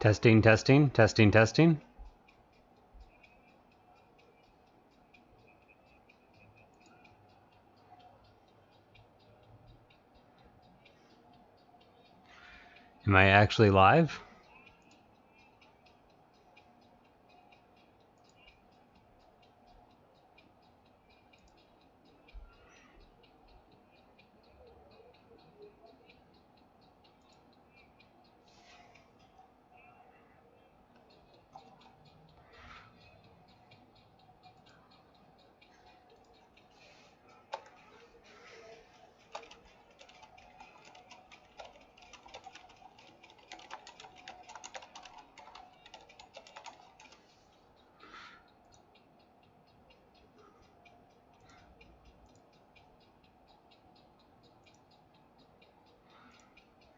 Testing, testing, testing, testing. Am I actually live?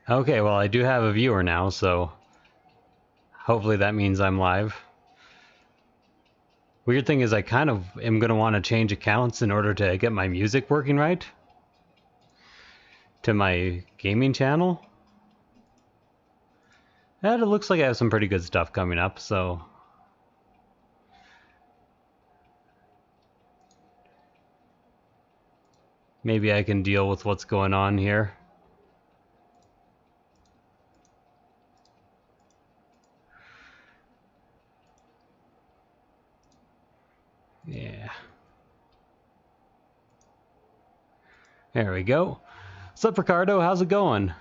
Okay, well, I do have a viewer now, so hopefully that means I'm live. Weird thing is I kind of am going to want to change accounts in order to get my music working right to my gaming channel. And it looks like I have some pretty good stuff coming up, so maybe I can deal with what's going on here. Yeah. There we go. What's up, Ricardo? How's it going?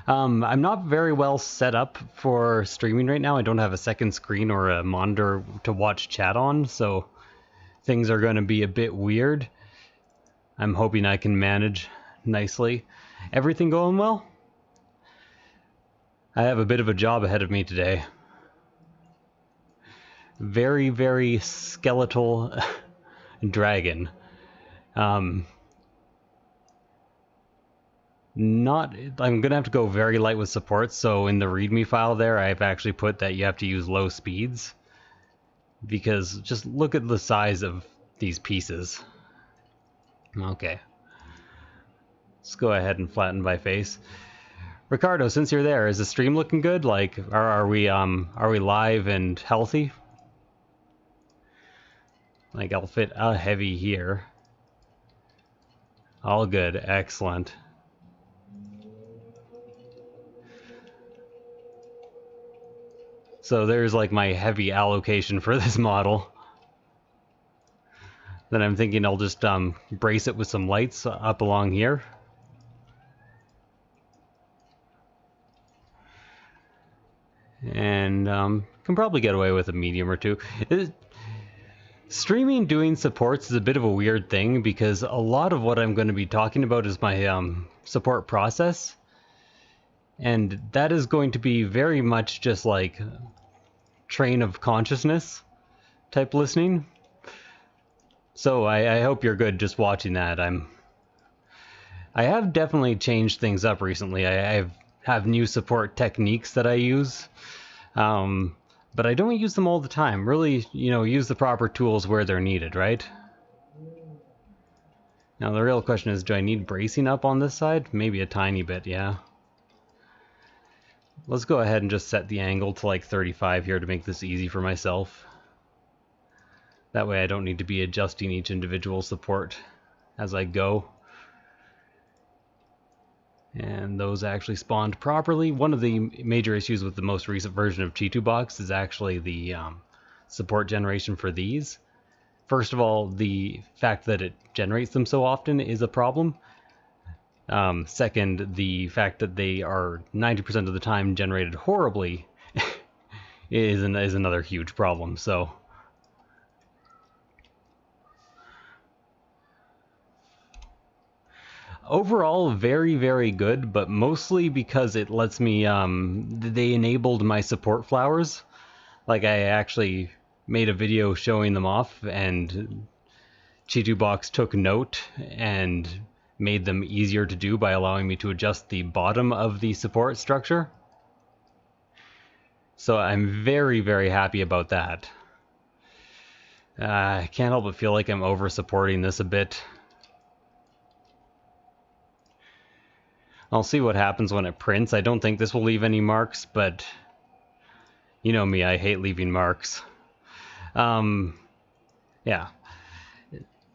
I'm not very well set up for streaming right now. I don't have a second screen or a monitor to watch chat on, so things are going to be a bit weird. I'm hoping I can manage nicely. Everything going well? I have a bit of a job ahead of me today. Very, very skeletal dragon. I'm gonna have to go very light with support, so in the readme file there I've actually put that you have to use low speeds, because just look at the size of these pieces. Okay, let's go ahead and flatten my face. Ricardo, since you're there, is the stream looking good? Like, are we live and healthy? Like, I'll fit a heavy here. All good, excellent. So there's like my heavy allocation for this model. Then I'm thinking I'll just brace it with some lights up along here. And can probably get away with a medium or two. Streaming doing supports is a bit of a weird thing, because a lot of what I'm going to be talking about is my support process. And that is going to be very much just like train of consciousness type listening. So I hope you're good just watching that. I have definitely changed things up recently. I have new support techniques that I use. But I don't use them all the time. Really, use the proper tools where they're needed, right? Now the real question is, do I need bracing up on this side? Maybe a tiny bit, yeah. Let's go ahead and just set the angle to like 35 here to make this easy for myself. That way I don't need to be adjusting each individual support as I go. And those actually spawned properly. One of the major issues with the most recent version of Chi2Box is actually the support generation for these. First of all, the fact that it generates them so often is a problem. Second, the fact that they are 90% of the time generated horribly is another huge problem. So overall, very, very good, but mostly because it lets me, they enabled my support flowers. Like, I actually made a video showing them off, and Chi2Box took note and made them easier to do by allowing me to adjust the bottom of the support structure. So I'm very, very happy about that. I can't help but feel like I'm over supporting this a bit. I'll see what happens when it prints. I don't think this will leave any marks, but You know me, I hate leaving marks. Yeah.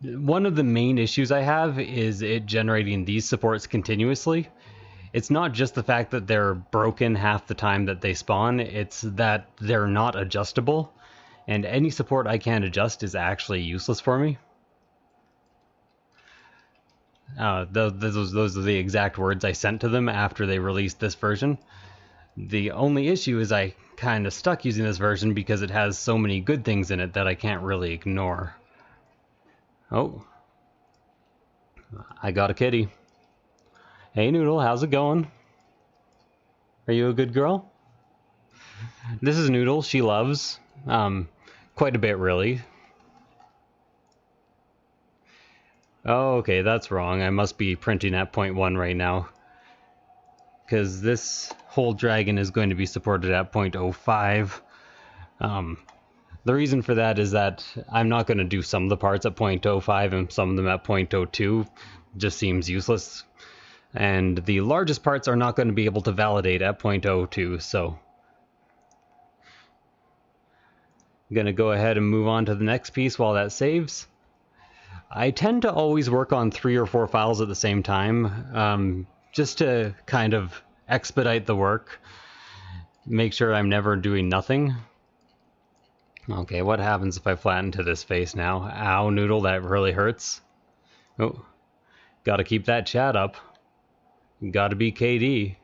One of the main issues I have is it generating these supports continuously. It's not just the fact that they're broken half the time that they spawn, it's that they're not adjustable, and any support I can't adjust is actually useless for me. Those are the exact words I sent to them after they released this version. The only issue is I kind of stuck using this version because it has so many good things in it that I can't really ignore. Oh, I got a kitty. Hey Noodle, how's it going? Are you a good girl? This is Noodle. She loves quite a bit, really. Oh, okay, that's wrong. I must be printing at 0.1 right now, because this whole dragon is going to be supported at 0.05. The reason for that is that I'm not going to do some of the parts at 0.05 and some of them at 0.02. Just seems useless. And the largest parts are not going to be able to validate at 0.02, so I'm going to go ahead and move on to the next piece while that saves. I tend to always work on 3 or 4 files at the same time, just to kind of expedite the work, make sure I'm never doing nothing. Okay, what happens if I flatten to this face now? Ow, Noodle, that really hurts. Oh, gotta keep that chat up. Gotta be KD.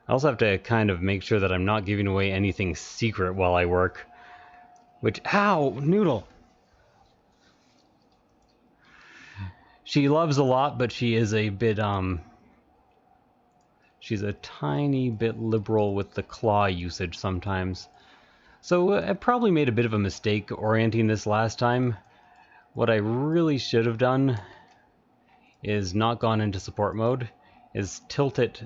I also have to kind of make sure that I'm not giving away anything secret while I work. Which, ow, Noodle! She loves a lot, but she is a bit, she's a tiny bit liberal with the claw usage sometimes. So I probably made a bit of a mistake orienting this last time. What I really should have done is not gone into support mode, is tilt it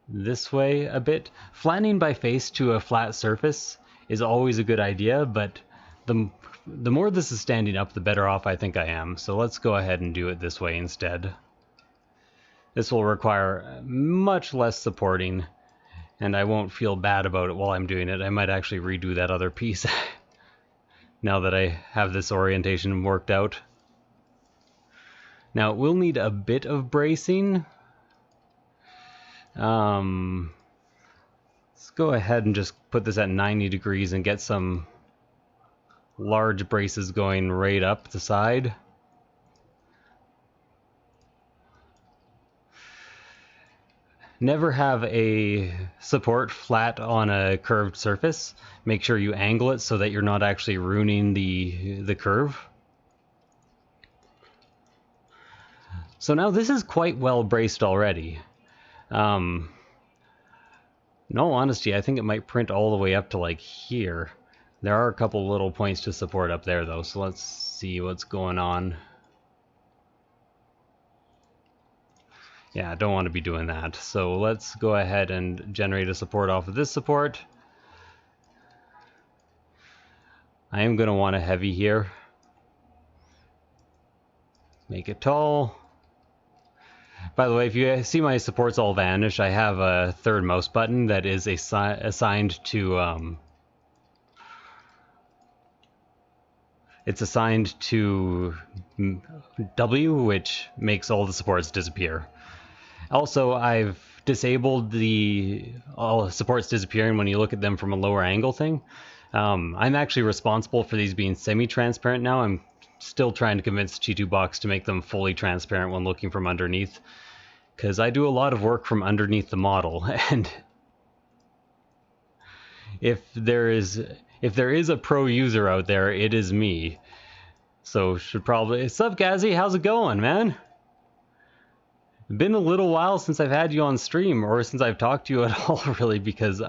this way a bit. Flattening by face to a flat surface is always a good idea, but the more this is standing up, the better off I think I am. So let's go ahead and do it this way instead. This will require much less supporting, and I won't feel bad about it while I'm doing it. I might actually redo that other piece now that I have this orientation worked out. Now, we'll need a bit of bracing. Let's go ahead and just put this at 90 degrees and get some large braces going right up the side. Never have a support flat on a curved surface. Make sure you angle it so that you're not actually ruining the curve. So now this is quite well braced already. In all honesty, I think it might print all the way up to like here. There are a couple little points to support up there though, so let's see what's going on. Yeah, I don't want to be doing that. So let's go ahead and generate a support off of this support. I am going to want a heavy here. Make it tall. By the way, if you see my supports all vanish, I have a third mouse button that is assigned to it's assigned to W, which makes all the supports disappear. Also, I've disabled all supports disappearing when you look at them from a lower angle thing. I'm actually responsible for these being semi-transparent now. I'm still trying to convince Chitubox to make them fully transparent when looking from underneath, because I do a lot of work from underneath the model, and if there is a pro user out there, it is me. So should probably... Sup, Gazzy? How's it going, man? Been a little while since I've had you on stream, or since I've talked to you at all, really, because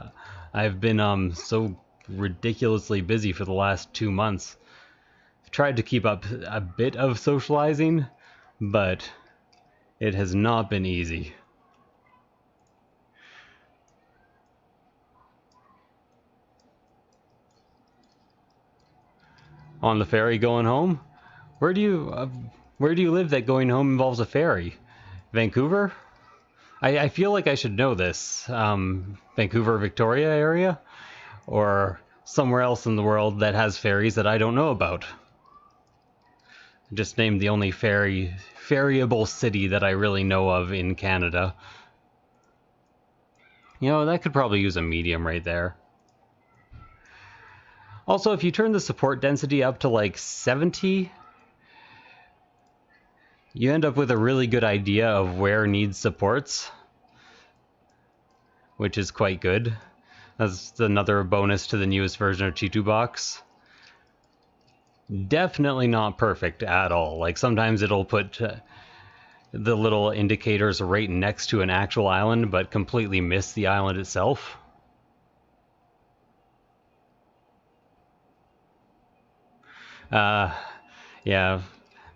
I've been so ridiculously busy for the last 2 months. I've tried to keep up a bit of socializing, but it has not been easy. On the ferry going home? Where do you live that going home involves a ferry? Vancouver? I feel like I should know this. Vancouver, Victoria area? Or somewhere else in the world that has ferries that I don't know about. Just named the only ferryable city that I really know of in Canada. You know, that could probably use a medium right there. Also, if you turn the support density up to like 70, you end up with a really good idea of where needs supports, which is quite good. That's another bonus to the newest version of Chitu Box. Definitely not perfect at all. Like sometimes it'll put the little indicators right next to an actual island, but completely miss the island itself. Yeah,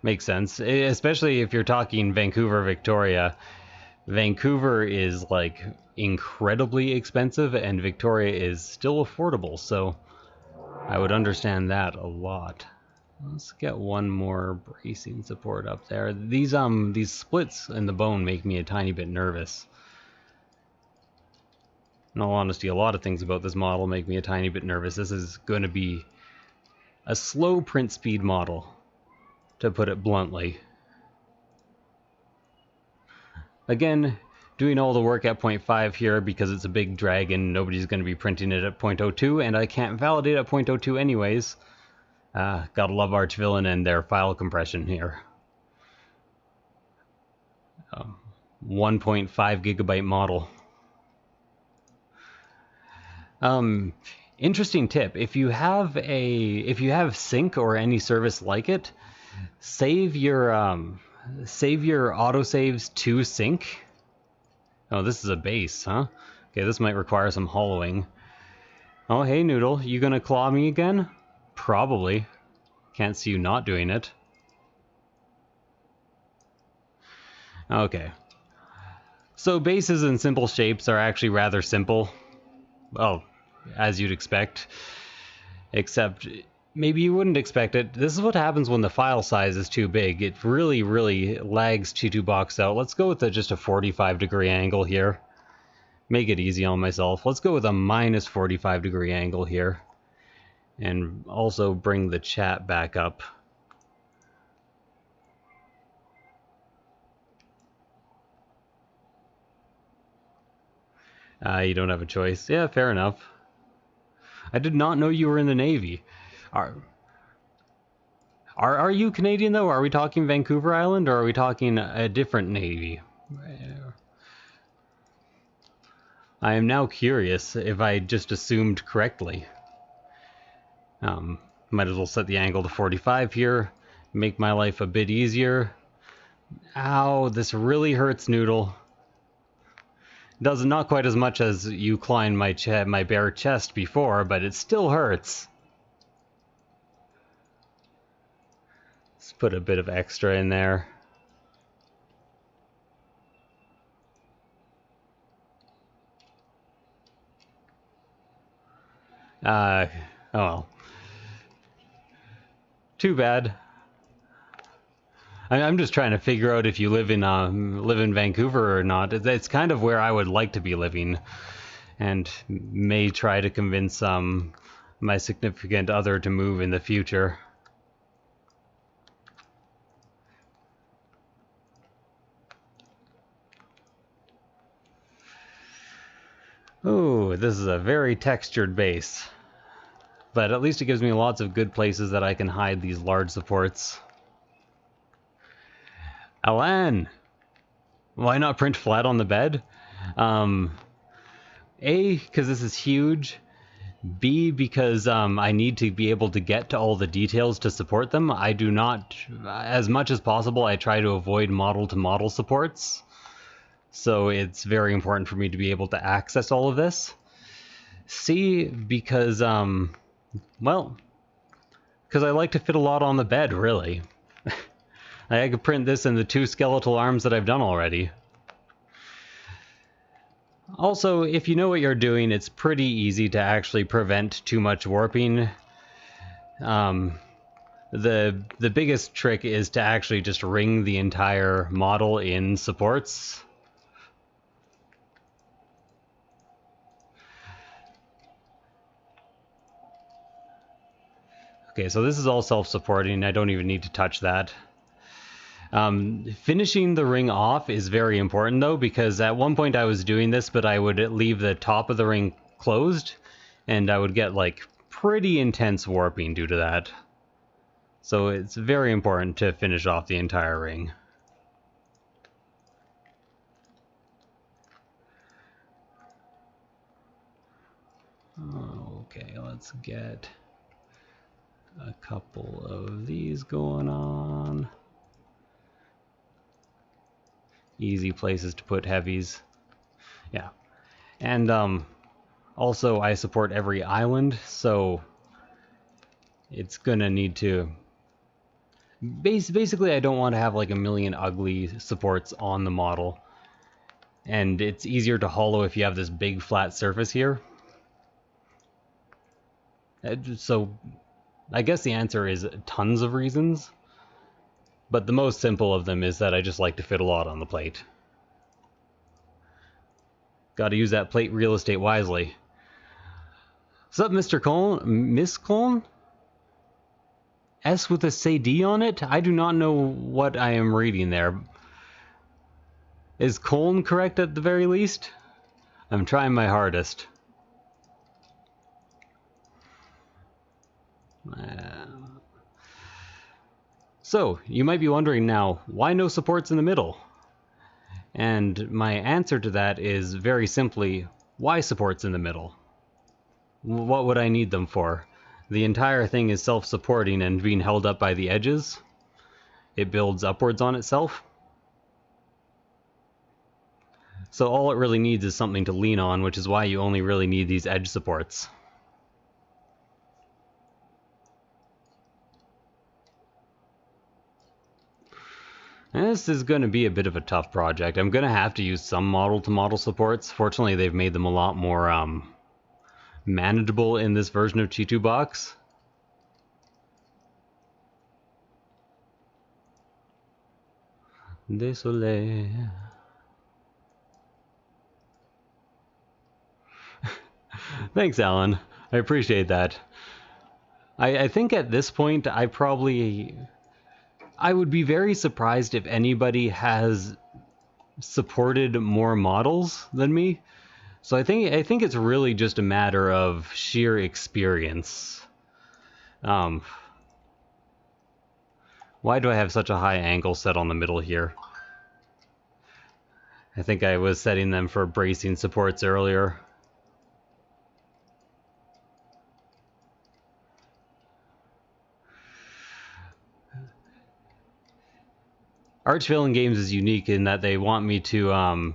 makes sense. Especially if you're talking Vancouver, Victoria. Vancouver is like incredibly expensive and Victoria is still affordable, so I would understand that a lot. Let's get one more bracing support up there. These splits in the bone make me a tiny bit nervous. In all honesty, a lot of things about this model make me a tiny bit nervous. This is going to be a slow print speed model, to put it bluntly. Again, doing all the work at 0.5 here because it's a big dragon. Nobody's going to be printing it at 0.02, and I can't validate at 0.02 anyways. Gotta love Archvillain and their file compression here. 1.5 gigabyte model. Interesting tip: if you have sync or any service like it, save your autosaves to sync. Oh, this is a base, huh? Okay, this might require some hollowing. Oh, hey Noodle, you gonna claw me again? Probably. Can't see you not doing it. Okay. So bases and simple shapes are actually rather simple. Well, as you'd expect. Except, maybe you wouldn't expect it. This is what happens when the file size is too big. It really, really lags Chitu Box out. Let's go with just a 45-degree angle here. Make it easy on myself. Let's go with a minus 45-degree angle here. And also bring the chat back up. You don't have a choice. Yeah, fair enough. I did not know you were in the Navy. Are you Canadian, though? Are we talking Vancouver Island, or are we talking a different Navy? I am now curious if I just assumed correctly. Might as well set the angle to 45 here, make my life a bit easier. Ow, this really hurts, Noodle. Does not quite as much as you clawing my bare chest before, but it still hurts. Let's put a bit of extra in there. Oh well. Too bad. I'm just trying to figure out if you live in Vancouver or not. It's kind of where I would like to be living, and may try to convince my significant other to move in the future. Ooh, this is a very textured base. But at least it gives me lots of good places that I can hide these large supports. Alan! Why not print flat on the bed? A, because this is huge. B, because I need to be able to get to all the details to support them. I do not, as much as possible, I try to avoid model-to-model supports. So it's very important for me to be able to access all of this. C, because, well, because I like to fit a lot on the bed, really. I could print this in the 2 skeletal arms that I've done already. Also, if you know what you're doing, it's pretty easy to actually prevent too much warping. The biggest trick is to actually just ring the entire model in supports. Okay, so this is all self-supporting. I don't even need to touch that. Finishing the ring off is very important though, because at one point I was doing this, but I would leave the top of the ring closed, and I would get like pretty intense warping due to that. So it's very important to finish off the entire ring. Okay, let's get a couple of these going on. Easy places to put heavies. Yeah. And also I support every island, so it's gonna need to... Basically, I don't want to have like a million ugly supports on the model. And it's easier to hollow if you have this big flat surface here. So I guess the answer is tons of reasons. But the most simple of them is that I just like to fit a lot on the plate. Gotta use that plate real estate wisely. What's up, Mr. Coln? Miss Coln? S with a CD on it? I do not know what I am reading there. Is Coln correct at the very least? I'm trying my hardest. So, you might be wondering now, why no supports in the middle? And my answer to that is very simply, why supports in the middle? What would I need them for? The entire thing is self-supporting and being held up by the edges. It builds upwards on itself. So all it really needs is something to lean on, which is why you only really need these edge supports. And this is going to be a bit of a tough project. I'm going to have to use some model-to-model supports. Fortunately, they've made them a lot more manageable in this version of Chi2 Box. Désolé. Thanks, Alan. I appreciate that. I think at this point, I would be very surprised if anybody has supported more models than me. So I think it's really just a matter of sheer experience. Why do I have such a high angle set on the middle here? I think I was setting them for bracing supports earlier. Archvillain Games is unique in that they want me to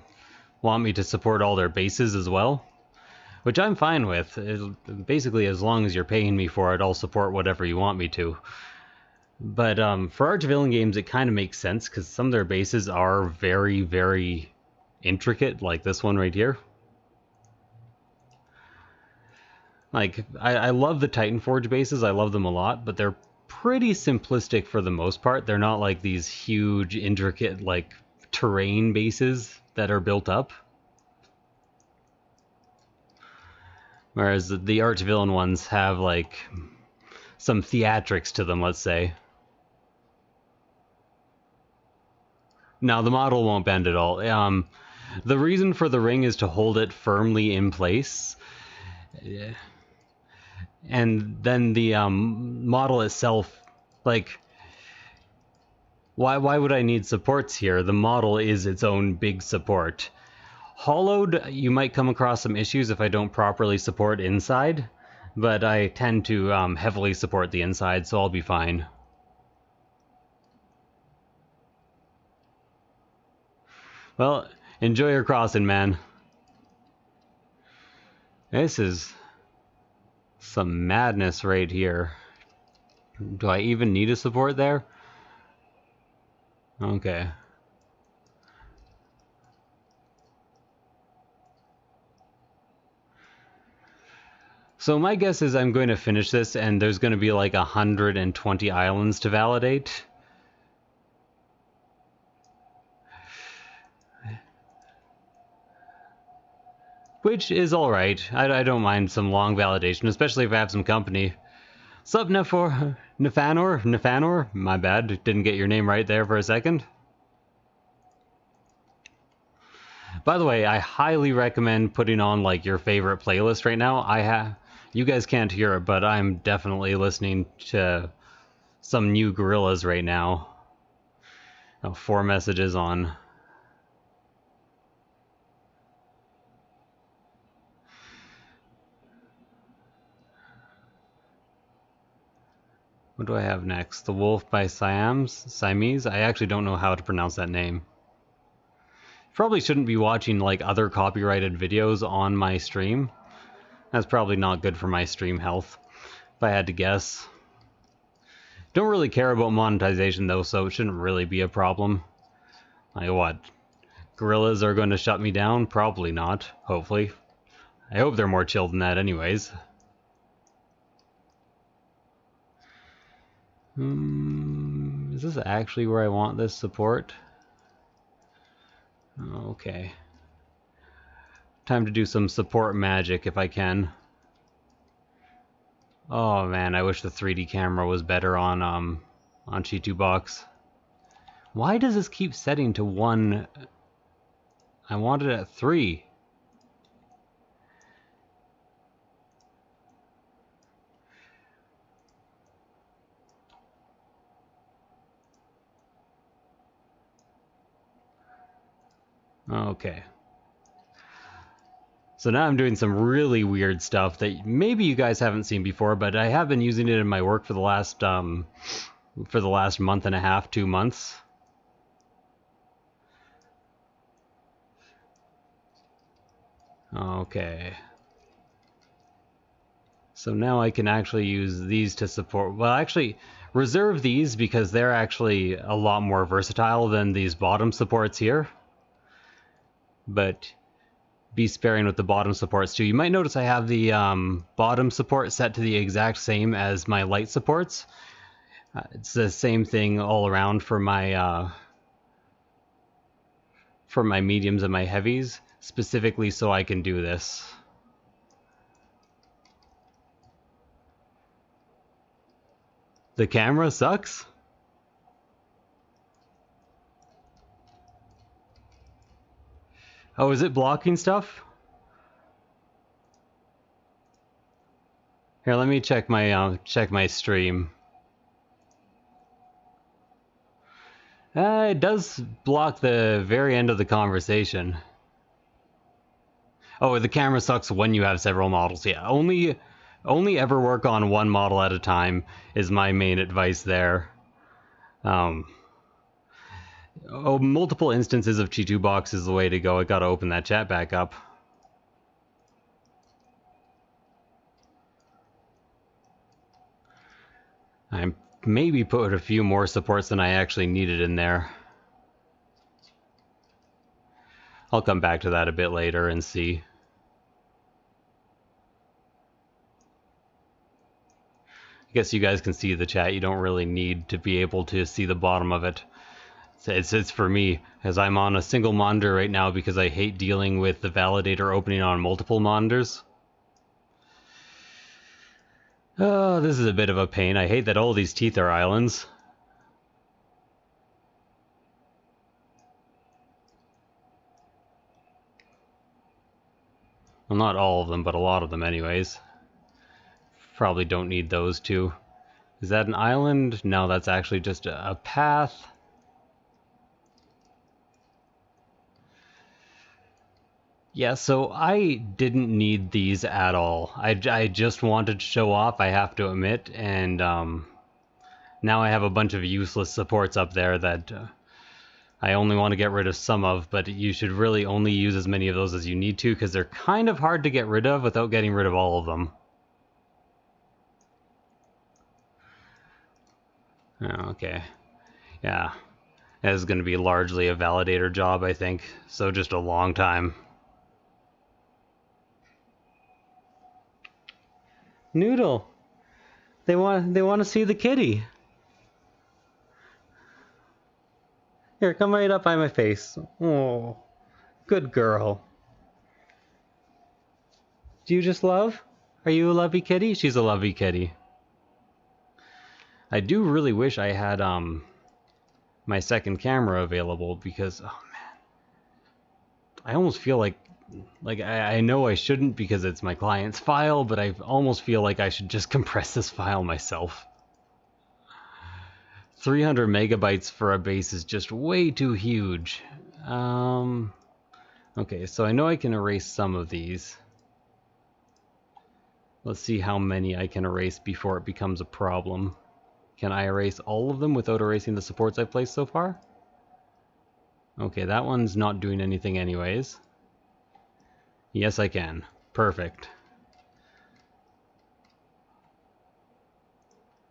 support all their bases as well, which I'm fine with. Basically, as long as you're paying me for it, I'll support whatever you want me to. But for Archvillain Games, it kind of makes sense because some of their bases are very, very intricate, like this one right here. Like, I love the Titanforge bases, I love them a lot, but they're pretty simplistic for the most part. They're not like these huge, intricate, like, terrain bases that are built up. Whereas the Archvillain ones have, like, some theatrics to them, let's say. Now, the model won't bend at all. The reason for the ring is to hold it firmly in place. And then the model itself, like, why would I need supports here? The model is its own big support. Hollowed, you might come across some issues if I don't properly support inside, but I tend to heavily support the inside, so I'll be fine. Well, enjoy your crossing, man. This is some madness right here. Do I even need a support there? Okay. So my guess is I'm going to finish this and there's going to be like 120 islands to validate. Which is alright. I don't mind some long validation, especially if I have some company. Sup, Nafanor? My bad, didn't get your name right there for a second. By the way, I highly recommend putting on like your favorite playlist right now. You guys can't hear it, but I'm definitely listening to some new Gorillaz right now. Oh, 4 messages on. What do I have next? The Wolf by Siamese? I actually don't know how to pronounce that name. Probably shouldn't be watching like other copyrighted videos on my stream. That's probably not good for my stream health, if I had to guess. Don't really care about monetization though, so it shouldn't really be a problem. Like what? Gorillas are going to shut me down? Probably not, hopefully. I hope they're more chill than that anyways. Is this actually where I want this support? Okay. Time to do some support magic if I can. Oh man, I wish the 3D camera was better on Chi2Box. Why does this keep setting to 1? I want it at 3. Okay. So now I'm doing some really weird stuff that maybe you guys haven't seen before, but I have been using it in my work for the last month and a half, 2 months. Okay. So now I can actually use these to support, well actually reserve these because they're actually a lot more versatile than these bottom supports here. But be sparing with the bottom supports too. You might notice I have the bottom support set to the exact same as my light supports. It's the same thing all around for my mediums and my heavies, specifically so I can do this. The camera sucks? Oh, is it blocking stuff? Here, let me check my stream. It does block the very end of the conversation. Oh, the camera sucks when you have several models. Yeah, only ever work on one model at a time is my main advice there. Multiple instances of Chi2Box is the way to go. I gotta open that chat back up. I maybe put a few more supports than I actually needed in there. I'll come back to that a bit later and see. I guess you guys can see the chat. You don't really need to be able to see the bottom of it. It's for me, as I'm on a single monitor right now because I hate dealing with the validator opening on multiple monitors. Oh, this is a bit of a pain. I hate that all these teeth are islands. Well, not all of them, but a lot of them anyways. Probably don't need those two. Is that an island? No, that's actually just a path. Yeah, so I didn't need these at all. I just wanted to show off, I have to admit, and now I have a bunch of useless supports up there that I only want to get rid of some of, but you should really only use as many of those as you need to, because they're kind of hard to get rid of without getting rid of all of them. Okay. Yeah. That is going to be largely a validator job, I think, so just a long time. Noodle. They want to see the kitty. Here, come right up by my face. Oh, good girl. Do you just love? Are you a lovey kitty? She's a lovey kitty. I do really wish I had my second camera available, because oh man, I almost feel like I know I shouldn't because it's my client's file, but I almost feel like I should just compress this file myself. 300 megabytes for a base is just way too huge. Okay, so I know I can erase some of these. Let's see how many I can erase before it becomes a problem. Can I erase all of them without erasing the supports I've placed so far? Okay, that one's not doing anything anyways. Yes, I can. Perfect.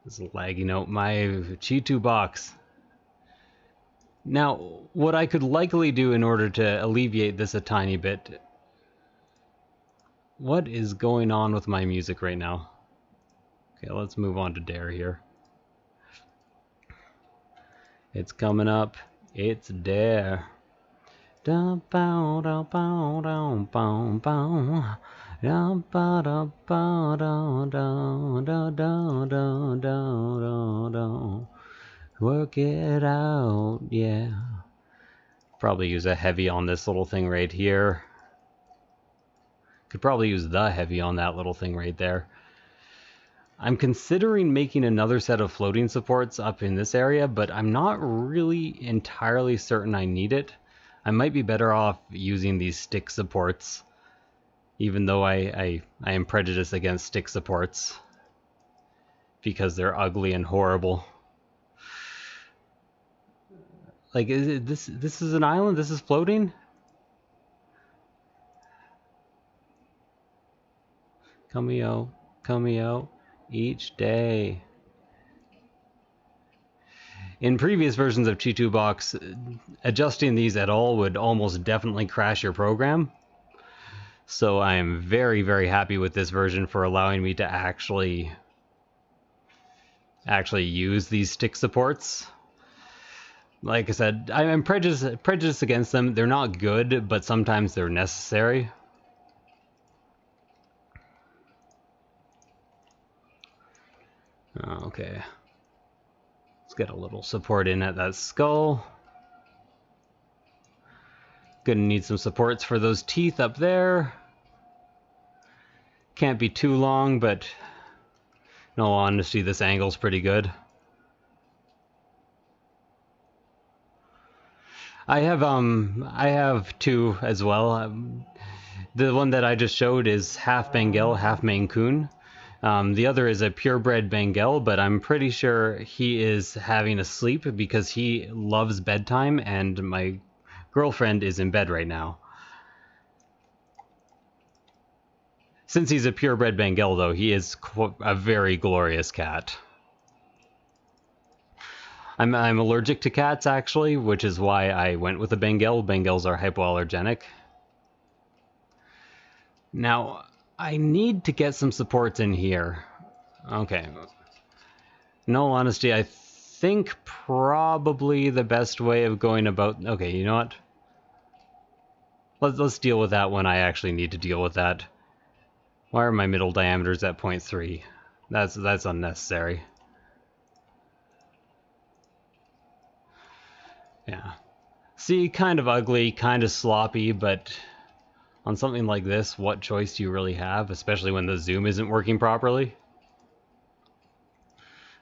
This is lagging out my G2 box. Now, what I could likely do in order to alleviate this a tiny bit... What is going on with my music right now? Okay, let's move on to Dare here. It's coming up. It's Dare. Da bow da bow da bow bow. Da ba da ba da da da da da da da. Work it out, yeah. Probably use a heavy on this little thing right here. Could probably use the heavy on that little thing right there. I'm considering making another set of floating supports up in this area, but I'm not really entirely certain I need it. I might be better off using these stick supports, even though I am prejudiced against stick supports because they're ugly and horrible. Like, this is an island? This is floating? Cameo, each day. In previous versions of G2 Box, adjusting these at all would almost definitely crash your program. So I am very, very happy with this version for allowing me to actually use these stick supports. Like I said, I'm prejudiced against them. They're not good, but sometimes they're necessary. Okay. Let's get a little support in at that skull. Gonna need some supports for those teeth up there. Can't be too long, but in all honesty, this angle's pretty good. I have two as well. The one that I just showed is half Bengal, half Maine Coon. The other is a purebred Bengal, but I'm pretty sure he is having a sleep because he loves bedtime, and my girlfriend is in bed right now. Since he's a purebred Bengal, though, he is a very glorious cat. I'm allergic to cats, actually, which is why I went with a Bengal. Bengals are hypoallergenic. Now, I need to get some supports in here. Okay. In all honesty, I think probably the best way of going about... Okay, you know what? Let's deal with that when I actually need to deal with that. Why are my middle diameters at 0.3? That's unnecessary. Yeah. See, kind of ugly, kind of sloppy, but on something like this, what choice do you really have, especially when the zoom isn't working properly?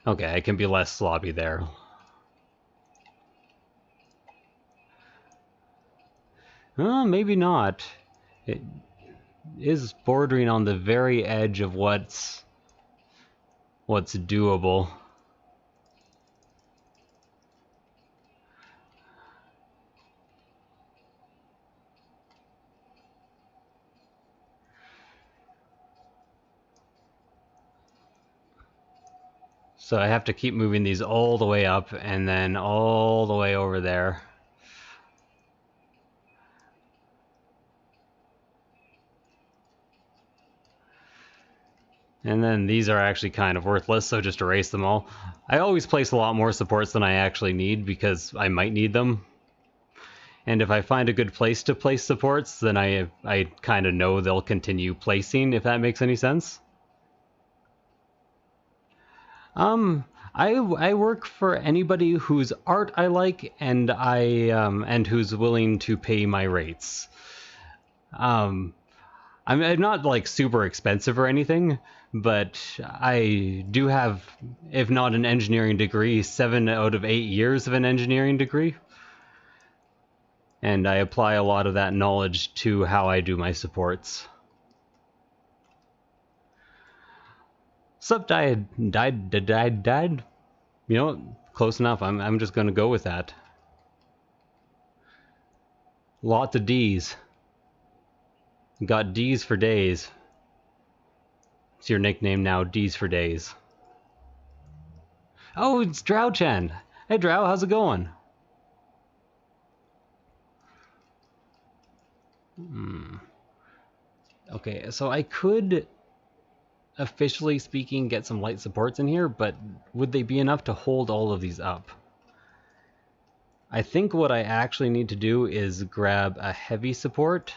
Okay, I can be less sloppy there. Maybe not. It is bordering on the very edge of what's doable. So I have to keep moving these all the way up and then all the way over there. And then these are actually kind of worthless, so just erase them all. I always place a lot more supports than I actually need because I might need them. And if I find a good place to place supports, then I kind of know they'll continue placing, if that makes any sense. I work for anybody whose art I like and who's willing to pay my rates. I'm not like super expensive or anything, but I do have, if not an engineering degree, 7 out of 8 years of an engineering degree. And I apply a lot of that knowledge to how I do my supports. Sup, died. You know, close enough. I'm just gonna go with that. Lots of D's. Got D's for days. It's your nickname now, D's for days. Oh, it's Drow-chan. Hey Drow, how's it going? Okay, so I could, officially speaking, get some light supports in here, but would they be enough to hold all of these up? I think what I actually need to do is grab a heavy support.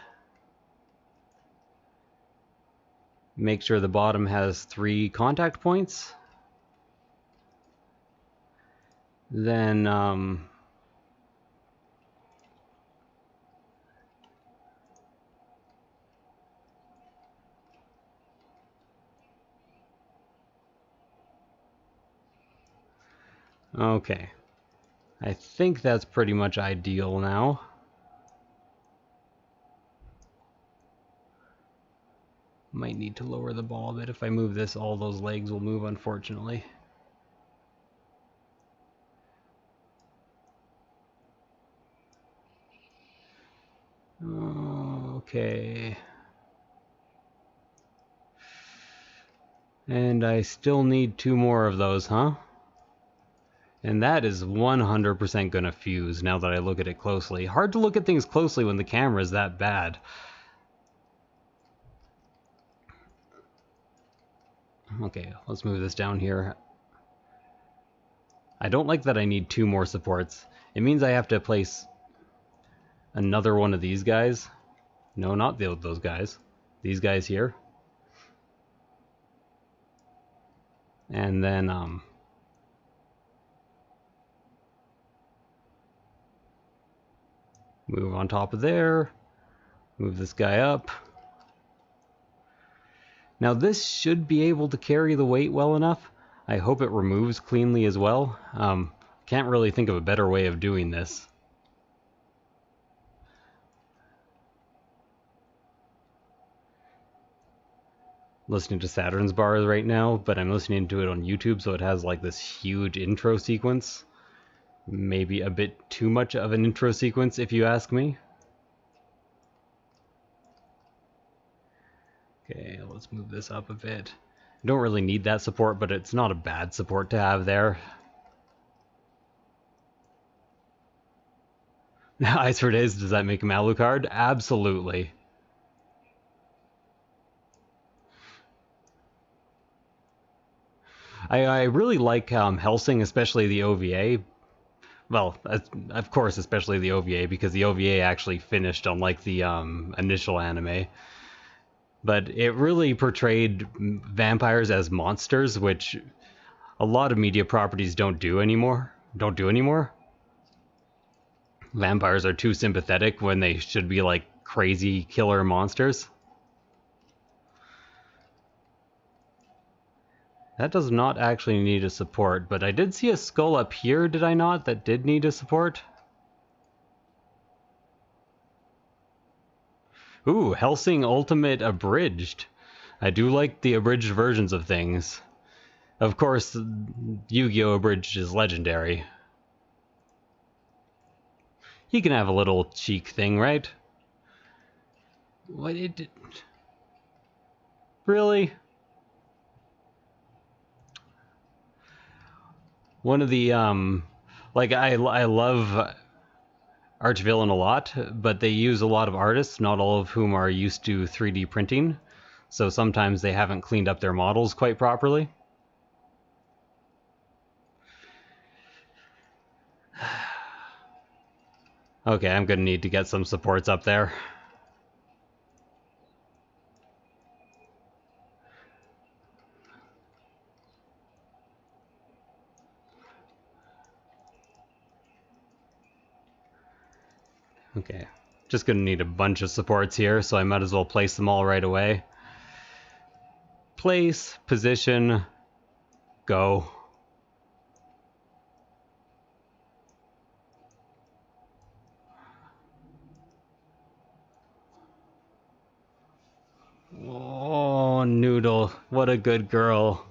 Make sure the bottom has 3 contact points. Then, okay. I think that's pretty much ideal now. Might need to lower the ball a bit. If I move this, all those legs will move, unfortunately. Okay. And I still need 2 more of those, huh? And that is 100% gonna fuse now that I look at it closely. Hard to look at things closely when the camera is that bad. Okay, let's move this down here. I don't like that I need 2 more supports. It means I have to place another one of these guys. No, not those guys. These guys here. And then, move on top of there. Move this guy up. Now this should be able to carry the weight well enough. I hope it removes cleanly as well. Can't really think of a better way of doing this. Listening to Saturn's bars right now, but I'm listening to it on YouTube, so it has like this huge intro sequence. Maybe a bit too much of an intro sequence, if you ask me. Okay, let's move this up a bit. I don't really need that support, but it's not a bad support to have there. Ice for days, does that make him Alucard? Absolutely. I really like Hellsing, especially the OVA. Well, of course, especially the OVA, because the OVA actually finished unlike the initial anime. But it really portrayed vampires as monsters, which a lot of media properties don't do anymore. Vampires are too sympathetic when they should be like crazy killer monsters. That does not actually need a support, but I did see a skull up here, did I not, that did need a support? Ooh, Hellsing Ultimate Abridged. I do like the abridged versions of things. Of course, Yu-Gi-Oh! Abridged is legendary. He can have a little cheek thing, right? What it... Really? One of the, like, I love Archvillain a lot, but they use a lot of artists, not all of whom are used to 3D printing, so sometimes they haven't cleaned up their models quite properly. Okay, I'm gonna need to get some supports up there. Okay, just gonna need a bunch of supports here, so I might as well place them all right away. Place, position, go. Oh, Noodle, what a good girl.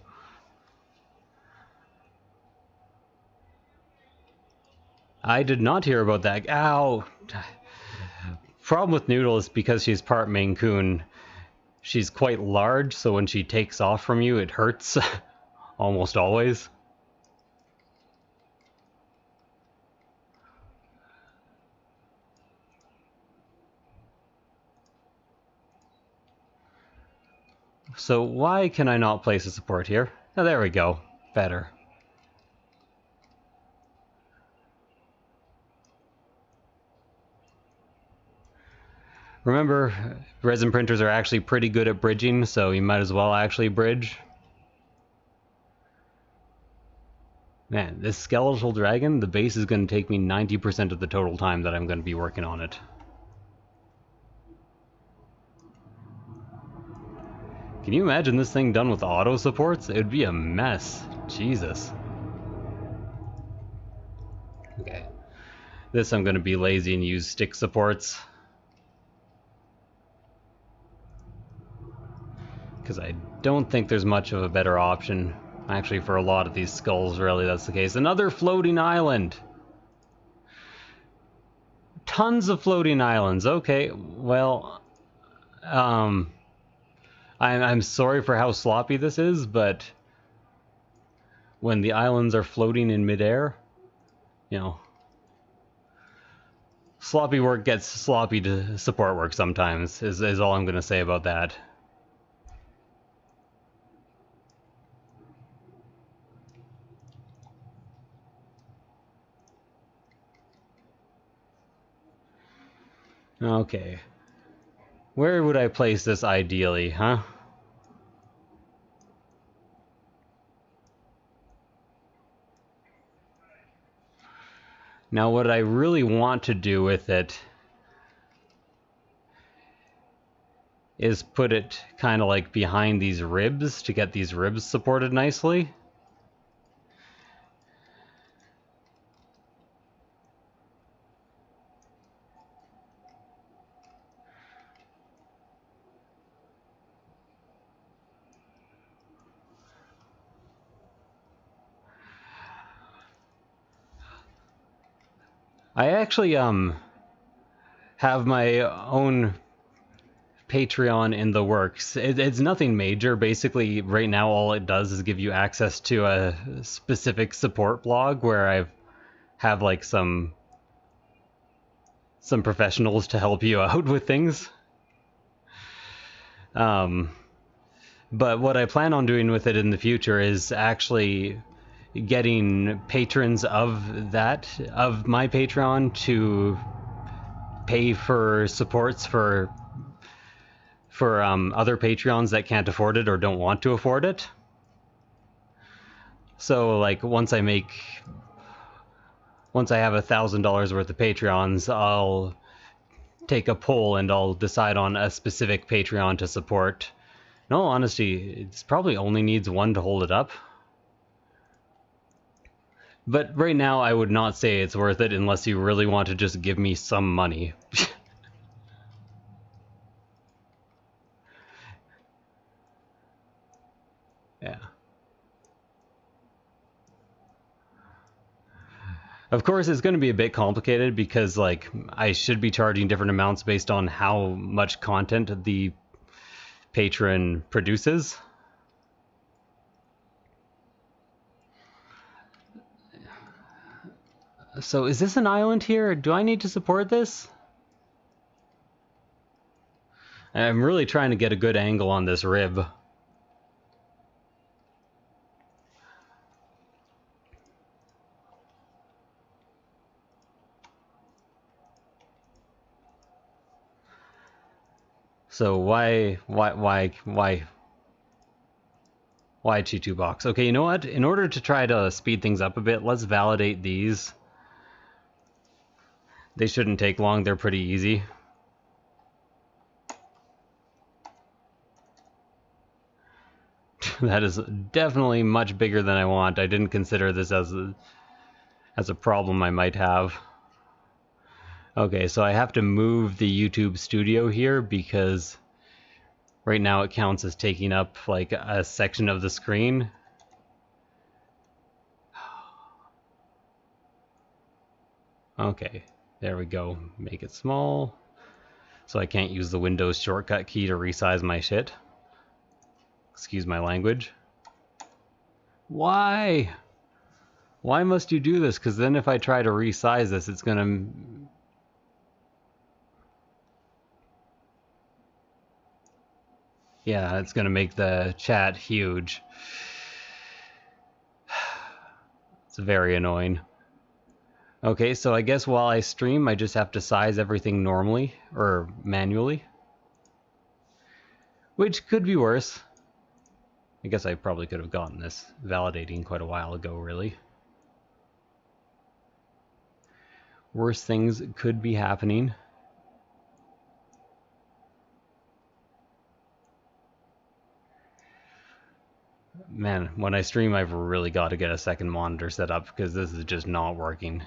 I did not hear about that. Ow! Problem with Noodle is because she's part Maine Coon, she's quite large, so when she takes off from you, it hurts. Almost always. So why can I not place a support here? Oh, there we go. Better. Remember, resin printers are actually pretty good at bridging, so you might as well actually bridge. Man, this skeletal dragon, the base is going to take me 90% of the total time that I'm going to be working on it. Can you imagine this thing done with auto supports? It would be a mess. Jesus. Okay. This I'm going to be lazy and use stick supports. Because I don't think there's much of a better option. Actually, for a lot of these skulls, really, that's the case. Another floating island! Tons of floating islands. Okay, well... I'm sorry for how sloppy this is, but... when the islands are floating in midair, you know... sloppy work gets sloppy to support work sometimes, is all I'm going to say about that. Okay. Where would I place this ideally, huh? Now what I really want to do with it is put it kind of like behind these ribs to get these ribs supported nicely. I actually have my own Patreon in the works. It's nothing major. Basically, right now all it does is give you access to a specific support blog where I have like some professionals to help you out with things. But what I plan on doing with it in the future is actually getting patrons of my Patreon to pay for supports for other Patreons that can't afford it or don't want to afford it. So like once I have $1,000 worth of Patreons, I'll take a poll and I'll decide on a specific Patreon to support. In all honesty, it probably only needs one to hold it up. But right now, I would not say it's worth it unless you really want to just give me some money. Yeah. Of course, it's going to be a bit complicated because, like, I should be charging different amounts based on how much content the patron produces. So is this an island here? Do I need to support this? I'm really trying to get a good angle on this rib. So why G2 box? Okay, you know what? In order to try to speed things up a bit, let's validate these. They shouldn't take long, they're pretty easy. That is definitely much bigger than I want. I didn't consider this as a problem I might have. Okay, so I have to move the YouTube studio here because right now it counts as taking up like a section of the screen. Okay, there we go. Make it small. So I can't use the Windows shortcut key to resize my shit. Excuse my language. Why? Why must you do this? Because then if I try to resize this, it's gonna... Yeah, it's gonna make the chat huge. It's very annoying. Okay, so I guess while I stream, I just have to size everything normally, or manually. Which could be worse. I guess I probably could have gotten this validating quite a while ago, really. Worse things could be happening. Man, when I stream, I've really got to get a second monitor set up because this is just not working.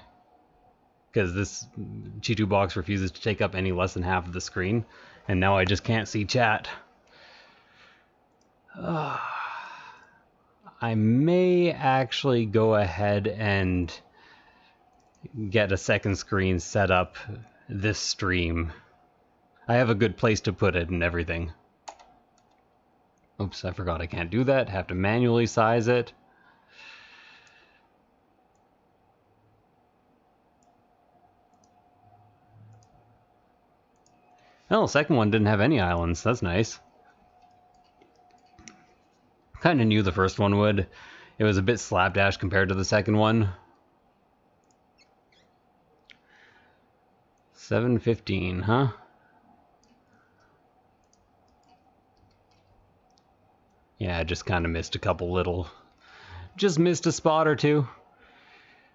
Because this G2 box refuses to take up any less than half of the screen, and now I just can't see chat. I may actually go ahead and get a second screen set up this stream. I have a good place to put it and everything. Oops, I forgot I can't do that. Have to manually size it. Oh, the second one didn't have any islands. That's nice. Kind of knew the first one would. It was a bit slapdash compared to the second one. 715, huh? Yeah, I just kind of missed a couple little... Just missed a spot or two.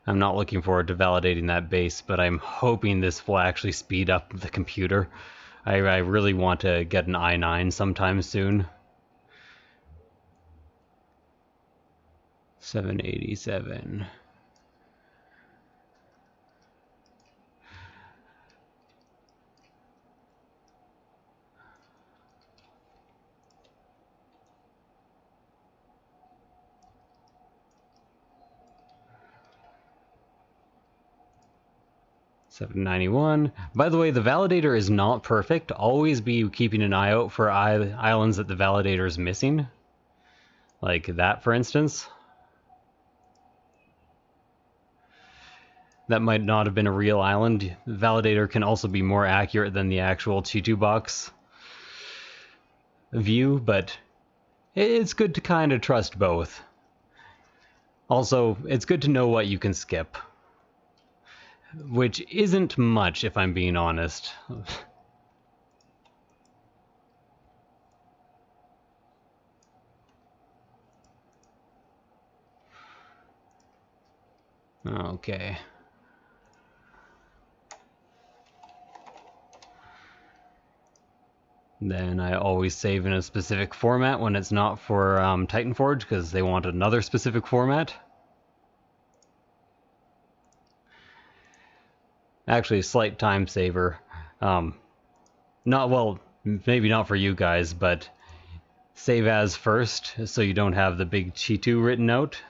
I'm not looking forward to validating that base, but I'm hoping this will actually speed up the computer. I really want to get an i9 sometime soon. 787. $791. By the way, the validator is not perfect. Always be keeping an eye out for islands that the validator is missing. Like that, for instance. That might not have been a real island. The validator can also be more accurate than the actual G2 box view, but it's good to kind of trust both. Also, it's good to know what you can skip. Which isn't much, if I'm being honest. Okay. Then I always save in a specific format when it's not for Titanforge, because they want another specific format. Actually, a slight time saver. Not, well, maybe not for you guys, but save as first, so you don't have the big Chi2 written out.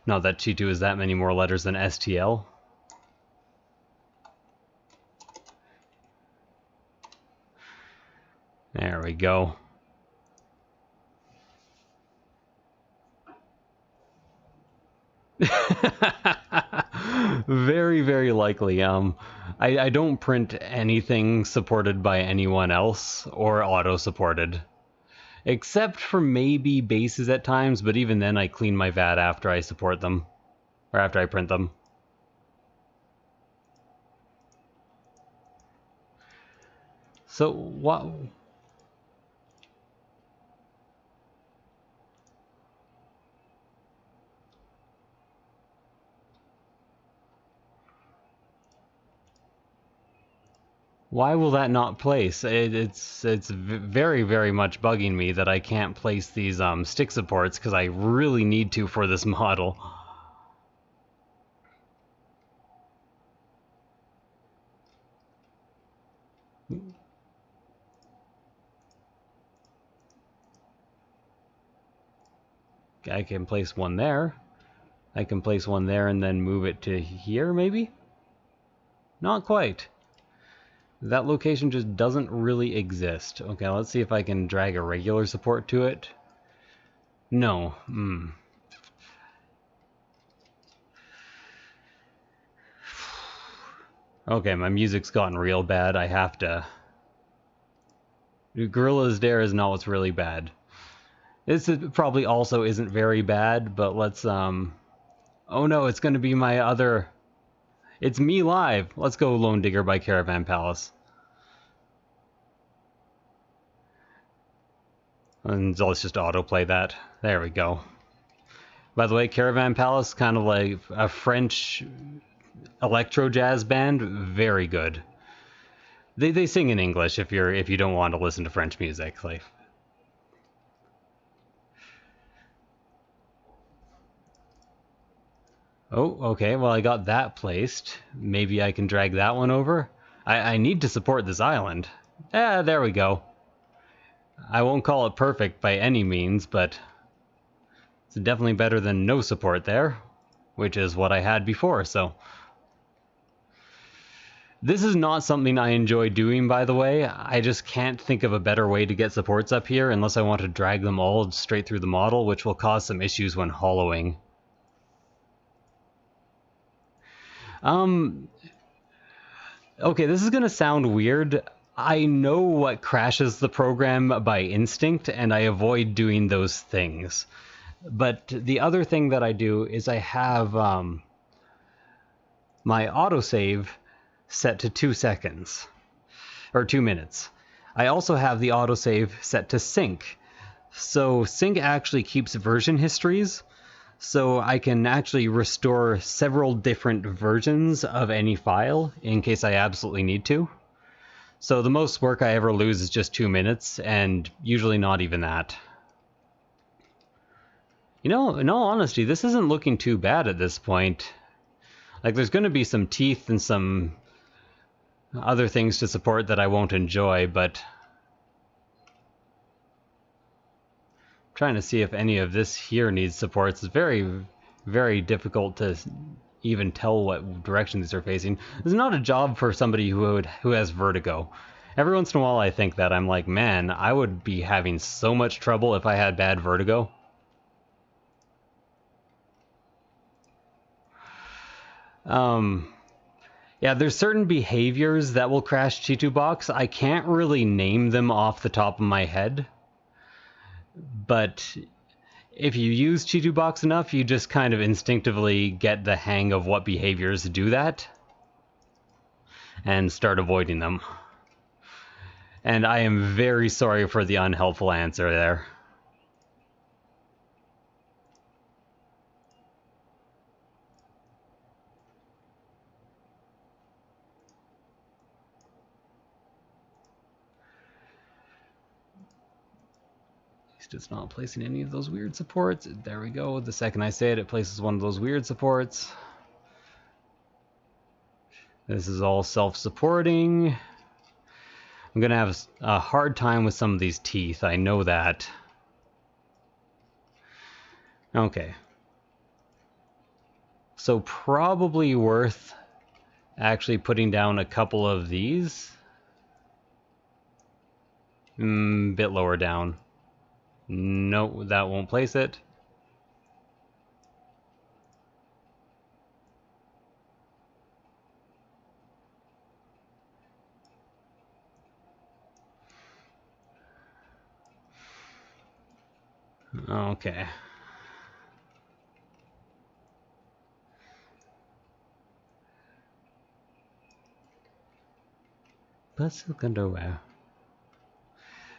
Not that Chi2 is that many more letters than STL. There we go. Very, very likely. I don't print anything supported by anyone else or auto-supported. Except for maybe bases at times, but even then I clean my VAT after I support them. Or after I print them. So, what... Why will that not place? It's very, very much bugging me that I can't place these stick supports because I really need to for this model. I can place one there. I can place one there and then move it to here, maybe? Not quite. That location just doesn't really exist. Okay, let's see if I can drag a regular support to it. No. Okay, my music's gotten real bad. I have to... Gorilla's Dare is not what's really bad. This probably also isn't very bad, but let's, Oh no, it's gonna be my other... It's me live! Let's go Lone Digger by Caravan Palace. And let's just autoplay that. There we go. By the way, Caravan Palace, kind of like a French electro jazz band, very good. They sing in English if you don't want to listen to French music. Like, oh, okay. Well, I got that placed. Maybe I can drag that one over. I need to support this island. There we go. I won't call it perfect by any means, but it's definitely better than no support there, which is what I had before, so... This is not something I enjoy doing, by the way. I just can't think of a better way to get supports up here unless I want to drag them all straight through the model, which will cause some issues when hollowing. Okay, this is gonna sound weird. I know what crashes the program by instinct, and I avoid doing those things. But the other thing that I do is I have my autosave set to 2 seconds, or 2 minutes. I also have the autosave set to sync. So sync actually keeps version histories, so I can actually restore several different versions of any file in case I absolutely need to. So the most work I ever lose is just 2 minutes, and usually not even that. You know, in all honesty, this isn't looking too bad at this point. Like, there's going to be some teeth and some other things to support that I won't enjoy, but... I'm trying to see if any of this here needs supports. It's very, very difficult to even tell what direction these are facing. This is not a job for somebody who has vertigo. Every once in a while I think that. I'm like, man, I would be having so much trouble if I had bad vertigo. Yeah, there's certain behaviors that will crash Chitubox. I can't really name them off the top of my head. But if you use Chitubox enough, you just kind of instinctively get the hang of what behaviors do that. And start avoiding them. And I am very sorry for the unhelpful answer there. It's not placing any of those weird supports. There we go. The second I say it, it places one of those weird supports. This is all self-supporting. I'm gonna have a hard time with some of these teeth. I know that. Okay. So probably worth actually putting down a couple of these. Bit lower down. No, that won't place it. Okay. Let's look underwear.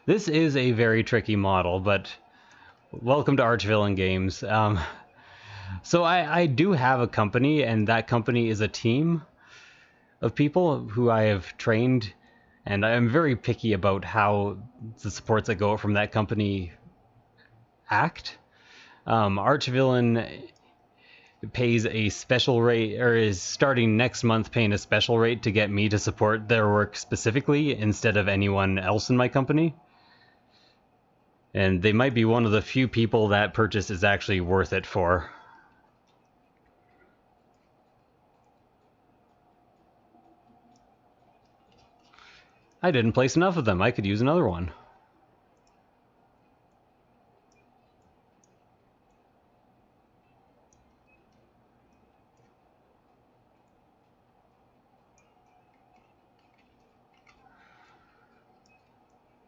This is a very tricky model, but welcome to Archvillain Games. So I do have a company, and that company is a team of people who I have trained And I'm very picky about how the supports that go out from that company act. Archvillain pays a special rate, or is starting next month paying a special rate to get me to support their work specifically instead of anyone else in my company. And they might be one of the few people that purchase is actually worth it for. I didn't place enough of them. I could use another one.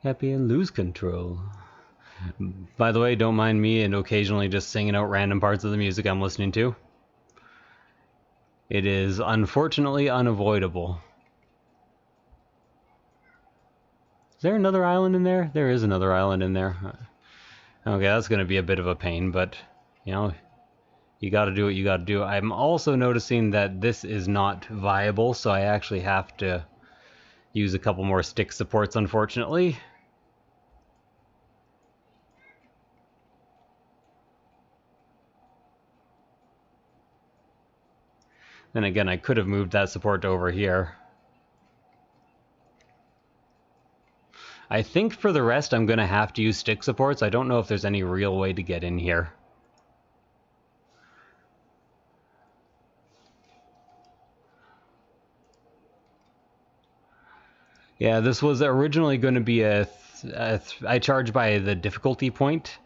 Happy and lose control. By the way, don't mind me and occasionally just singing out random parts of the music I'm listening to. It is unfortunately unavoidable. Is there another island in there? There is another island in there. Okay, that's going to be a bit of a pain, but, you know, you got to do what you got to do. I'm also noticing that this is not viable, so I actually have to use a couple more stick supports, unfortunately. Then again, I could have moved that support over here. I think for the rest, I'm going to have to use stick supports. I don't know if there's any real way to get in here. Yeah, this was originally going to be I charge by the difficulty point.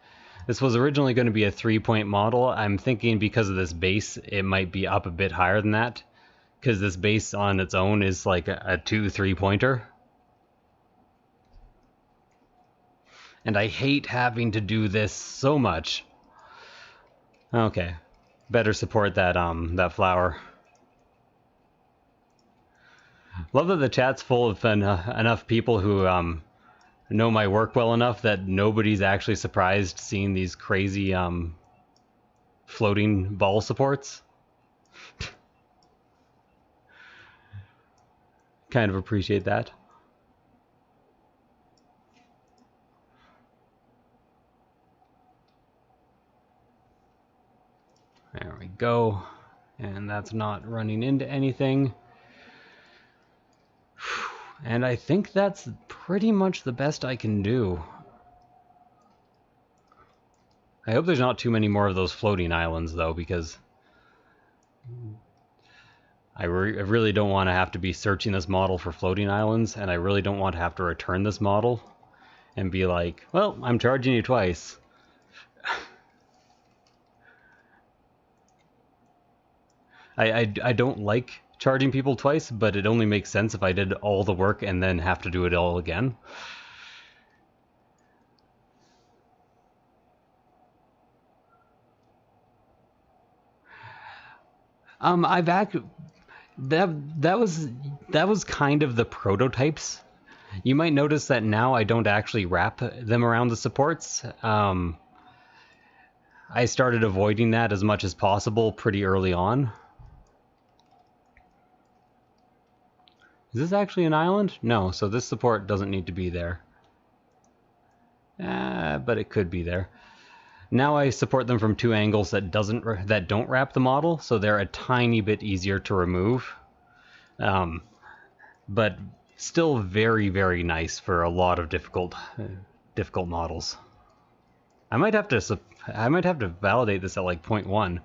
This was originally going to be a 3-point model. I'm thinking because of this base, it might be up a bit higher than that. Because this base on its own is like a 2-3 pointer. And I hate having to do this so much. Okay, better support that that flower. Love that the chat's full of enough people who know my work well enough that nobody's actually surprised seeing these crazy floating ball supports. Kind of appreciate that. There we go. And that's not running into anything. And I think that's pretty much the best I can do. I hope there's not too many more of those floating islands, though, because I really don't want to have to be searching this model for floating islands, and I really don't want to have to return this model and be like, well, I'm charging you twice. I don't like charging people twice, but it only makes sense if I did all the work and then have to do it all again. That was kind of the prototypes. You might notice that now I don't actually wrap them around the supports. I started avoiding that as much as possible pretty early on. Is this actually an island? No, so this support doesn't need to be there. But it could be there. Now I support them from 2 angles that don't wrap the model, so they're a tiny bit easier to remove. But still very, very nice for a lot of difficult models. I might have to validate this at like 0.1.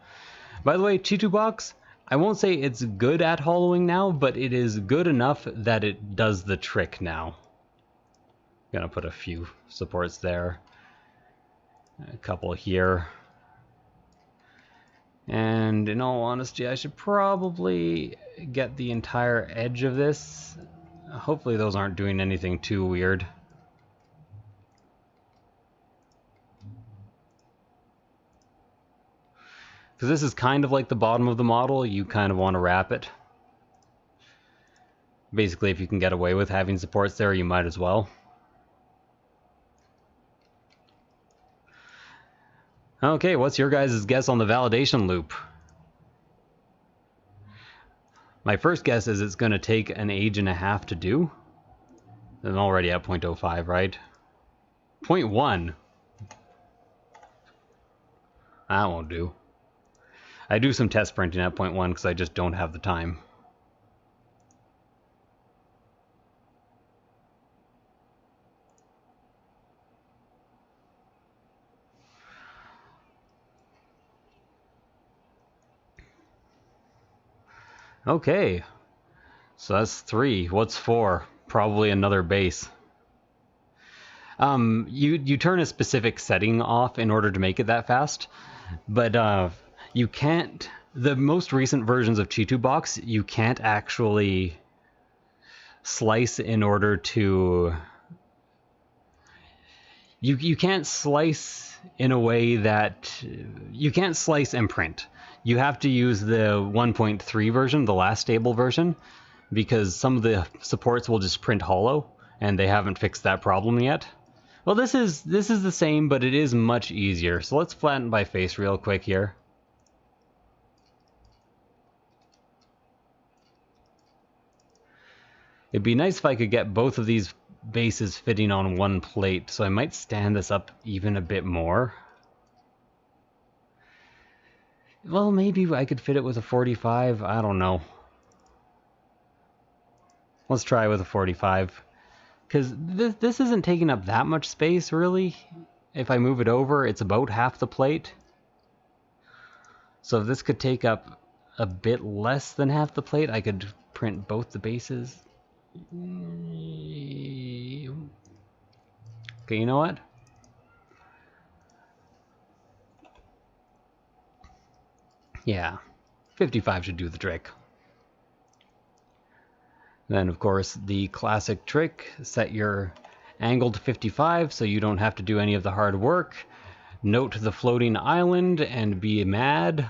By the way, Chitubox, I won't say it's good at hollowing now, but it is good enough that it does the trick now. Gonna put a few supports there. A couple here. And in all honesty, I should probably get the entire edge of this. Hopefully those aren't doing anything too weird. Because this is kind of like the bottom of the model, you kind of want to wrap it. Basically, if you can get away with having supports there, you might as well. Okay, what's your guys' guess on the validation loop? My first guess is it's going to take an age and a half to do. I'm already at 0.05, right? 0.1. That won't do. I do some test printing at 0.1 because I just don't have the time. Okay, so that's 3. What's 4? Probably another base. You turn a specific setting off in order to make it that fast, but you can't. The most recent versions of Chitu Box, you can't actually slice in order to. You can't slice in a way that you can't slice and print. You have to use the 1.3 version, the last stable version, because some of the supports will just print hollow, and they haven't fixed that problem yet. Well, this is the same, but it is much easier. So let's flatten by face real quick here. It'd be nice if I could get both of these bases fitting on one plate, so I might stand this up even a bit more. Well, maybe I could fit it with a 45. I don't know. Let's try with a 45. Because this isn't taking up that much space, really. If I move it over, it's about half the plate. So if this could take up a bit less than half the plate, I could print both the bases. Okay, you know what? Yeah, 55 should do the trick. Then, of course, the classic trick, set your angle to 55 so you don't have to do any of the hard work. Note the floating island and be mad.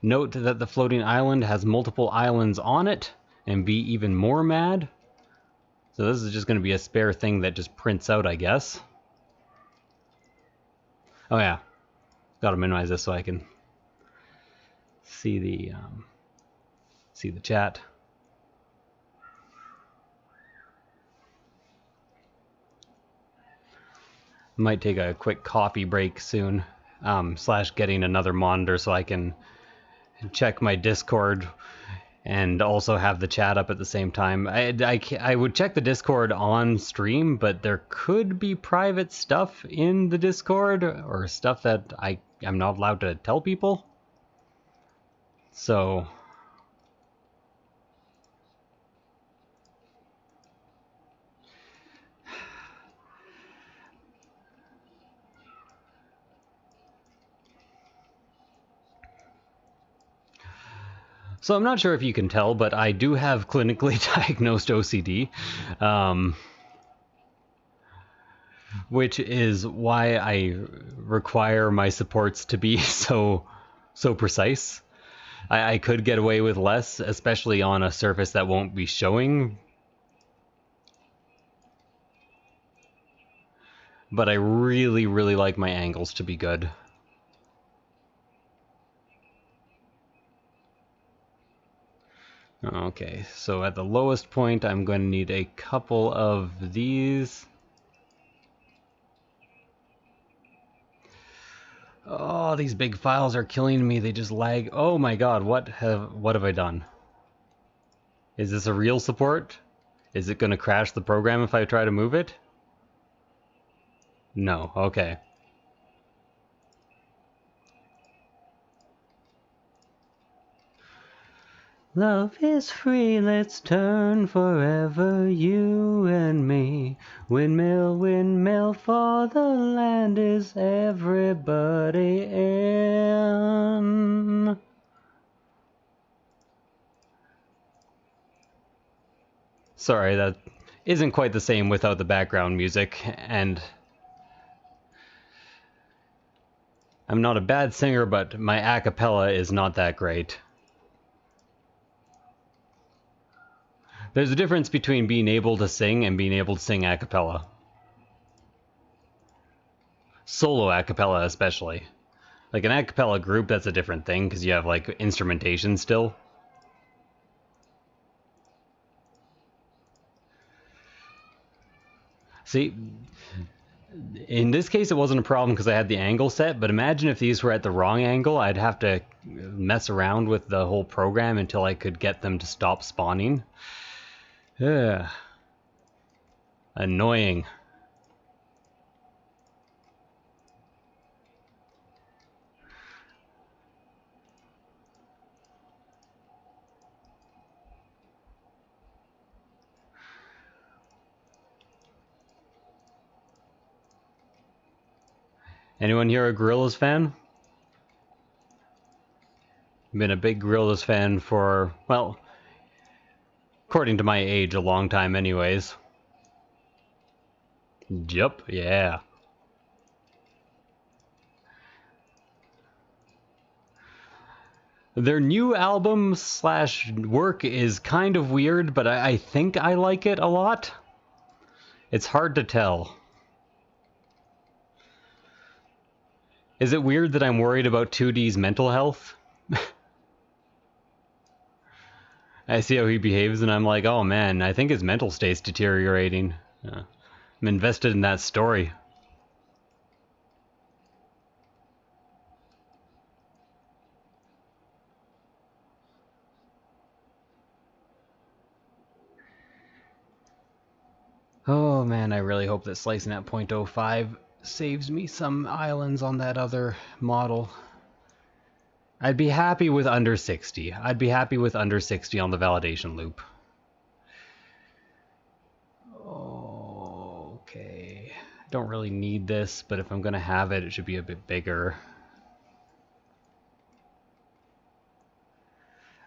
Note that the floating island has multiple islands on it and be even more mad. So this is just going to be a spare thing that just prints out, I guess. Oh yeah, gotta minimize this so I can see the chat. Might take a quick coffee break soon, / getting another monitor so I can check my Discord and also have the chat up at the same time. I would check the Discord on stream, but there could be private stuff in the Discord or stuff that I'm not allowed to tell people. So I'm not sure if you can tell, but I do have clinically diagnosed OCD, which is why I require my supports to be so precise. I could get away with less, especially on a surface that won't be showing. But I really, really like my angles to be good. Okay, so at the lowest point, I'm going to need a couple of these. Oh, these big files are killing me. They just lag. Oh my god, what have I done? Is this a real support? Is it going to crash the program if I try to move it? No, okay. Love is free, let's turn forever, you and me. Windmill, windmill, for the land is everybody in. Sorry, that isn't quite the same without the background music, and I'm not a bad singer, but my a cappella is not that great. There's a difference between being able to sing and being able to sing a cappella. Solo a cappella especially. Like an a cappella group, that's a different thing because you have like instrumentation still. See, in this case it wasn't a problem because I had the angle set, but imagine if these were at the wrong angle. I'd have to mess around with the whole program until I could get them to stop spawning. Ugh. Annoying. Anyone here a Gorillaz fan? Been a big Gorillaz fan for, well, according to my age, a long time anyways. Yup, yeah. Their new album slash work is kind of weird, but I think I like it a lot. It's hard to tell. Is it weird that I'm worried about 2D's mental health? I see how he behaves and I'm like, oh man, I think his mental state's deteriorating. I'm invested in that story. Oh man, I really hope that slicing at 0.05 saves me some islands on that other model. I'd be happy with under 60. I'd be happy with under 60 on the validation loop. Okay. Don't really need this, but if I'm gonna have it, it should be a bit bigger.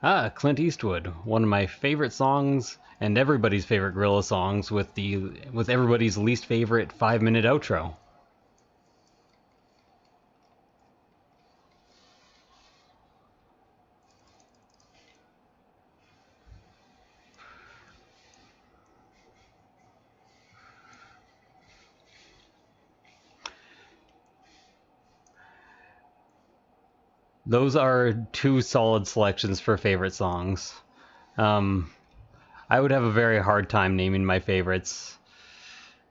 Ah, Clint Eastwood, one of my favorite songs and everybody's favorite Gorilla songs with everybody's least favorite 5-minute outro. Those are two solid selections for favorite songs. I would have a very hard time naming my favorites,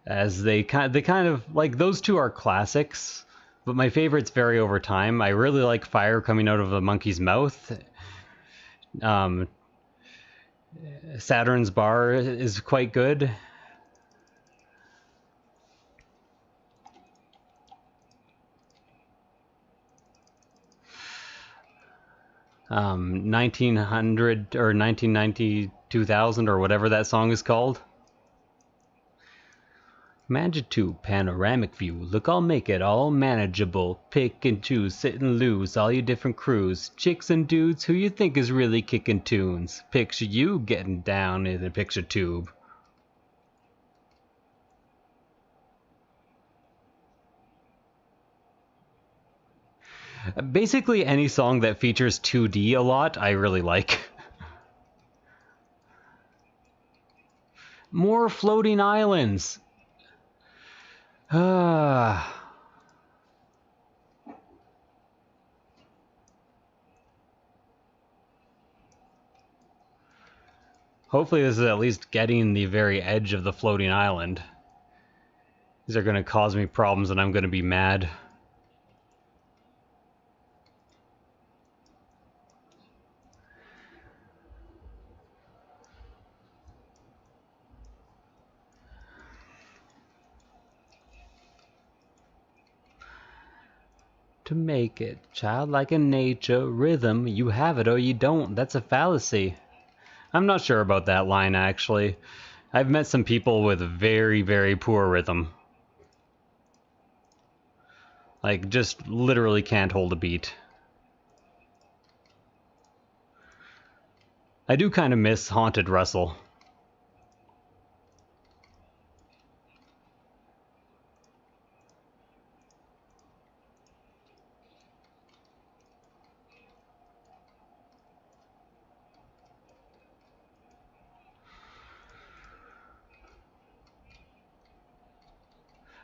as they kind of like, those two are classics, but my favorites vary over time. I really like Fire Coming Out of a Monkey's Mouth. Saturn's Bar is quite good. 1900 or 1990, 2000 or whatever that song is called. Magitube, panoramic view, look, I'll make it all manageable. Pick and choose, sit and lose, all your different crews. Chicks and dudes, who you think is really kicking tunes? Picture you getting down in a picture tube. Basically any song that features 2D a lot, I really like. More floating islands. Hopefully this is at least getting the very edge of the floating island. These are going to cause me problems and I'm going to be mad. To make it childlike in nature, rhythm, you have it or you don't. That's a fallacy. I'm not sure about that line, actually. I've met some people with very, very poor rhythm. Like, just literally can't hold a beat. I do kind of miss Haunted Russell.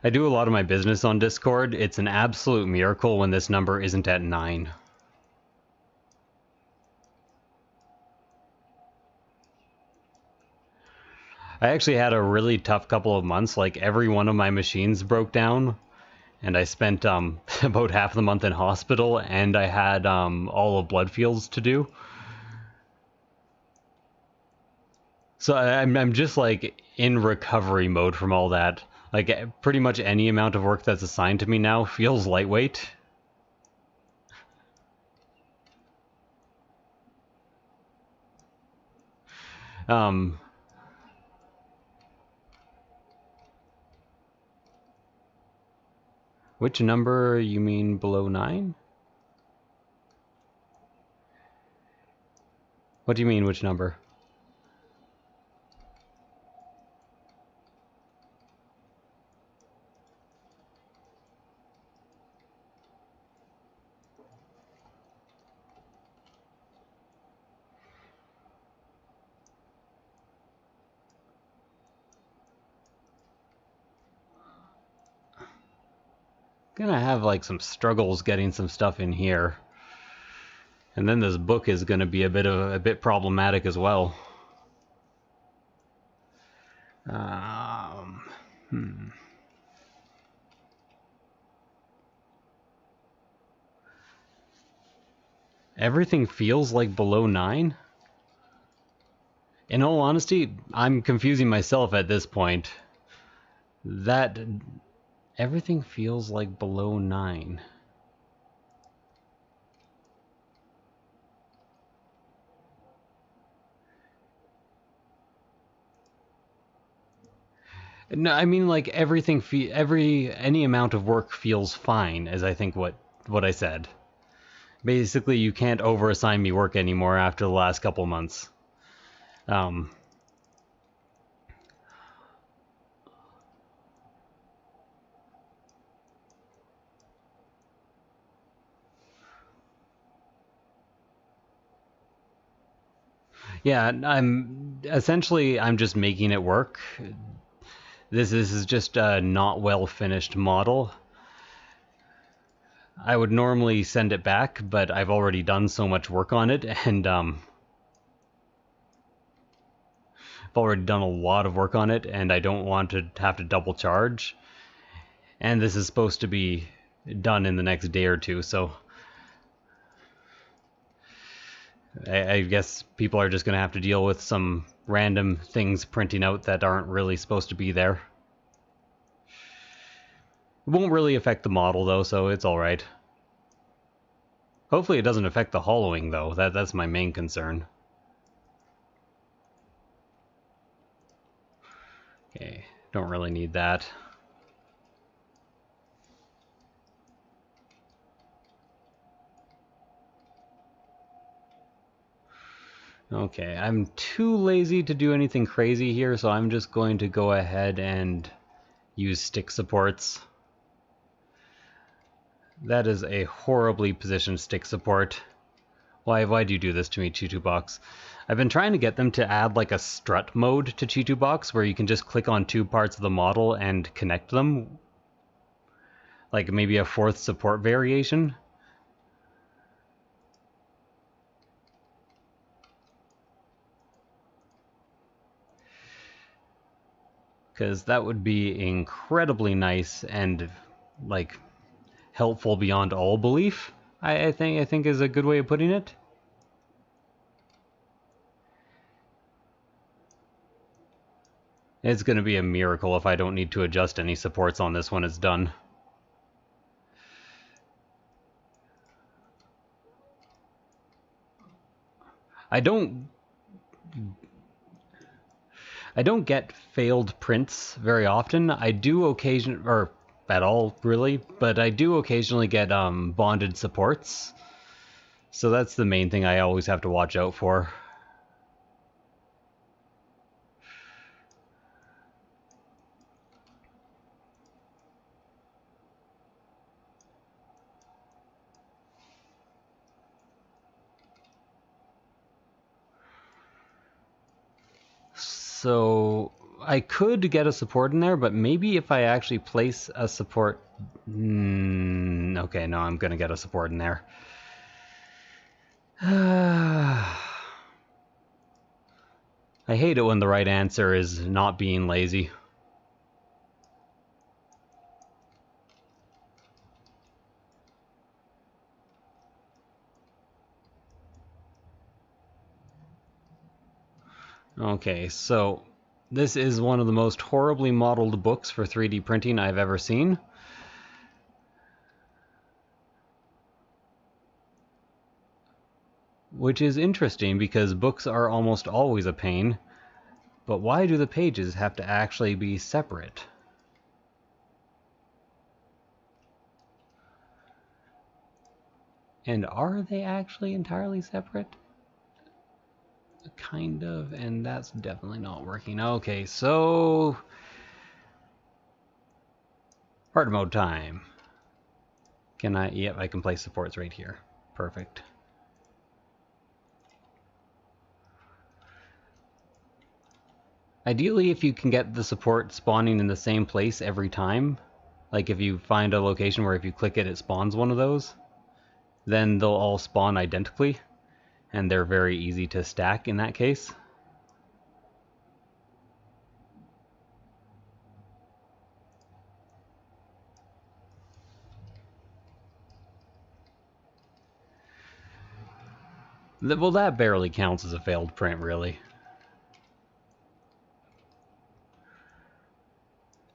I do a lot of my business on Discord. It's an absolute miracle when this number isn't at 9. I actually had a really tough couple of months. Like every one of my machines broke down, and I spent about half the month in hospital, and I had all of blood fields to do. So I'm just like in recovery mode from all that. Like pretty much any amount of work that's assigned to me now feels lightweight. Um, which number you mean below 9? What do you mean, which number? Gonna have like some struggles getting some stuff in here. And then this book is gonna be a bit problematic as well. Hmm. Everything feels like below 9? In all honesty, I'm confusing myself at this point. That everything feels like below 9. No, I mean like everything any amount of work feels fine, as I think what I said. Basically, you can't overassign me work anymore after the last couple months. Yeah, I'm just making it work. This is just a not well finished model. I would normally send it back, but I've already done so much work on it, and I've already done a lot of work on it, and I don't want to have to double charge. And this is supposed to be done in the next day or two, so I guess people are just going to have to deal with some random things printing out that aren't really supposed to be there. It won't really affect the model though, so it's alright. Hopefully it doesn't affect the hollowing though, that's my main concern. Okay, don't really need that. Okay, I'm too lazy to do anything crazy here, so I'm just going to go ahead and use stick supports. That is a horribly positioned stick support. Why do you do this to me, Chitubox? I've been trying to get them to add like a strut mode to Chitubox where you can just click on two parts of the model and connect them. Like maybe a fourth support variation. Because that would be incredibly nice and like helpful beyond all belief. I think is a good way of putting it. It's going to be a miracle if I don't need to adjust any supports on this when it's done. I don't get failed prints very often. I do occasionally, or at all really, but I do occasionally get bonded supports. So that's the main thing I always have to watch out for. So I could get a support in there, but maybe if I actually place a support... okay, no, I'm going to get a support in there. I hate it when the right answer is not being lazy. Okay, so this is one of the most horribly modeled books for 3D printing I've ever seen. Which is interesting because books are almost always a pain, but why do the pages have to actually be separate? And are they actually entirely separate? Kind of, and that's definitely not working. Okay, so hard mode time. Can I? Yep, I can place supports right here. Perfect. Ideally, if you can get the support spawning in the same place every time, like if you find a location where if you click it, it spawns one of those, then they'll all spawn identically, and they're very easy to stack in that case. Well, that barely counts as a failed print, really.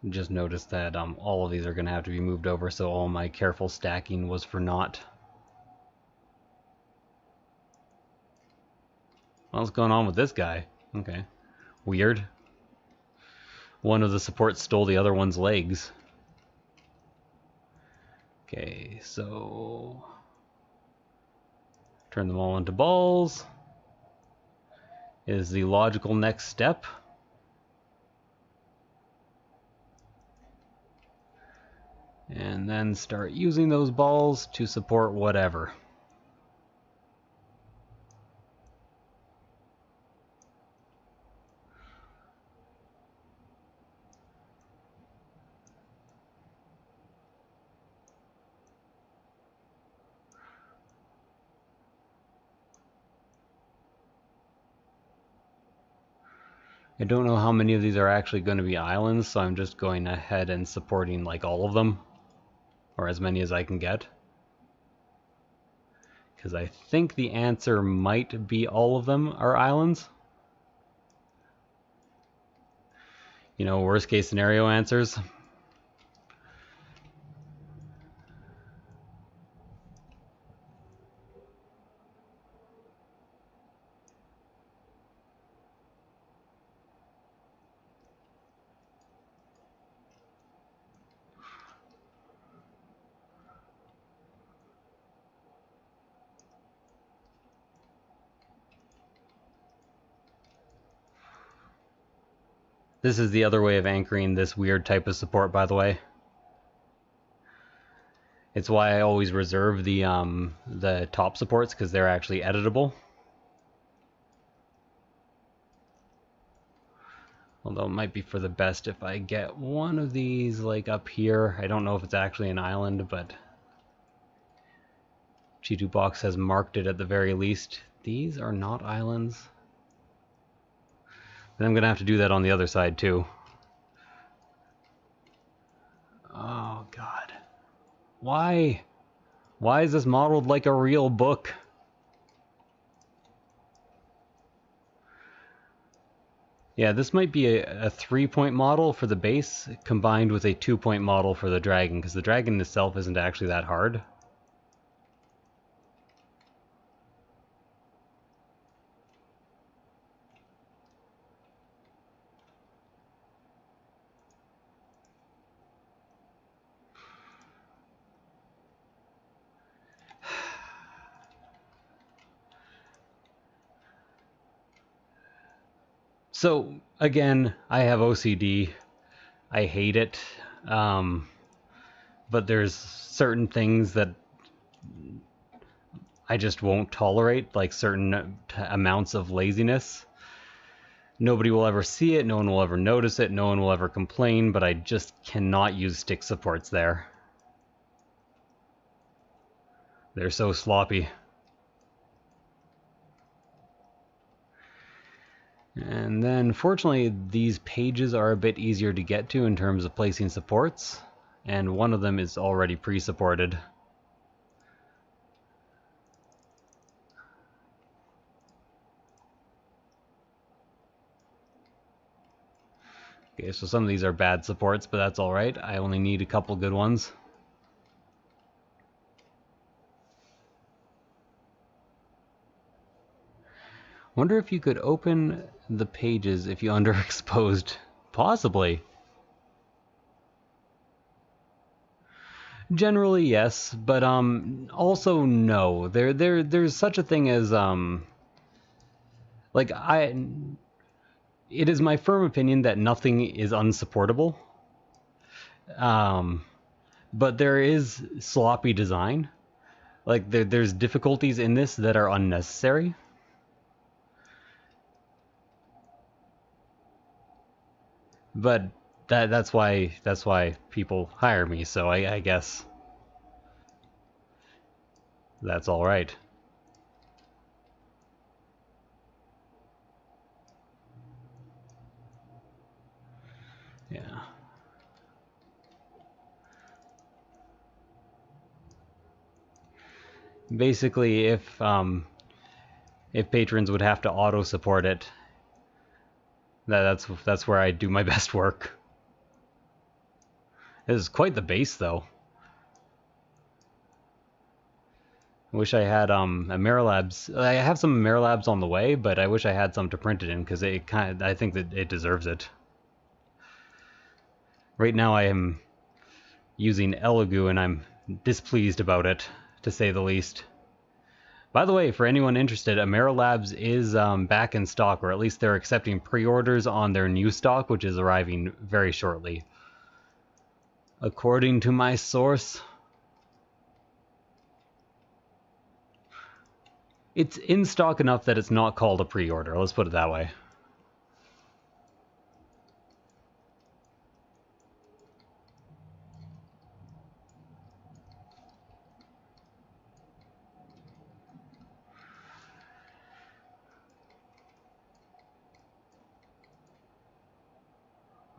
Just noticed that all of these are going to have to be moved over, so all my careful stacking was for naught. What's going on with this guy? Okay. Weird. One of the supports stole the other one's legs. Okay, so turn them all into balls is the logical next step. And then start using those balls to support whatever. I don't know how many of these are actually going to be islands, so I'm just going ahead and supporting like all of them, or as many as I can get. Because I think the answer might be all of them are islands. You know, worst case scenario answers. This is the other way of anchoring this weird type of support, by the way. It's why I always reserve the top supports, because they're actually editable. Although it might be for the best if I get one of these like up here. I don't know if it's actually an island, but G2 Box has marked it at the very least. These are not islands. Then I'm gonna have to do that on the other side too. Oh god. Why? Why is this modeled like a real book? Yeah, this might be a 3-point model for the base combined with a 2-point model for the dragon, because the dragon itself isn't actually that hard. So, again, I have OCD. I hate it. But there's certain things that I just won't tolerate, like certain amounts of laziness. Nobody will ever see it, no one will ever notice it, no one will ever complain, but I just cannot use stick supports there. They're so sloppy. And then fortunately these pages are a bit easier to get to in terms of placing supports, and one of them is already pre-supported. Okay, so some of these are bad supports, but that's alright. I only need a couple good ones. Wonder if you could open the pages if you underexposed. Possibly. Generally, yes, but also no. There's such a thing as like it is my firm opinion that nothing is unsupportable. But there is sloppy design. Like there's difficulties in this that are unnecessary. But that's why people hire me, so I guess that's all right. Yeah. Basically, if patrons would have to auto support it, that's where I do my best work. This is quite the base, though. I wish I had Amerilabs. I have some Amerilabs on the way, but I wish I had some to print it in because I think that it deserves it. Right now I am using Elegoo and I'm displeased about it, to say the least. By the way, for anyone interested, Amerilabs is back in stock, or at least they're accepting pre-orders on their new stock, which is arriving very shortly. According to my source, it's in stock enough that it's not called a pre-order, let's put it that way.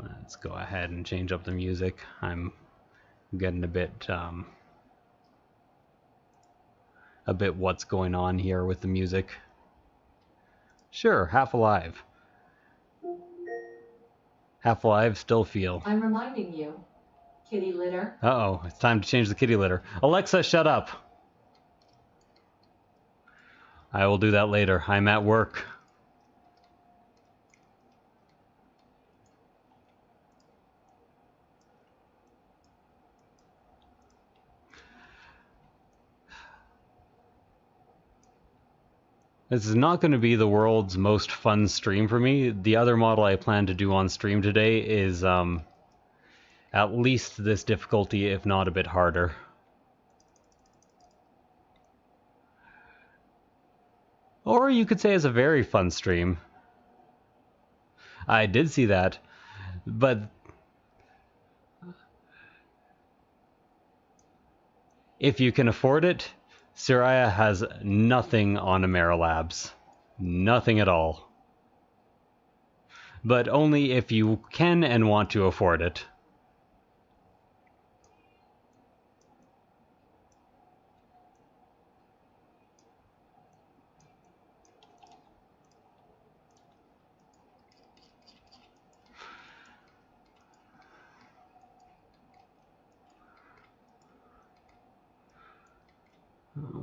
Let's go ahead and change up the music. I'm getting a bit what's going on here with the music. Sure, Half Alive. Half Alive, still feel. I'm reminding you. Kitty litter? Uh-oh, it's time to change the kitty litter. Alexa, shut up! I will do that later. I'm at work. This is not going to be the world's most fun stream for me. The other model I plan to do on stream today is at least this difficulty, if not a bit harder. Or you could say it's a very fun stream. I did see that, but if you can afford it, Soraya has nothing on Amerilabs. Nothing at all. But only if you can and want to afford it.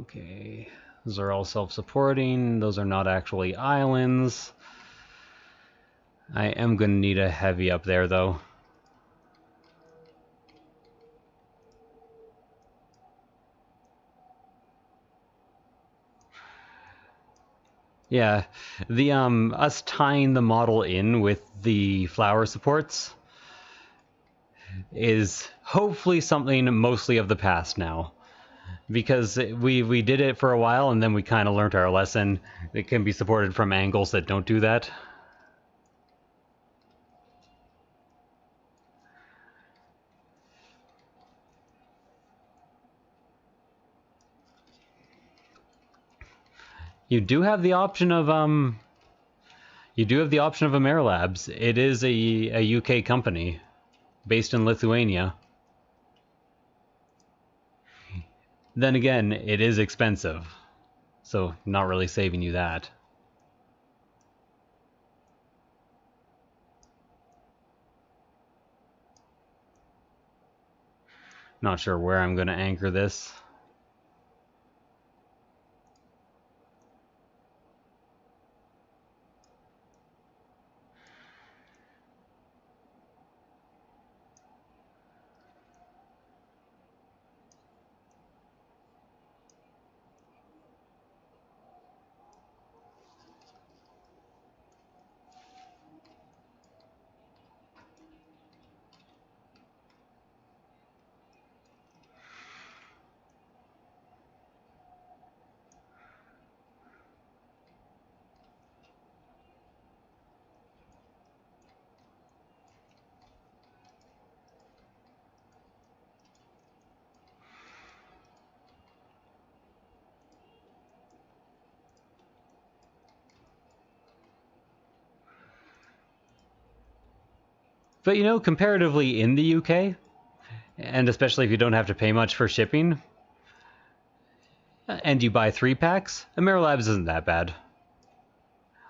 Okay, those are all self-supporting. Those are not actually islands. I am going to need a heavy up there, though. Yeah, the us tying the model in with the flower supports is hopefully something mostly of the past now. Because we did it for a while and then we kind of learned our lesson. It can be supported from angles that don't do that. You do have the option of You do have the option of Amerilabs. It is a UK company based in Lithuania. Then again, it is expensive, so not really saving you that. Not sure where I'm going to anchor this. But you know, comparatively in the UK, and especially if you don't have to pay much for shipping, and you buy 3-packs, Amerilabs isn't that bad.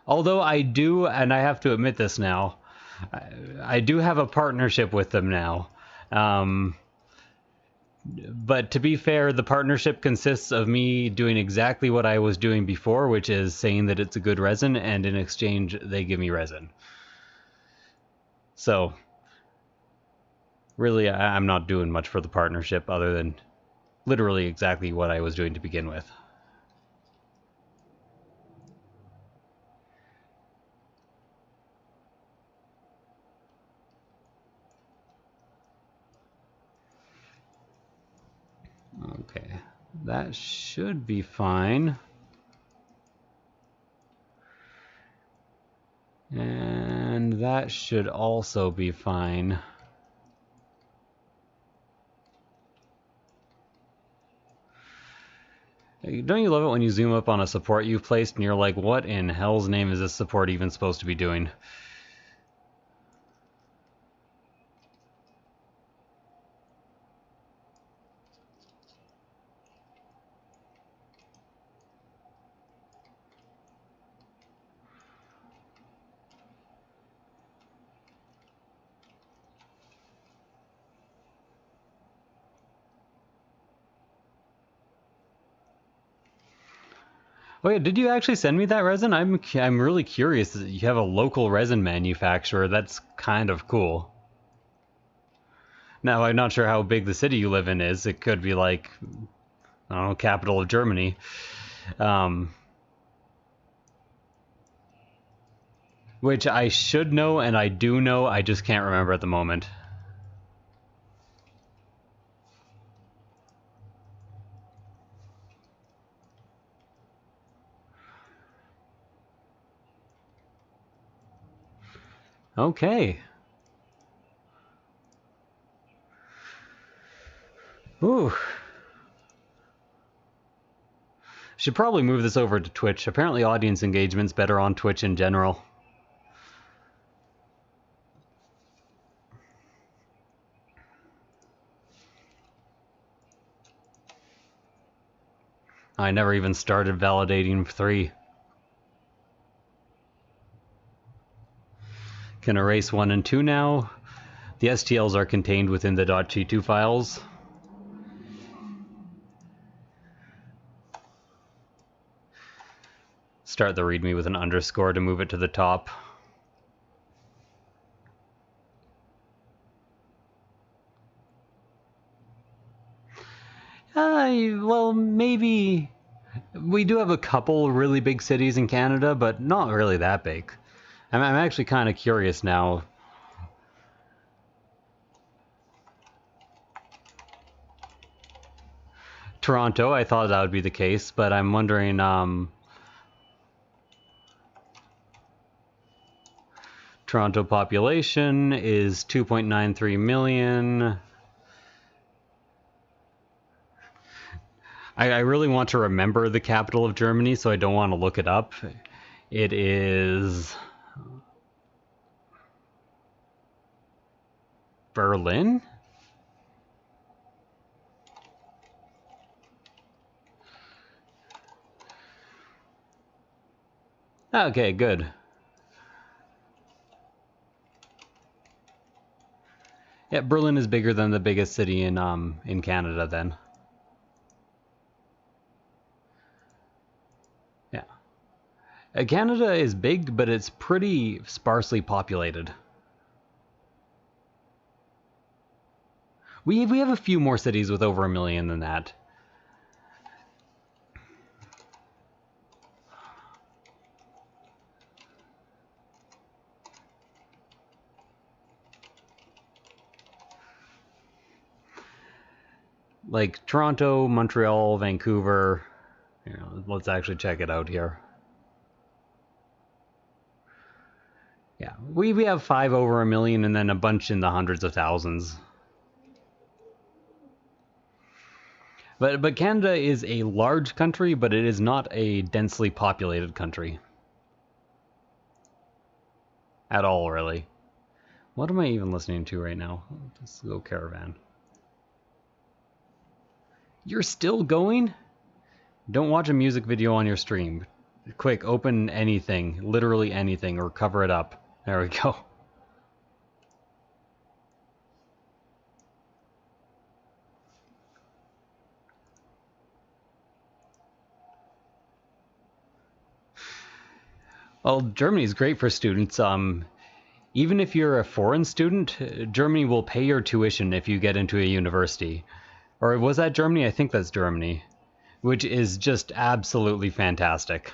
Although I do, and I have to admit this now, I do have a partnership with them now. But to be fair, the partnership consists of me doing exactly what I was doing before, which is saying that it's a good resin, and in exchange, they give me resin. So, really, I'm not doing much for the partnership other than literally exactly what I was doing to begin with. Okay, that should be fine. And that should also be fine. Don't you love it when you zoom up on a support you've placed and you're like, what in hell's name is this support even supposed to be doing? Oh yeah, did you actually send me that resin? I'm really curious that you have a local resin manufacturer. That's kind of cool. Now, I'm not sure how big the city you live in is. It could be like, I don't know, capital of Germany. Which I should know, and I do know, I just can't remember at the moment. Okay. Ooh. Should probably move this over to Twitch. Apparently audience engagement's better on Twitch in general. I never even started validating 3. Can erase 1 and 2 now. The STLs are contained within the .g2 files. Start the README with an underscore to move it to the top. Well, maybe... We do have a couple really big cities in Canada, but not really that big. I'm actually kind of curious now. Toronto, I thought that would be the case, but I'm wondering... Toronto population is 2.93 million. I really want to remember the capital of Germany, so I don't want to look it up. It is... Berlin? Okay, good. Yeah, Berlin is bigger than the biggest city in Canada then. Yeah. Canada is big, but it's pretty sparsely populated. We have a few more cities with over 1 million than that. Like Toronto, Montreal, Vancouver. Let's actually check it out here. Yeah, we have 5 over 1 million and then a bunch in the hundreds of thousands. But Canada is a large country, but it is not a densely populated country. At all, really. What am I even listening to right now? Let's go Caravan. You're still going? Don't watch a music video on your stream. Quick, open anything, literally anything, or cover it up. There we go. Well, Germany's great for students. Even if you're a foreign student, Germany will pay your tuition if you get into a university. Or was that Germany? I think that's Germany. Which is just absolutely fantastic.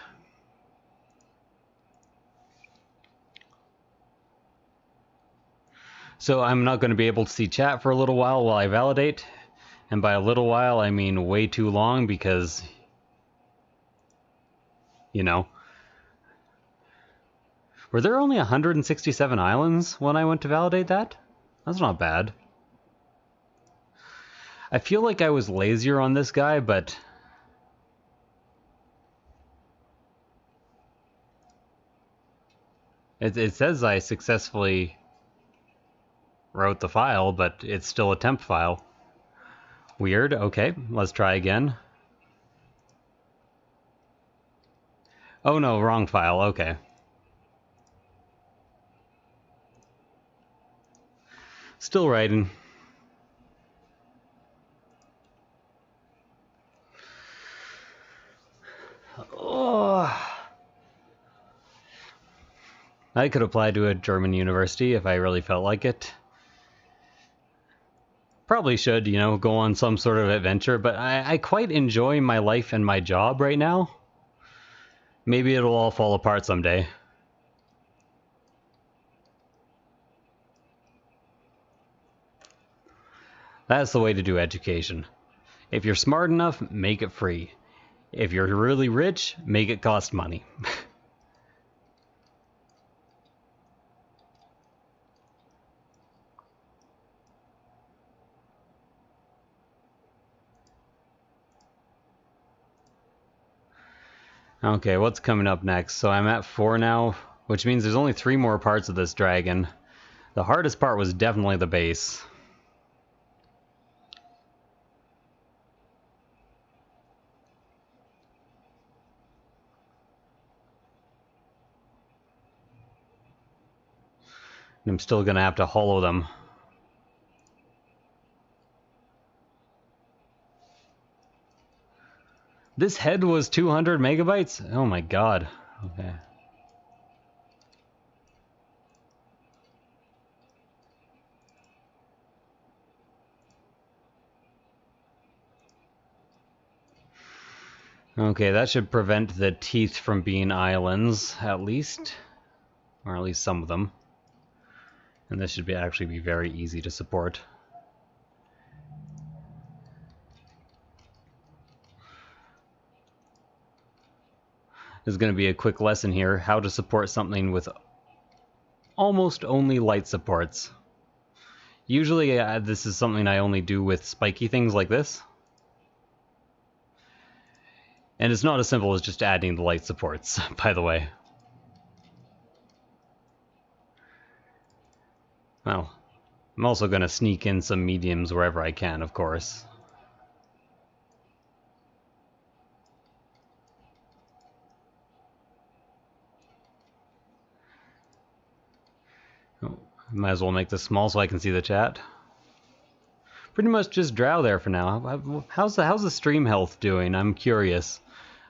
So I'm not going to be able to see chat for a little while I validate. And by a little while, I mean way too long because, you know. Were there only 167 islands when I went to validate that? That's not bad. I feel like I was lazier on this guy, but... It says I successfully wrote the file, but it's still a temp file. Weird. Okay, let's try again. Oh no, wrong file. Okay. Still writing. Oh. I could apply to a German university if I really felt like it. Probably should, you know, go on some sort of adventure, but I quite enjoy my life and my job right now. Maybe it'll all fall apart someday. That's the way to do education. If you're smart enough, make it free. If you're really rich, make it cost money. Okay, what's coming up next? So I'm at 4 now, which means there's only 3 more parts of this dragon. The hardest part was definitely the base. And I'm still gonna have to hollow them. This head was 200 megabytes? Oh my god. Okay. Okay, that should prevent the teeth from being islands, at least. Or at least some of them. And this should actually be very easy to support. This is going to be a quick lesson here, how to support something with almost only light supports. Usually this is something I only do with spiky things like this. And it's not as simple as just adding the light supports, by the way. Well, I'm also going to sneak in some mediums wherever I can, of course. Oh, might as well make this small so I can see the chat. Pretty much just drow there for now. How's the stream health doing? I'm curious.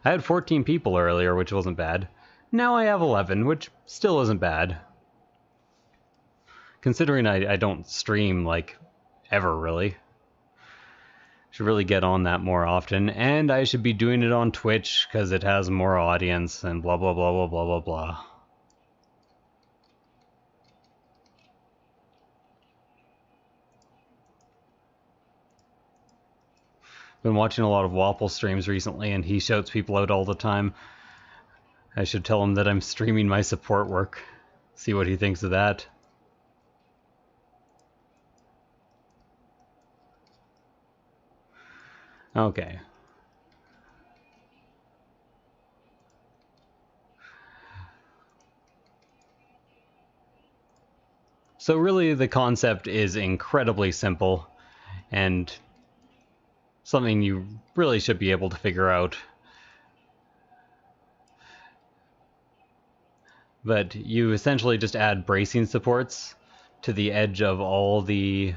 I had 14 people earlier, which wasn't bad. Now I have 11, which still isn't bad. Considering I don't stream, like, ever, really. Should really get on that more often, and I should be doing it on Twitch, because it has more audience, and blah blah blah blah blah blah blah. Been watching a lot of Wapple streams recently, and he shouts people out all the time. I should tell him that I'm streaming my support work. See what he thinks of that. Okay. So really the concept is incredibly simple, and something you really should be able to figure out. But you essentially just add bracing supports to the edge of all the...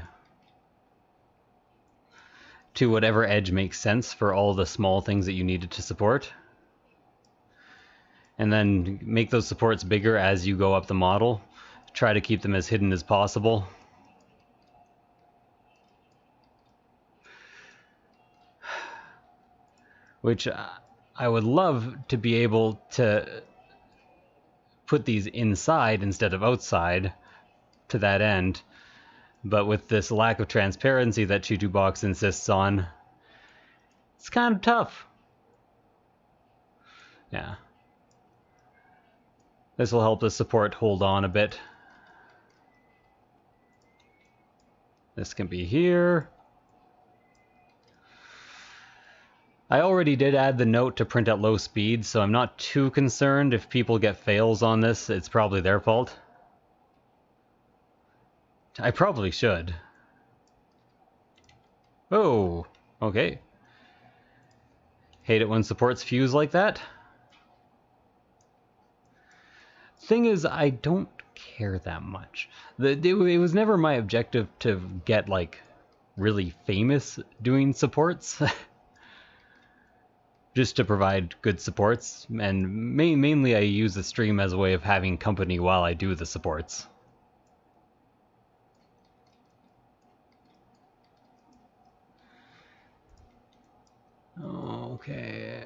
to whatever edge makes sense for all the small things that you needed to support. And then make those supports bigger as you go up the model. Try to keep them as hidden as possible. Which I would love to be able to put these inside instead of outside to that end. But with this lack of transparency that ChuChuBox insists on, it's kind of tough. Yeah. This will help the support hold on a bit. This can be here. I already did add the note to print at low speed, so I'm not too concerned if people get fails on this. It's probably their fault. I probably should. Oh, okay. Hate it when supports fuse like that. Thing is, I don't care that much. It was never my objective to get, like, really famous doing supports. Just to provide good supports, and mainly I use the stream as a way of having company while I do the supports. Okay.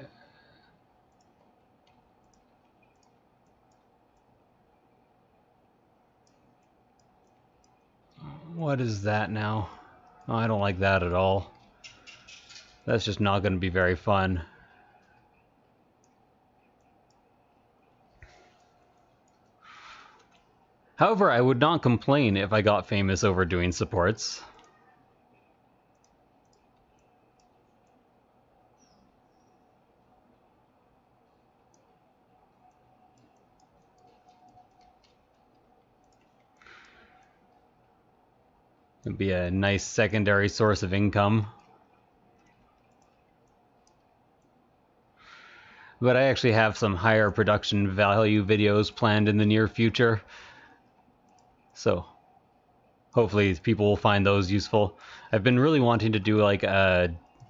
What is that now? Oh, I don't like that at all. That's just not going to be very fun. However, I would not complain if I got famous over doing supports. It'd be a nice secondary source of income. But I actually have some higher production value videos planned in the near future. So hopefully people will find those useful. I've been really wanting to do like a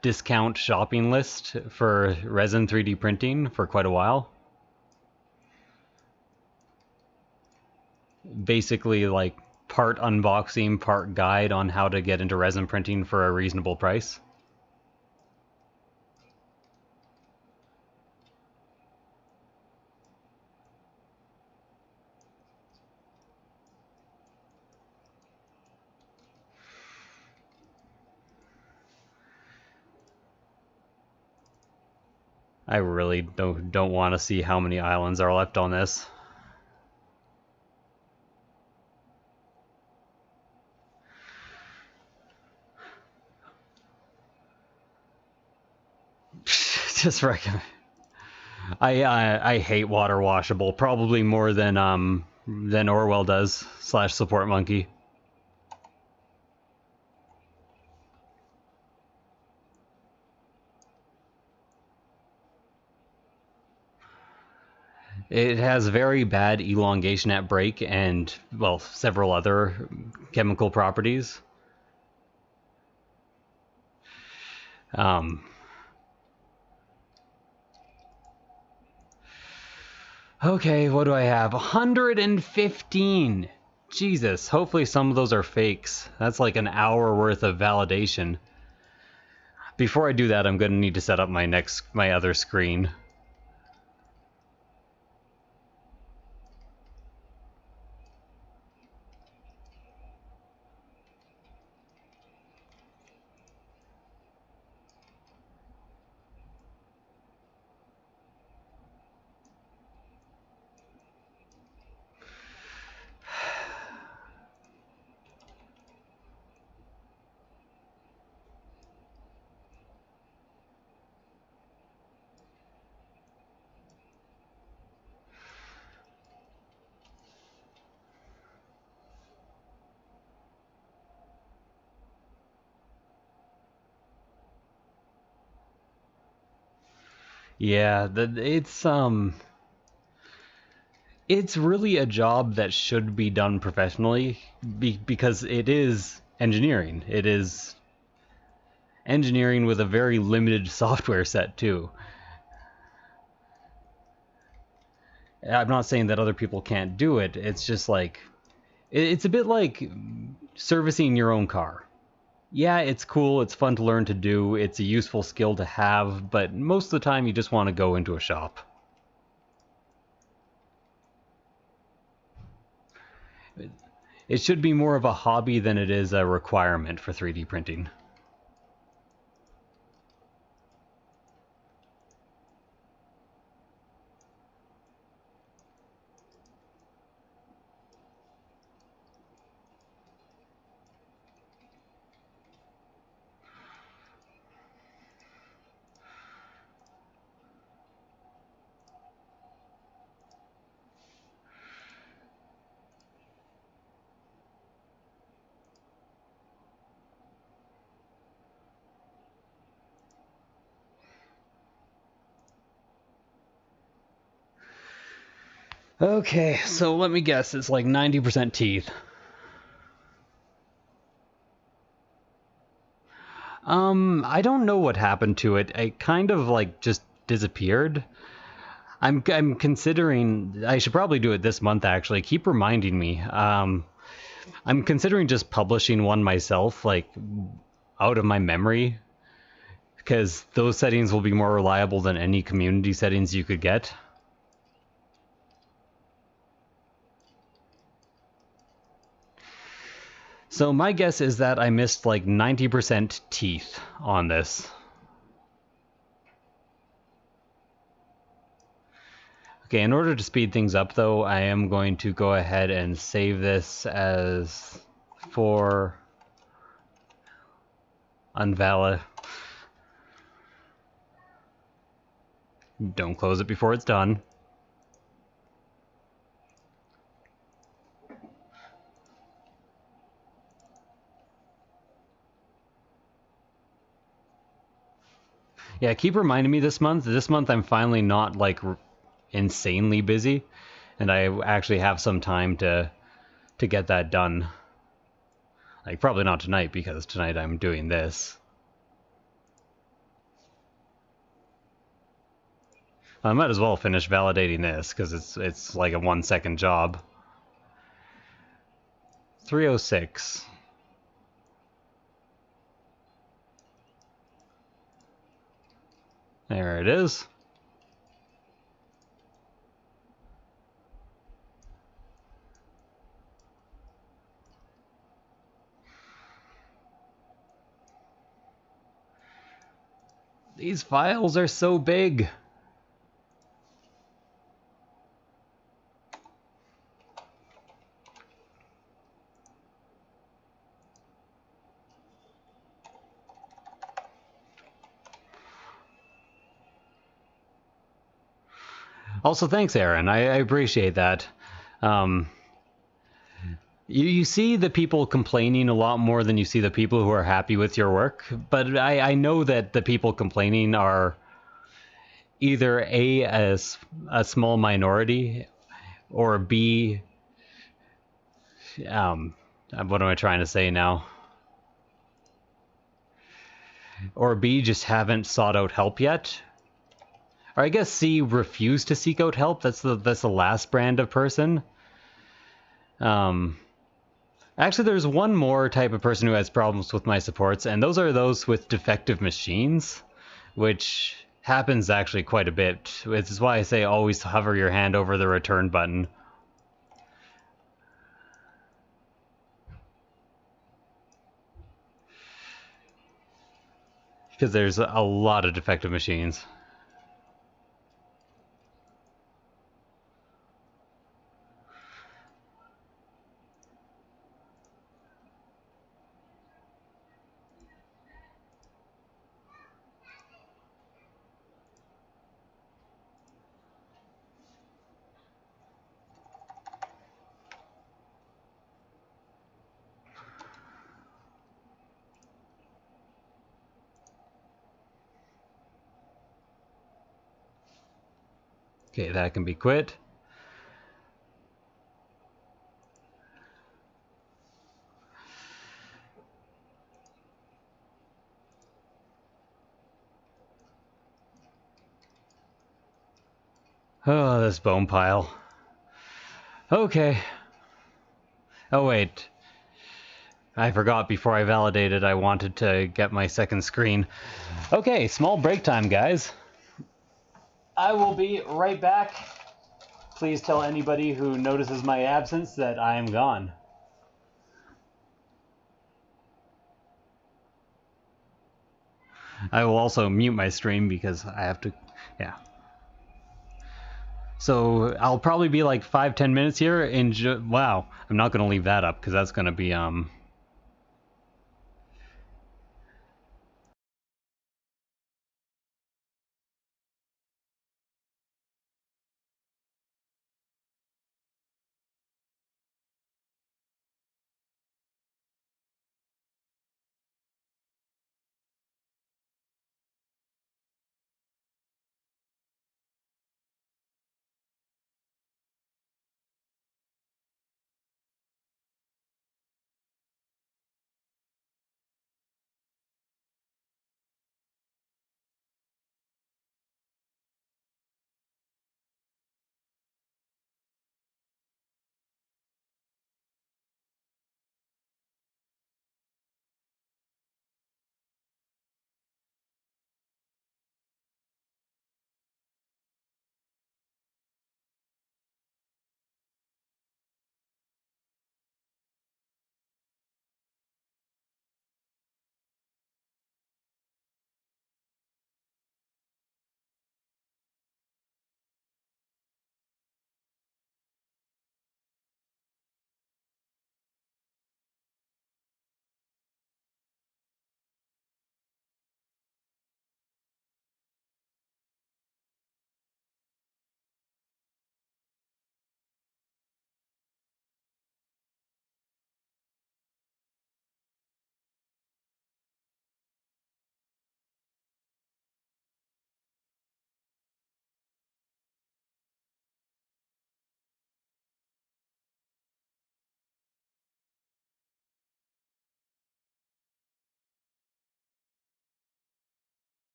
discount shopping list for resin 3D printing for quite a while. Basically like part unboxing, part guide on how to get into resin printing for a reasonable price. I really don't want to see how many islands are left on this. Just recommend. I hate water washable, probably more than Orwell does / support monkey. It has very bad elongation at break and, well, several other chemical properties. Okay, what do I have? 115! Jesus, hopefully some of those are fakes. That's like an hour worth of validation. Before I do that, I'm going to need to set up my other screen. Yeah, it's really a job that should be done professionally because it is engineering. It is engineering with a very limited software set too. I'm not saying that other people can't do it. It's just like it's a bit like servicing your own car. Yeah, it's cool, it's fun to learn to do, it's a useful skill to have, but most of the time you just want to go into a shop. It should be more of a hobby than it is a requirement for 3D printing. Okay, so let me guess, it's like 90% teeth. I don't know what happened to it. It kind of like just disappeared. I'm considering I should probably do it this month actually. Keep reminding me. I'm considering just publishing one myself, like out of my memory, because those settings will be more reliable than any community settings you could get. So my guess is that I missed like 90% teeth on this. Okay, in order to speed things up though, I am going to go ahead and save this as for unvalid. Don't close it before it's done. Yeah, keep reminding me this month. This month I'm finally not like insanely busy, and I actually have some time to get that done. Like probably not tonight because tonight I'm doing this. I might as well finish validating this because it's like a 1-second job. 306. There it is. These files are so big. Also, thanks, Aaron. I appreciate that. You see the people complaining a lot more than you see the people who are happy with your work, but I know that the people complaining are either a small minority, or B, what am I trying to say now? Or B, just haven't sought out help yet. Or I guess C, refuse to seek out help. That's the last brand of person. Actually, there's one more type of person who has problems with my supports, and those are those with defective machines, which happens actually quite a bit. Which is why I say always hover your hand over the return button. Because there's a lot of defective machines. Okay, that can be quit. Oh, this bone pile. Okay. Oh, wait. I forgot before I validated I wanted to get my second screen. Okay, small break time, guys. I will be right back. Please tell anybody who notices my absence that I am gone. I will also mute my stream because I have to, yeah. So I'll probably be like 5-10 minutes here. Wow, I'm not gonna leave that up because that's gonna be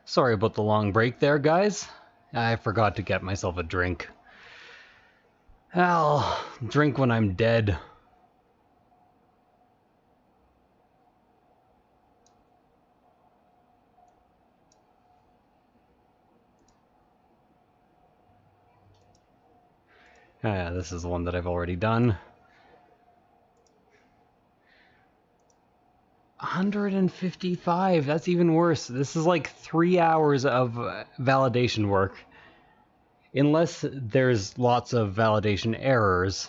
Sorry about the long break there, guys. I forgot to get myself a drink. I'll drink when I'm dead. Oh yeah, this is the one that I've already done. 155, that's even worse. This is like 3 hours of validation work. Unless there's lots of validation errors,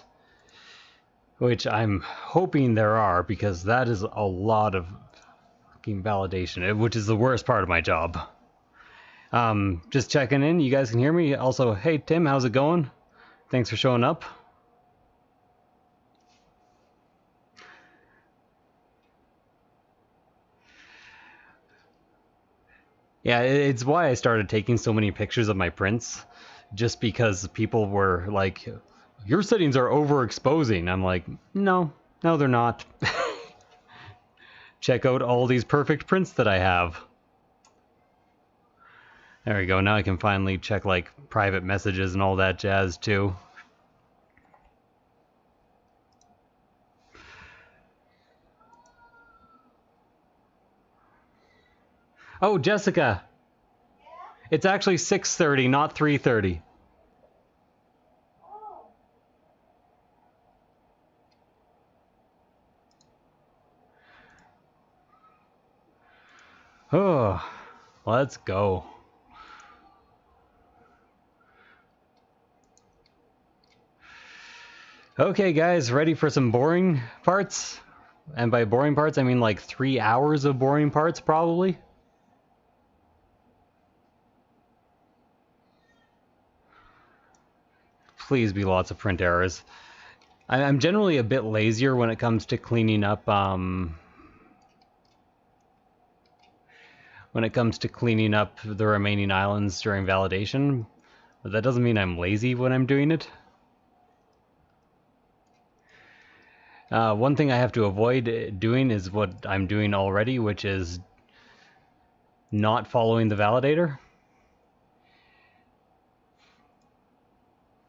which I'm hoping there are, because that is a lot of fucking validation, which is the worst part of my job. Just checking in, you guys can hear me? Also, hey Tim, how's it going? Thanks for showing up. Yeah, it's why I started taking so many pictures of my prints, just because people were like, your settings are overexposing. I'm like, no, they're not. Check out all these perfect prints that I have. There we go, now I can finally check like private messages and all that jazz too. Oh, Jessica! It's actually 6:30, not 3:30. Oh, let's go. Okay, guys, ready for some boring parts? And by boring parts, I mean like 3 hours of boring parts, probably. Please be lots of print errors. I'm generally a bit lazier when it comes to cleaning up, the remaining islands during validation. But that doesn't mean I'm lazy when I'm doing it. One thing I have to avoid doing is what I'm doing already, which is not following the validator.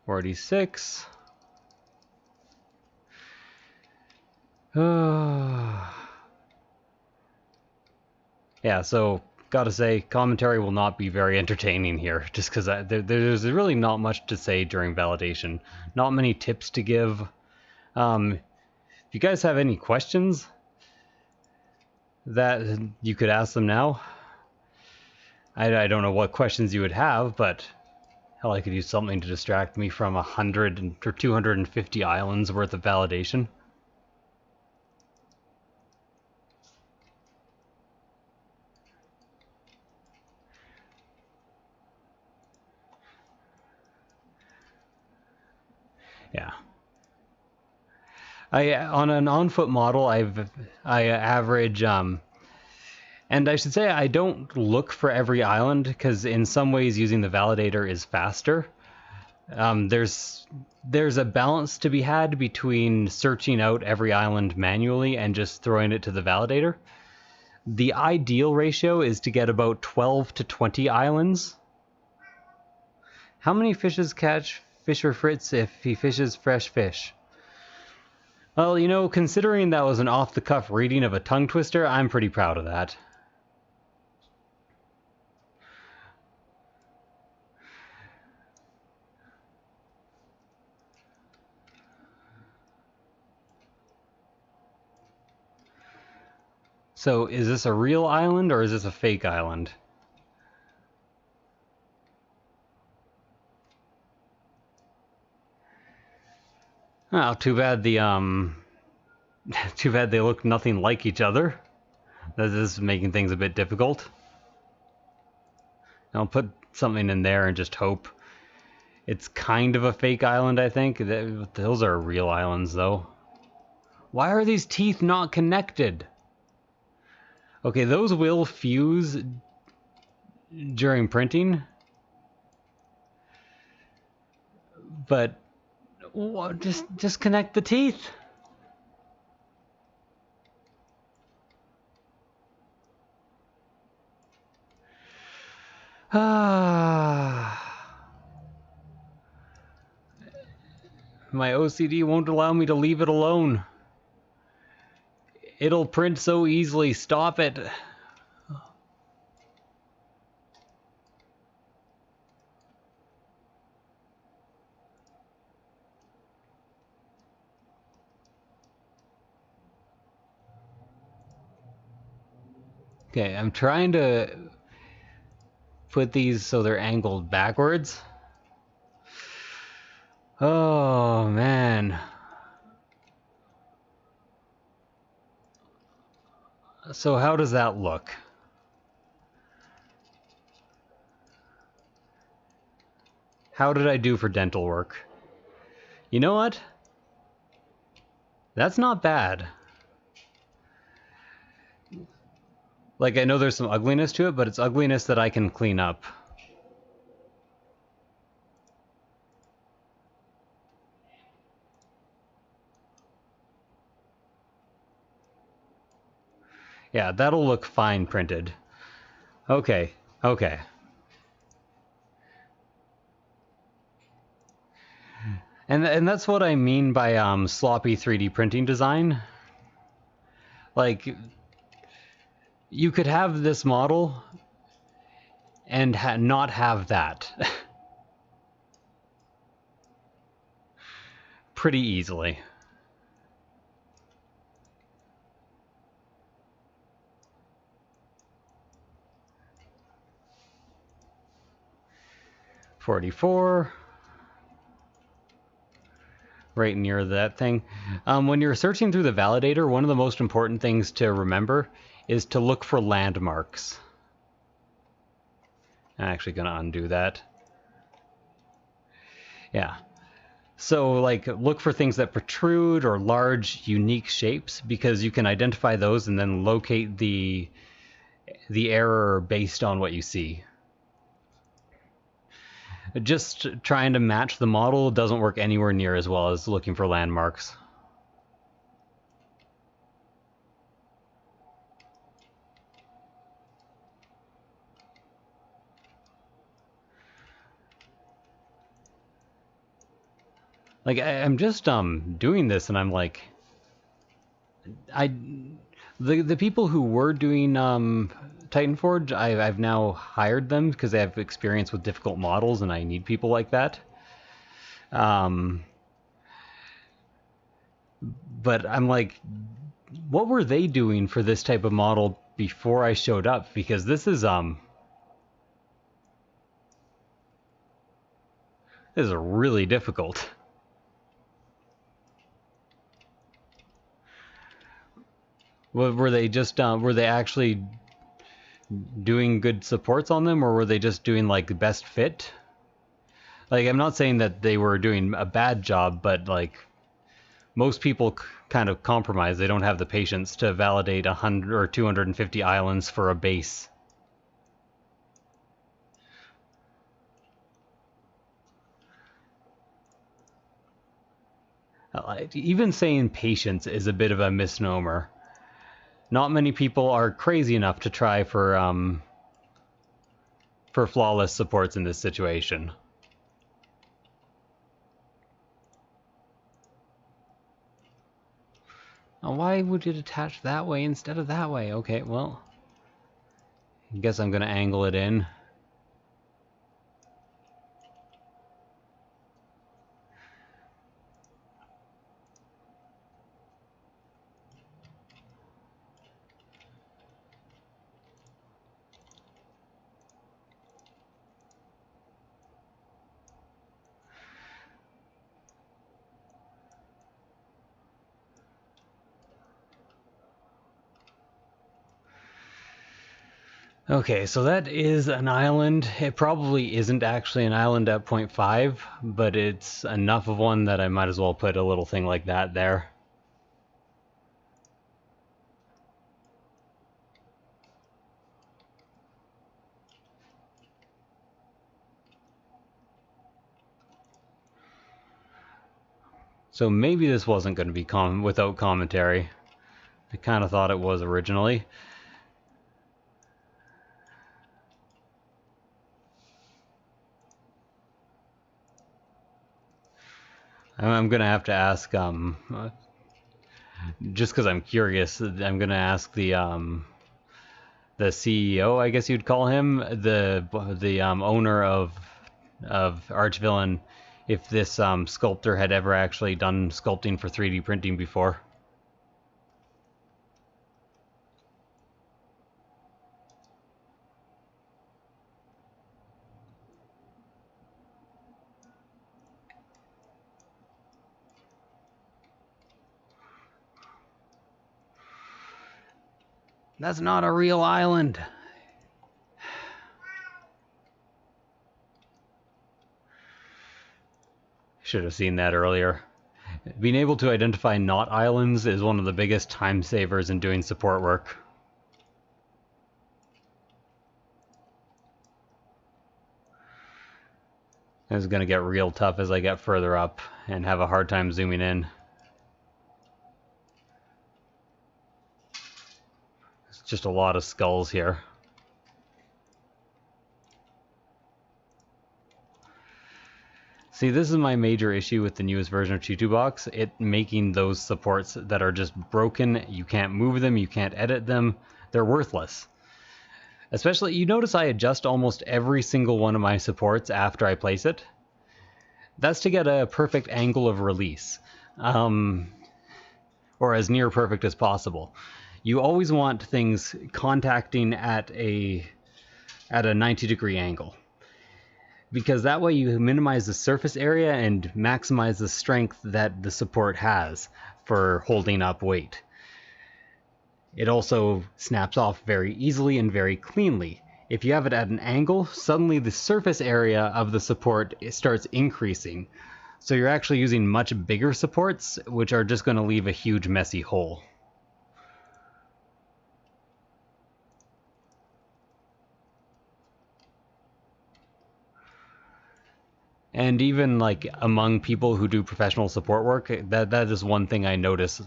46. Yeah, so gotta say, commentary will not be very entertaining here, just because there's really not much to say during validation. Not many tips to give. If you guys have any questions that you could ask them now. I don't know what questions you would have, but hell, I could use something to distract me from 100 or 250 islands worth of validation. Yeah. On an on-foot model, I average, and I should say I don't look for every island, because in some ways using the validator is faster. There's a balance to be had between searching out every island manually and just throwing it to the validator. The ideal ratio is to get about 12 to 20 islands. How many fishes catch Fisher Fritz if he fishes fresh fish? Well, you know, considering that was an off-the-cuff reading of a tongue twister, I'm pretty proud of that. So, is this a real island or is this a fake island? Oh, too bad too bad they look nothing like each other. This is making things a bit difficult. I'll put something in there and just hope. It's kind of a fake island, I think. Those are real islands, though. Why are these teeth not connected? Okay, those will fuse during printing. But just connect the teeth. My OCD won't allow me to leave it alone. It'll print so easily. Stop it. Okay, I'm trying to put these so they're angled backwards. Oh, man. So how does that look? How did I do for dental work? You know what? That's not bad. Like, I know there's some ugliness to it, but it's ugliness that I can clean up. Yeah, that'll look fine printed. Okay, okay. And that's what I mean by sloppy 3D printing design. Like, you could have this model and not have that. Pretty easily. $44. Right near that thing. When you're searching through the validator, one of the most important things to remember is to look for landmarks. I'm actually going to undo that. Yeah. So, like, look for things that protrude or large, unique shapes, because you can identify those and then locate the error based on what you see. Just trying to match the model doesn't work anywhere near as well as looking for landmarks. Like, I'm just doing this, and I'm like, the people who were doing Titanforge, I've now hired them because they have experience with difficult models, and I need people like that. But I'm like, what were they doing for this type of model before I showed up? Because this is really difficult. Were they just were they actually doing good supports on them, or were they just doing like the best fit? Like, I'm not saying that they were doing a bad job, but like, most people kind of compromise. They don't have the patience to validate 100 or 250 islands for a base. Even saying patience is a bit of a misnomer. Not many people are crazy enough to try for flawless supports in this situation. Now, why would it attach that way instead of that way? Okay, well, I guess I'm going to angle it in. Okay, so that is an island. It probably isn't actually an island at 0.5, but it's enough of one that I might as well put a little thing like that there. So maybe this wasn't going to be without commentary. I kind of thought it was originally. I'm gonna have to ask, just because I'm curious, I'm gonna ask the CEO, I guess you'd call him, the owner of Archvillain, if this sculptor had ever actually done sculpting for 3D printing before. That's not a real island. Should have seen that earlier. Being able to identify not islands is one of the biggest time savers in doing support work. It's going to get real tough as I get further up and have a hard time zooming in. It's just a lot of skulls here. See, this is my major issue with the newest version of Tutubox, it making those supports that are just broken, you can't move them, you can't edit them, they're worthless. Especially, you notice I adjust almost every single one of my supports after I place it. That's to get a perfect angle of release, or as near perfect as possible. You always want things contacting at a 90-degree angle, because that way you minimize the surface area and maximize the strength that the support has for holding up weight. It also snaps off very easily and very cleanly. If you have it at an angle, suddenly the surface area of the support starts increasing. So you're actually using much bigger supports, which are just going to leave a huge messy hole. And even like among people who do professional support work, that is one thing I notice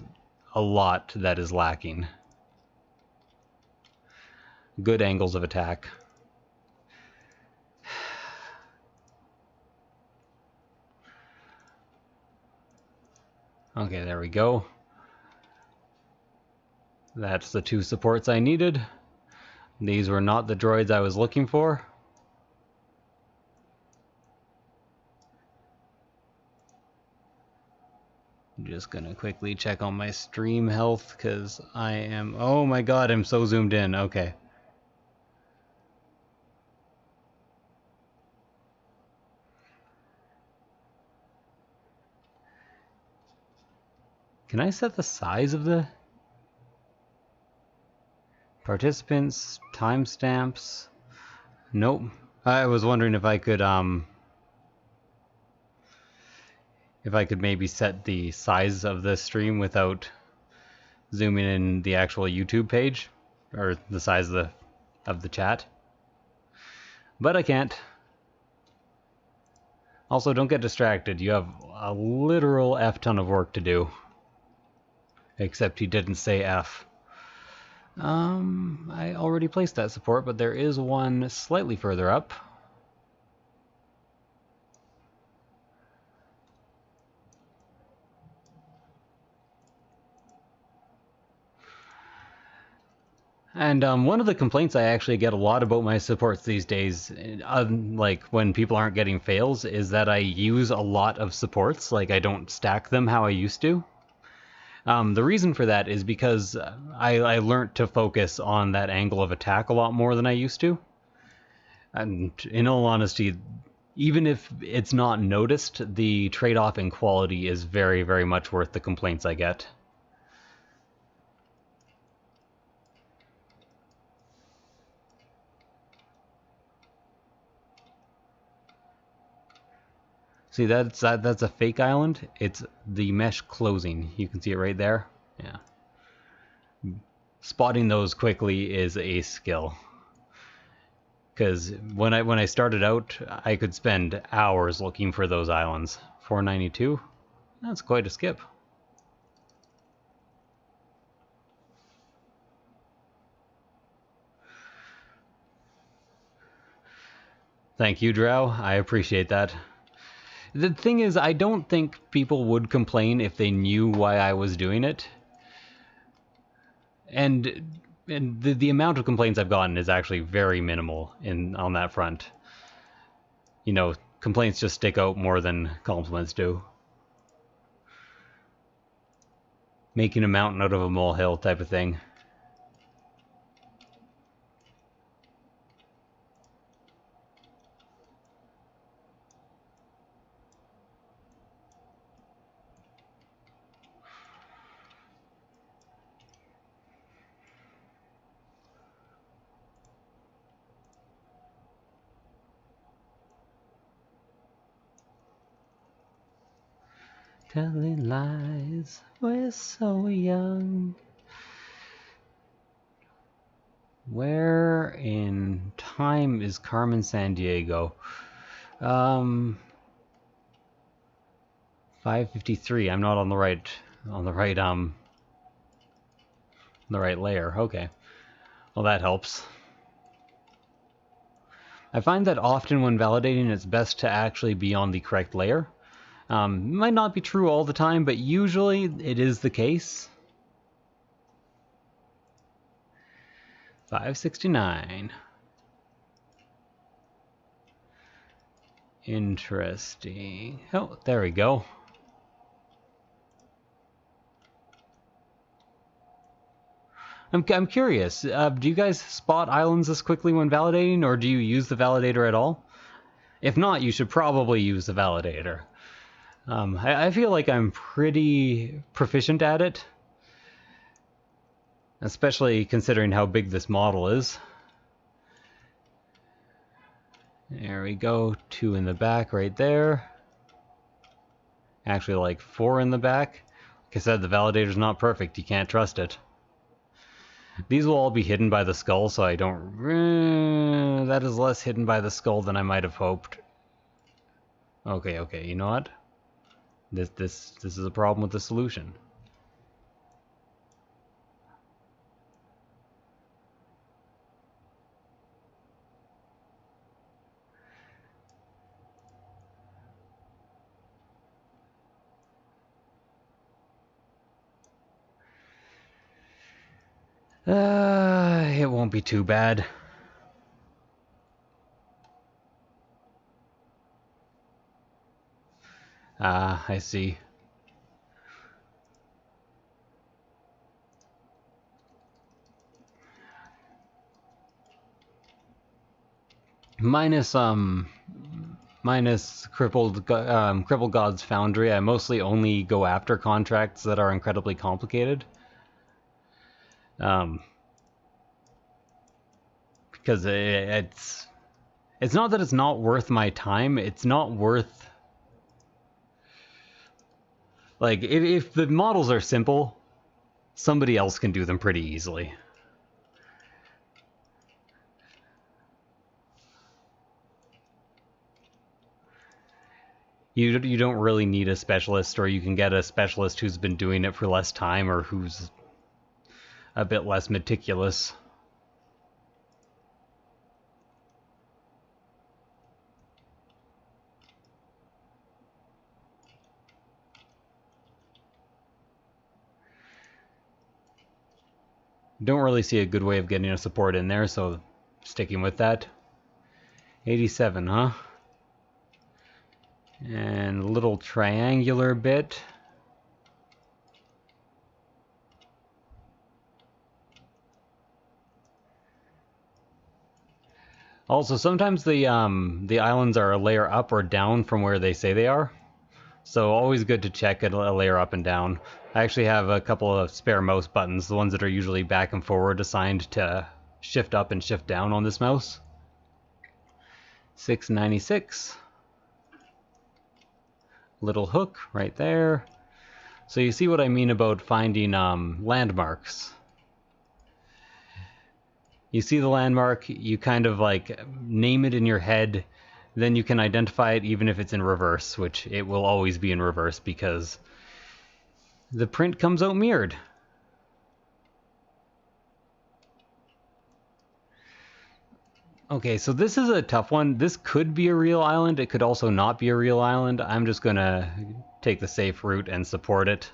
a lot that is lacking. Good angles of attack. Okay, there we go. That's the two supports I needed. These were not the droids I was looking for. I'm just gonna quickly check on my stream health because I am... Oh my god, I'm so zoomed in. Okay. Can I set the size of the participants, timestamps? Nope. I was wondering if I could maybe set the size of the stream without zooming in the actual YouTube page, or the size of the chat. But I can't. Also, don't get distracted. You have a literal F ton of work to do. Except he didn't say F. I already placed that support, but there is one slightly further up. And one of the complaints I actually get a lot about my supports these days, like when people aren't getting fails, is that I use a lot of supports, like I don't stack them how I used to. The reason for that is because I learned to focus on that angle of attack a lot more than I used to. And in all honesty, even if it's not noticed, the trade-off in quality is very, very much worth the complaints I get. See, that's a fake island. It's the mesh closing. You can see it right there. Yeah. Spotting those quickly is a skill. Because when I started out, I could spend hours looking for those islands. 492? That's quite a skip. Thank you, Drow. I appreciate that. The thing is, I don't think people would complain if they knew why I was doing it. And the amount of complaints I've gotten is actually very minimal on that front. You know, complaints just stick out more than compliments do. Making a mountain out of a molehill type of thing. Telling lies, we're so young. Where in time is Carmen Sandiego? 5:53. I'm not on the right layer. Okay. Well, that helps. I find that often when validating, it's best to actually be on the correct layer. Might not be true all the time, but usually it is the case. 569. Interesting. Oh, there we go. I'm curious. Do you guys spot islands this quickly when validating, or do you use the validator at all? If not, you should probably use the validator. I feel like I'm pretty proficient at it, especially considering how big this model is. There we go, 2 in the back right there. Actually, like 4 in the back. Like I said, the validator's not perfect, you can't trust it. These will all be hidden by the skull, so I don't... that is less hidden by the skull than I might have hoped. Okay, you know what? This is a problem with the solution. It won't be too bad. I see. Minus Crippled God's Foundry, I mostly only go after contracts that are incredibly complicated. Because it's not that it's not worth my time, it's not worth... Like, if the models are simple, somebody else can do them pretty easily. You don't really need a specialist, or you can get a specialist who's been doing it for less time, or who's a bit less meticulous. Don't really see a good way of getting a support in there, so sticking with that. 87, huh? And a little triangular bit. Also, sometimes the islands are a layer up or down from where they say they are. So always good to check a layer up and down. I actually have a couple of spare mouse buttons, the ones that are usually back and forward, assigned to shift up and shift down on this mouse. 696. Little hook right there. So you see what I mean about finding landmarks. You see the landmark, you kind of like name it in your head, then you can identify it even if it's in reverse, which it will always be in reverse because the print comes out mirrored. Okay, so this is a tough one. This could be a real island. It could also not be a real island. I'm just gonna take the safe route and support it.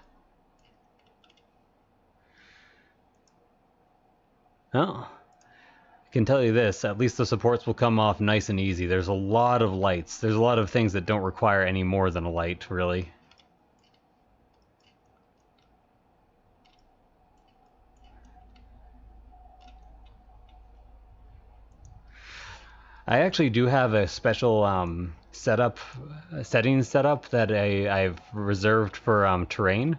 Oh, I can tell you this, at least the supports will come off nice and easy. There's a lot of lights. There's a lot of things that don't require any more than a light, really. I actually do have a special settings setup that I've reserved for terrain,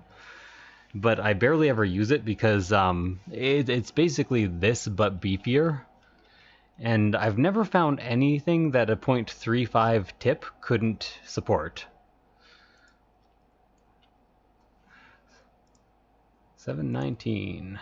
but I barely ever use it because it's basically this but beefier. And I've never found anything that a 0.35 tip couldn't support. 719.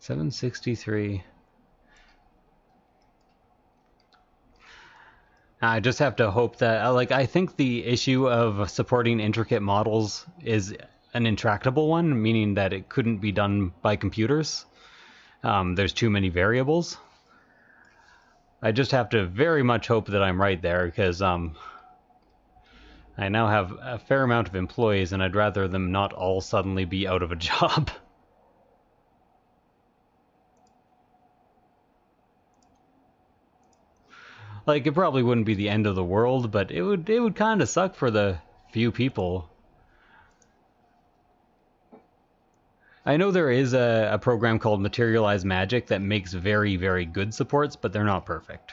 $763. I just have to hope that, like, I think the issue of supporting intricate models is an intractable one, meaning that it couldn't be done by computers. There's too many variables. I just have to very much hope that I'm right there, because I now have a fair amount of employees, and I'd rather them not all suddenly be out of a job. Like, it probably wouldn't be the end of the world, but it would kind of suck for the few people. I know there is a program called Materialize Magic that makes very, very good supports, but they're not perfect.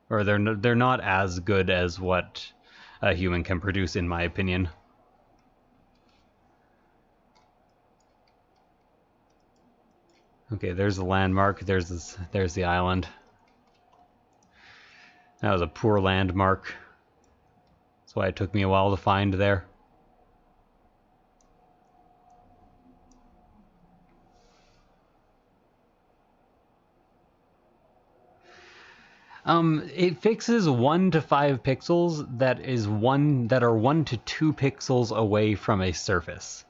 Or they're not as good as what a human can produce, in my opinion. Okay, there's the landmark. There's the island. That was a poor landmark. That's why it took me a while to find there. It fixes 1 to 5 pixels that are 1 to 2 pixels away from a surface.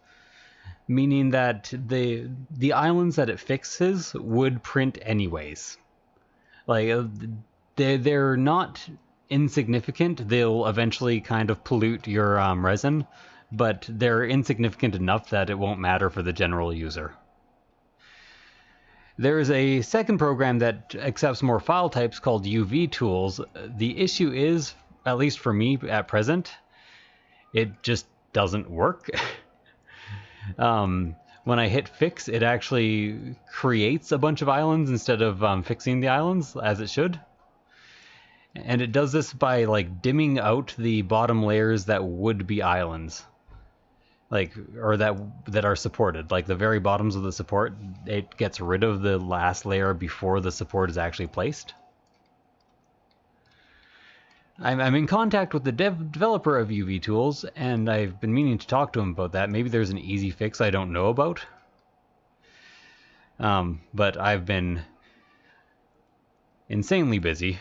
Meaning that the islands that it fixes would print anyways. Like, they're not insignificant. They'll eventually kind of pollute your resin, but they're insignificant enough that it won't matter for the general user. There is a second program that accepts more file types called UV tools. The issue is, at least for me at present, it just doesn't work. When I hit fix, it actually creates a bunch of islands instead of fixing the islands as it should. And it does this by like dimming out the bottom layers that would be islands. Like, or that are supported, like the very bottoms of the support, it gets rid of the last layer before the support is actually placed. I'm in contact with the developer of UV tools, and I've been meaning to talk to him about that. Maybe there's an easy fix I don't know about. But I've been insanely busy.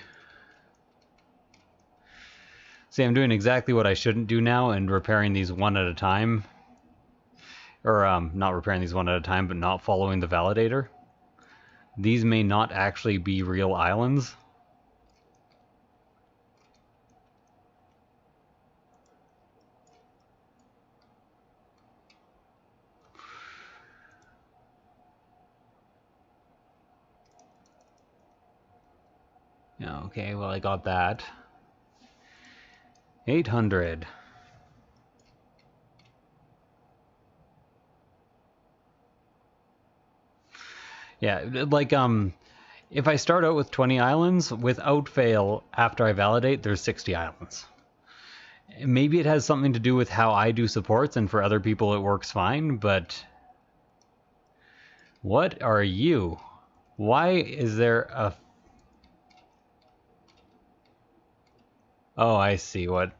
See, I'm doing exactly what I shouldn't do now and repairing these one at a time. Or not repairing these one at a time, but not following the validator. These may not actually be real islands. Yeah, okay, well, I got that. 800. Yeah, like, if I start out with 20 islands, without fail, after I validate, there's 60 islands. Maybe it has something to do with how I do supports, and for other people it works fine, but... What are you? Why is there a... Oh, I see what...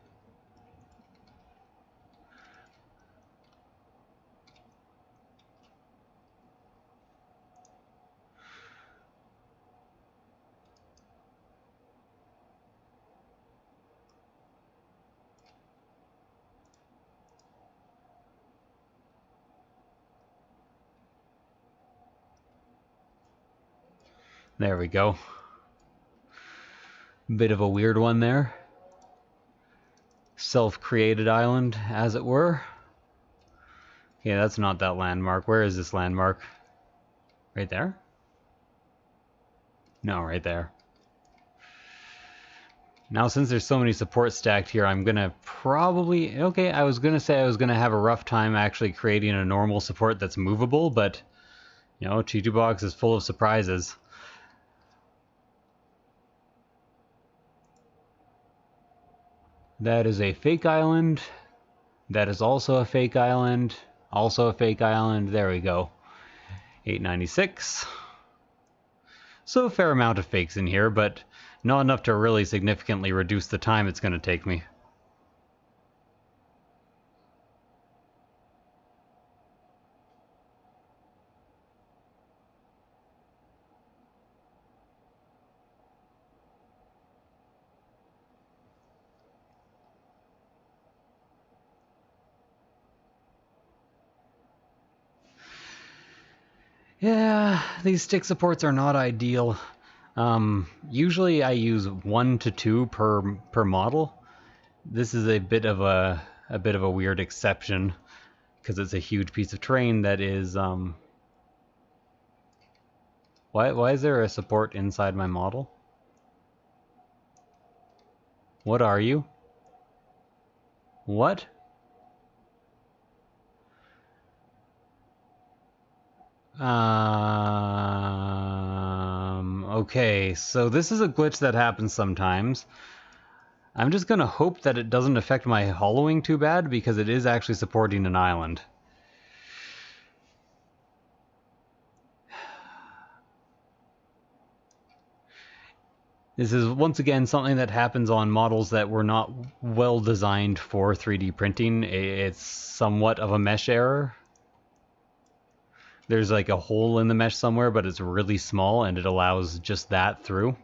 There we go. Bit of a weird one there. Self-created island, as it were. Okay, that's not that landmark. Where is this landmark? Right there? No, right there. Now, since there's so many supports stacked here, I'm gonna probably... Okay, I was gonna say I was gonna have a rough time actually creating a normal support that's movable, but, you know, Chi-Chu Box is full of surprises. That is a fake island. That is also a fake island. Also a fake island. There we go. 896. So a fair amount of fakes in here, but not enough to really significantly reduce the time it's going to take me. Yeah, these stick supports are not ideal. Usually I use 1 to 2 per model. This is a bit of a weird exception because it's a huge piece of terrain that is why is there a support inside my model? What are you? What? Okay, so this is a glitch that happens sometimes. I'm just gonna hope that it doesn't affect my hollowing too bad, because it is actually supporting an island. This is once again something that happens on models that were not well designed for 3D printing. It's somewhat of a mesh error. There's like a hole in the mesh somewhere, but it's really small and it allows just that through.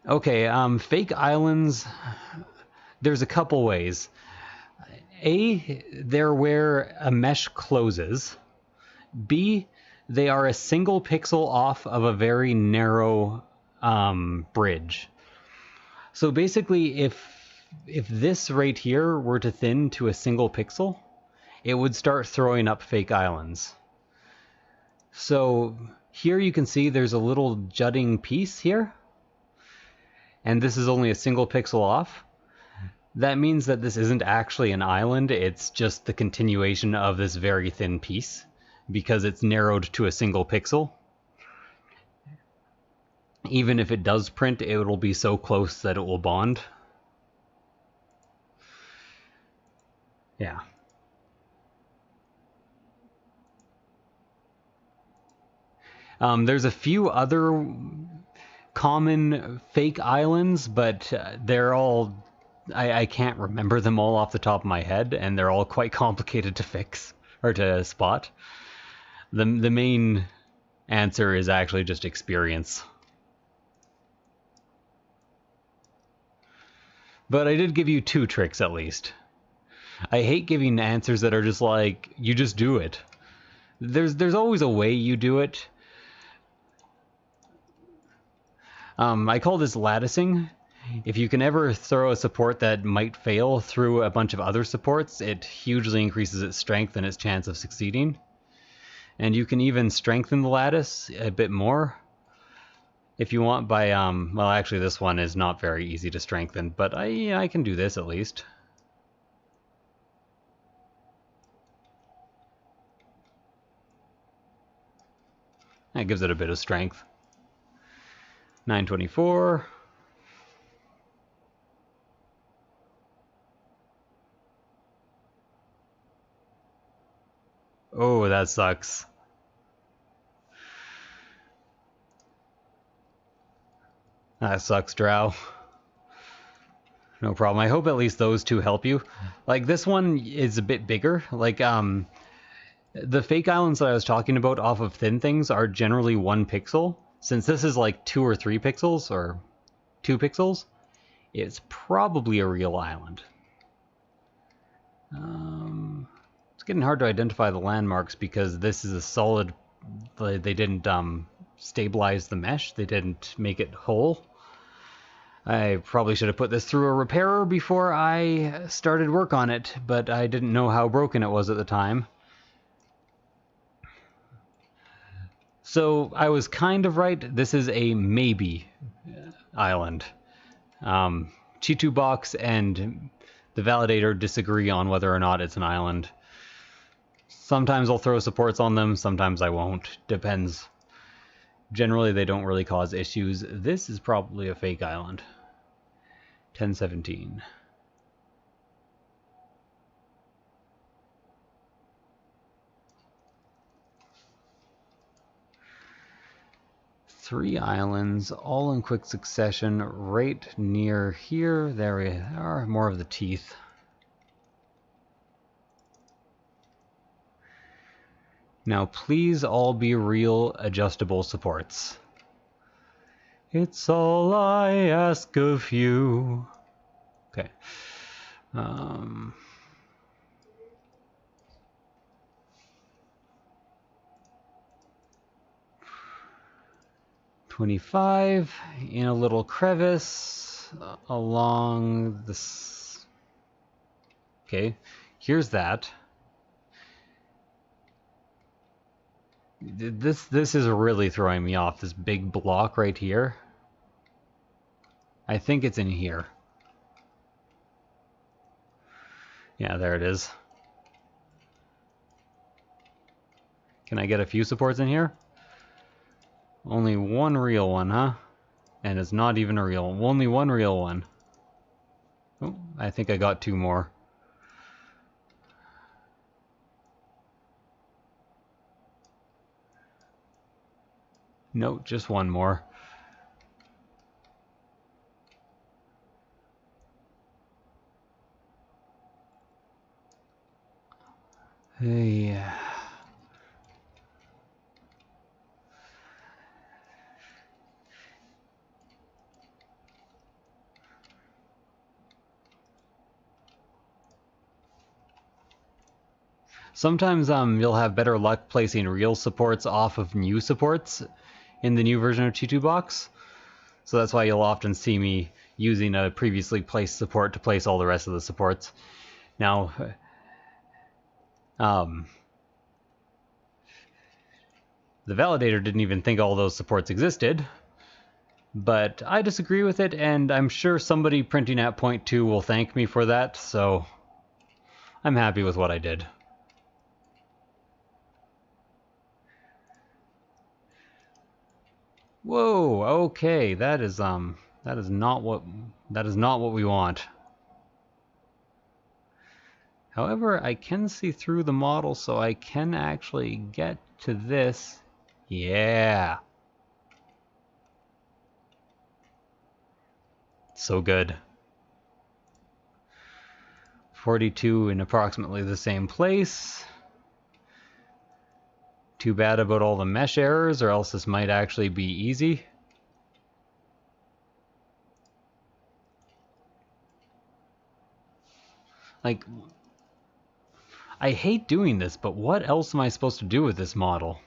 Okay, fake islands, there's a couple ways. A, they're where a mesh closes. B, they are a single pixel off of a very narrow bridge. So basically, if this right here were to thin to a single pixel, it would start throwing up fake islands. So here you can see there's a little jutting piece here, and this is only a single pixel off. That means that this isn't actually an island, it's just the continuation of this very thin piece, because it's narrowed to a single pixel. Even if it does print, it will be so close that it will bond. Yeah. There's a few other common fake islands, but they're all... I can't remember them all off the top of my head, and they're all quite complicated to fix, or to spot. The main answer is actually just experience. But I did give you 2 tricks at least. I hate giving answers that are just like, you just do it. There's always a way you do it. I call this latticing. If you can ever throw a support that might fail through a bunch of other supports, it hugely increases its strength and its chance of succeeding. And you can even strengthen the lattice a bit more if you want by, well, actually this one is not very easy to strengthen, but I can do this at least. That gives it a bit of strength. 924. Oh, that sucks. That sucks, Drow. No problem. I hope at least those 2 help you. Like, this one is a bit bigger. Like, the fake islands that I was talking about off of thin things are generally 1 pixel. Since this is like 2 or 3 pixels, or 2 pixels, it's probably a real island. It's getting hard to identify the landmarks because this is a solid... They didn't stabilize the mesh. They didn't make it whole. I probably should have put this through a repairer before I started work on it, but I didn't know how broken it was at the time. So I was kind of right. This is a maybe island. Chitu Box and the validator disagree on whether or not it's an island. Sometimes I'll throw supports on them, sometimes I won't. Depends. Generally, they don't really cause issues. This is probably a fake island. 1017. Three islands, all in quick succession, right near here. There we are, more of the teeth. Now please all be real adjustable supports. It's all I ask of you. Okay. 25 in a little crevice along this. Okay, here's that. This is really throwing me off, this big block right here. I think it's in here. Yeah, there it is. Can I get a few supports in here? Only one real one, huh? And it's not even a real one. Only one real one. Oh, I think I got two more. Nope, just one more. Yeah. Sometimes you'll have better luck placing real supports off of new supports in the new version of Chitu Box. So that's why you'll often see me using a previously placed support to place all the rest of the supports. Now, the validator didn't even think all those supports existed, but I disagree with it, and I'm sure somebody printing at point 2 will thank me for that, so I'm happy with what I did. Whoa, okay, that is not what we want. However, I can see through the model, so I can actually get to this. Yeah. So good. 42 in approximately the same place. Too bad about all the mesh errors, or else this might actually be easy. Like, I hate doing this, but what else am I supposed to do with this model?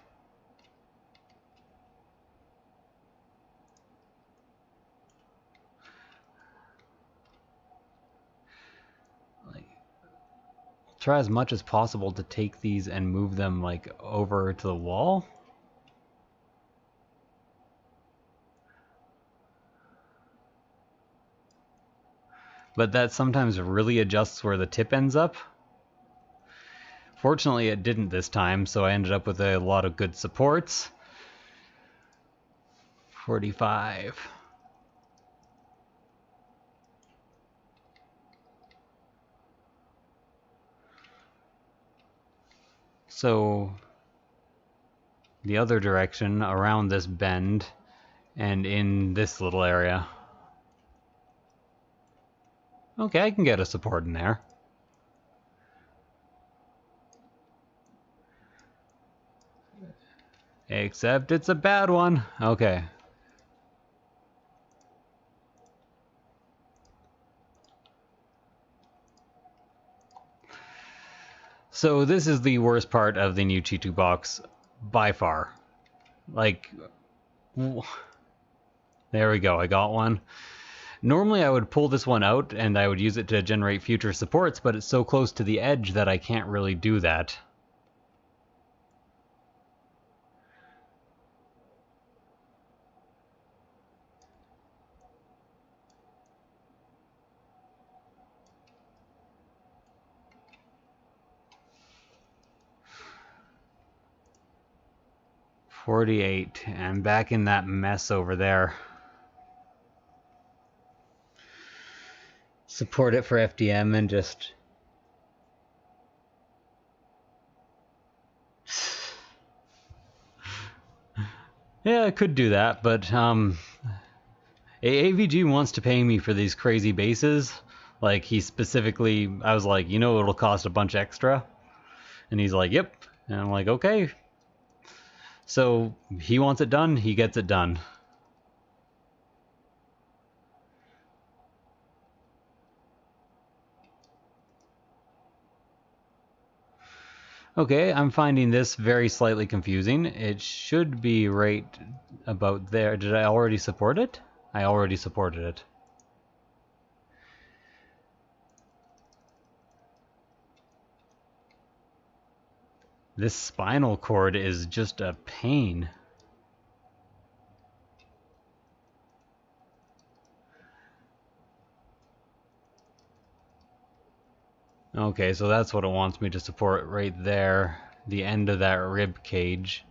Like, I'll try as much as possible to take these and move them, like, over to the wall. But that sometimes really adjusts where the tip ends up. Fortunately, it didn't this time, so I ended up with a lot of good supports. 45. So, the other direction, around this bend, and in this little area. Okay, I can get a support in there. Except it's a bad one. Okay. So this is the worst part of the new G2 box by far. Like, there we go, I got one. Normally I would pull this one out and I would use it to generate future supports, but it's so close to the edge that I can't really do that. $48, and back in that mess over there. Support it for FDM and just... Yeah, I could do that, but AVG wants to pay me for these crazy bases. Like, he specifically, I was like, you know, it'll cost a bunch extra. And he's like, yep. And I'm like, okay. So he wants it done, he gets it done. Okay, I'm finding this very slightly confusing. It should be right about there. Did I already support it? I already supported it. This spinal cord is just a pain. Okay, so that's what it wants me to support right there, the end of that rib cage.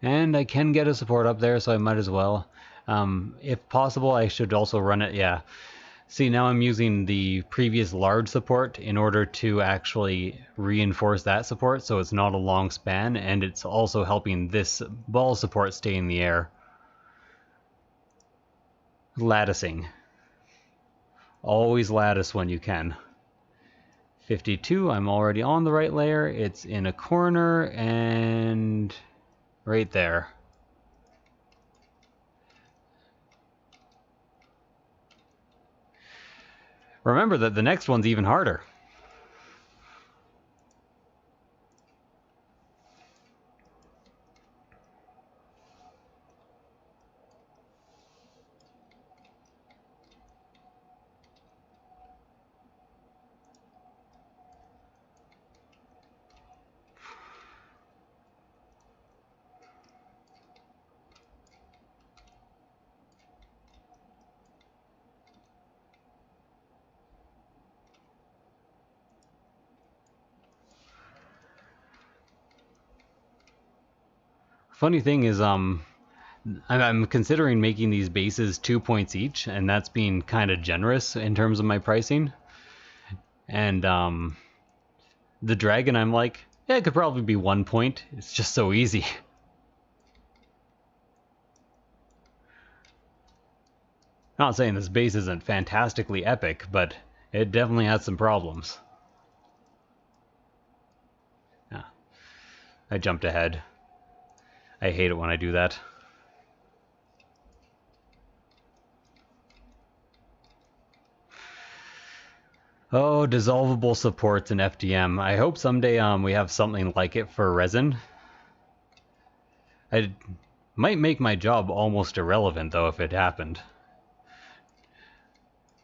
And I can get a support up there, so I might as well. If possible, I should also run it, yeah. See, now I'm using the previous large support in order to actually reinforce that support, so it's not a long span, and it's also helping this ball support stay in the air. Latticing. Always lattice when you can. 52, I'm already on the right layer. It's in a corner and right there. Remember that the next one's even harder. Funny thing is, I'm considering making these bases 2 points each, and that's being kind of generous in terms of my pricing. And the dragon, I'm like, yeah, it could probably be 1 point. It's just so easy. Not saying this base isn't fantastically epic, but it definitely has some problems. Yeah, I jumped ahead. I hate it when I do that. Oh, dissolvable supports in FDM. I hope someday we have something like it for resin. It might make my job almost irrelevant, though, if it happened.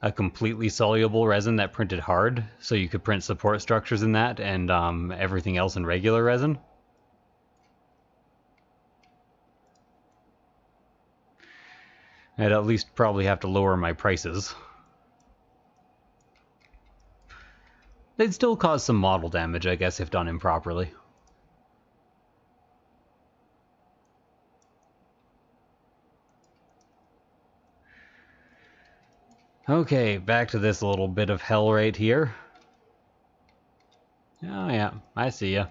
A completely soluble resin that printed hard, so you could print support structures in that and everything else in regular resin. I'd at least probably have to lower my prices. They'd still cause some model damage, I guess, if done improperly. Okay, back to this little bit of hell right here. Oh yeah, I see ya.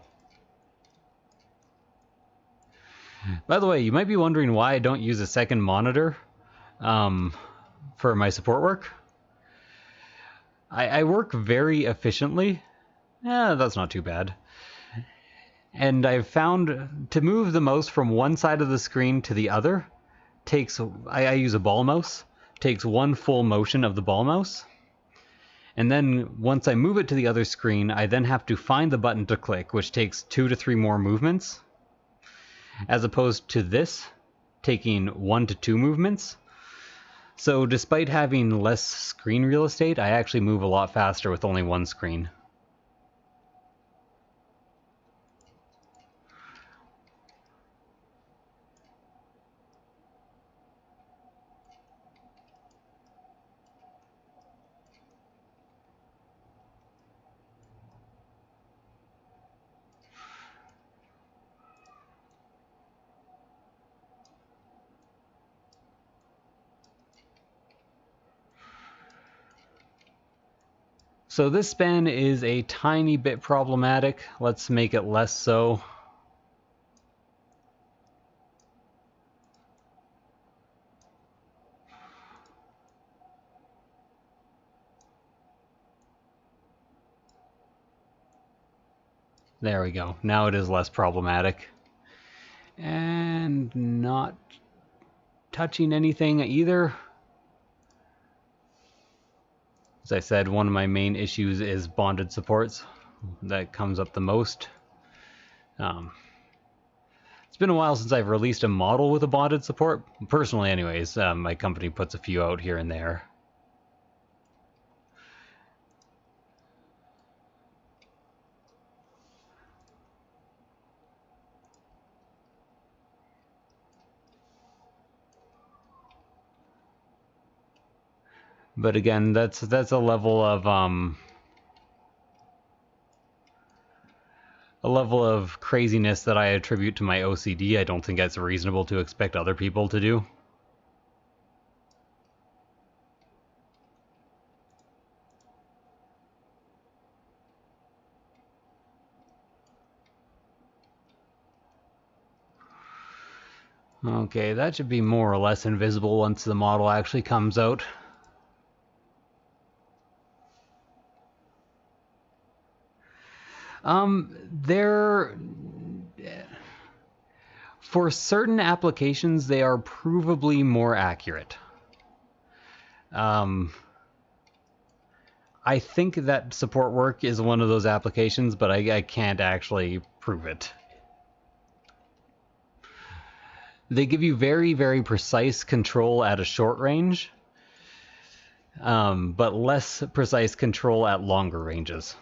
By the way, you might be wondering why I don't use a second monitor for my support work. I work very efficiently. That's not too bad. And I've found to move the mouse from one side of the screen to the other takes, I use a ball mouse, takes one full motion of the ball mouse. And then once I move it to the other screen, I then have to find the button to click, which takes 2 to 3 more movements, as opposed to this taking 1 to 2 movements. So despite having less screen real estate, I actually move a lot faster with only one screen. So this span is a tiny bit problematic. Let's make it less so. There we go. Now it is less problematic. And not touching anything either. As I said, one of my main issues is bonded supports. That comes up the most. It's been a while since I've released a model with a bonded support. Personally anyways, my company puts a few out here and there. But again, that's a level of craziness that I attribute to my OCD. I don't think that's reasonable to expect other people to do. Okay, that should be more or less invisible once the model actually comes out. For certain applications, they are provably more accurate. I think that support work is one of those applications, but I can't actually prove it. They give you very, very precise control at a short range, but less precise control at longer ranges.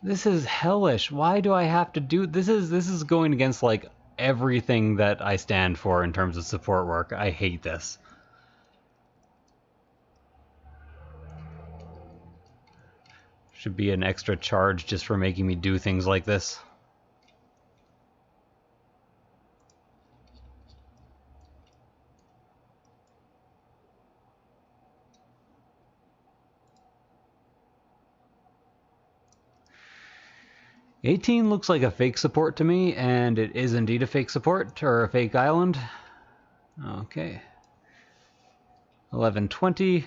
This is hellish. Why do I have to do this? Is going against like everything that I stand for in terms of support work. I hate this. Should be an extra charge just for making me do things like this. $18 looks like a fake support to me, and it is indeed a fake support, or a fake island. Okay. 1120.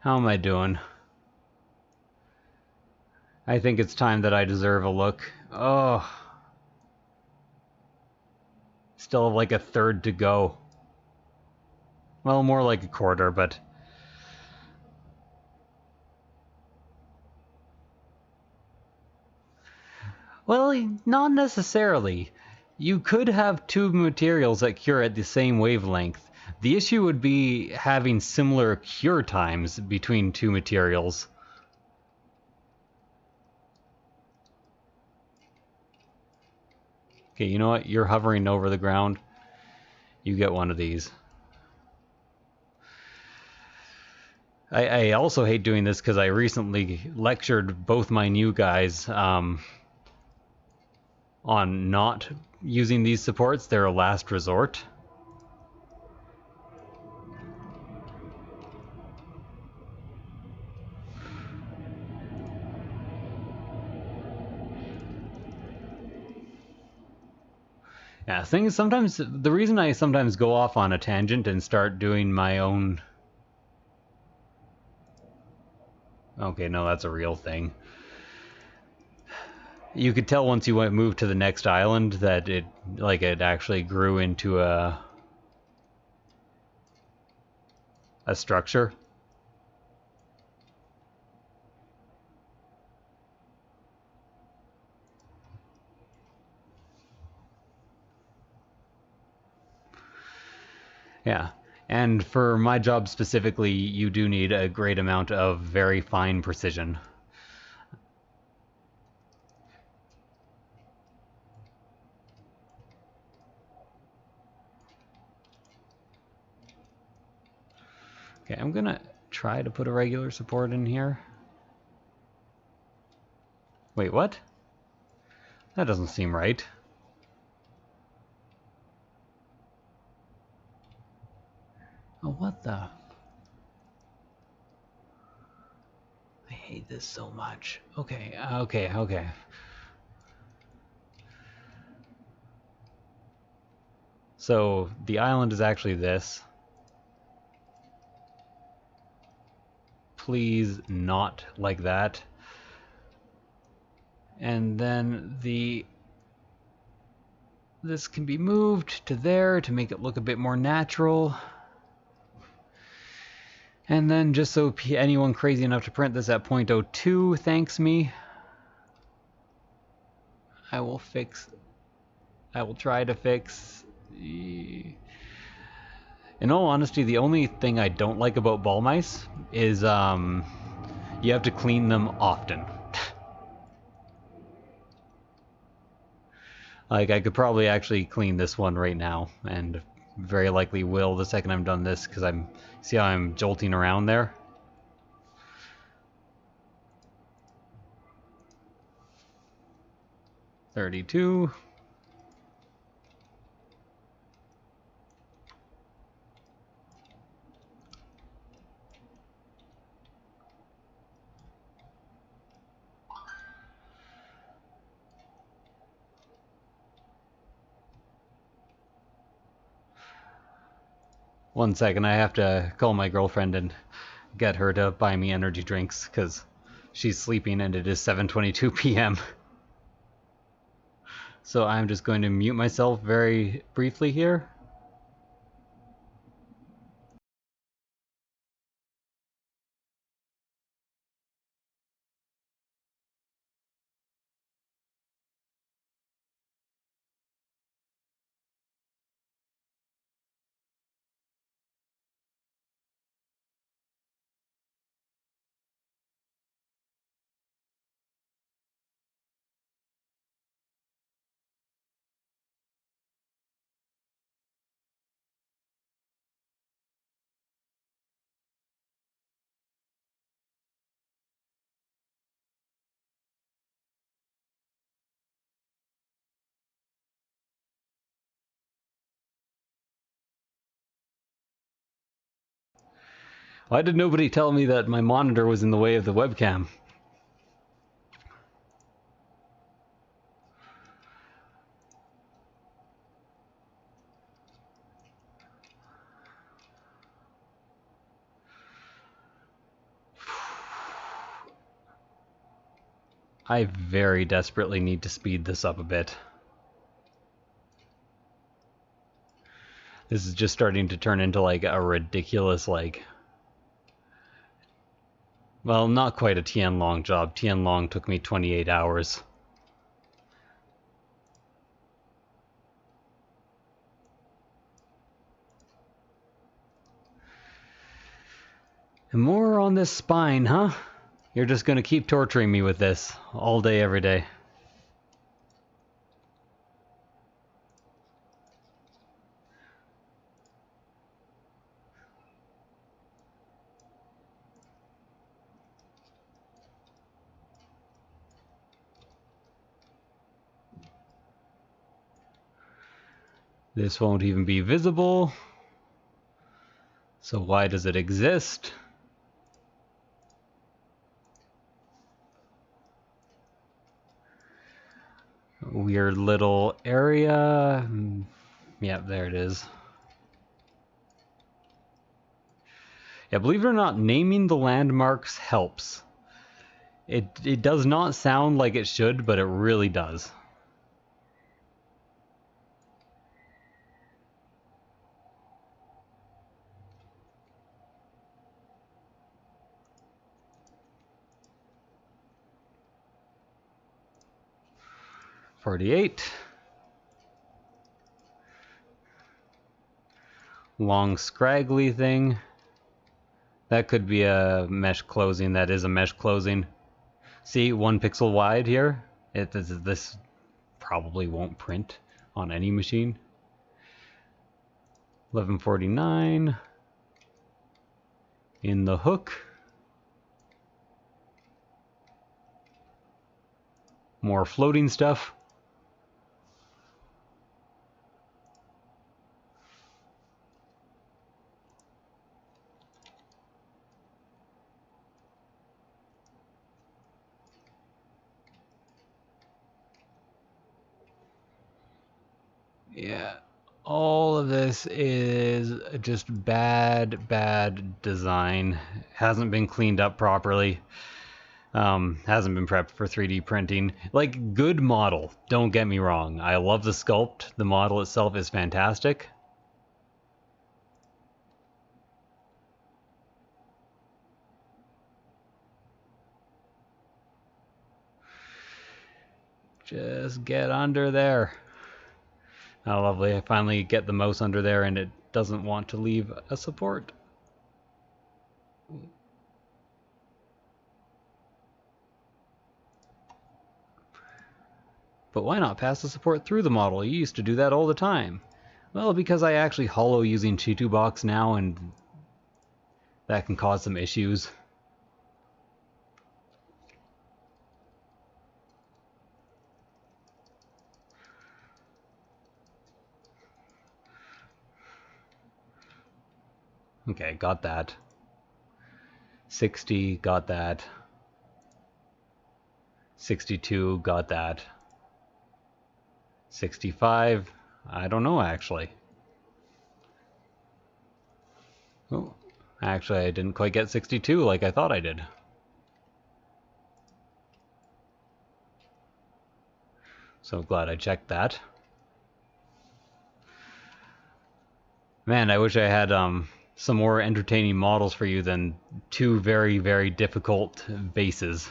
How am I doing? I think it's time that I deserve a look. Oh. Still have like a third to go. Well, more like a quarter, but... Well, not necessarily. You could have two materials that cure at the same wavelength. The issue would be having similar cure times between two materials. Okay, you know what? You're hovering over the ground. You get one of these. I also hate doing this because I recently lectured both my new guys on not using these supports. They're a last resort. Yeah, things sometimes, the reason I sometimes go off on a tangent and start doing my own... Okay, no, that's a real thing. You could tell once you moved to the next island that it actually grew into a a structure. Yeah, and for my job specifically, you do need a great amount of very fine precision. Okay, I'm gonna try to put a regular support in here. Wait, what? That doesn't seem right. Oh, what the? I hate this so much. Okay, okay. So, the island is actually this. Please not like that. And then this can be moved to there to make it look a bit more natural. And then just so anyone crazy enough to print this at 0.02 thanks me, I will try to fix. In all honesty, the only thing I don't like about ball mice is you have to clean them often. Like, I could probably actually clean this one right now, and very likely will the second I'm done this, because see how I'm jolting around there? $32. One second, I have to call my girlfriend and get her to buy me energy drinks, because she's sleeping and it is 7:22 p.m. So I'm just going to mute myself very briefly here. Why did nobody tell me that my monitor was in the way of the webcam? I very desperately need to speed this up a bit. This is just starting to turn into like a ridiculous, like... Well, not quite a Tianlong job. Tianlong took me 28 hours. And more on this spine, huh? You're just gonna keep torturing me with this all day, every day. This won't even be visible. So why does it exist? Weird little area. Yep, there it is. Yeah, believe it or not, naming the landmarks helps. It does not sound like it should, but it really does. 48. Long scraggly thing. That could be a mesh closing. That is a mesh closing. See, 1 pixel wide here. This probably won't print on any machine. 1149. In the hook. More floating stuff. Yeah, all of this is just bad design. Hasn't been cleaned up properly. Hasn't been prepped for 3D printing. Like, good model, don't get me wrong. I love the sculpt. The model itself is fantastic. Just get under there. Oh, lovely. I finally get the mouse under there and it doesn't want to leave a support. But why not pass the support through the model? You used to do that all the time. Well, because I actually hollow using Chitubox now, and that can cause some issues. Okay, got that. 60, got that. 62, got that. 65, I don't know actually. Oh, actually I didn't quite get 62 like I thought I did. So glad I checked that. Man, I wish I had some more entertaining models for you than 2 very difficult bases.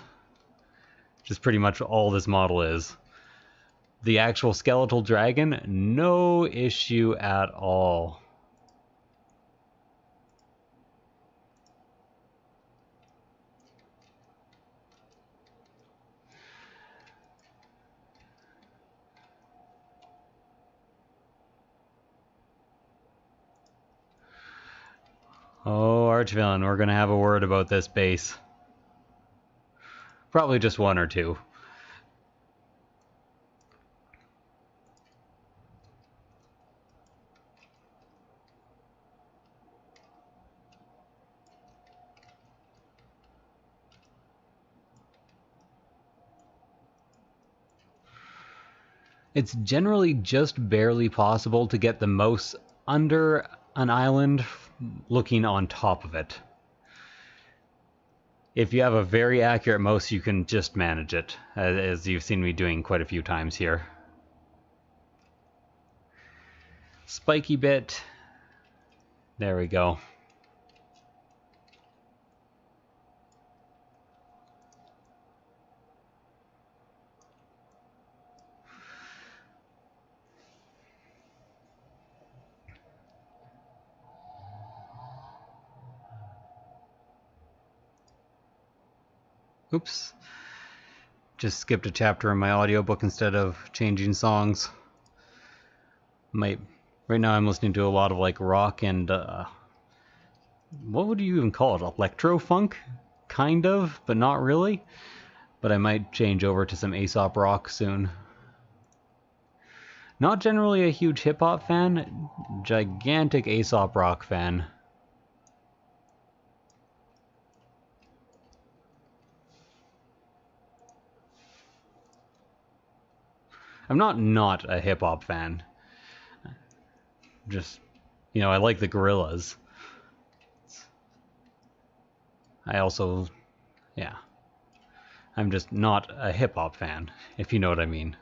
Which is pretty much all this model is. The actual skeletal dragon, no issue at all. Oh, Archvillain, we're gonna have a word about this base. Probably just 1 or 2. It's generally just barely possible to get the mouse under an island looking on top of it. If you have a very accurate mouse, you can just manage it, as you've seen me doing quite a few times here. Spiky bit. There we go. Oops. Just skipped a chapter in my audiobook instead of changing songs. Right now I'm listening to a lot of like rock and what would you even call it? Electro funk? Kind of, but not really. But I might change over to some Aesop rock soon. Not generally a huge hip-hop fan, gigantic Aesop rock fan. I'm not a hip-hop fan. Just, you know, I like the Gorillaz. I also, yeah. I'm just not a hip-hop fan, if you know what I mean.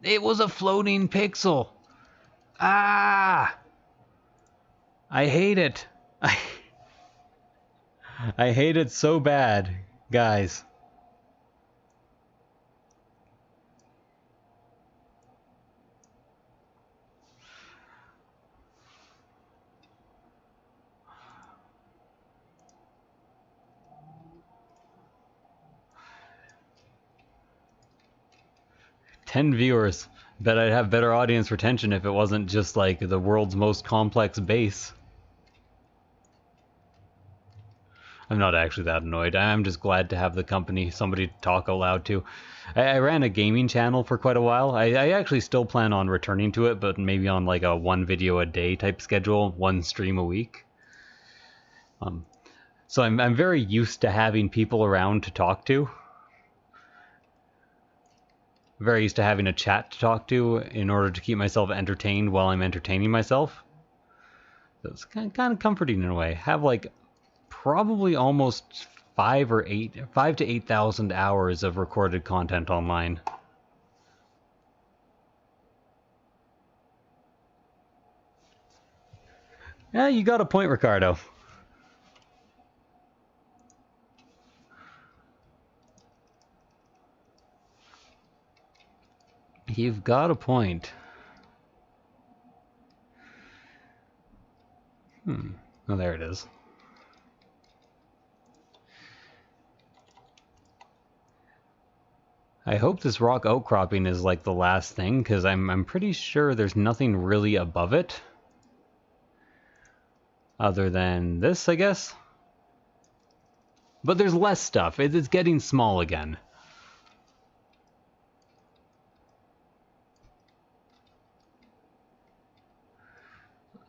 It was a floating pixel. Ah! I hate it. I hate it so bad, guys. Ten viewers. Bet I'd have better audience retention if it wasn't just like the world's most complex base. I'm not actually that annoyed. I'm just glad to have the company, somebody to talk aloud to. I ran a gaming channel for quite a while. I actually still plan on returning to it, but maybe on like a one video a day type schedule, one stream a week. So I'm very used to having people around to talk to. Very used to having a chat to talk to in order to keep myself entertained while I'm entertaining myself. So it's kind of comforting in a way. Have like probably almost 5 to 8,000 hours of recorded content online. Yeah, you got a point, Ricardo. You've got a point. Oh, there it is. I hope this rock outcropping is like the last thing, because I'm pretty sure there's nothing really above it. Other than this, I guess. But there's less stuff. It's getting small again.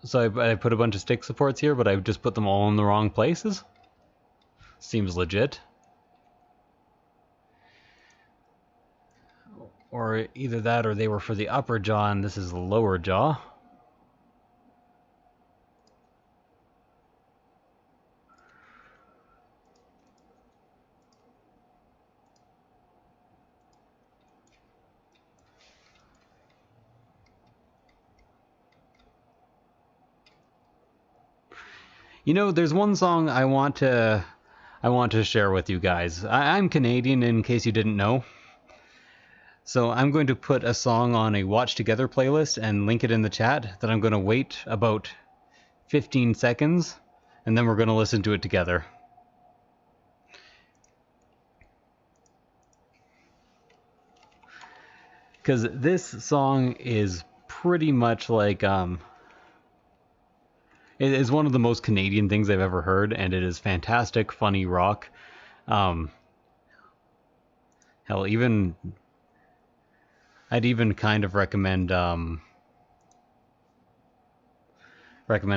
So I put a bunch of stick supports here, but I've just put them all in the wrong places. Seems legit. Or either that or they were for the upper jaw and this is the lower jaw. You know, there's one song I want to share with you guys. I'm Canadian, in case you didn't know. So I'm going to put a song on a Watch Together playlist and link it in the chat that I'm going to wait about 15 seconds, and then we're going to listen to it together. Because this song is pretty much like, it is one of the most Canadian things I've ever heard, and it is fantastic, funny rock. Hell, I'd even kind of recommend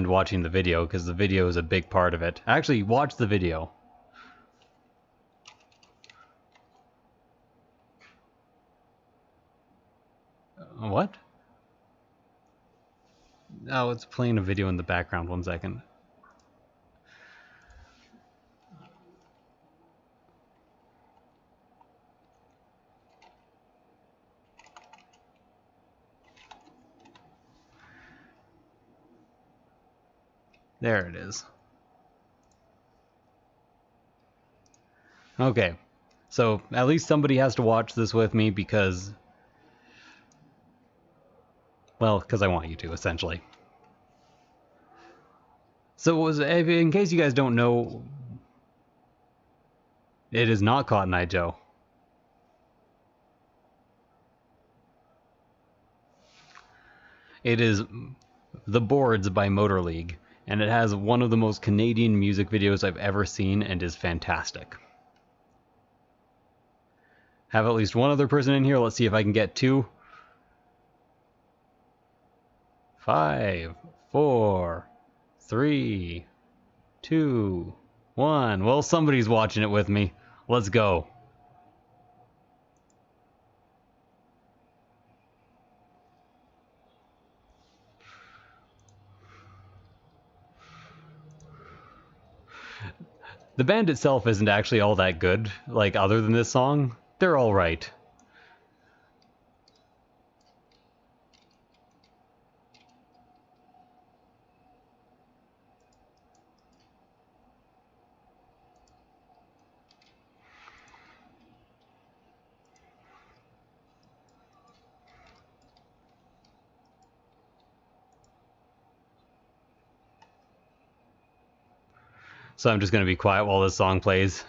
watching the video, because the video is a big part of it. Actually, watch the video. What? Oh, it's playing a video in the background. 1 second. There it is. Okay, so at least somebody has to watch this with me because, well, because I want you to, essentially. So in case you guys don't know, it is not Cotton Eye Joe. It is The Boards by Motor League, and it has one of the most Canadian music videos I've ever seen and is fantastic. Have at least one other person in here. Let's see if I can get 2. 5, 4, 3, 2, 1. Well, somebody's watching it with me. Let's go. The band itself isn't actually all that good, like, other than this song. They're alright. So I'm just going to be quiet while this song plays.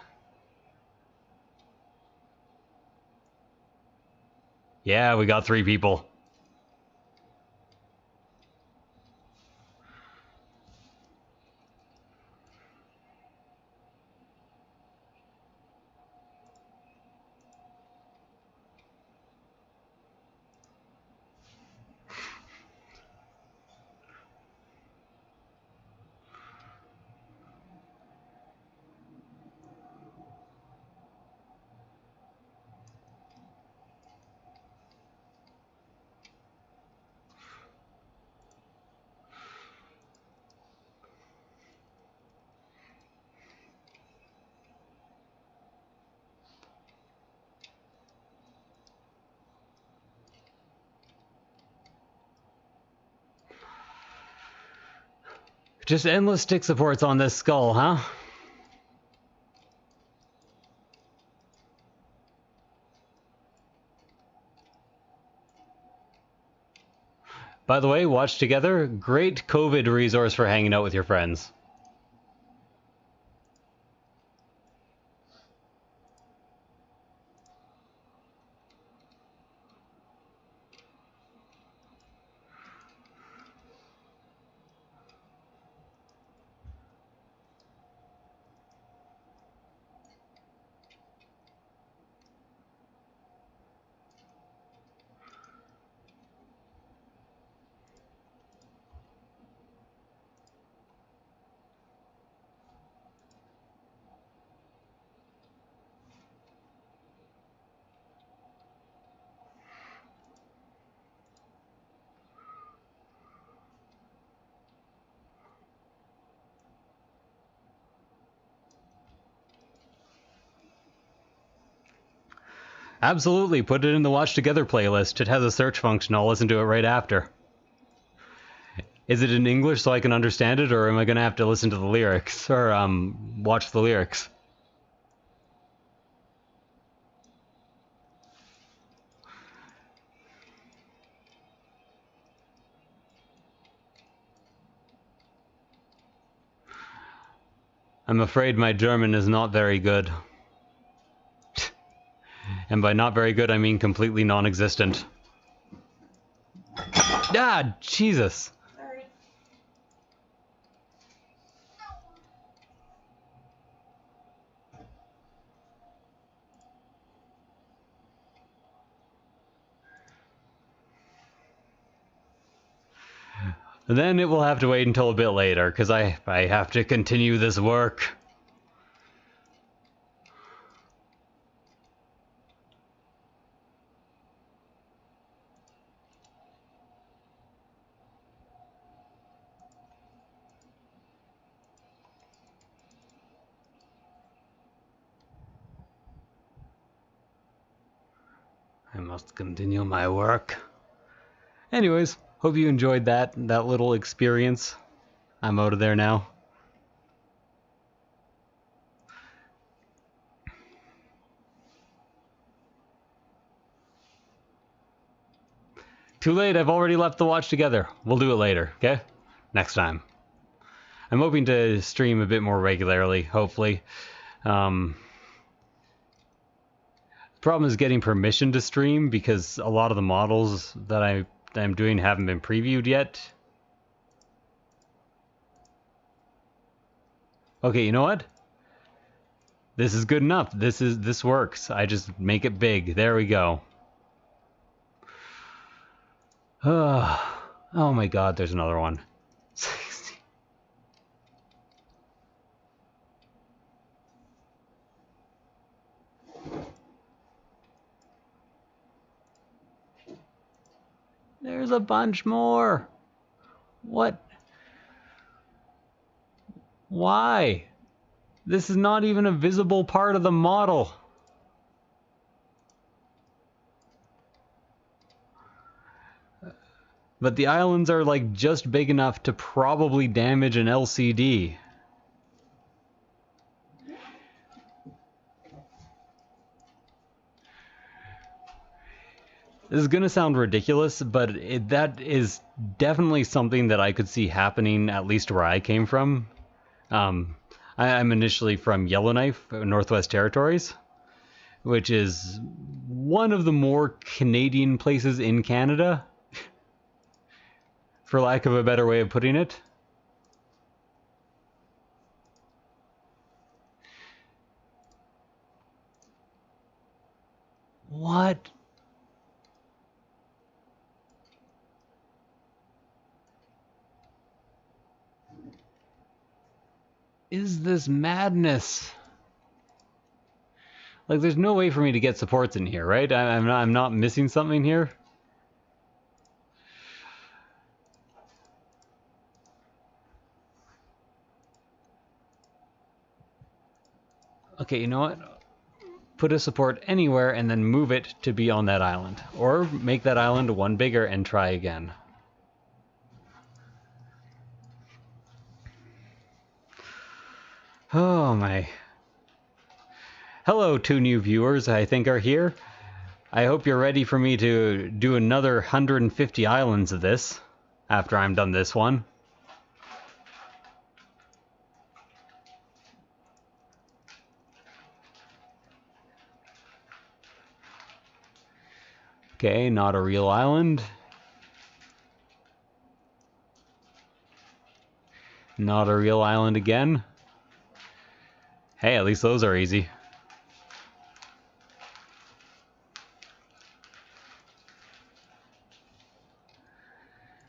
Yeah, we got 3 people. Just endless stick supports on this skull, huh? By the way, Watch Together, great COVID resource for hanging out with your friends. Absolutely, put it in the Watch Together playlist. It has a search function. I'll listen to it right after. Is it in English so I can understand it, or am I going to have to listen to the lyrics, or watch the lyrics? I'm afraid my German is not very good. And by not very good, I mean completely non-existent. Ah, Jesus. Sorry. And then it will have to wait until a bit later, because I have to continue this work. I must continue my work. Anyways, hope you enjoyed that little experience. I'm out of there now. Too late, I've already left the Watch Together. We'll do it later, okay? Next time. I'm hoping to stream a bit more regularly, hopefully. The problem is getting permission to stream because a lot of the models that I'm doing haven't been previewed yet. Okay, you know what? This is good enough. This works. I just make it big. There we go. Oh my god, there's another one. 60. There's a bunch more. What? Why? This is not even a visible part of the model. But the islands are like just big enough to probably damage an LCD. This is gonna sound ridiculous, but that is definitely something that I could see happening, at least where I came from. I'm initially from Yellowknife, Northwest Territories, which is one of the more Canadian places in Canada, for lack of a better way of putting it. What? Is this madness? Like, there's no way for me to get supports in here, right? I'm not missing something here. Okay, you know what? Put a support anywhere and then move it to be on that island. Or make that island one bigger and try again. Oh my. Hello, 2 new viewers I think are here. I hope you're ready for me to do another 150 islands of this after I'm done this one. Okay, not a real island. Not a real island again. Hey, at least those are easy.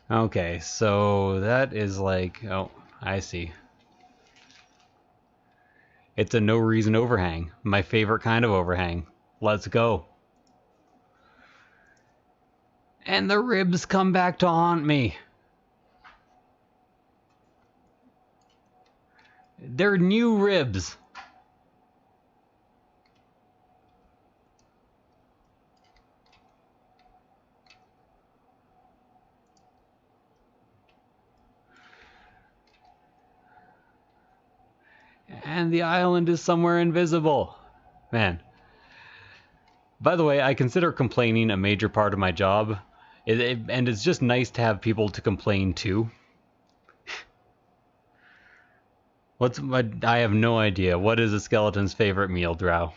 Okay, so that is like, oh, I see. It's a no reason overhang. My favorite kind of overhang. Let's go. And the ribs come back to haunt me. They're new ribs. And the island is somewhere invisible. Man. By the way, I consider complaining a major part of my job. And it's just nice to have people to complain to. I have no idea. What is a skeleton's favorite meal, Drow?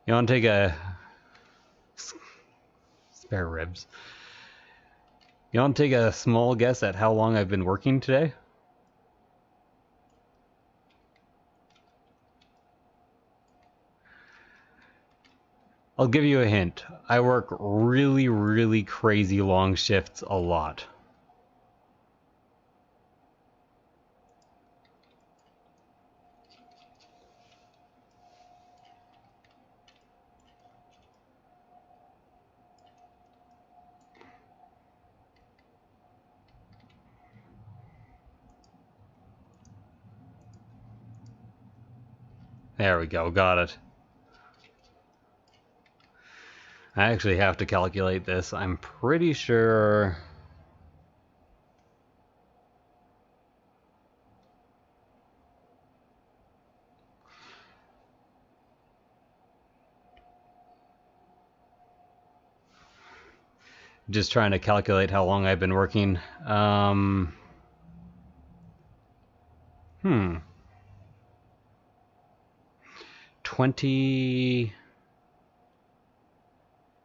You want to take a... Spare ribs. You want to take a small guess at how long I've been working today? I'll give you a hint. I work really, really crazy long shifts a lot. There we go, got it. I actually have to calculate this. I'm pretty sure... Just trying to calculate how long I've been working. 20...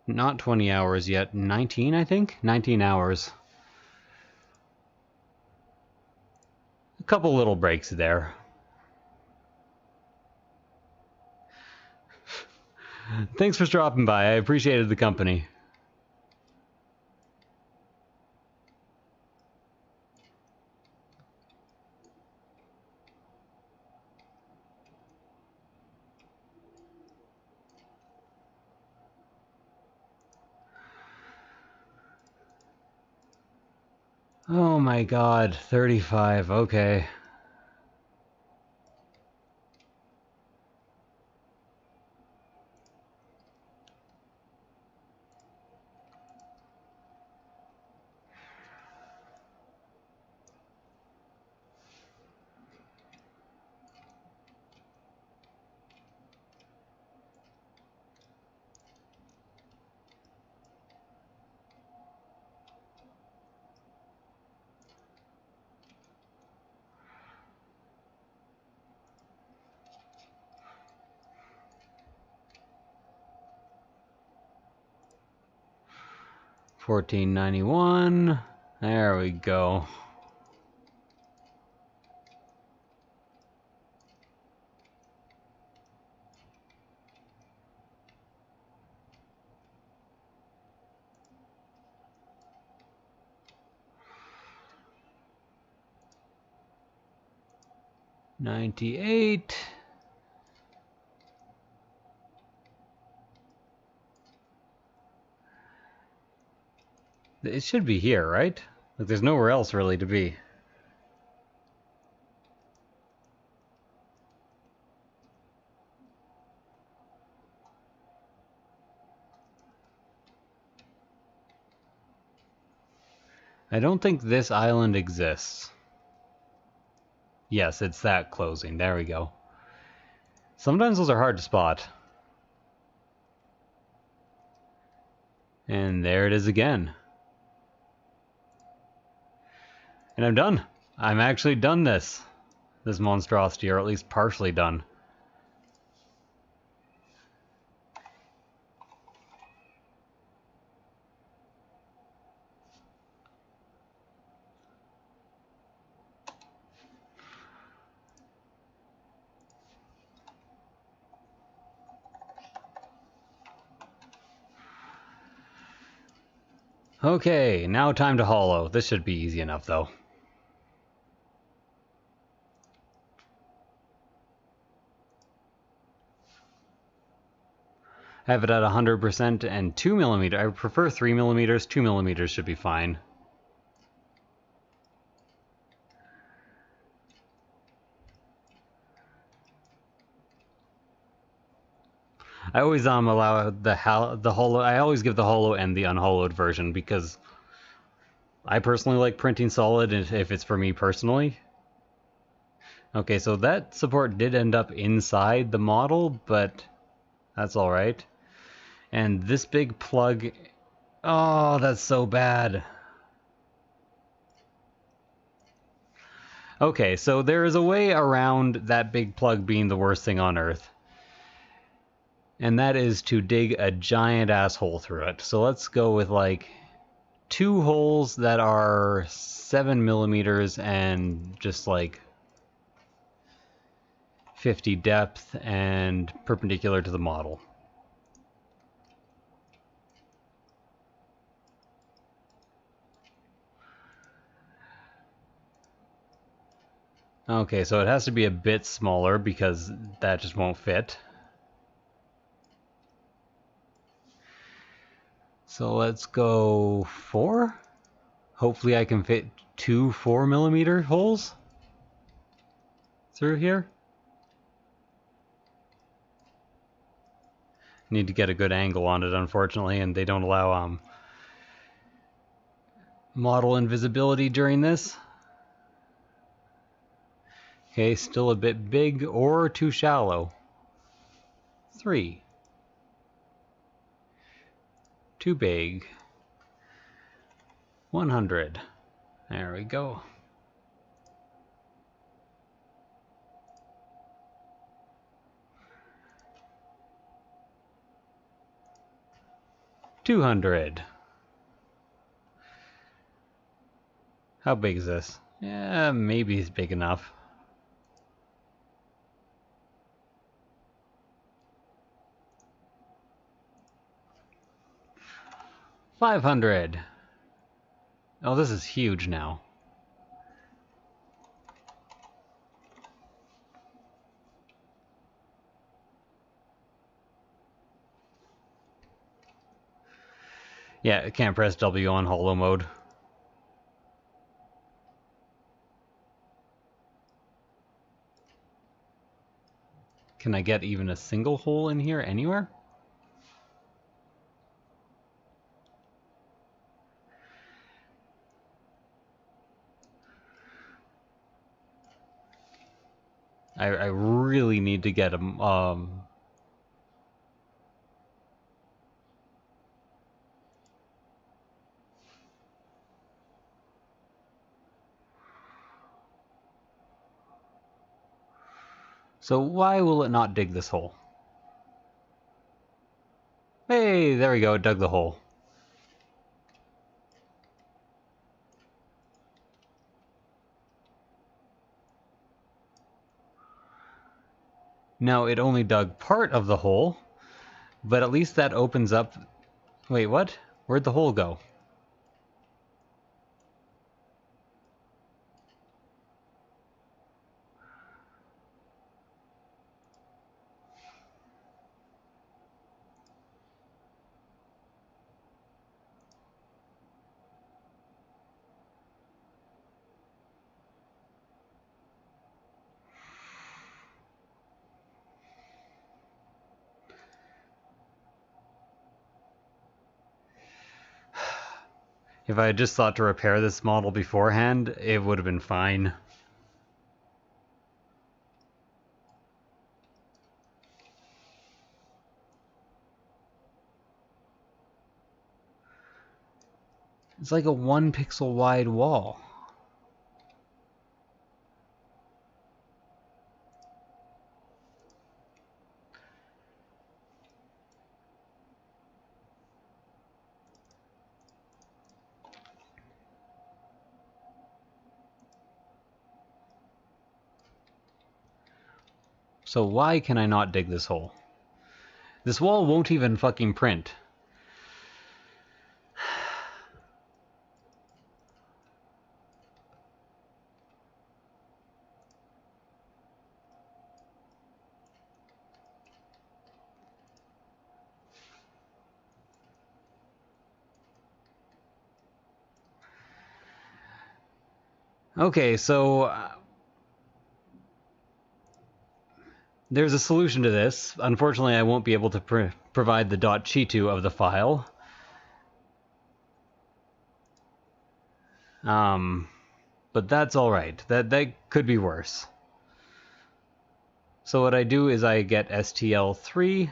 Not 20 hours yet. 19, I think? 19 hours. A couple little breaks there. Thanks for dropping by. I appreciated the company. Oh my god, 35, okay. 1491. There we go. $98. It should be here, right? Like, there's nowhere else really to be. I don't think this island exists. Yes, it's that closing. There we go. Sometimes those are hard to spot. And there it is again. And I'm done. I'm actually done this monstrosity, or at least partially done. Okay, now time to hollow. This should be easy enough, though. I have it at 100% and 2mm. I prefer 3mm. 2mm should be fine. I always allow the hollow. I always give the hollow and the unhollowed version because I personally like printing solid if it's for me personally. Okay, so that support did end up inside the model, but that's all right. And this big plug, oh, that's so bad. Okay, so there is a way around that big plug being the worst thing on Earth. And that is to dig a giant ass hole through it. So let's go with like 2 holes that are 7mm and just like 50 depth and perpendicular to the model. Okay, so it has to be a bit smaller because that just won't fit. So let's go 4. Hopefully I can fit 2 4mm holes through here. Need to get a good angle on it, unfortunately, and they don't allow model invisibility during this. Okay, still a bit big or too shallow. 3. Too big. 100. There we go. $200. How big is this? Yeah, maybe it's big enough. $500. Oh, this is huge now. Yeah, I can't press W on hollow mode. Can I get even a single hole in here anywhere? I really need to get a So why will it not dig this hole? Hey, there we go, it dug the hole. Now it only dug part of the hole, but at least that opens up... Wait, what? Where'd the hole go? If I had just thought to repair this model beforehand, it would have been fine. It's like a 1 pixel wide wall. So why can I not dig this hole? This wall won't even fucking print. Okay, so there's a solution to this. Unfortunately, I won't be able to provide the .chitu of the file. But that's alright. That could be worse. So what I do is I get STL3.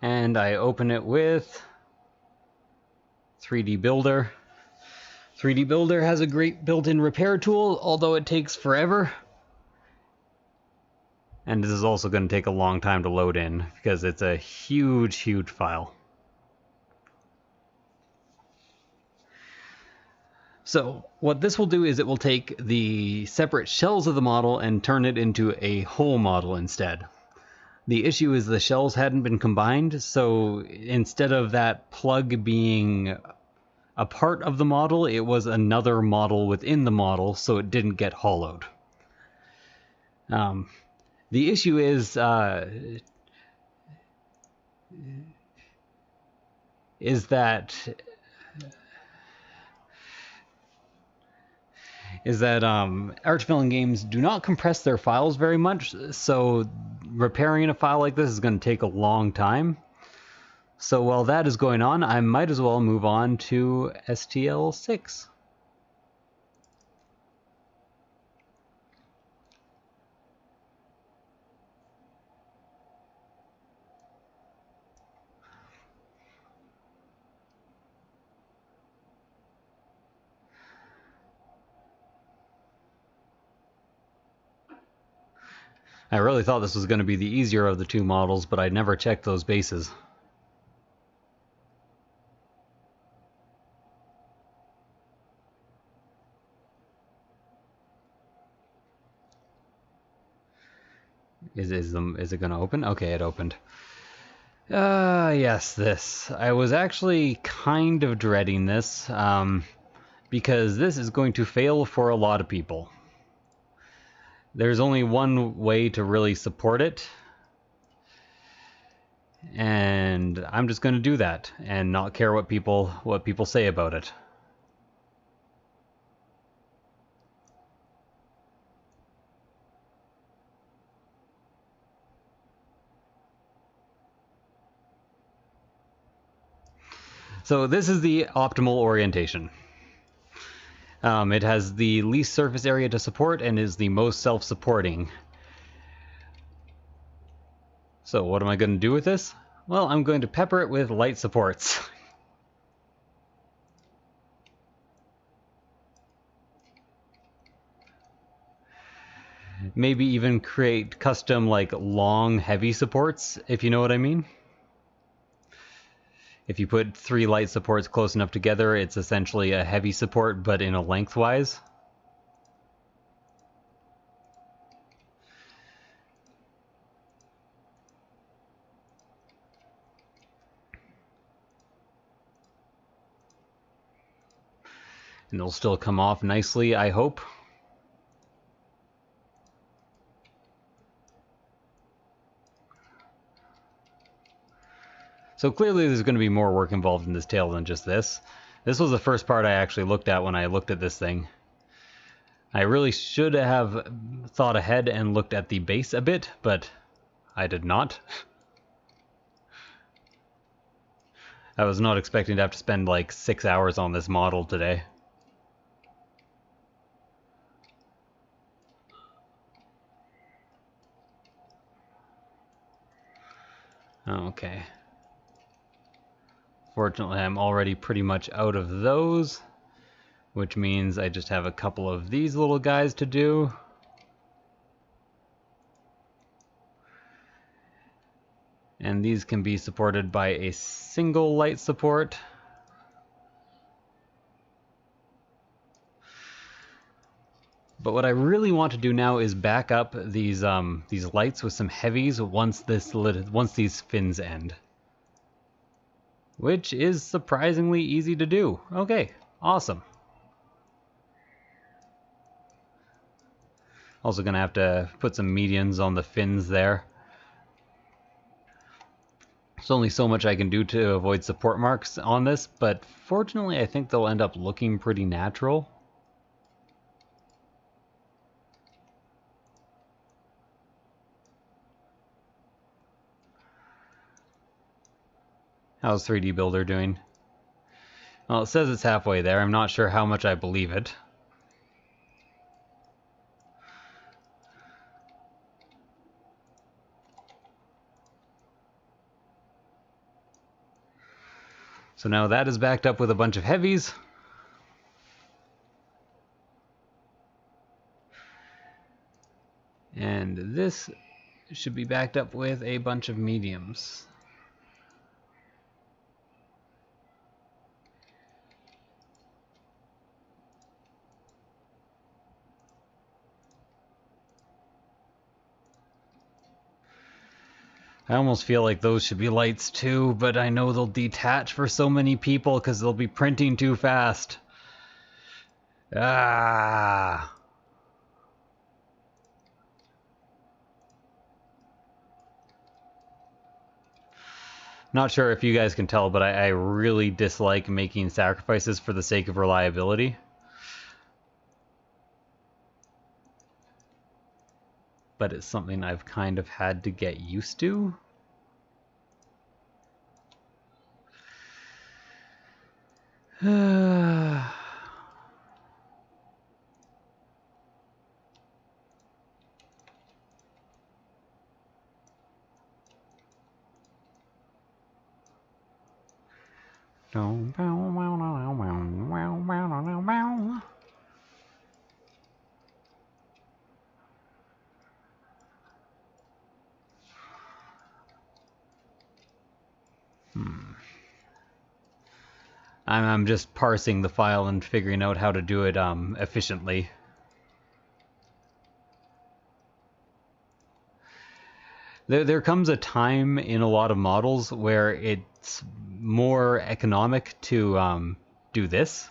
And I open it with 3D Builder. 3D Builder has a great built-in repair tool, although it takes forever. And this is also going to take a long time to load in, because it's a huge, huge file. So what this will do is it will take the separate shells of the model and turn it into a whole model instead. The issue is the shells hadn't been combined, so instead of that plug being a part of the model, it was another model within the model, so it didn't get hollowed. The issue is that Archvillain games do not compress their files very much, so repairing a file like this is going to take a long time. So while that is going on, I might as well move on to STL6. I really thought this was going to be the easier of the two models, but I never checked those bases. Is it going to open? Okay, it opened. Yes, this. I was actually kind of dreading this, because this is going to fail for a lot of people. There's only one way to really support it, and I'm just going to do that and not care what people say about it. So this is the optimal orientation. It has the least surface area to support and is the most self-supporting. So what am I going to do with this? Well, I'm going to pepper it with light supports. Maybe even create custom, like, long, heavy supports, if you know what I mean. If you put 3 light supports close enough together, it's essentially a heavy support, but in a lengthwise. And it'll still come off nicely, I hope. So clearly there's going to be more work involved in this tail than just this. This was the first part I actually looked at when I looked at this thing. I really should have thought ahead and looked at the base a bit, but I did not. I was not expecting to have to spend like 6 hours on this model today. Okay. Fortunately, I'm already pretty much out of those, which means I just have a couple of these little guys to do. And these can be supported by a single light support. But what I really want to do now is back up these lights with some heavies once these fins end. Which is surprisingly easy to do. Okay, awesome. Also gonna have to put some medians on the fins there. There's only so much I can do to avoid support marks on this, but fortunately I think they'll end up looking pretty natural. How's 3D Builder doing? Well, it says it's halfway there. I'm not sure how much I believe it. So now that is backed up with a bunch of heavies. And this should be backed up with a bunch of mediums. I almost feel like those should be lights too, but I know they'll detach for so many people because they'll be printing too fast. Ah! Not sure if you guys can tell, but I really dislike making sacrifices for the sake of reliability. But it's something I've kind of had to get used to. I'm just parsing the file and figuring out how to do it efficiently. There comes a time in a lot of models where it's more economic to do this.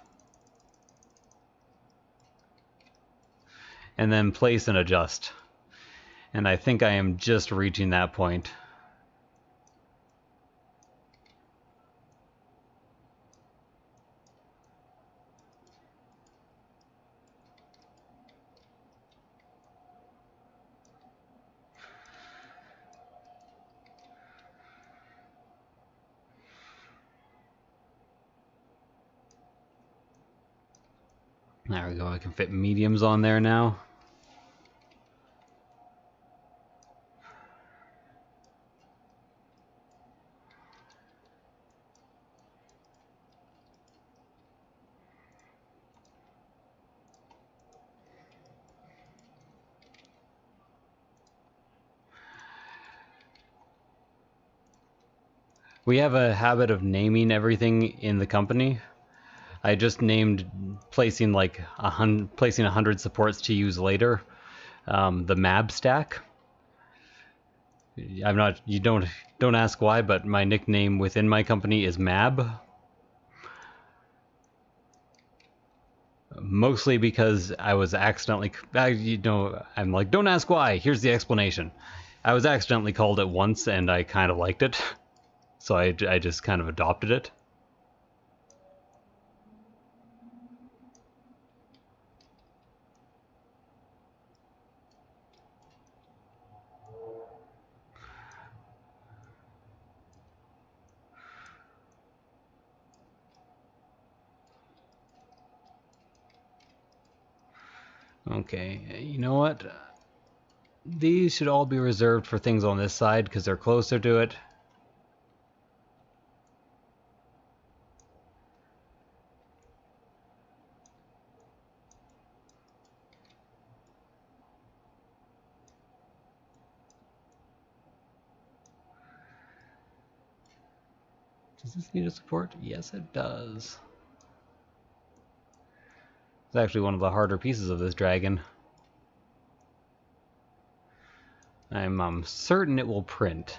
And then place and adjust. And I think I am just reaching that point. There we go, I can fit mediums on there now. We have a habit of naming everything in the company. I just named placing like 100 supports to use later. The MAB stack. I'm not. You don't ask why, but my nickname within my company is MAB. Mostly because I was accidentally. I'm like, don't ask why. Here's the explanation. I was accidentally called it once, and I kind of liked it, so I just kind of adopted it. Okay, you know what? These should all be reserved for things on this side because they're closer to it. Does this need a support? Yes, it does. It's actually one of the harder pieces of this dragon. I'm certain it will print.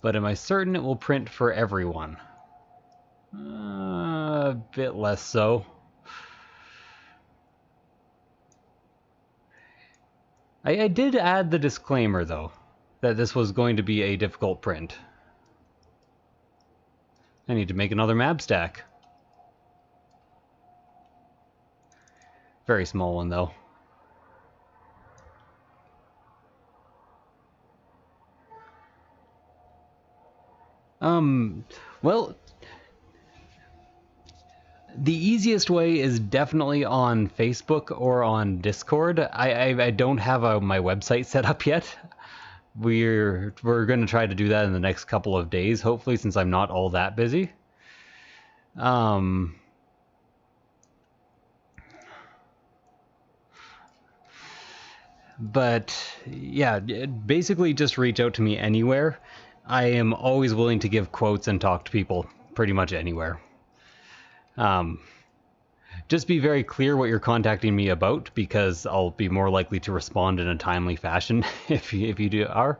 But am I certain it will print for everyone? A bit less so. I did add the disclaimer, though, that this was going to be a difficult print. I need to make another map stack. Very small one, though. Well, the easiest way is definitely on Facebook or on Discord. I don't have my website set up yet. We're going to try to do that in the next couple of days, hopefully, since I'm not all that busy. But yeah, basically just reach out to me anywhere. I am always willing to give quotes and talk to people pretty much anywhere. Just be very clear what you're contacting me about, because I'll be more likely to respond in a timely fashion if you are.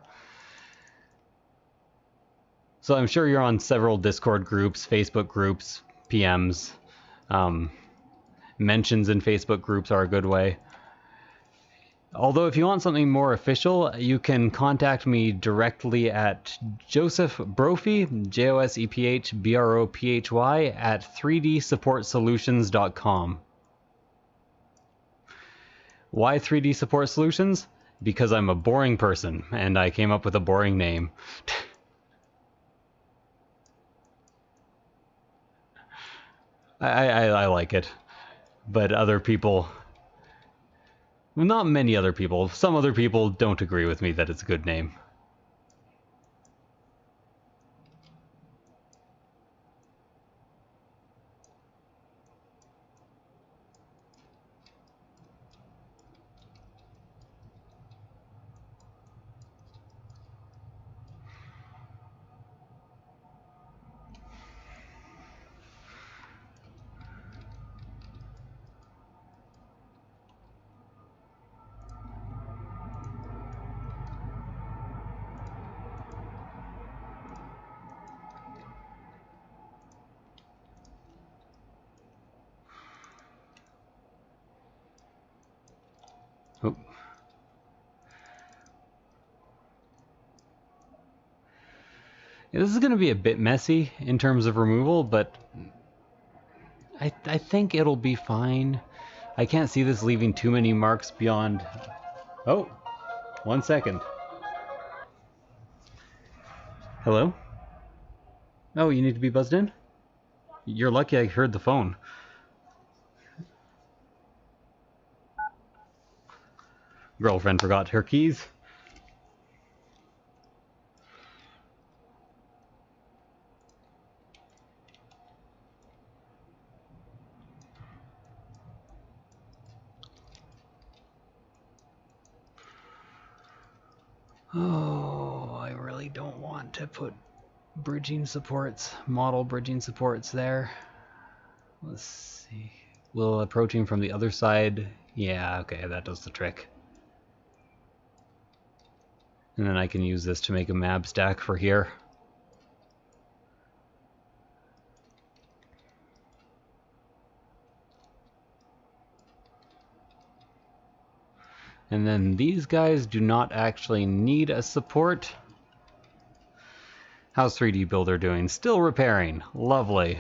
So I'm sure you're on several Discord groups, Facebook groups, PMs. Mentions in Facebook groups are a good way. Although if you want something more official, you can contact me directly at Joseph Brophy, JOSEPHBROPHY, at 3dsupportsolutions.com. Why 3D Support Solutions? Because I'm a boring person, and I came up with a boring name. I like it. But other people... Well, not many other people. Some other people don't agree with me that it's a good name. Oh. Yeah, this is going to be a bit messy in terms of removal, but I think it'll be fine. I can't see this leaving too many marks beyond... Oh, 1 second. Hello? Oh, you need to be buzzed in? You're lucky I heard the phone. Girlfriend forgot her keys. Oh, I really really don't want to put bridging supports, model bridging supports there. Let's see. Will approaching from the other side? Yeah, okay, that does the trick. And then I can use this to make a map stack for here. And then these guys do not actually need a support. How's 3D Builder doing? Still repairing. Lovely.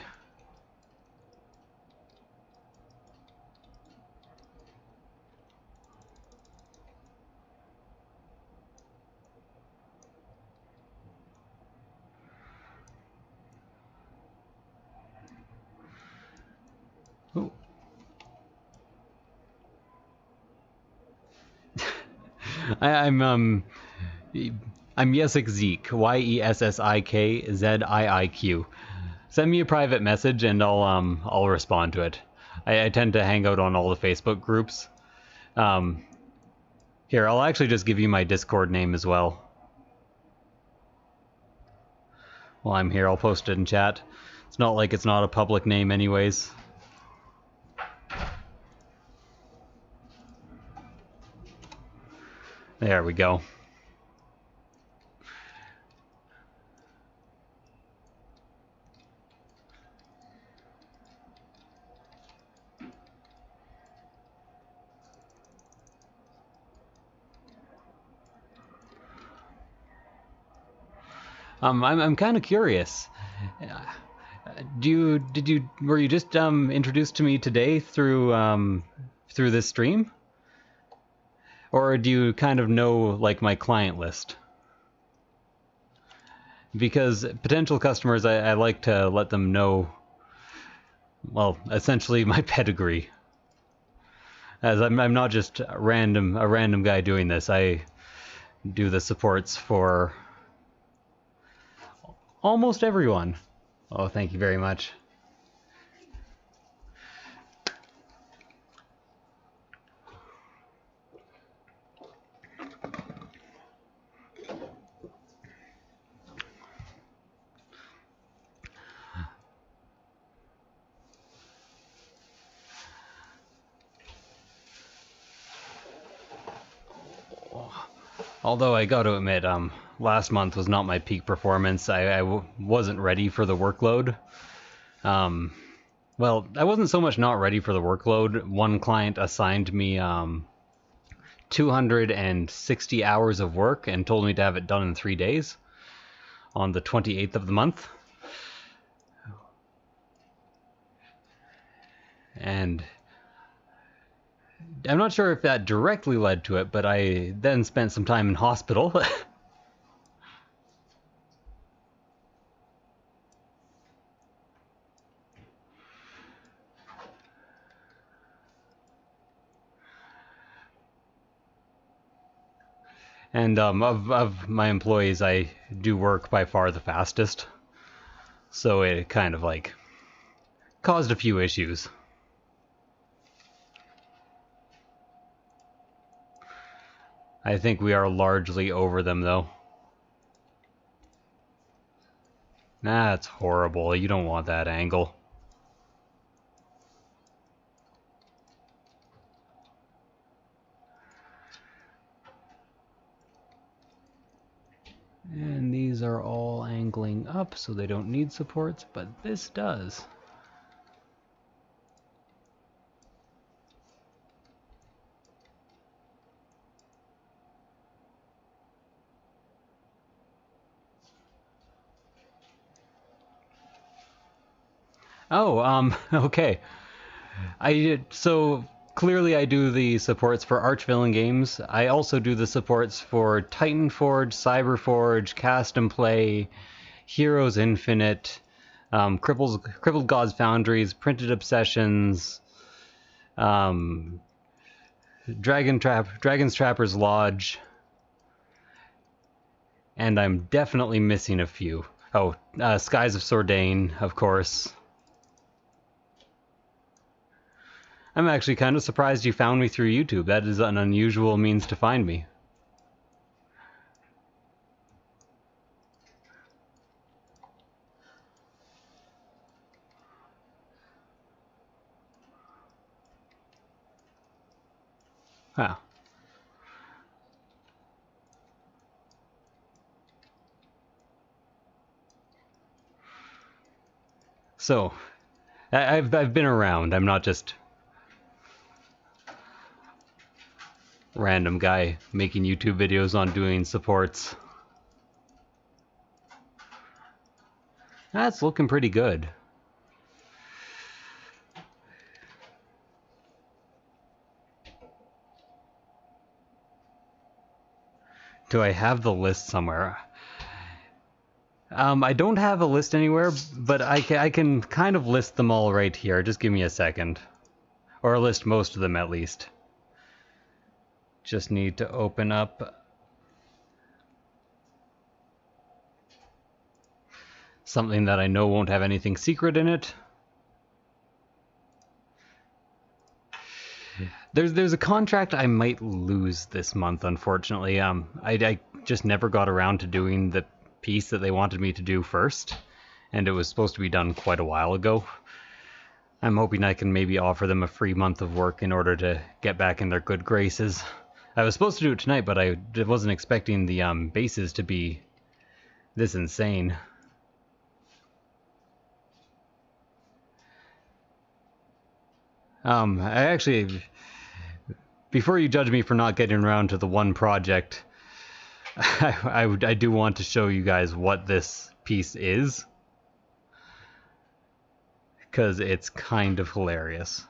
Ooh. I'm Yesik Zeke, YESSIKZIIQ. Send me a private message and I'll respond to it. I tend to hang out on all the Facebook groups. Here, I'll actually just give you my Discord name as well. While I'm here, I'll post it in chat. It's not like it's not a public name anyways. There we go. I'm kind of curious. Were you just introduced to me today through this stream? Or do you kind of know, like, my client list? Because potential customers, I like to let them know, well, essentially my pedigree. As I'm not just a random guy doing this. I do the supports for almost everyone. Oh, thank you very much. Although I got to admit, last month was not my peak performance. I wasn't ready for the workload. Well, I wasn't so much not ready for the workload. One client assigned me 260 hours of work and told me to have it done in 3 days on the 28th of the month. And I'm not sure if that directly led to it, but I then spent some time in hospital. And of my employees, I do work by far the fastest. So it kind of like caused a few issues. I think we are largely over them, though. That's horrible. You don't want that angle. And these are all angling up, so they don't need supports, but this does. Oh, okay. So clearly I do the supports for Archvillain games. I also do the supports for Titanforge, Cyberforge, Cast and Play, Heroes Infinite, Crippled Gods Foundries, Printed Obsessions, Dragon's Trapper's Lodge, and I'm definitely missing a few. Oh, Skies of Sordain, of course. I'm actually kind of surprised you found me through YouTube. That is an unusual means to find me. Huh. So, I've been around. I'm not just random guy making YouTube videos on doing supports. That's looking pretty good. Do I have the list somewhere? I don't have a list anywhere, but I can kind of list them all right here. Just give me a second. Or list most of them at least. Just need to open up something that I know won't have anything secret in it. There's a contract I might lose this month, unfortunately. I just never got around to doing the piece that they wanted me to do first, and it was supposed to be done quite a while ago. I'm hoping I can maybe offer them a free month of work in order to get back in their good graces. I was supposed to do it tonight, but I wasn't expecting the bases to be this insane. I actually, before you judge me for not getting around to the one project, I do want to show you guys what this piece is, because it's kind of hilarious.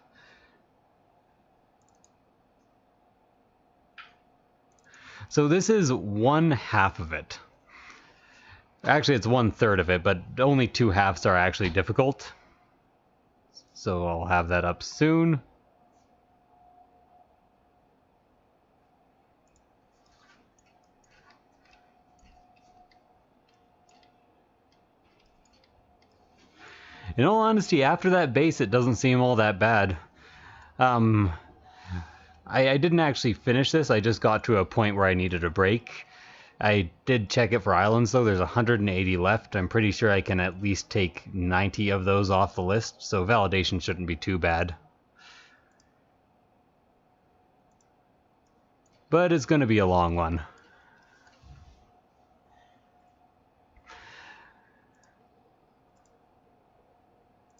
So this is 1/2 of it. Actually, it's 1/3 of it, but only 2/2 are actually difficult. So I'll have that up soon. In all honesty, after that base, it doesn't seem all that bad. I didn't actually finish this. I just got to a point where I needed a break. I did check it for islands, though. There's 180 left. I'm pretty sure I can at least take 90 of those off the list, so validation shouldn't be too bad. But it's going to be a long one.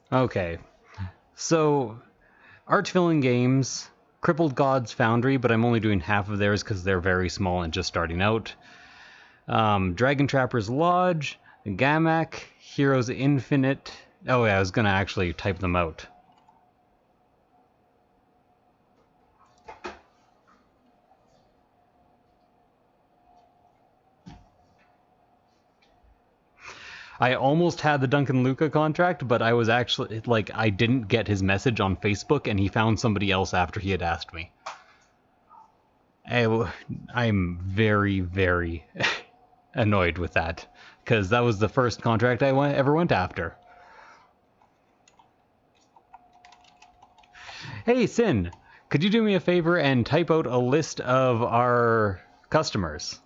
Okay, so Archvillain Games, Crippled Gods Foundry, but I'm only doing half of theirs because they're very small and just starting out. Dragon Trapper's Lodge, Gamak, Heroes Infinite. Oh yeah, I was gonna actually type them out. I almost had the Duncan Luca contract, but I was actually, like, I didn't get his message on Facebook, and he found somebody else after he had asked me. I'm very, very annoyed with that, because that was the first contract I ever went after. Hey, Sin, could you do me a favor and type out a list of our customers?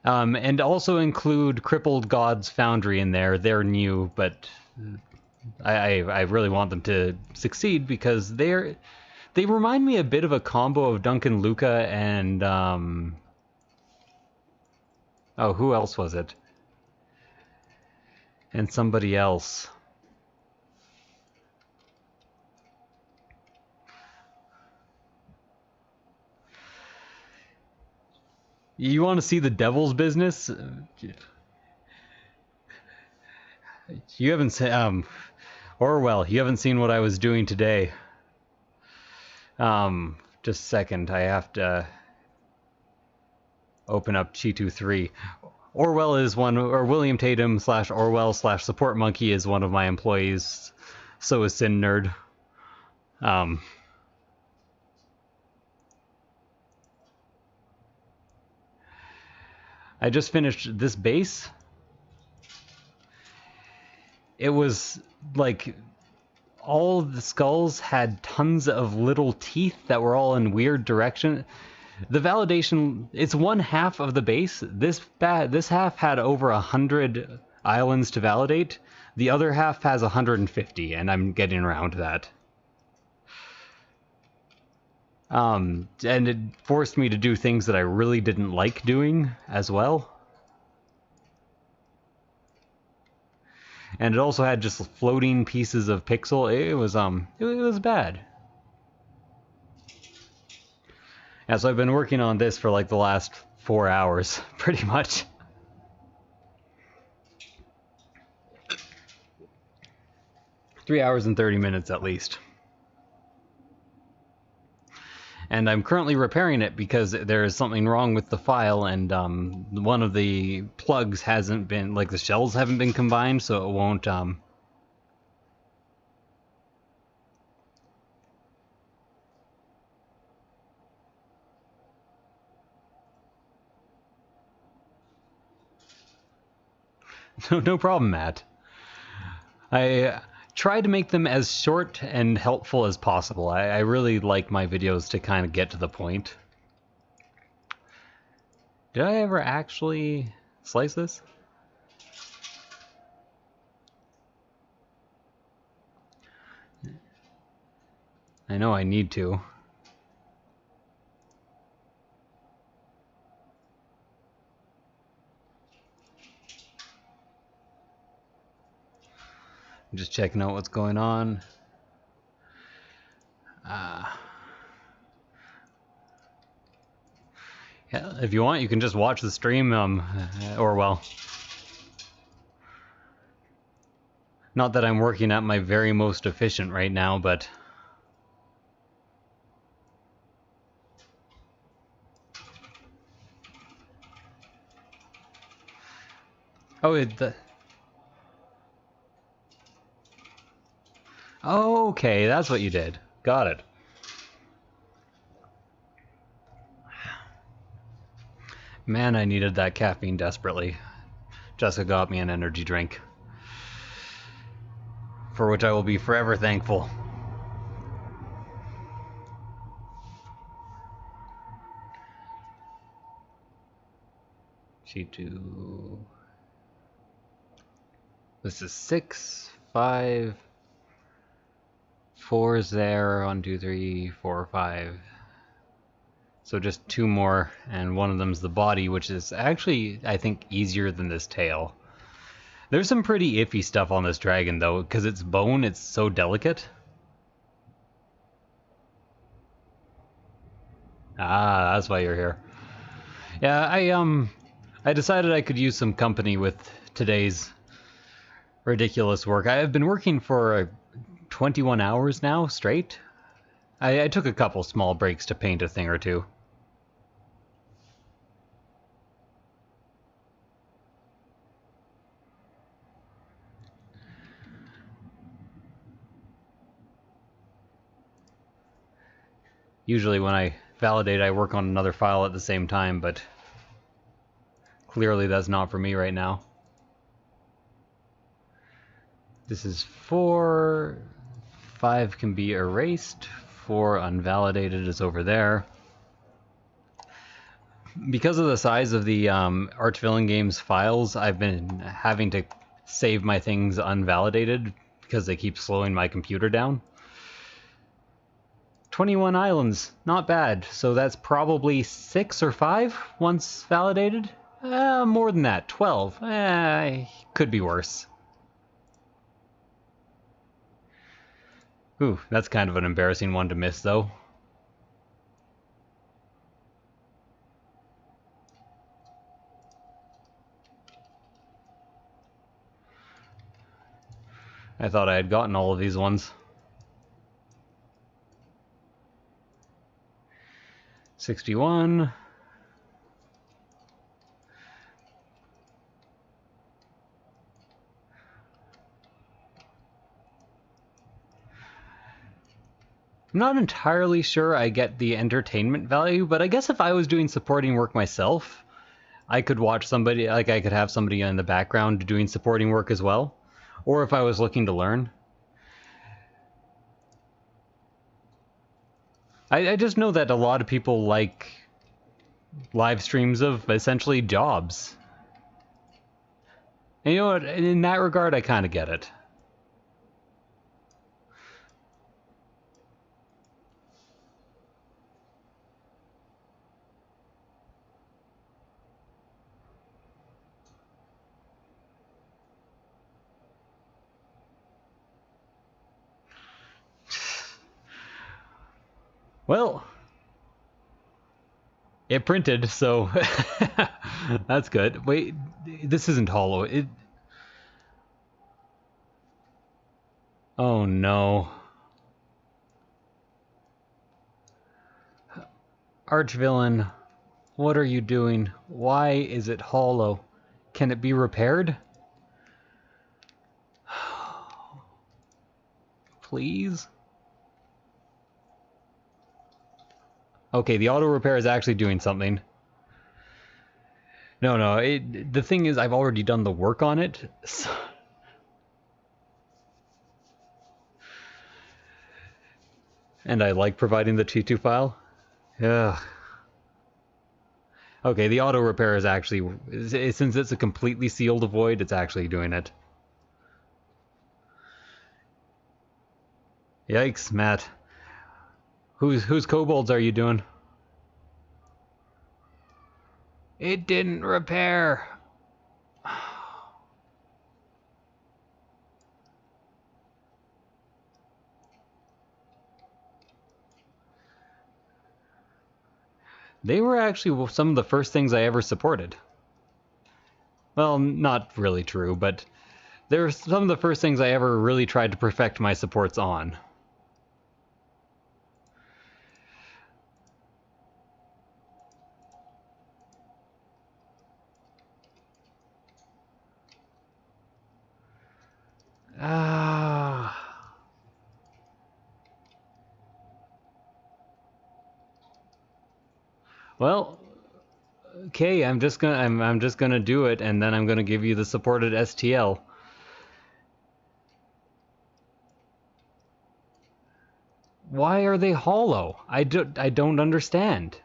And also include Crippled Gods Foundry in there. They're new, but I really want them to succeed because they remind me a bit of a combo of Duncan Luca and oh, who else was it? And somebody else. You want to see the devil's business? You haven't seen, Orwell, you haven't seen what I was doing today. Just a second, I have to open up Chitu 3. Orwell is one, or William Tatum / Orwell / Support Monkey is one of my employees. So is Sin Nerd. I just finished this base. It was like all the skulls had tons of little teeth that were all in weird direction. The validation, it's 1/2 of the base. This half had over 100 islands to validate. The other half has 150, and I'm getting around to that. And it forced me to do things that I really didn't like doing as well. And it also had just floating pieces of pixel. It was bad. Yeah, so I've been working on this for like the last 4 hours, pretty much. Three hours and 30 minutes at least. And I'm currently repairing it because there is something wrong with the file, and one of the plugs hasn't been, like the shells haven't been combined, so it won't no problem, Matt. I try to make them as short and helpful as possible. I really like my videos to kind of get to the point. Did I ever actually slice this? I know I need to. I'm just checking out what's going on. Yeah, if you want, you can just watch the stream, or well, not that I'm working at my very most efficient right now, but oh, okay, that's what you did. Got it. Man, I needed that caffeine desperately. Jessica got me an energy drink, for which I will be forever thankful. Sheet 2. This is 6, 5, 4 is there. 1, 2, 3, 4, 5. So just 2 more, and one of them's the body, which is actually, I think, easier than this tail. There's some pretty iffy stuff on this dragon, though, because it's bone, it's so delicate. Ah, that's why you're here. Yeah, I decided I could use some company with today's ridiculous work. I have been working for 21 hours now, straight. I took a couple small breaks to paint a thing or two. Usually when I validate, I work on another file at the same time, but clearly that's not for me right now. This is 4, 5 can be erased, 4 unvalidated is over there. Because of the size of the Archvillain game's files, I've been having to save my things unvalidated because they keep slowing my computer down. 21 islands, not bad. So that's probably 6 or 5 once validated. More than that, 12. Could be worse. Ooh, that's kind of an embarrassing one to miss, though. I thought I had gotten all of these ones. 61. I'm not entirely sure I get the entertainment value, but I guess if I was doing supporting work myself, I could watch somebody, like I could have somebody in the background doing supporting work as well. Or if I was looking to learn. I just know that a lot of people like live streams of essentially jobs. And you know what, in that regard, I kind of get it. Well, it printed, so that's good. Wait, this isn't hollow. Oh no. Archvillain, what are you doing? Why is it hollow? Can it be repaired? Please? Okay, the auto repair is actually doing something. No, the thing is, I've already done the work on it. So... And I like providing the T2 file. Ugh. Okay, the auto repair is actually, since it's a completely sealed void, it's actually doing it. Yikes, Matt. Whose kobolds are you doing? It didn't repair. They were actually some of the first things I ever supported. Well, not really true, but they're some of the first things I ever really tried to perfect my supports on. Well, okay, I'm just gonna do it, and then I'm gonna give you the supported STL. Why are they hollow? I don't understand.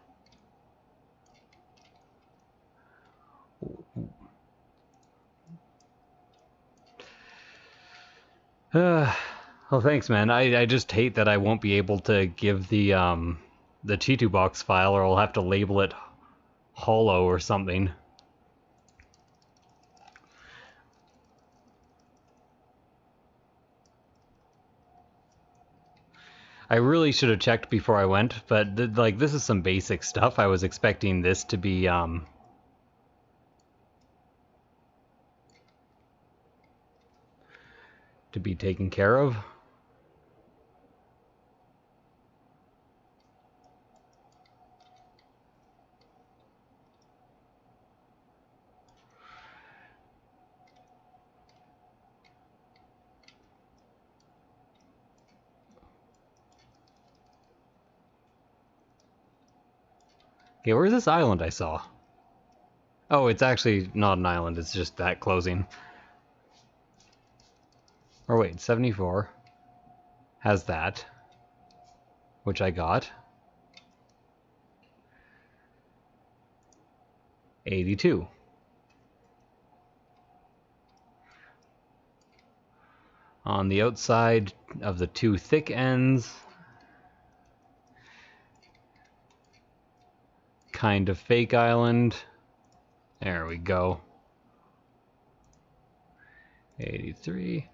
Well, thanks, man. I just hate that I won't be able to give the T2 box file, or I'll have to label it hollow or something. I really should have checked before I went, but like this is some basic stuff. I was expecting this to be taken care of. Okay, where's this island I saw? Oh, it's actually not an island, it's just that closing. Or wait, 74 has that, which I got. 82. On the outside of the two thick ends, kind of fake island. There we go. 83.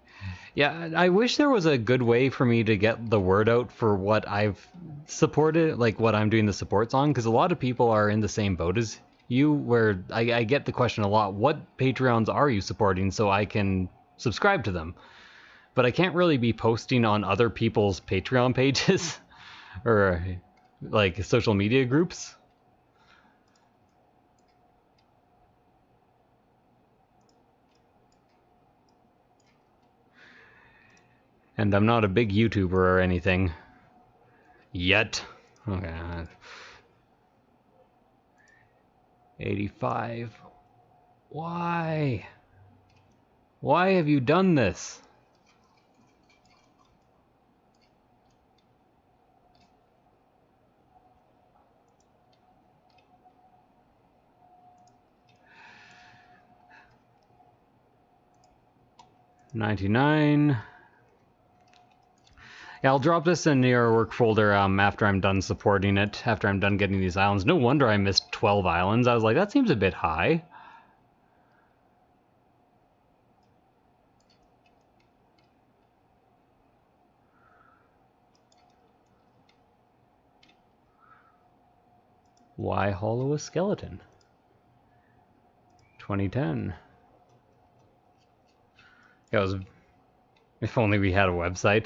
Yeah, I wish there was a good way for me to get the word out for what I've supported, like what I'm doing the supports on, because a lot of people are in the same boat as you, where I get the question a lot, what Patreons are you supporting so I can subscribe to them? But I can't really be posting on other people's Patreon pages or like social media groups. And I'm not a big YouTuber or anything. Yet. Okay. 85. Why? Why have you done this? $99. Yeah, I'll drop this in your work folder after I'm done supporting it, after I'm done getting these islands. No wonder I missed 12 islands. I was like, that seems a bit high. Why hollow a skeleton? 2010. It was... If only we had a website.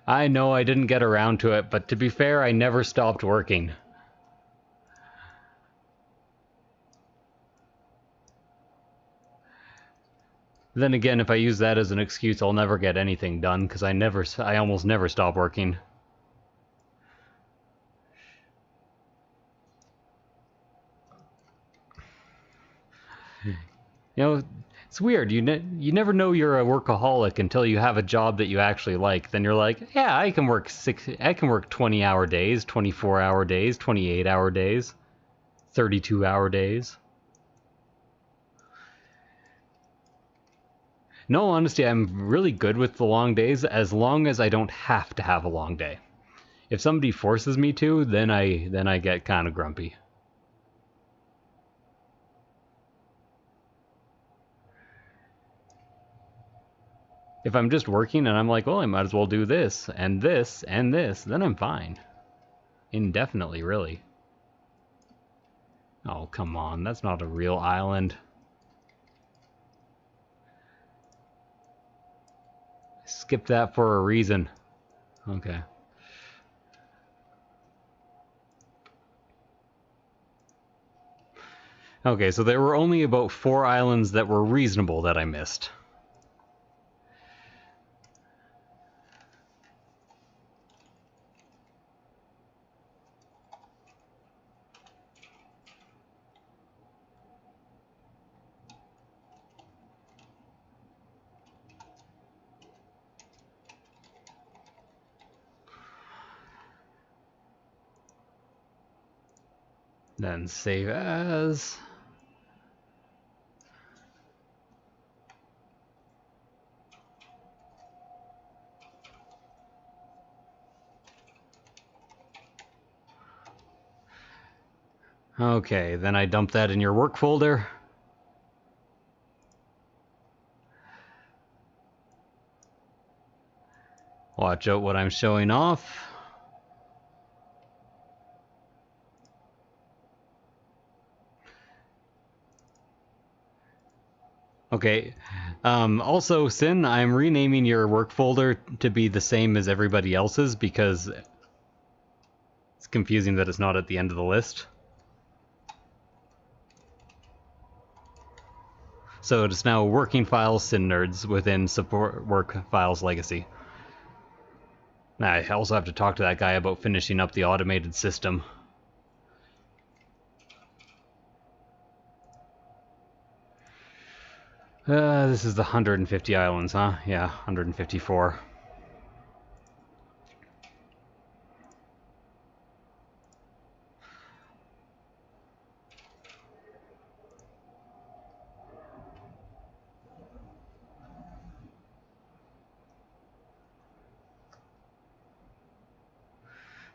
I know I didn't get around to it, but to be fair, I never stopped working. Then again, if I use that as an excuse, I'll never get anything done, because I almost never stop working. You know, it's weird. You never know you're a workaholic until you have a job that you actually like. Then you're like, yeah, I can work 20-hour days, 24-hour days, 28-hour days, 32-hour days. No, honestly, I'm really good with the long days as long as I don't have to have a long day. If somebody forces me to, then I get kind of grumpy. If I'm just working and I'm like, well, I might as well do this, and this, and this, then I'm fine. Indefinitely, really. Oh, come on, that's not a real island. Skip that for a reason. Okay. Okay, so there were only about 4 islands that were reasonable that I missed. Then save as. Okay, then I dump that in your work folder. Watch out what I'm showing off. Okay, also, Sin, I'm renaming your work folder to be the same as everybody else's because it's confusing that it's not at the end of the list. So it's now Working Files Sin Nerds within Support Work Files Legacy. I also have to talk to that guy about finishing up the automated system. This is the 150 islands, huh? Yeah, 154.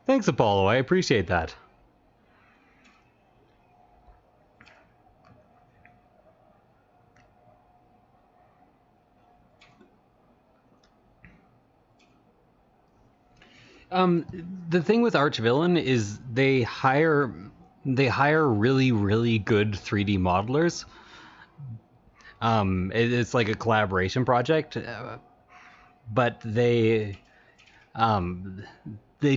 Thanks, Apollo. I appreciate that. The thing with Archvillain is they hire really, really good 3D modelers. It's like a collaboration project, but they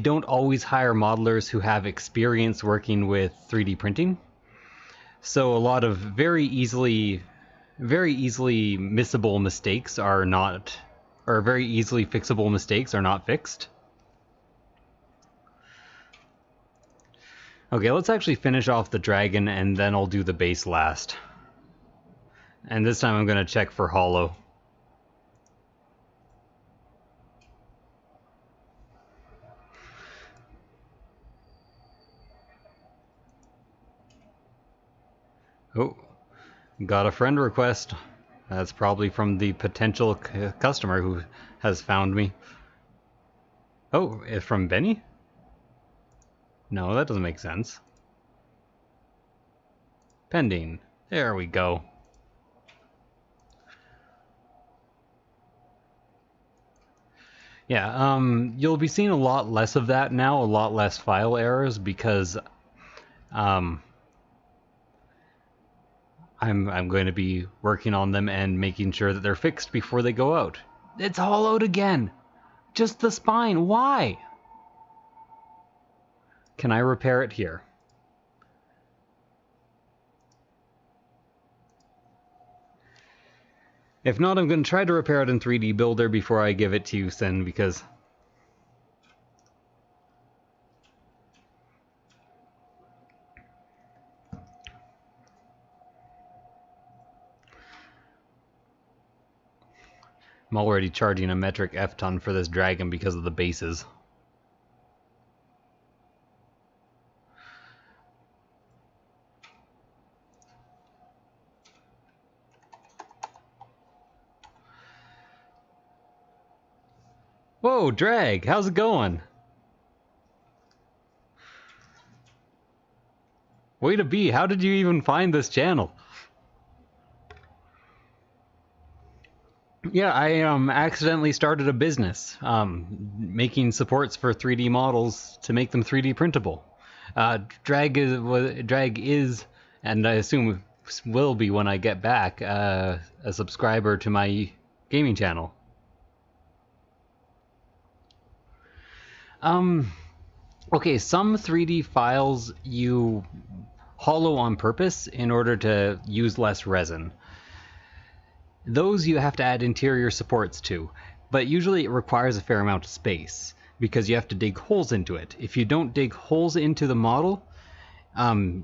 don't always hire modelers who have experience working with 3D printing. So a lot of very easily missable mistakes are not, or very easily fixable mistakes are not fixed. Okay, let's actually finish off the dragon and then I'll do the base last. And this time I'm going to check for hollow. Oh, got a friend request. That's probably from the potential customer who has found me. Oh, it's from Benny? No, that doesn't make sense. Pending. There we go. Yeah, you'll be seeing a lot less of that now, a lot less file errors, because I'm going to be working on them and making sure that they're fixed before they go out. It's hollowed again! Just the spine, why? Can I repair it here? If not, I'm going to try to repair it in 3D Builder before I give it to you, Sin, because... I'm already charging a metric F-ton for this dragon because of the bases. Whoa, Drag, how's it going? Way to be, how did you even find this channel? Yeah, I accidentally started a business, making supports for 3D models to make them 3D printable. Drag is, and I assume will be when I get back, a subscriber to my gaming channel. Okay, some 3D files you hollow on purpose in order to use less resin. Those you have to add interior supports to, but usually it requires a fair amount of space, because you have to dig holes into it. If you don't dig holes into the model,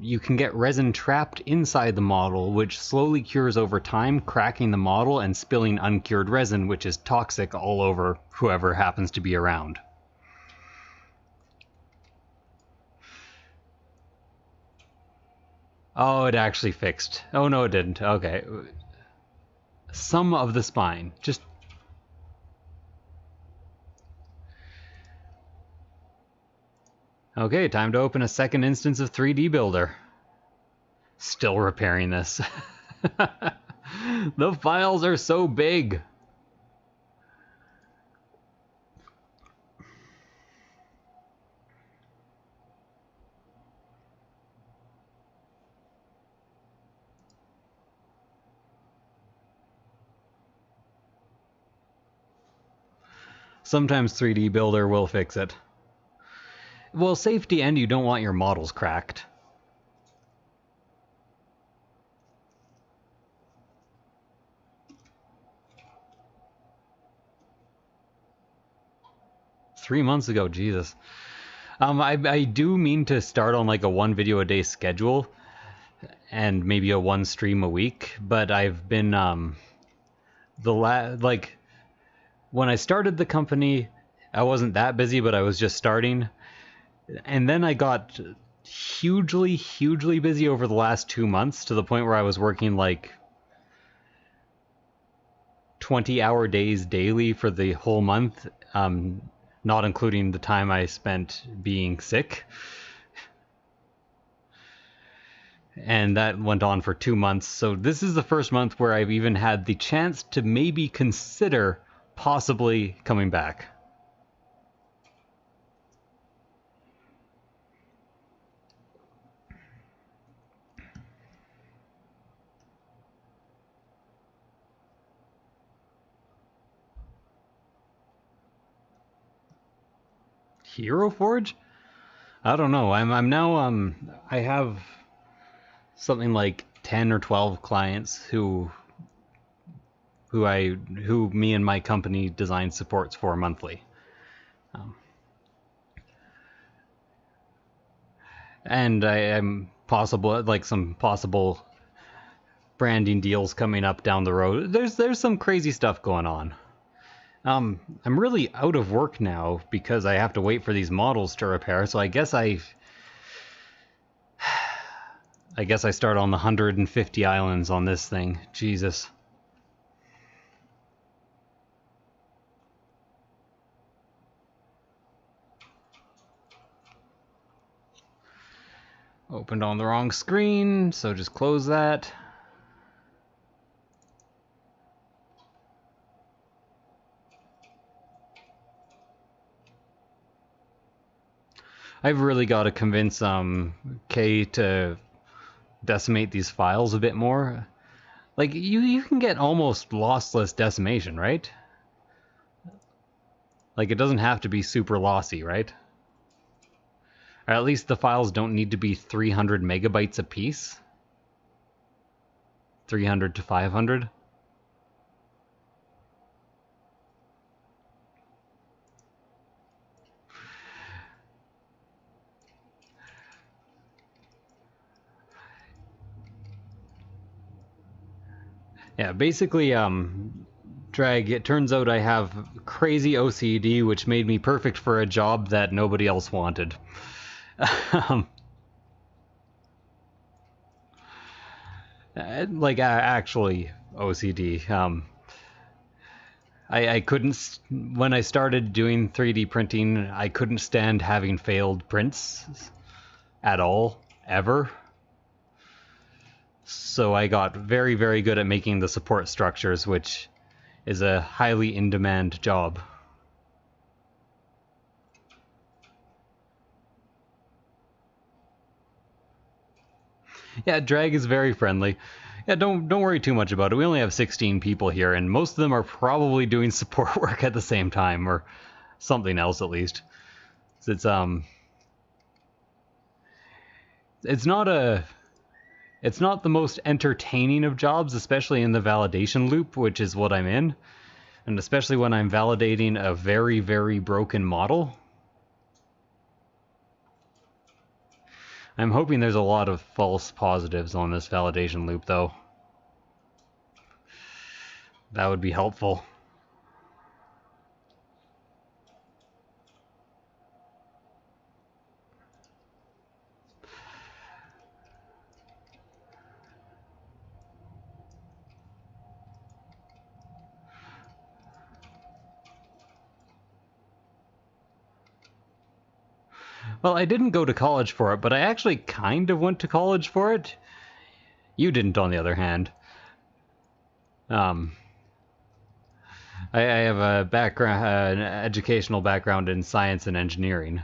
you can get resin trapped inside the model, which slowly cures over time, cracking the model and spilling uncured resin, which is toxic all over whoever happens to be around. Oh, it actually fixed. Oh no, it didn't. Okay. Some of the spine. Just... Okay, time to open a second instance of 3D Builder. Still repairing this. The files are so big. Sometimes 3D Builder will fix it. Well, safety and you don't want your models cracked. Three months ago, Jesus. I do mean to start on like a 1 video a day schedule and maybe a 1 stream a week, but I've been when I started the company, I wasn't that busy, but I was just starting. And then I got hugely busy over the last 2 months, to the point where I was working like 20-hour days daily for the whole month, not including the time I spent being sick. And that went on for 2 months. So this is the first month where I've even had the chance to maybe consider possibly coming back. Hero Forge? I don't know. I'm now I have something like 10 or 12 clients who me and my company design supports for monthly. And I am possible, like, some possible branding deals coming up down the road. There's some crazy stuff going on. I'm really out of work now because I have to wait for these models to repair, so I guess I start on the 150 islands on this thing. Jesus. Opened on the wrong screen, so just close that. I've really got to convince Kay to decimate these files a bit more. Like, you can get almost lossless decimation, right? Like, it doesn't have to be super lossy, right? Or at least the files don't need to be 300 megabytes apiece. 300 to 500. Yeah, basically, Drag, it turns out I have crazy OCD, which made me perfect for a job that nobody else wanted. Like, actually, OCD. I couldn't, when I started doing 3D printing, I couldn't stand having failed prints at all, ever. So I got very, very good at making the support structures, which is a highly in-demand job. Yeah, Drag is very friendly. Yeah, don't worry too much about it. We only have 16 people here, and most of them are probably doing support work at the same time, or something else at least. So it's not the most entertaining of jobs, especially in the validation loop, which is what I'm in, and especially when I'm validating a very, very broken model. I'm hoping there's a lot of false positives on this validation loop, though. That would be helpful. Well, I didn't go to college for it, but I actually kind of went to college for it. You didn't, on the other hand. I have a background, an educational background in science and engineering.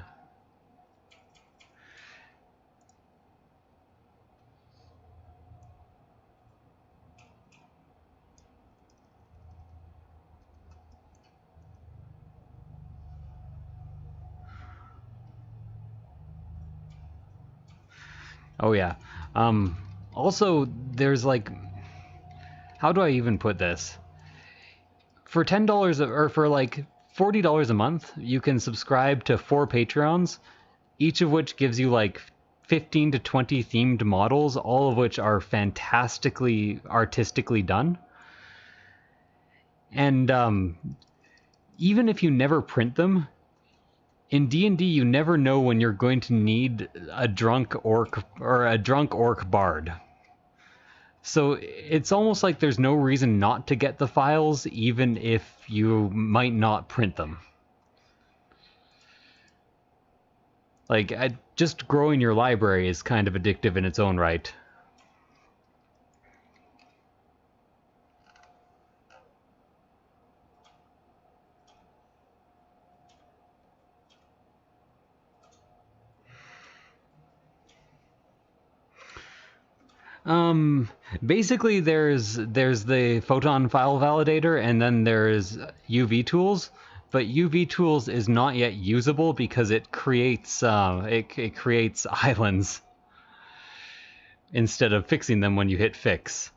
Oh yeah. Also, there's like, how do I even put this? For $10 or for like $40 a month, you can subscribe to 4 Patreons, each of which gives you like 15 to 20 themed models, all of which are fantastically artistically done. And even if you never print them, in D&D you never know when you're going to need a drunk orc or a drunk orc bard. So it's almost like there's no reason not to get the files, even if you might not print them. Like, just growing your library is kind of addictive in its own right. Basically there's the photon file validator, and then there's UV tools, but UV tools is not yet usable because it creates it creates islands instead of fixing them when you hit fix.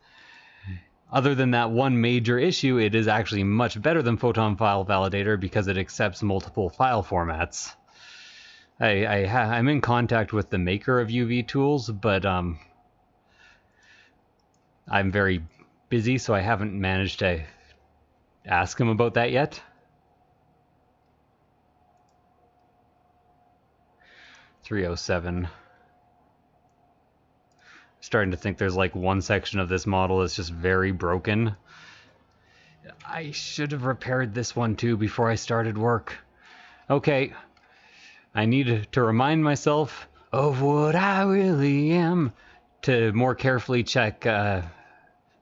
Other than that one major issue, it is actually much better than photon file validator because it accepts multiple file formats. I'm in contact with the maker of UV tools, but I'm very busy, so I haven't managed to ask him about that yet. .307. Starting to think there's like one section of this model that's just very broken. I should have repaired this one too before I started work. Okay. I need to remind myself of what I really am to more carefully check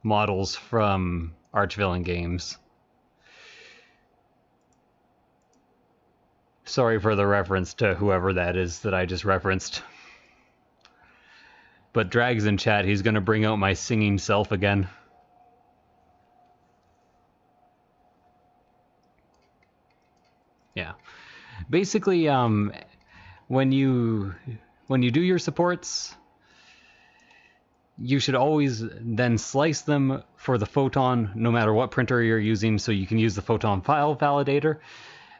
models from Archvillain games. Sorry for the reference to whoever that is that I just referenced. But Drag's in chat, he's gonna bring out my singing self again. Yeah. Basically, when you do your supports, you should always then slice them for the photon, no matter what printer you're using, so you can use the photon file validator.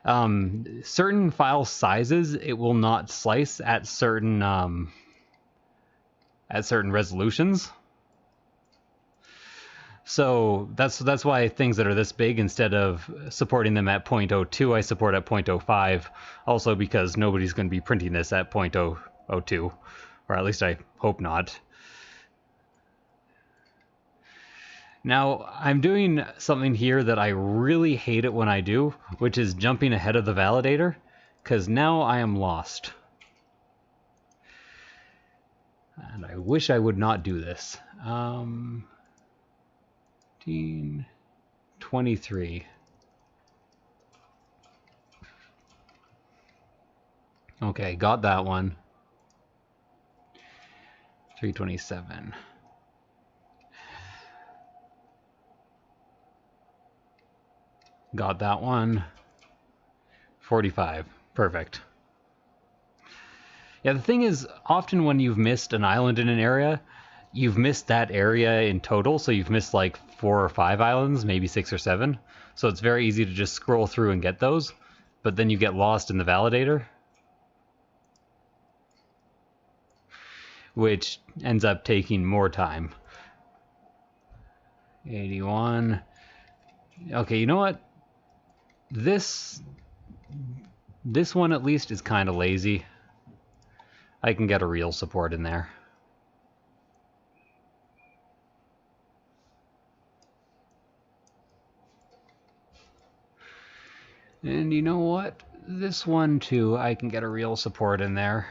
Certain file sizes, it will not slice at certain resolutions. So that's why things that are this big, instead of supporting them at 0.02, I support at 0.05. Also because nobody's going to be printing this at 0.002, or at least I hope not. Now, I'm doing something here that I really hate it when I do, which is jumping ahead of the validator, because now I am lost. And I wish I would not do this. 23. Okay, got that one. 327. Got that one. 45. Perfect. Yeah, the thing is, often when you've missed an island in an area, you've missed that area in total, so you've missed like 4 or 5 islands, maybe 6 or 7. So it's very easy to just scroll through and get those, but then you get lost in the validator, which ends up taking more time. 81. Okay, you know what? This one at least is kind of lazy. I can get a real support in there. And you know what? This one too, I can get a real support in there.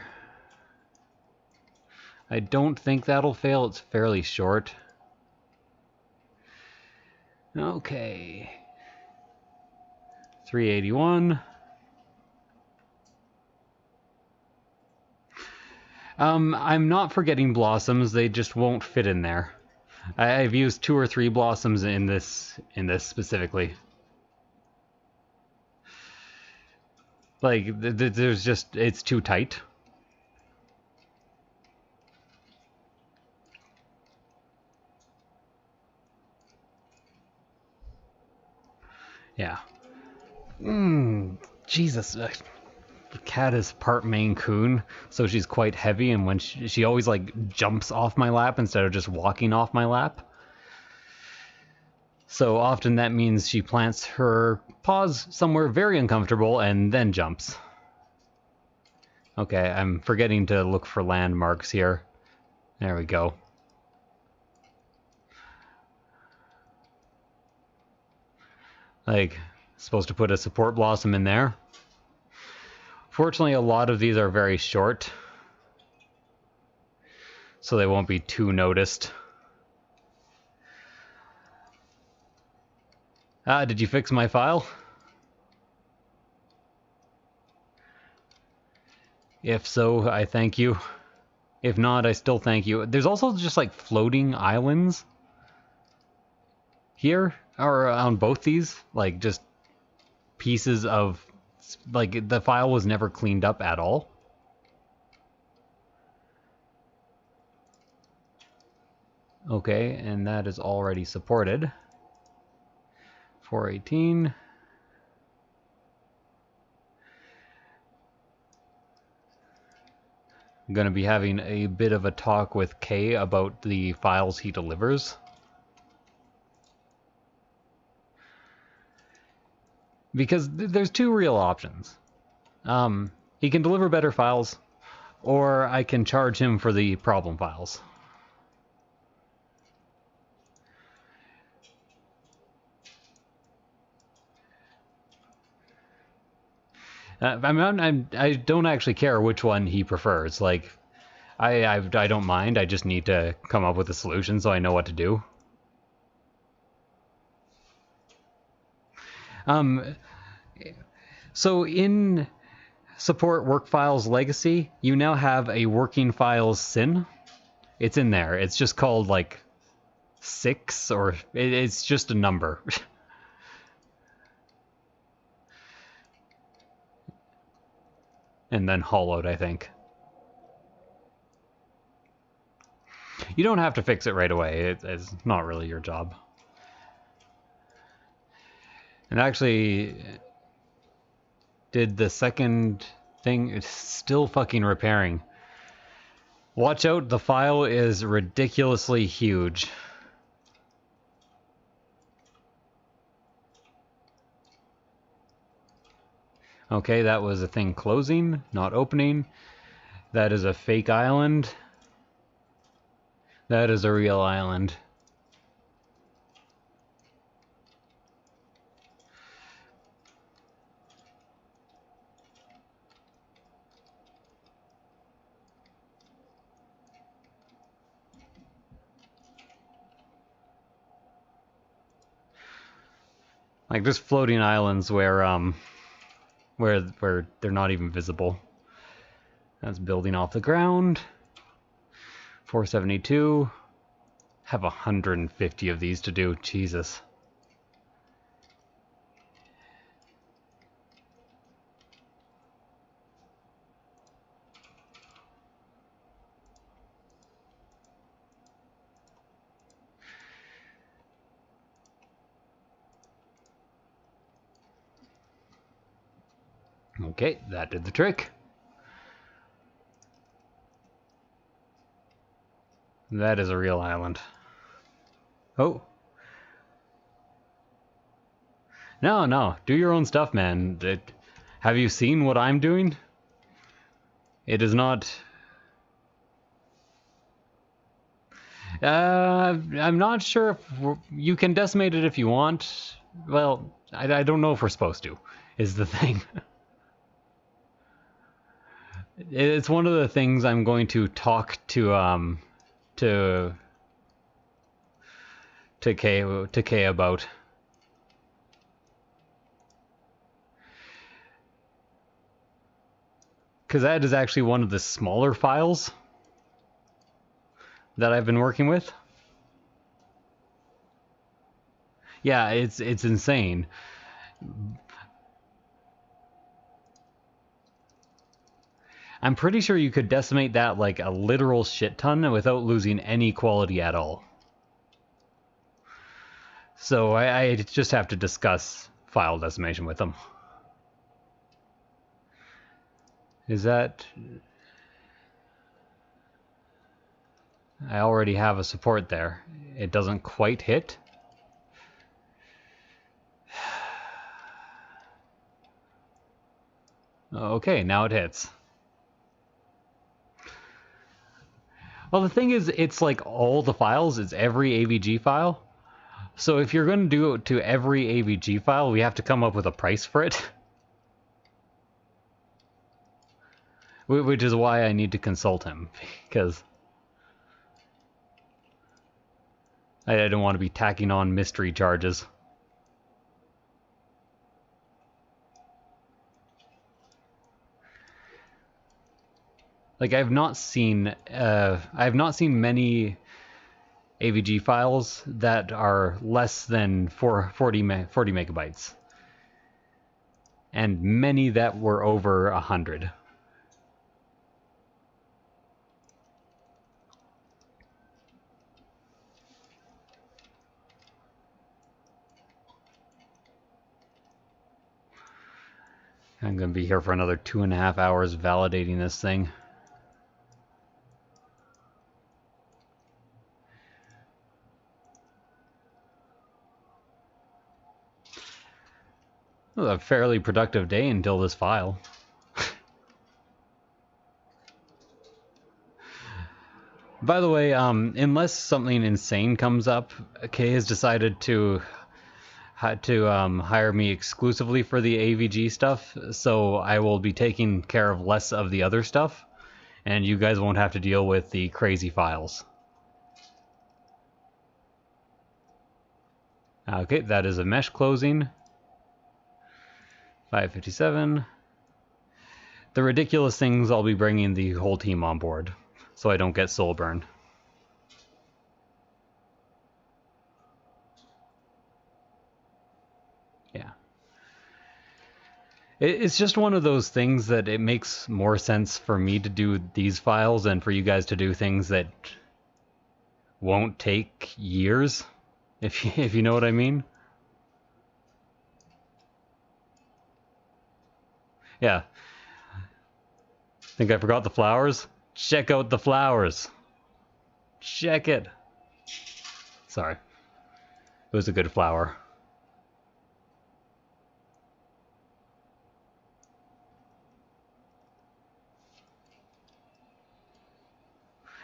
I don't think that'll fail, it's fairly short. Okay. 381. I'm not forgetting blossoms, they just won't fit in there. I've used 2 or 3 blossoms in this specifically. Like, there's just, it's too tight. Yeah. Jesus. The cat is part Maine Coon, so she's quite heavy, and when she always like jumps off my lap instead of just walking off my lap. So often that means she plants her paws somewhere very uncomfortable and then jumps. Okay, I'm forgetting to look for landmarks here. There we go. Like, supposed to put a support blossom in there. Fortunately, a lot of these are very short, so they won't be too noticed. Ah, did you fix my file? If so, I thank you. If not, I still thank you. There's also just like floating islands here, or on both these, like just pieces of, like, the file was never cleaned up at all. Okay, and that is already supported. 418. I'm going to be having a bit of a talk with Kay about the files he delivers. Because there's 2 real options. He can deliver better files, or I can charge him for the problem files. I don't actually care which one he prefers. Like, I don't mind. I just need to come up with a solution so I know what to do. So in support work files legacy, you now have a working files sin. It's in there. It's just called like 6, or it's just a number. And then hollowed, I think. You don't have to fix it right away. It's not really your job. And actually, did the second thing, it's still fucking repairing. Watch out, the file is ridiculously huge. Okay, that was a thing closing, not opening. That is a fake island. That is a real island. Like just floating islands where they're not even visible. That's building off the ground. 472. Have 150 of these to do. Jesus. Okay, that did the trick. That is a real island. Oh. No, do your own stuff, man. Have you seen what I'm doing? It is not... I'm not sure if you can decimate it if you want. Well, I don't know if we're supposed to, is the thing. It's one of the things I'm going to talk to Kay about. Because that is actually one of the smaller files that I've been working with. Yeah, it's insane. I'm pretty sure you could decimate that like a literal shit ton without losing any quality at all. So I just have to discuss file decimation with them. Is that... I already have a support there. It doesn't quite hit. Okay, now it hits. Well, the thing is, it's like all the files, it's every AVG file. So if you're going to do it to every AVG file, we have to come up with a price for it. Which is why I need to consult him, because I don't want to be tacking on mystery charges. Like I've not seen many AVG files that are less than 40 megabytes, and many that were over 100. I'm going to be here for another 2.5 hours validating this thing. It was a fairly productive day until this file. By the way, unless something insane comes up, Kay has decided to hire me exclusively for the AVG stuff, so I will be taking care of less of the other stuff, and you guys won't have to deal with the crazy files. Okay, that is a mesh closing. 557. The ridiculous things, I'll be bringing the whole team on board, so I don't get soul burn. Yeah. It's just one of those things that it makes more sense for me to do these files than for you guys to do things that won't take years, if you know what I mean. Yeah. Think I forgot the flowers? Check out the flowers. Check it. Sorry. It was a good flower.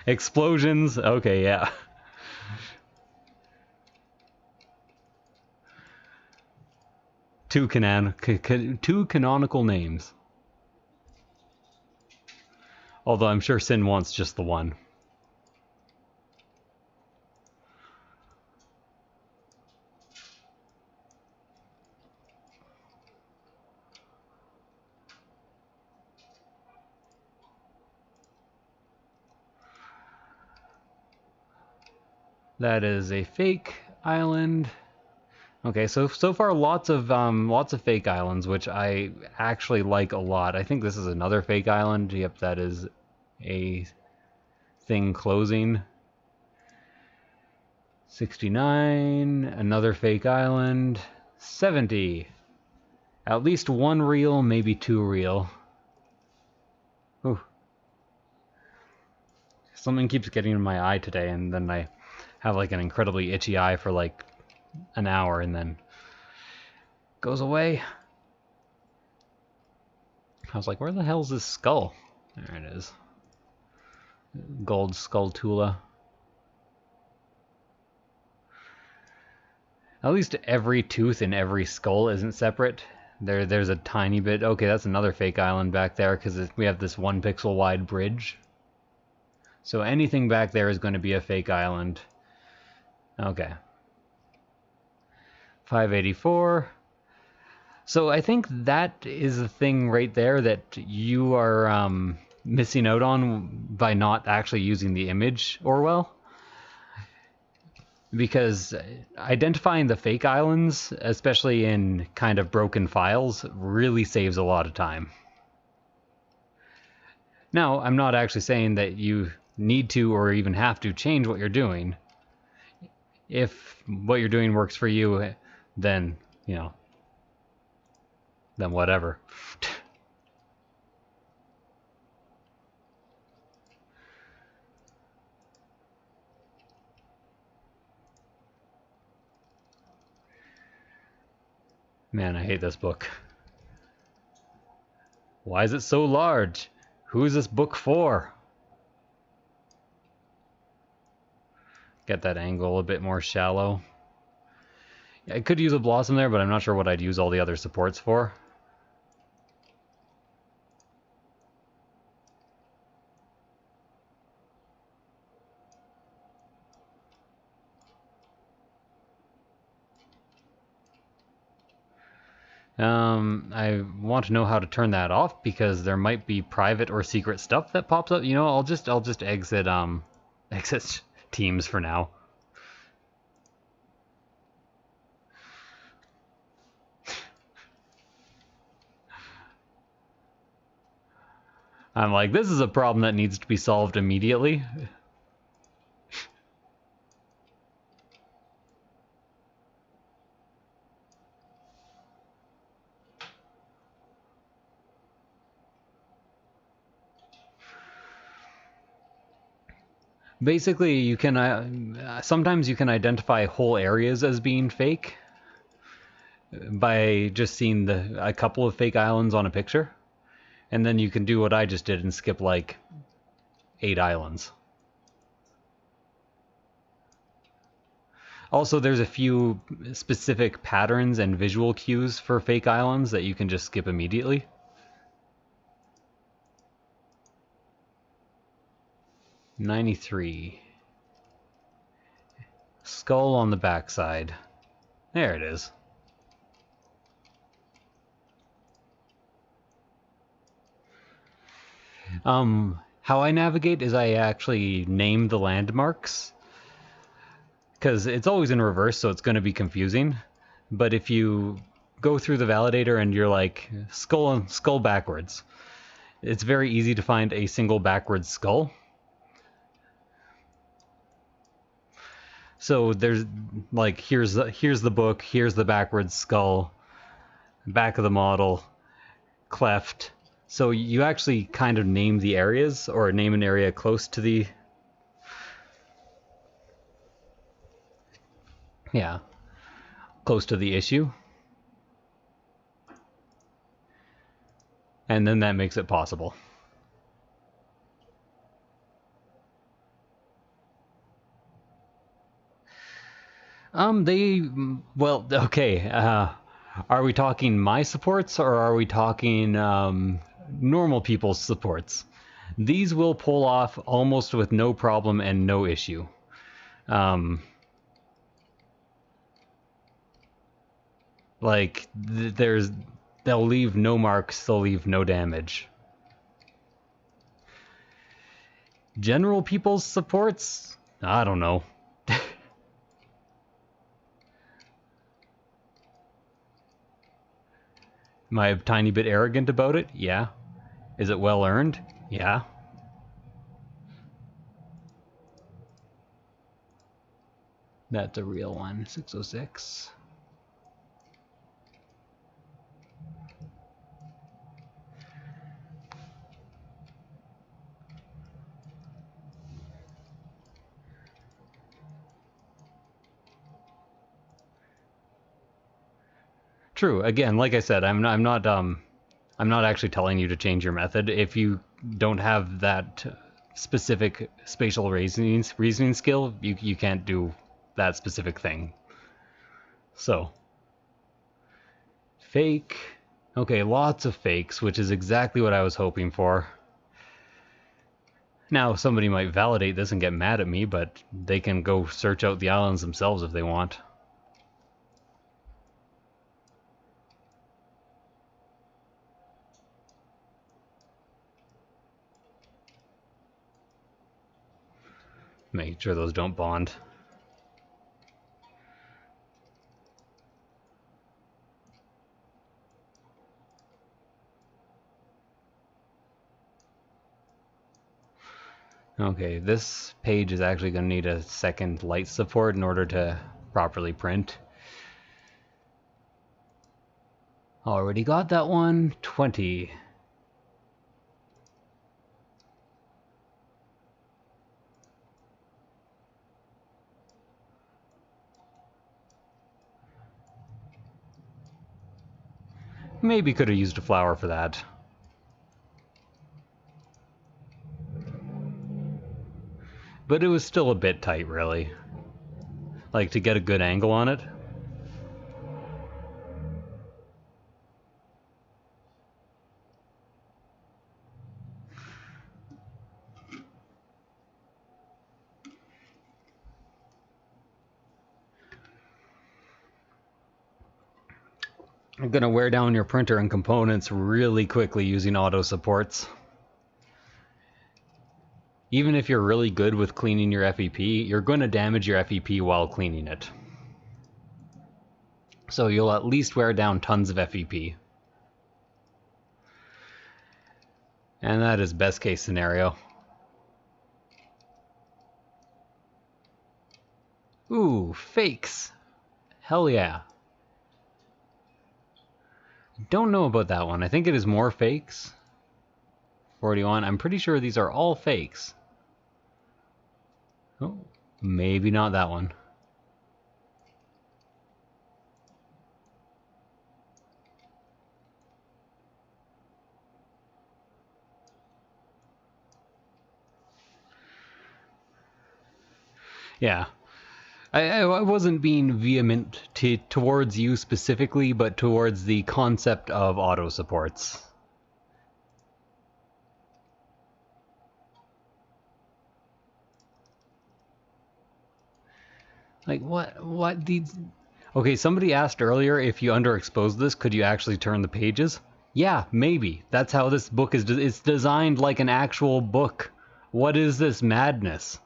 Explosions. Okay, yeah. Two canonical names. Although I'm sure Sin wants just the one. That is a fake island. Okay, so far lots of fake islands, which I actually like a lot. I think this is another fake island. Yep, that is a thing closing. 69, another fake island. 70. At least one real, maybe two real. Ooh. Something keeps getting in my eye today, and then I have like an incredibly itchy eye for like an hour and then goes away. I was like, where the hell's this skull? There it is. Gold skull Tula. At least every tooth in every skull isn't separate. There's a tiny bit. Okay, that's another fake island back there because we have this 1 pixel wide bridge. So anything back there is going to be a fake island. Okay. 584. So I think that is the thing right there that you are missing out on by not actually using the image, Orwell. Because identifying the fake islands, especially in kind of broken files, really saves a lot of time. Now, I'm not actually saying that you need to or even have to change what you're doing. If what you're doing works for you, then, you know, then whatever. Man, I hate this book. Why is it so large? Who is this book for? Get that angle a bit more shallow. I could use a blossom there, but I'm not sure what I'd use all the other supports for. I want to know how to turn that off because there might be private or secret stuff that pops up. You know, I'll just exit exit Teams for now. I'm like, this is a problem that needs to be solved immediately. Basically, you can sometimes you can identify whole areas as being fake by just seeing a couple of fake islands on a picture, and then you can do what I just did and skip like 8 islands. Also, there's a few specific patterns and visual cues for fake islands that you can just skip immediately. $93. Skull on the backside. There it is. How I navigate is I actually name the landmarks, because it's always in reverse, so it's going to be confusing. But if you go through the validator and you're like skull backwards, it's very easy to find a single backwards skull. So there's like here's the book, here's the backwards skull, back of the model, cleft. So you actually kind of name the areas, or name an area close to the, yeah, close to the issue. And then that makes it possible. Well, okay, are we talking my supports, or are we talking normal people's supports? These will pull off almost with no problem and no issue. Like, they'll leave no marks, they'll leave no damage. General people's supports? I don't know. Am I a tiny bit arrogant about it? Yeah. Is it well earned? Yeah. That's a real one. 606. True. Again, like I said, I'm not actually telling you to change your method. If you don't have that specific spatial reasoning skill, you can't do that specific thing. So, fake. Okay, lots of fakes, which is exactly what I was hoping for. Now, somebody might validate this and get mad at me, but they can go search out the islands themselves if they want. Make sure those don't bond. Okay, this page is actually going to need a second light support in order to properly print. Already got that one. 20. Maybe could have used a flower for that. But it was still a bit tight, really. Like, to get a good angle on it. I'm gonna wear down your printer and components really quickly using auto supports. Even if you're really good with cleaning your FEP, you're going to damage your FEP while cleaning it. So you'll at least wear down tons of FEP. And that is best case scenario. Ooh, fakes. Hell yeah. Don't know about that one. I think it is more fakes. 41. I'm pretty sure these are all fakes. Oh, maybe not that one. Yeah. I wasn't being vehement towards you specifically, but towards the concept of auto supports. Like, what these... Okay, somebody asked earlier if you underexpose this, could you actually turn the pages? Yeah, maybe. That's how this book is. It's designed like an actual book. What is this madness?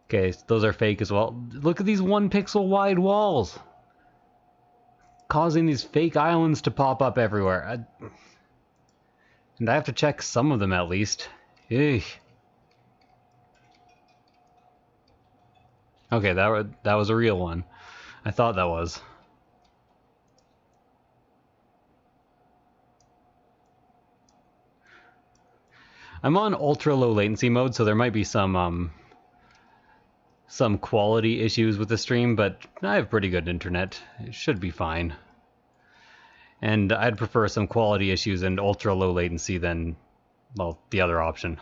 Okay, those are fake as well. Look at these 1 pixel wide walls. Causing these fake islands to pop up everywhere. And I have to check some of them at least. Eesh. Okay, that was a real one. I thought that was. I'm on ultra low latency mode, so there might be some quality issues with the stream, but I have pretty good internet. It should be fine. And I'd prefer some quality issues and ultra low latency than, well, the other option.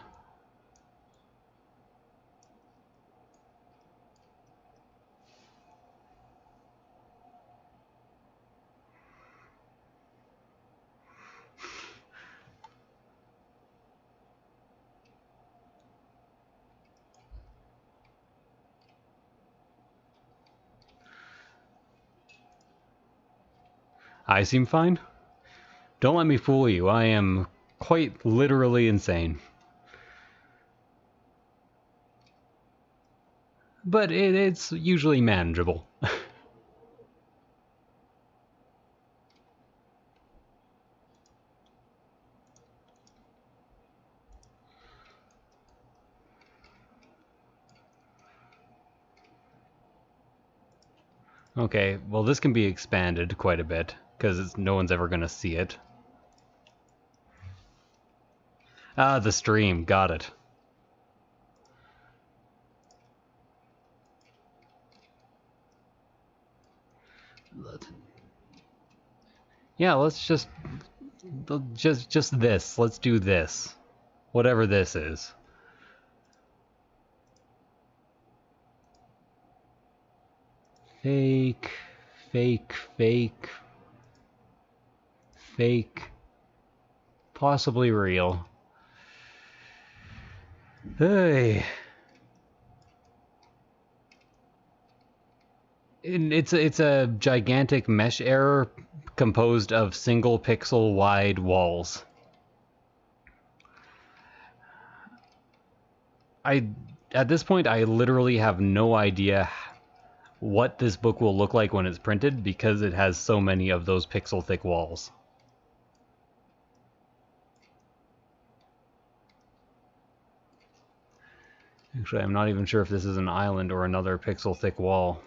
I seem fine? Don't let me fool you, I am quite literally insane. But it's usually manageable. Okay, well this can be expanded quite a bit, because no one's ever going to see it. Ah, the stream, got it. Yeah, let's just this. Let's do this. Whatever this is. Fake, fake, fake, fake, possibly real. Hey. It's a gigantic mesh error composed of single pixel wide walls. At this point, I literally have no idea what this book will look like when it's printed because it has so many of those pixel thick walls. Actually, I'm not even sure if this is an island or another pixel thick wall.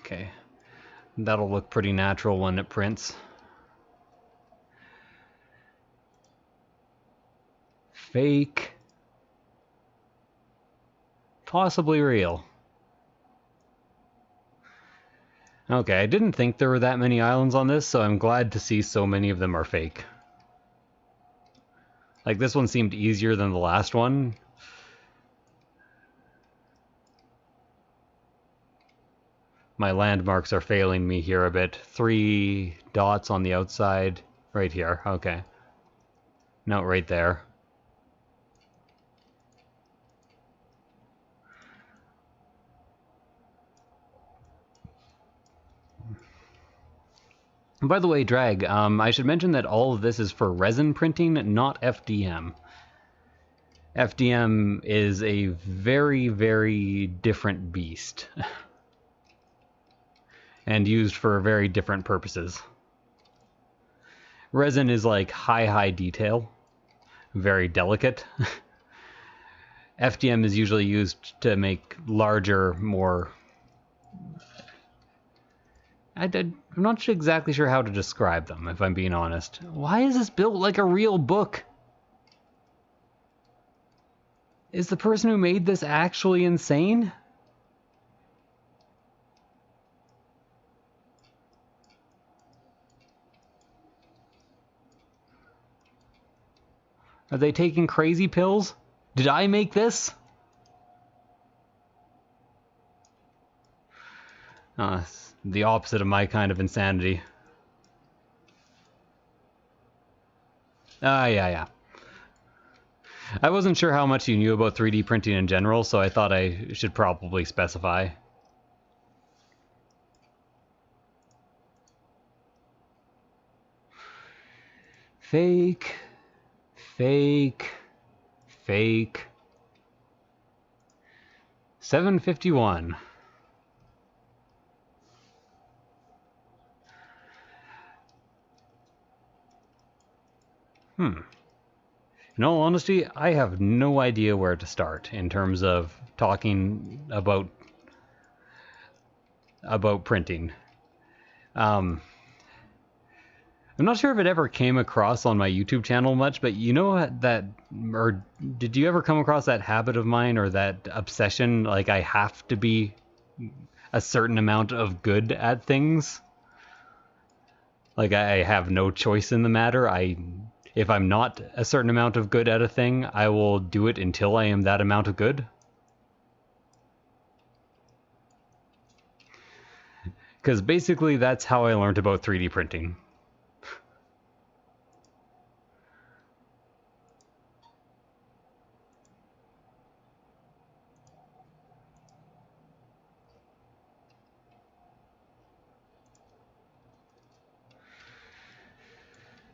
Okay, that'll look pretty natural when it prints. Fake. Possibly real. Okay, I didn't think there were that many islands on this, so I'm glad to see so many of them are fake. Like, this one seemed easier than the last one. My landmarks are failing me here a bit. 3 dots on the outside. Right here, okay. No, right there. And by the way, Drag, I should mention that all of this is for resin printing, not FDM. FDM is a very, very different beast. And used for very different purposes. Resin is like high detail. Very delicate. FDM is usually used to make larger, more... I'm not exactly sure how to describe them, if I'm being honest. Why is this built like a real book? Is the person who made this actually insane? Are they taking crazy pills? Did I make this? The opposite of my kind of insanity. Yeah. I wasn't sure how much you knew about 3D printing in general, so I thought I should probably specify. Fake. 751. In all honesty, I have no idea where to start in terms of talking about printing. I'm not sure if it ever came across on my YouTube channel much, but you know that, or did you ever come across that habit of mine or that obsession, like I have to be a certain amount of good at things? Like I have no choice in the matter. If I'm not a certain amount of good at a thing, I will do it until I am that amount of good. Because basically that's how I learned about 3D printing.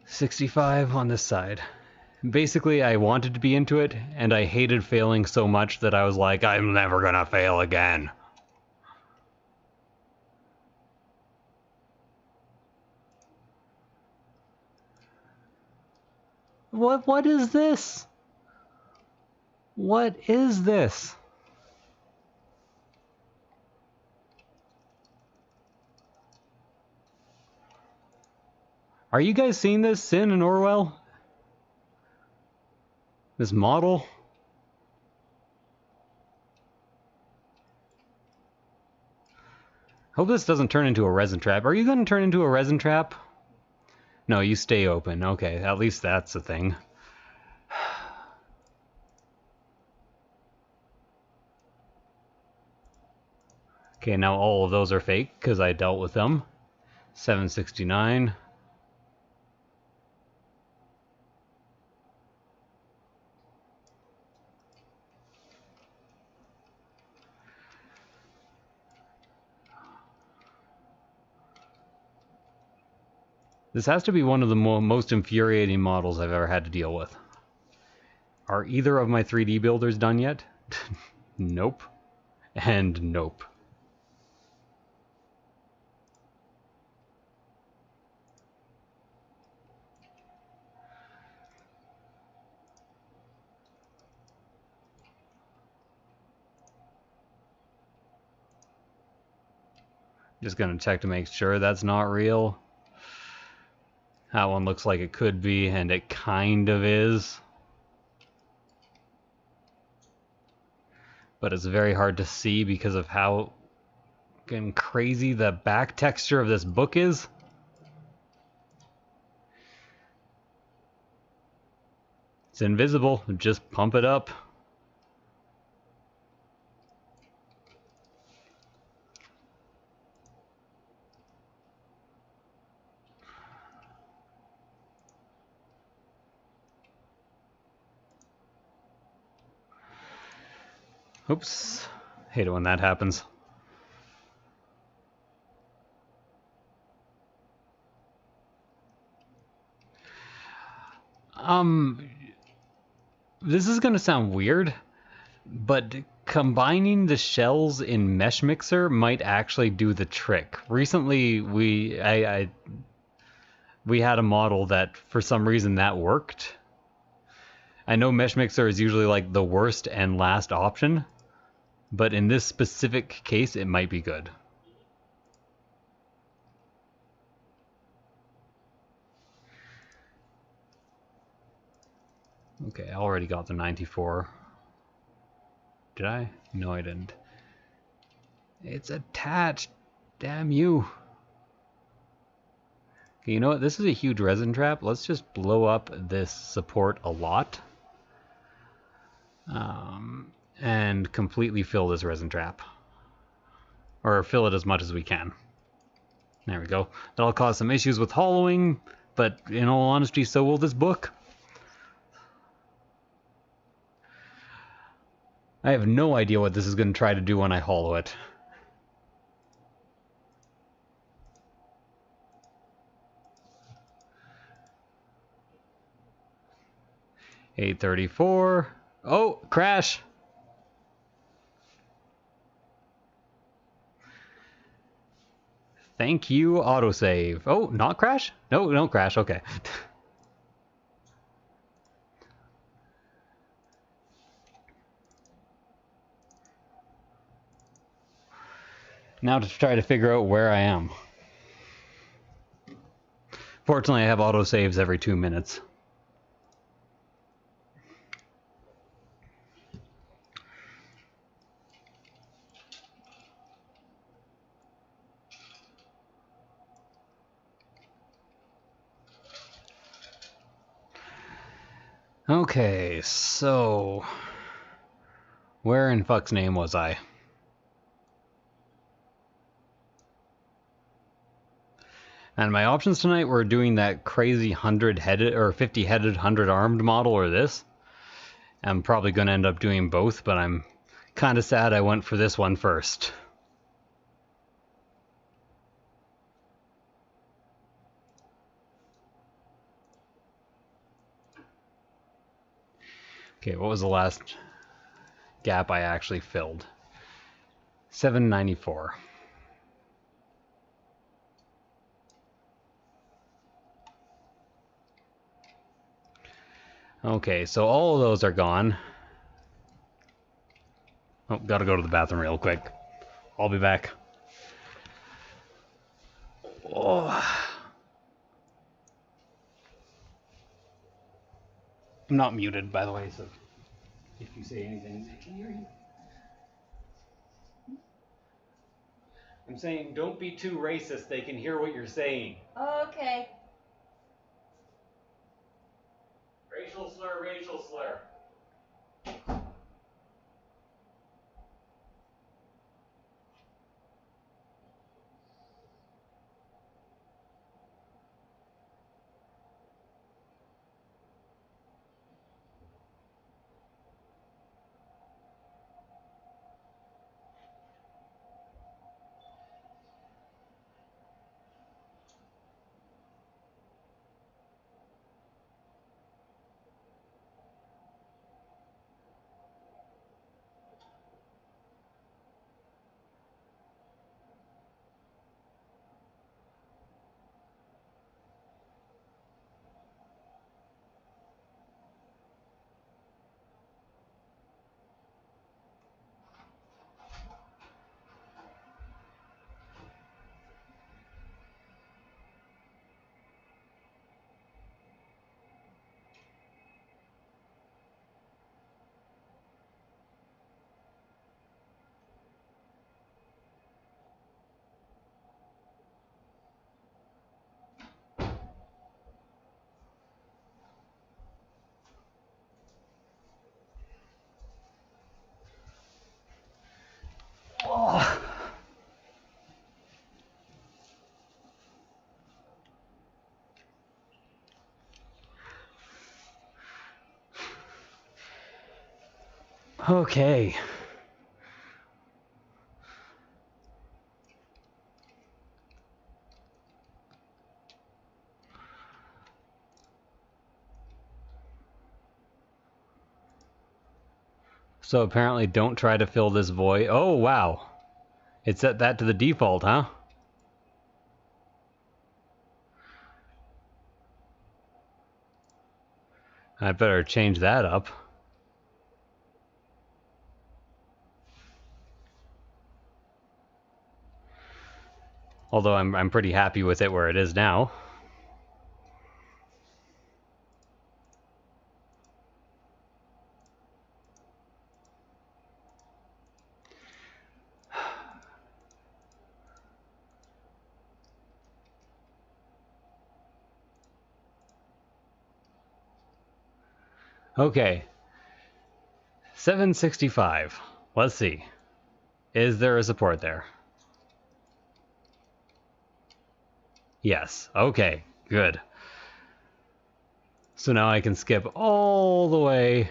$65 on this side. Basically, I wanted to be into it, and I hated failing so much that I was like, I'm never gonna fail again. What is this? What is this? Are you guys seeing this, Sin and Orwell? This model? Hope this doesn't turn into a resin trap. Are you going to turn into a resin trap? No, you stay open. Okay, at least that's a thing. Okay, now all of those are fake because I dealt with them. 769. This has to be one of the most infuriating models I've ever had to deal with. Are either of my 3D builders done yet? Nope. And nope. Just gonna check to make sure that's not real. That one looks like it could be, and it kind of is. But it's very hard to see because of how crazy the back texture of this book is. It's invisible, just pump it up. Oops. Hate it when that happens. This is gonna sound weird, but combining the shells in Mesh Mixer might actually do the trick. Recently, we had a model that for some reason that worked. I know Mesh Mixer is usually like the worst and last option, but in this specific case, it might be good. Okay, I already got the 94. Did I? No, I didn't. It's attached. Damn you. Okay, you know what? This is a huge resin trap. Let's just blow up this support a lot. And completely fill this resin trap. Or fill it as much as we can. There we go. That'll cause some issues with hollowing, but in all honesty, so will this book. I have no idea what this is going to try to do when I hollow it. $834. Oh, crash! Thank you, autosave. Oh, not crash? No, don't crash. Okay. Now to try to figure out where I am. Fortunately, I have autosaves every 2 minutes. Okay, so where in fuck's name was I? And my options tonight were doing that crazy 100-headed or 50-headed 100-armed model or this. I'm probably going to end up doing both, but I'm kind of sad I went for this one first. Okay, what was the last gap I actually filled? 794. Okay, so all of those are gone. Oh, gotta go to the bathroom real quick. I'll be back. Oh. I'm not muted, by the way, so if you say anything, they can hear you. I'm saying don't be too racist. They can hear what you're saying. Okay. Racial slur, racial slur. Oh. Okay. So apparently don't try to fill this void. Oh, wow. It set that to the default, huh? I better change that up. Although I'm pretty happy with it where it is now. Okay. 765. Let's see. Is there a support there? Yes. Okay. Good. So now I can skip all the way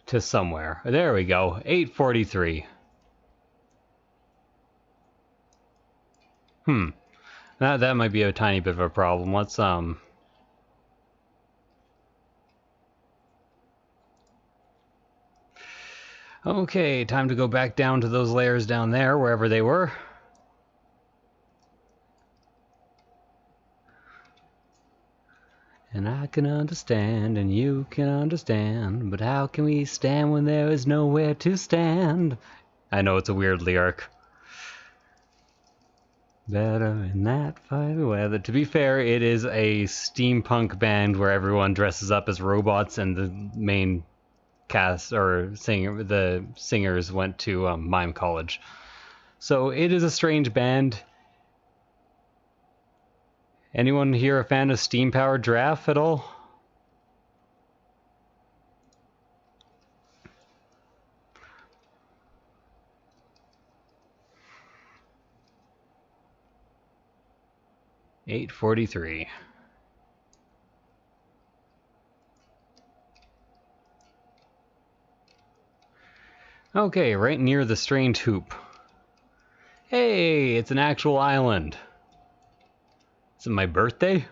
to somewhere. There we go. 843. That might be a tiny bit of a problem. Let's okay, time to go back down to those layers down there, wherever they were. And I can understand, and you can understand, but how can we stand when there is nowhere to stand? I know it's a weird lyric. Better in that fiery weather. To be fair, it is a steampunk band where everyone dresses up as robots, and the main cast or the singers went to mime college. So it is a strange band. Anyone here a fan of steam-powered giraffe at all? $8.43. Okay, right near the strange hoop. Hey, it's an actual island. Is it my birthday?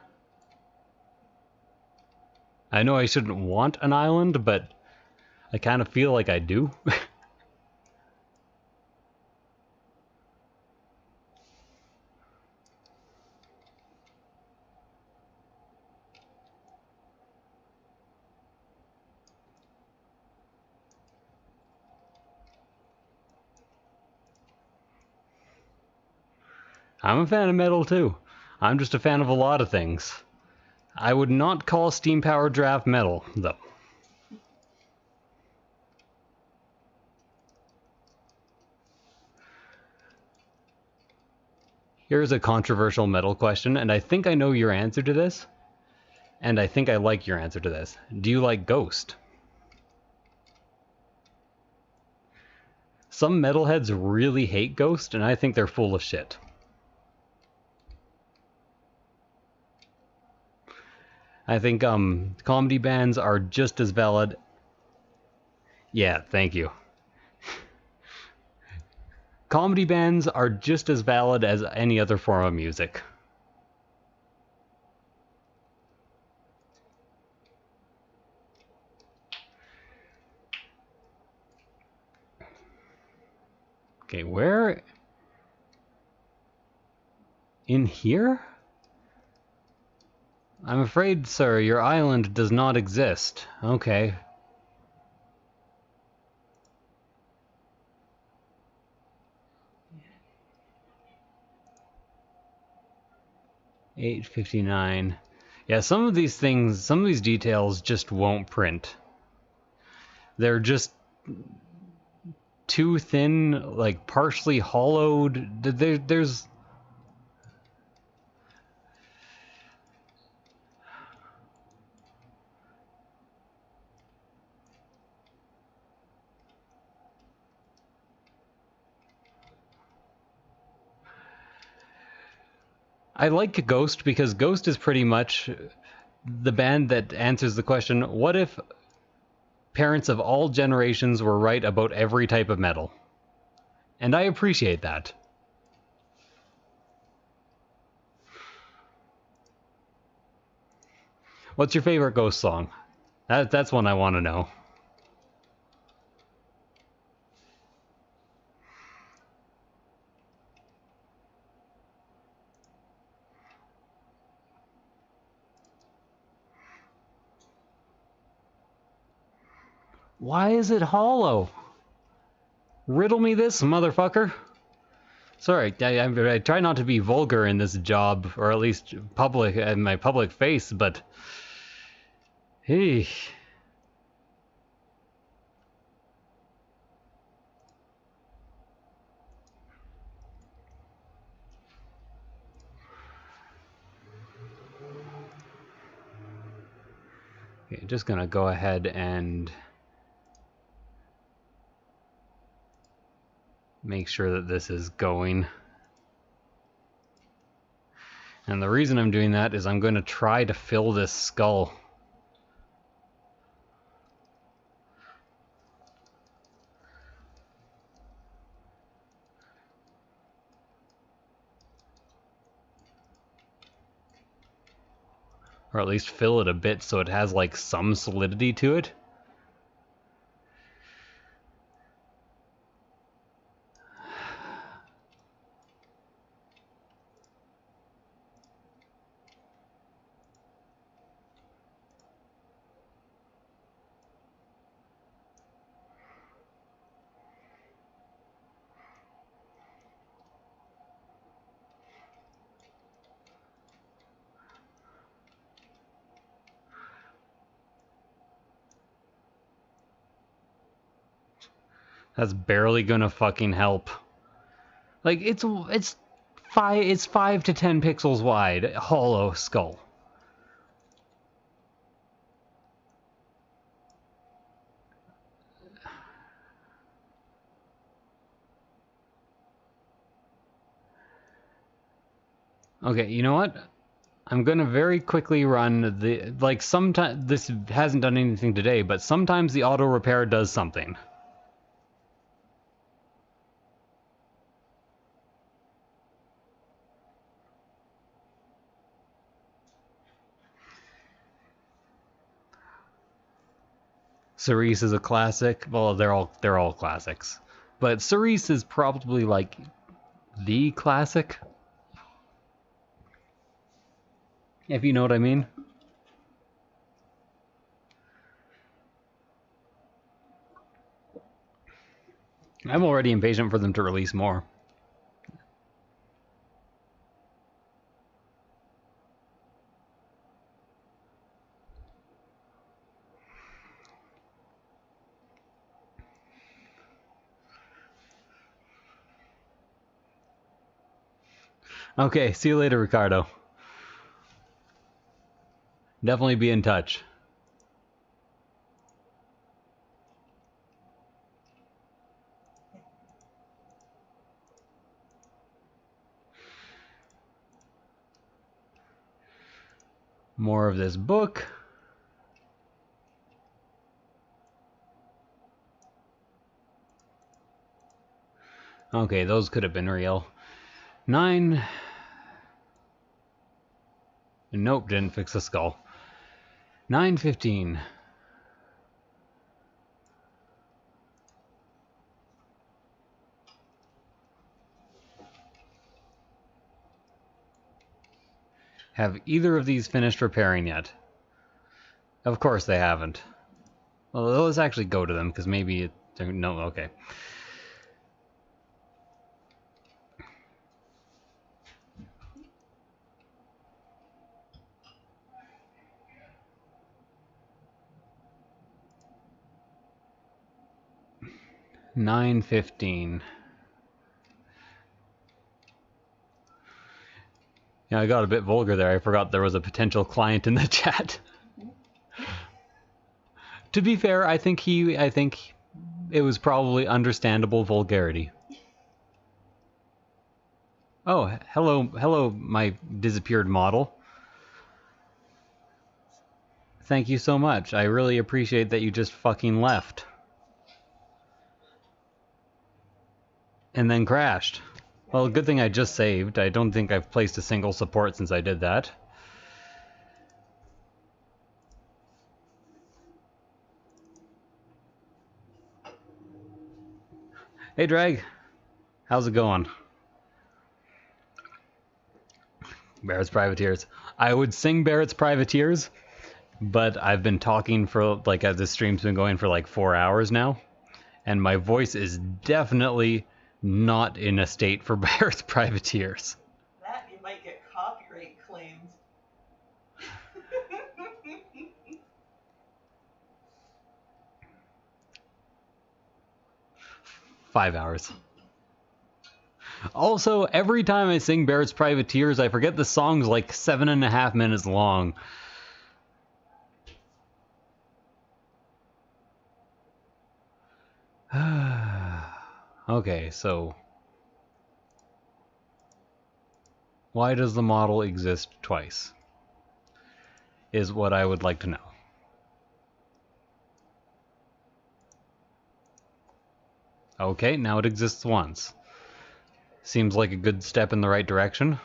I know I shouldn't want an island, but I kind of feel like I do. I'm a fan of metal too. I'm just a fan of a lot of things. I would not call steam-powered giraffe metal, though. Here's a controversial metal question, and I think I know your answer to this. And I think I like your answer to this. Do you like Ghost? Some metalheads really hate Ghost, and I think they're full of shit. I think comedy bands are just as valid. Yeah, thank you. Comedy bands are just as valid as any other form of music. Okay, where? In here? I'm afraid, sir, your island does not exist. Okay. $8.59. Yeah, some of these things, some of these details just won't print. They're just too thin, like partially hollowed. There's... I like Ghost because Ghost is pretty much the band that answers the question, what if parents of all generations were right about every type of metal? And I appreciate that. What's your favorite Ghost song? That's one I want to know. Why is it hollow? Riddle me this, motherfucker. Sorry, I try not to be vulgar in this job, or at least public in my public face, but hey. Okay, just gonna go ahead and make sure that this is going. And the reason I'm doing that is I'm going to try to fill this skull. Or at least fill it a bit so it has like some solidity to it. That's barely gonna fucking help. Like it's 5 to 10 pixels wide, hollow skull. Okay, you know what? I'm gonna very quickly run the, like, sometimes this hasn't done anything today, but sometimes the auto repair does something. Cerise is a classic. Well, they're all classics, but Cerise is probably like the classic, if you know what I mean. I'm already impatient for them to release more. Okay, see you later, Ricardo. Definitely be in touch. More of this book. Okay, those could have been real. 9. Nope, didn't fix the skull. 9:15. Have either of these finished repairing yet? Of course they haven't. Well, let's actually go to them, because maybe no, okay. $9.15. Yeah, I got a bit vulgar there. I forgot there was a potential client in the chat. To be fair, I think it was probably understandable vulgarity. Oh, hello, my disappeared model. Thank you so much. I really appreciate that you just fucking left. And then crashed. Well, good thing I just saved. I don't think I've placed a single support since I did that. Hey, Drag. How's it going? Barrett's Privateers. I would sing Barrett's Privateers, but I've been talking for, like, this stream's been going for like 4 hours now, and my voice is definitely not in a state for Barrett's Privateers. That you might get copyright claims. 5 hours. Also, every time I sing Barrett's Privateers, I forget the song's like 7.5 minutes long. Okay, so why does the model exist twice? Is what I would like to know. Okay, now it exists once. Seems like a good step in the right direction.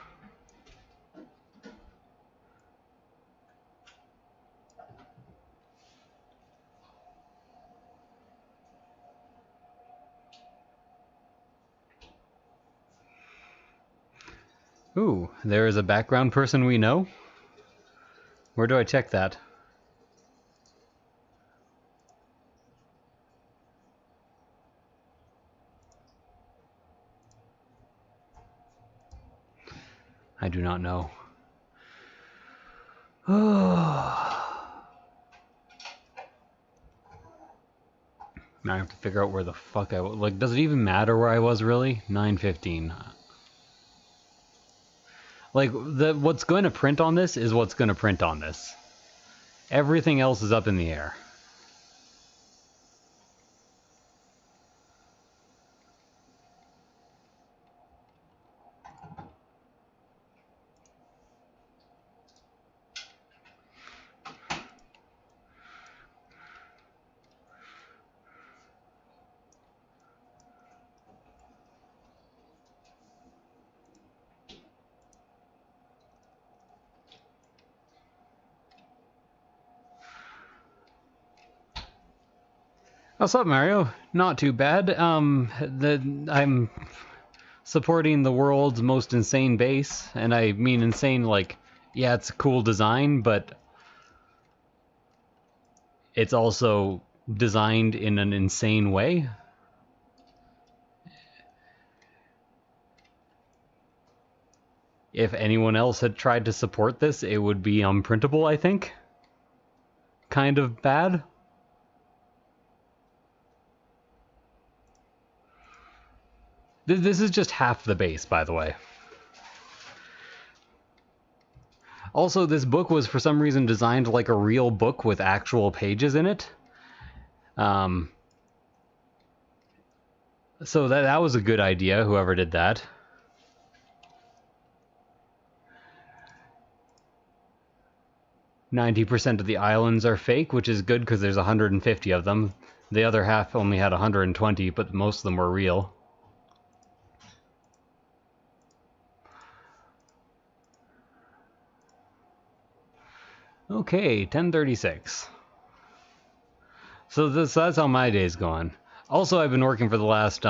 Ooh, there is a background person we know? Where do I check that? I do not know. Now I have to figure out where the fuck I was. Like, does it even matter where I was, really? 9:15. Like, what's going to print on this is what's going to print on this. Everything else is up in the air. What's up, Mario? Not too bad. I'm supporting the world's most insane base, and I mean insane like, yeah, it's a cool design, but it's also designed in an insane way. If anyone else had tried to support this, it would be unprintable, I think. Kind of bad. This is just half the base, by the way. Also, this book was for some reason designed like a real book with actual pages in it. So that was a good idea, whoever did that. "90% of the islands are fake," which is good because there's 150 of them. The other half only had 120, but most of them were real. Okay, 10:36. So that's how my day's going. Also, I've been working for the last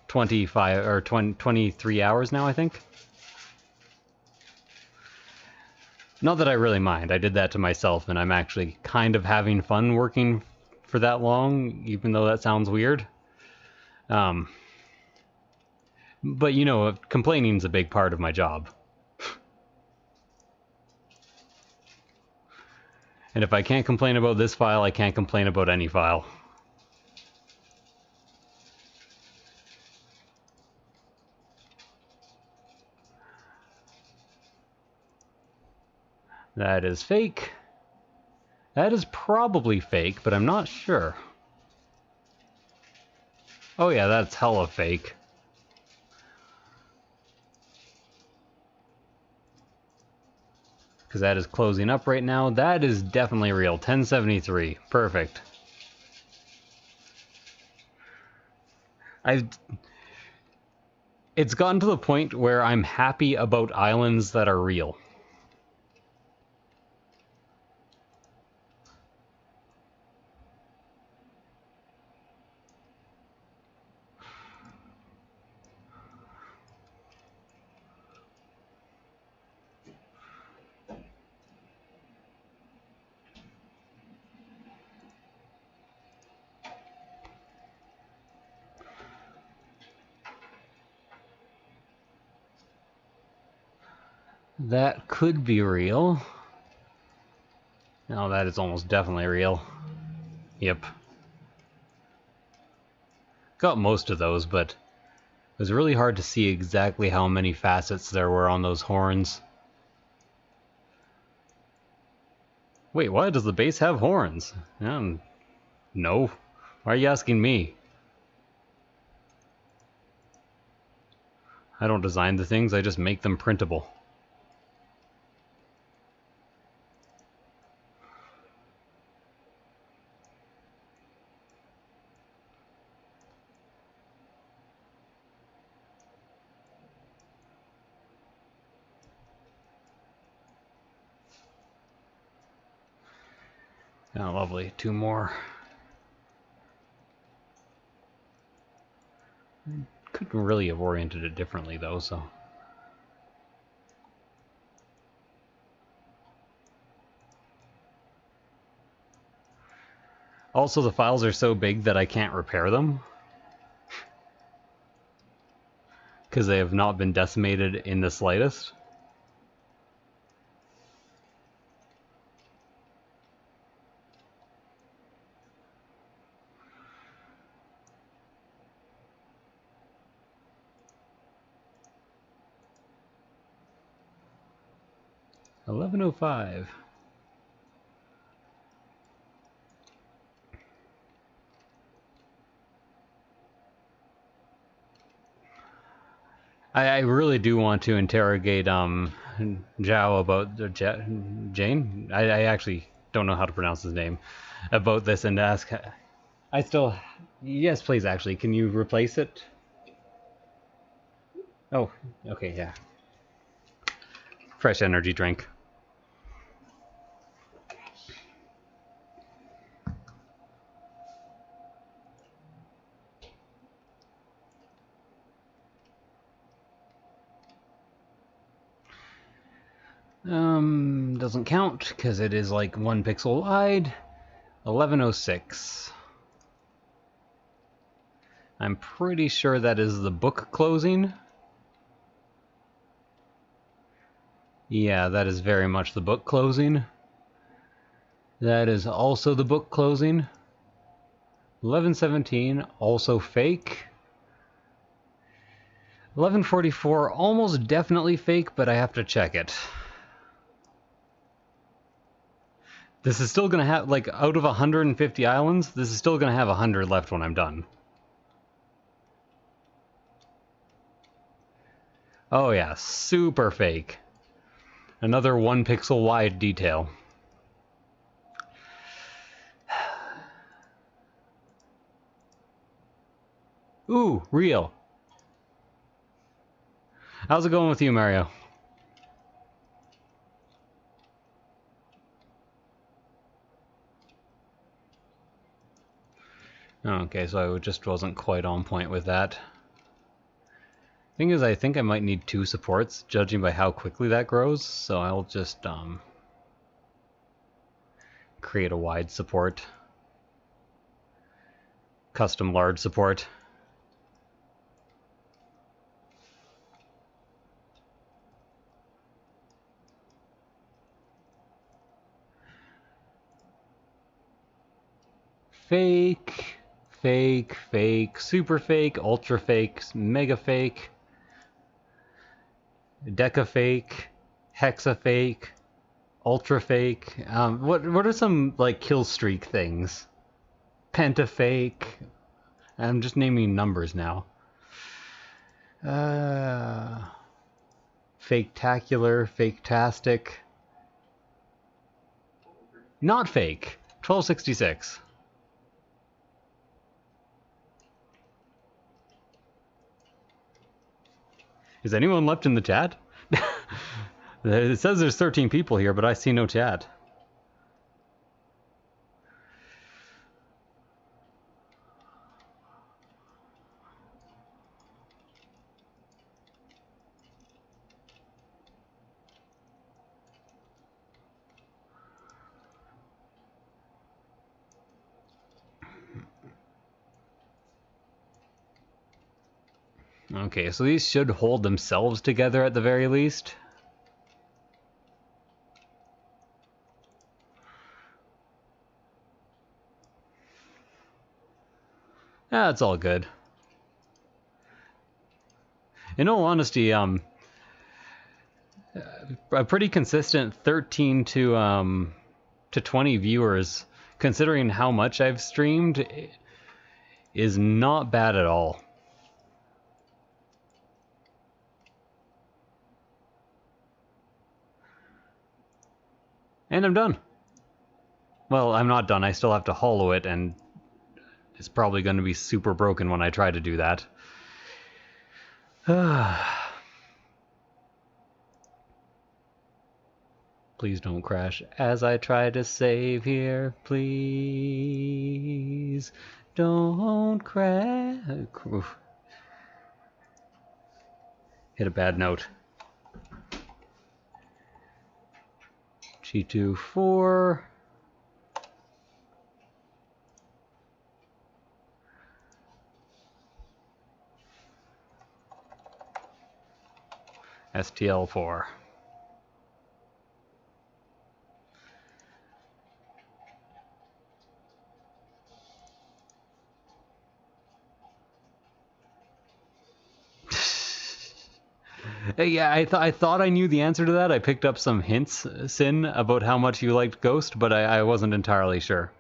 25 or 23 hours now, I think. Not that I really mind. I did that to myself, and I'm actually kind of having fun working for that long, even though that sounds weird. But you know, complaining's a big part of my job. And if I can't complain about this file, I can't complain about any file. That is fake. That is probably fake, but I'm not sure. Oh yeah, that's hella fake. Because that is closing up right now. That is definitely real. 1073. Perfect. It's gotten to the point where I'm happy about islands that are real. That could be real. No, that is almost definitely real. Yep. Got most of those, but it was really hard to see exactly how many facets there were on those horns. Wait, why does the base have horns? No. Why are you asking me? I don't design the things, I just make them printable. Oh, lovely. 2 more. Couldn't really have oriented it differently, though, so... Also, the files are so big that I can't repair them. Because they have not been decimated in the slightest. $11.05. I really do want to interrogate Zhao about Jane. I actually don't know how to pronounce his name about this and ask. I still, yes, please. Actually, can you replace it? Oh, okay, yeah. Fresh energy drink. Doesn't count because it is like 1 pixel wide. 1106. I'm pretty sure that is the book closing. Yeah, that is very much the book closing. That is also the book closing. 1117, also fake. 1144, almost definitely fake, but I have to check it. This is still going to have, like, out of 150 islands, this is still going to have 100 left when I'm done. Oh yeah, super fake. Another 1 pixel wide detail. Ooh, real. How's it going with you, Mario? Okay, so I just wasn't quite on point with that. Thing is, I think I might need 2 supports, judging by how quickly that grows, so I'll just create a wide support. Custom large support. Fake, fake, fake, super fake, ultra fake, mega fake, deca fake, hexa fake, ultra fake. What are some like kill streak things? Penta fake. I'm just naming numbers now. Fake-tacular, fake-tastic. Not fake. 1266. Is anyone left in the chat? It says there's 13 people here, but I see no chat. Okay, so these should hold themselves together at the very least. That's all good. In all honesty, a pretty consistent 13 to 20 viewers, considering how much I've streamed, is not bad at all. And I'm done. Well, I'm not done. I still have to hollow it, and it's probably going to be super broken when I try to do that. Please don't crash as I try to save here. Please don't crash. Oof. Hit a bad note. G2 4. STL4. Yeah, I thought I knew the answer to that. I picked up some hints, Sin, about how much you liked Ghost, but I wasn't entirely sure.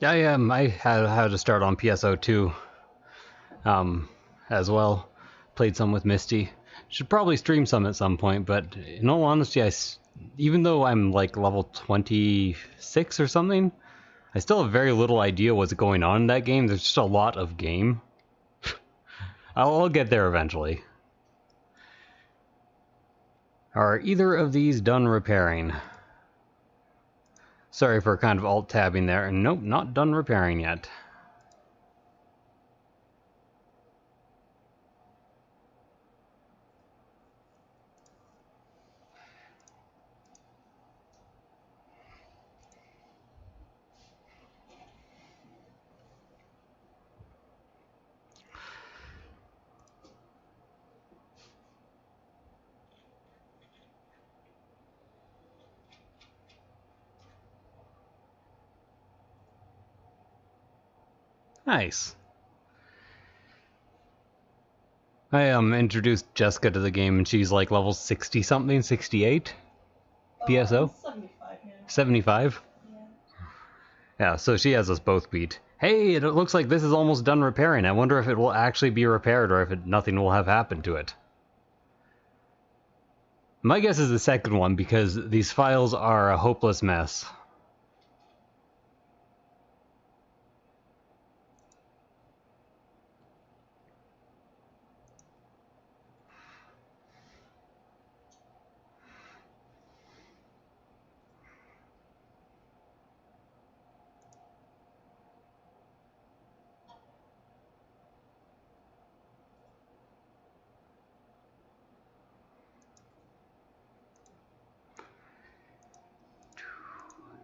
Yeah, I had to start on PSO2 as well. Played some with Misty. Should probably stream some at some point, but in all honesty, even though I'm like level 26 or something, I still have very little idea what's going on in that game. There's just a lot of game. I'll get there eventually. Are either of these done repairing? Sorry for kind of alt-tabbing there. Nope, not done repairing yet. Nice. I introduced Jessica to the game and she's like level 60 something, 68 PSO? 75 now. 75? Yeah. Yeah, so she has us both beat. Hey, it looks like this is almost done repairing. I wonder if it will actually be repaired or if nothing will have happened to it. My guess is the second one because these files are a hopeless mess.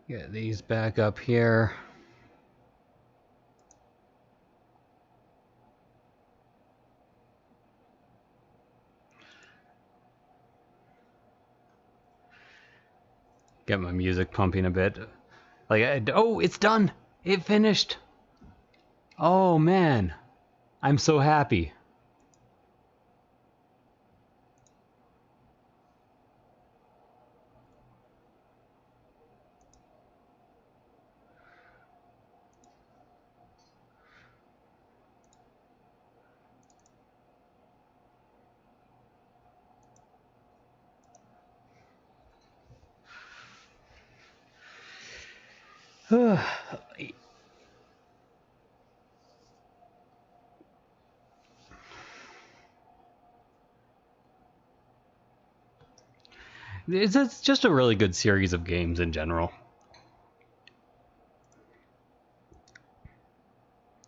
Get these back up here. Get my music pumping a bit. Oh, it's done! It finished! Oh man, I'm so happy. It's just a really good series of games in general.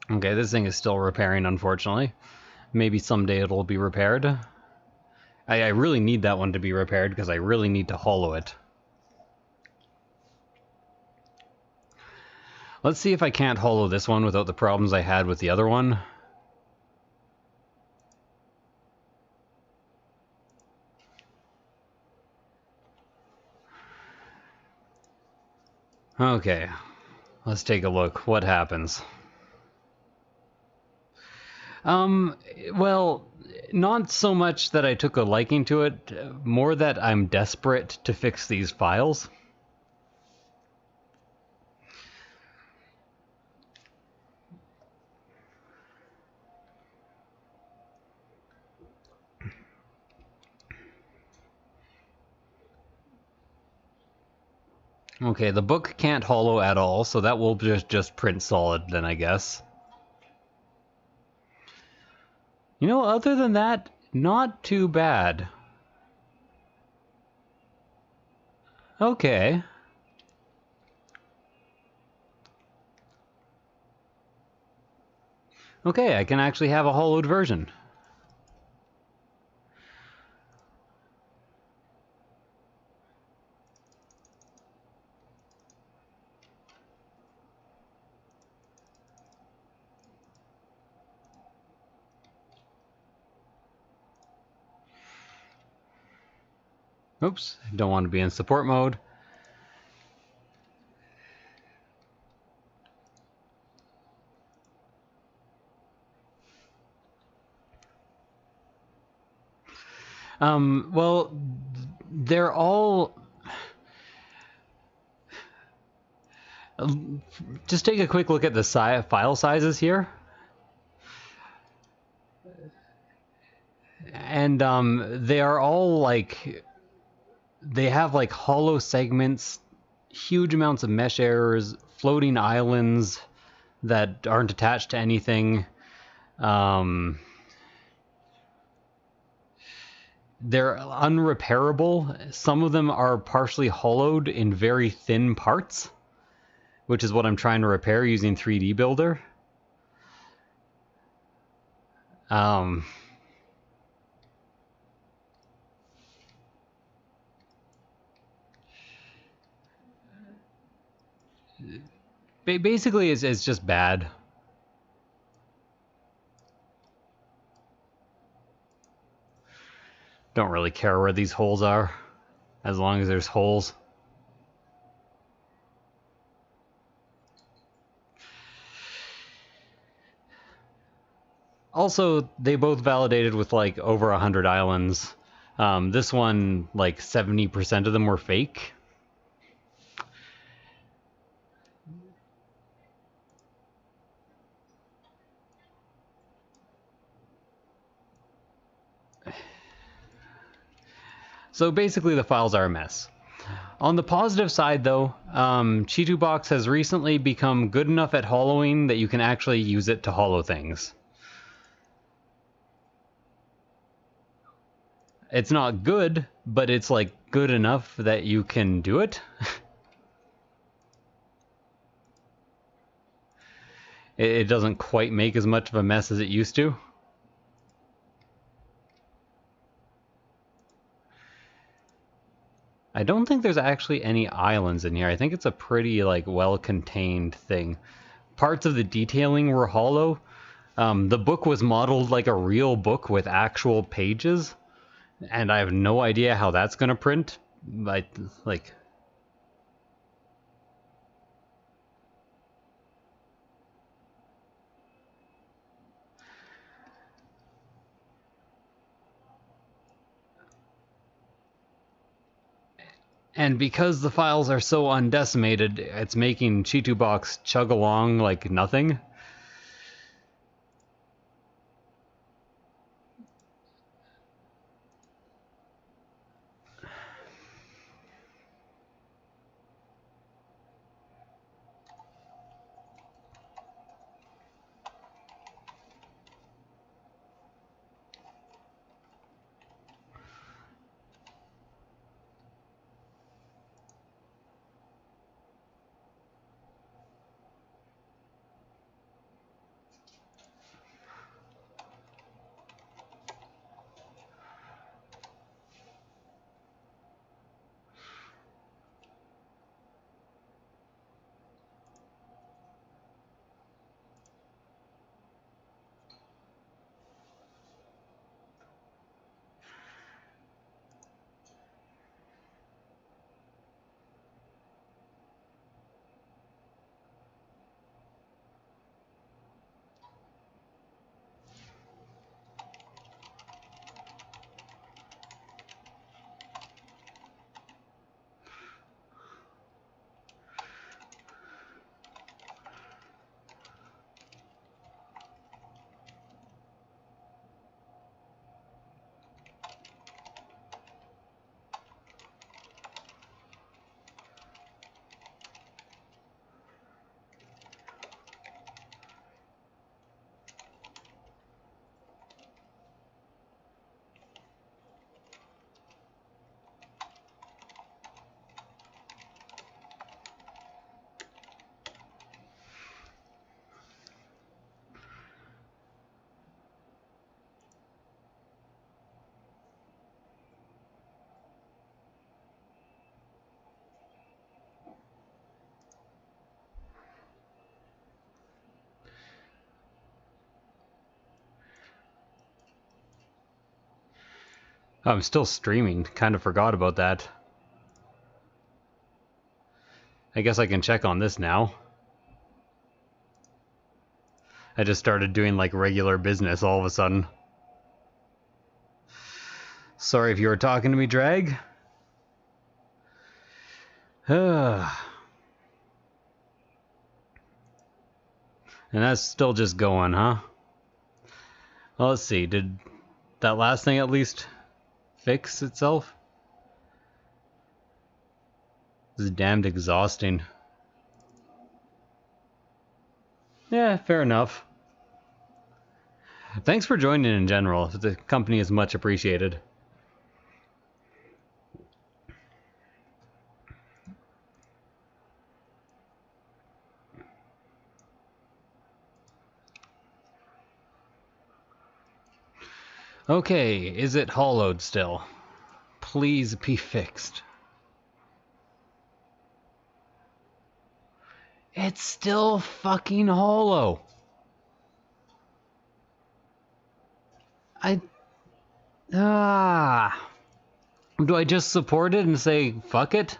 Okay, this thing is still repairing, unfortunately. Maybe someday it'll be repaired. I really need that one to be repaired because I really need to hollow it. Let's see if I can't hollow this one without the problems I had with the other one. Okay, let's take a look. What happens? Well, not so much that I took a liking to it, more that I'm desperate to fix these files. Okay, the book can't hollow at all, so that will just print solid then, I guess. You know, other than that, not too bad. Okay. Okay, I can actually have a hollowed version. Oops, don't want to be in support mode. Well, they're all... Just take a quick look at the file sizes here. And they are all like... They have like hollow segments, huge amounts of mesh errors, floating islands that aren't attached to anything. They're unrepairable. Some of them are partially hollowed in very thin parts, which is what I'm trying to repair using 3D Builder. Basically, it's just bad. Don't really care where these holes are, as long as there's holes. Also, they both validated with like over 100 islands. This one, like 70% of them were fake. So basically the files are a mess. On the positive side though, Chitubox has recently become good enough at hollowing that you can actually use it to hollow things. It's not good, but it's like good enough that you can do it. It doesn't quite make as much of a mess as it used to. I don't think there's actually any islands in here. I think it's a pretty like well-contained thing. Parts of the detailing were hollow. The book was modeled like a real book with actual pages, and I have no idea how that's gonna print. Like And because the files are so undecimated, it's making Chitubox chug along like nothing. I'm still streaming. Kind of forgot about that. I guess I can check on this now. I just started doing like regular business all of a sudden. Sorry if you were talking to me, Drag. And that's still just going, huh? Well, let's see. Did that last thing at least fix itself? This is damned exhausting. Yeah, fair enough. Thanks for joining in general. The company is much appreciated. Okay, is it hollowed still? Please be fixed. It's still fucking hollow. Do I just support it and say fuck it?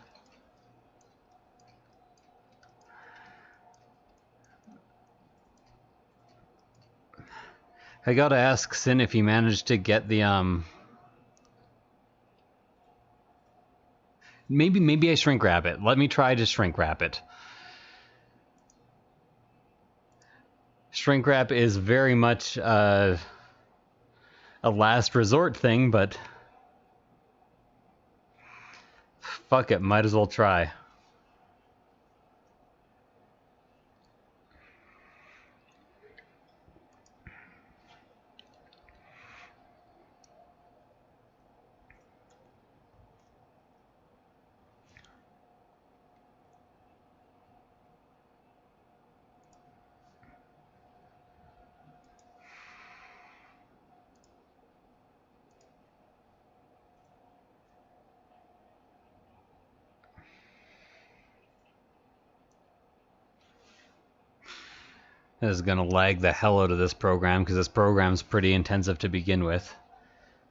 I gotta ask Sin if he managed to get the Maybe I shrink wrap it. Let me try to shrink wrap it. Shrink wrap is very much a last resort thing, but fuck it, might as well try. This is gonna lag the hell out of this program because this program's pretty intensive to begin with.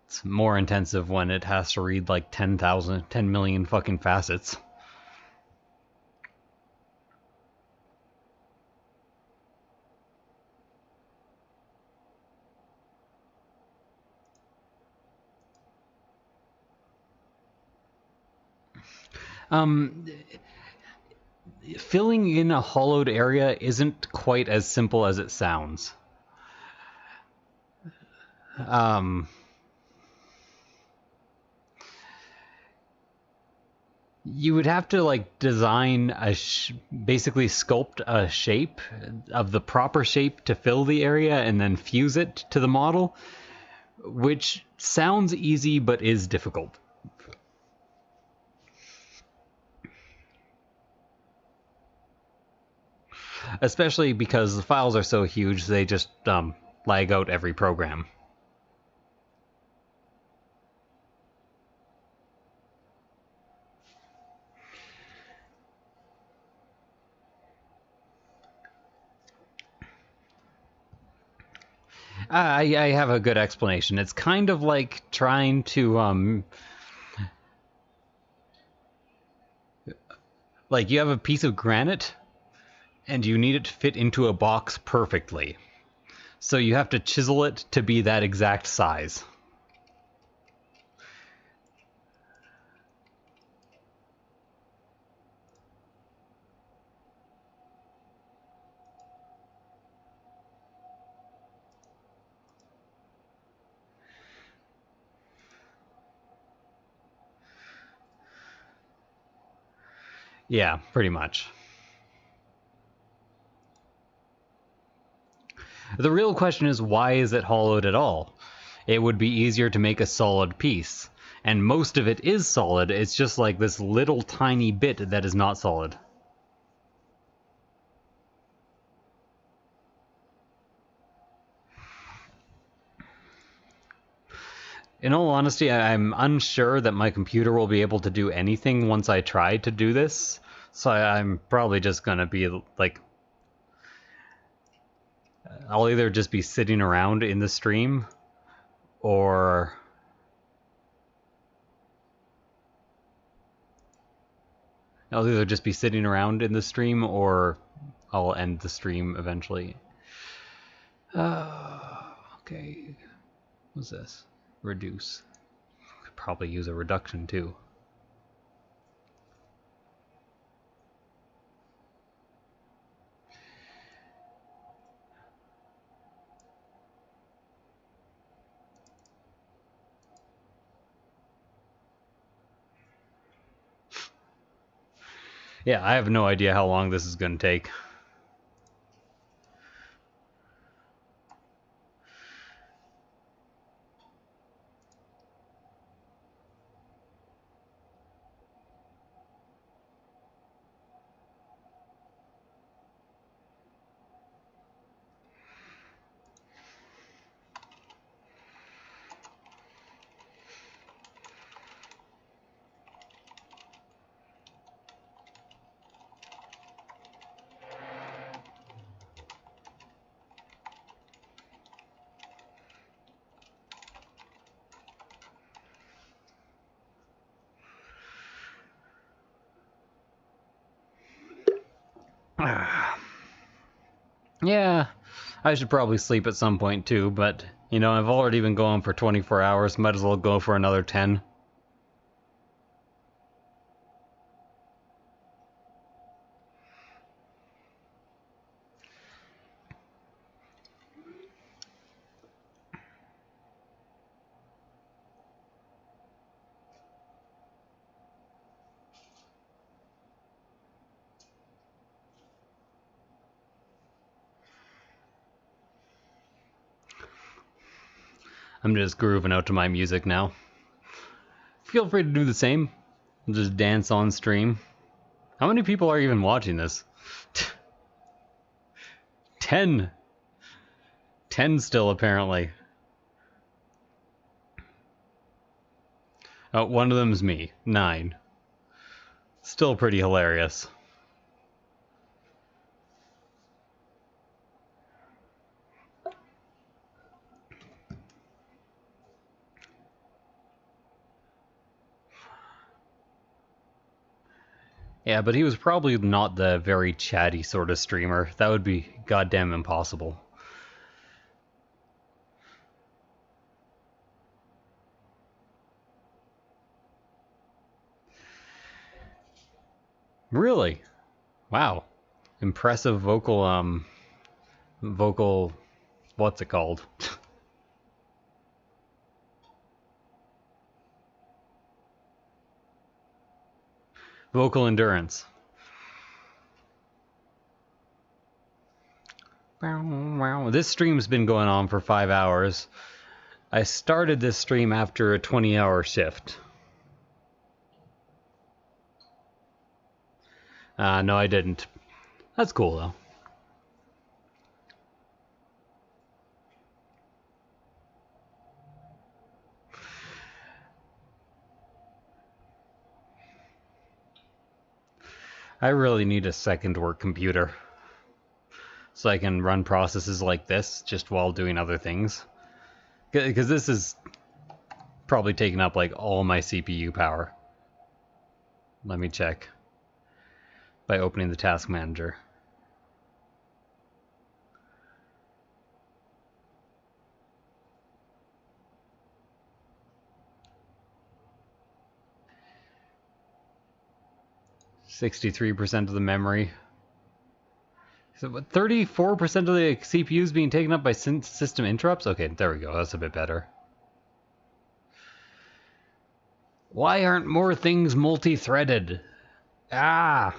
It's more intensive when it has to read like 10 million fucking facets. Filling in a hollowed area isn't quite as simple as it sounds. You would have to like design basically sculpt a shape of the proper shape to fill the area and then fuse it to the model, which sounds easy but is difficult. Especially because the files are so huge, they just lag out every program. I have a good explanation. It's kind of like trying to like you have a piece of granite and you need it to fit into a box perfectly. So you have to chisel it to be that exact size. Yeah, pretty much. The real question is, why is it hollowed at all? It would be easier to make a solid piece. And most of it is solid, it's just like this little tiny bit that is not solid. In all honesty, I'm unsure that my computer will be able to do anything once I try to do this. So I'm probably just gonna be like... I'll either just be sitting around in the stream, or I'll either just be sitting around in the stream or I'll end the stream eventually. Okay. What's this? Reduce. Could probably use a reduction too. Yeah, I have no idea how long this is going to take. Yeah, I should probably sleep at some point too, but, you know, I've already been going for 24 hours, might as well go for another 10. I'm just grooving out to my music now. Feel free to do the same. Just dance on stream. How many people are even watching this? 10. 10 still, apparently. Oh, one of them's me. 9. Still pretty hilarious. Yeah, but he was probably not the very chatty sort of streamer. That would be goddamn impossible. Really? Wow. Impressive vocal, what's it called? Vocal endurance. This stream's been going on for 5 hours. I started this stream after a 20-hour shift. No, I didn't. That's cool, though. I really need a second work computer so I can run processes like this just while doing other things. Because this is probably taking up like all my CPU power. Let me check by opening the task manager. %63 of the memory. So 34% of the CPU is being taken up by system interrupts? Okay, there we go. That's a bit better. Why aren't more things multi-threaded? Ah!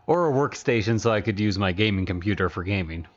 Or a workstation so I could use my gaming computer for gaming.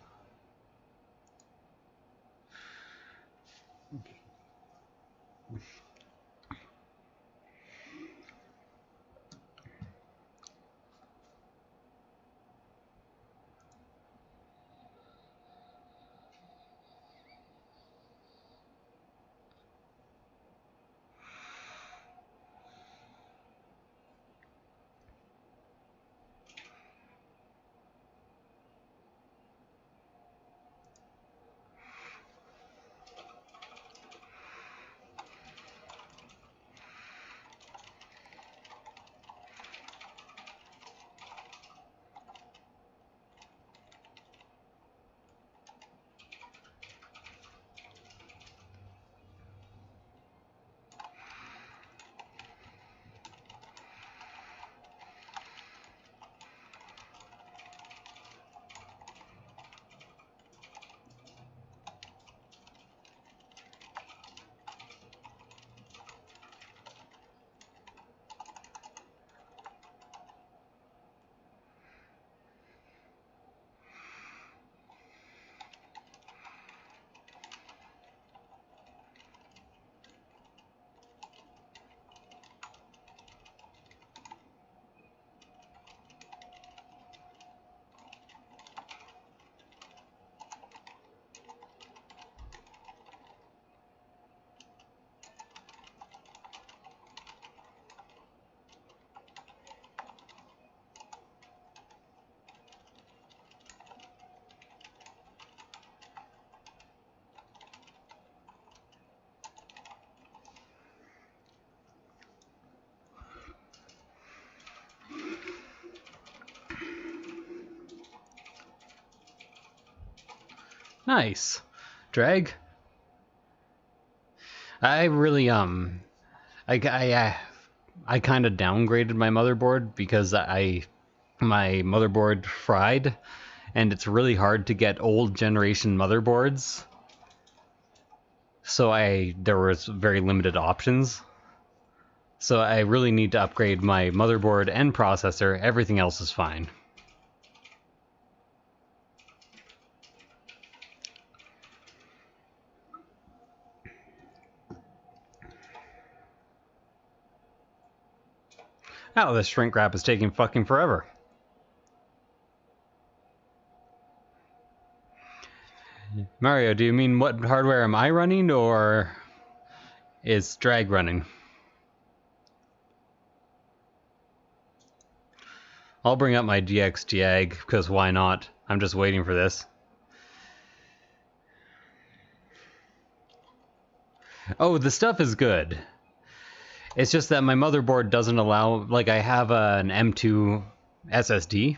Nice. Drag. I really I kind of downgraded my motherboard because my motherboard fried, and it's really hard to get old generation motherboards. So there was very limited options. So I really need to upgrade my motherboard and processor. Everything else is fine. Oh, this shrink wrap is taking fucking forever. Mario, do you mean what hardware am I running, or is Drag running? I'll bring up my DX Jag, because why not? I'm just waiting for this. Oh, the stuff is good. It's just that my motherboard doesn't allow, like, I have an M2 SSD,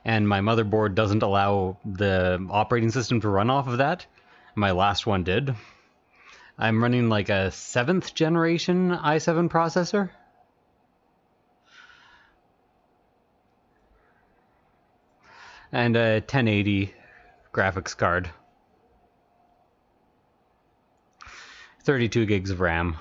and my motherboard doesn't allow the operating system to run off of that. My last one did. I'm running like a 7th generation i7 processor. And a 1080 graphics card. 32 gigs of RAM.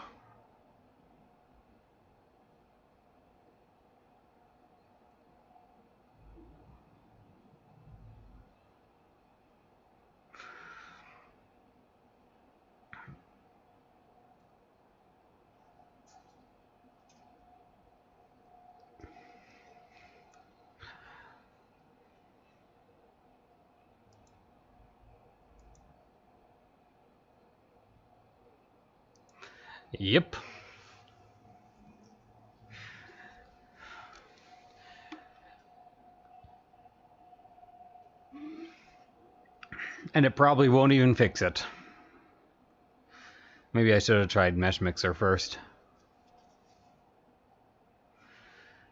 Yep. And it probably won't even fix it. Maybe I should have tried Mesh Mixer first.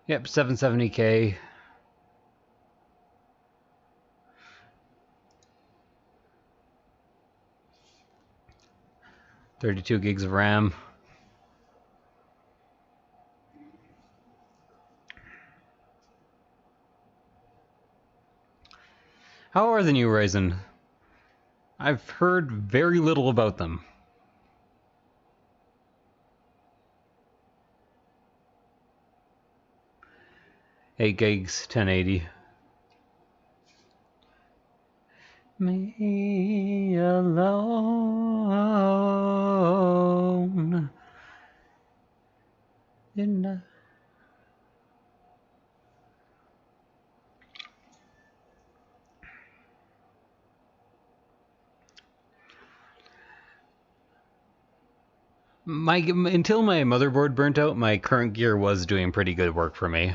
Yep, 770K. $32 gigs of RAM. How are the new Ryzen? I've heard very little about them. Eight gigs, 1080. Me alone. In until my motherboard burnt out, my current gear was doing pretty good work for me.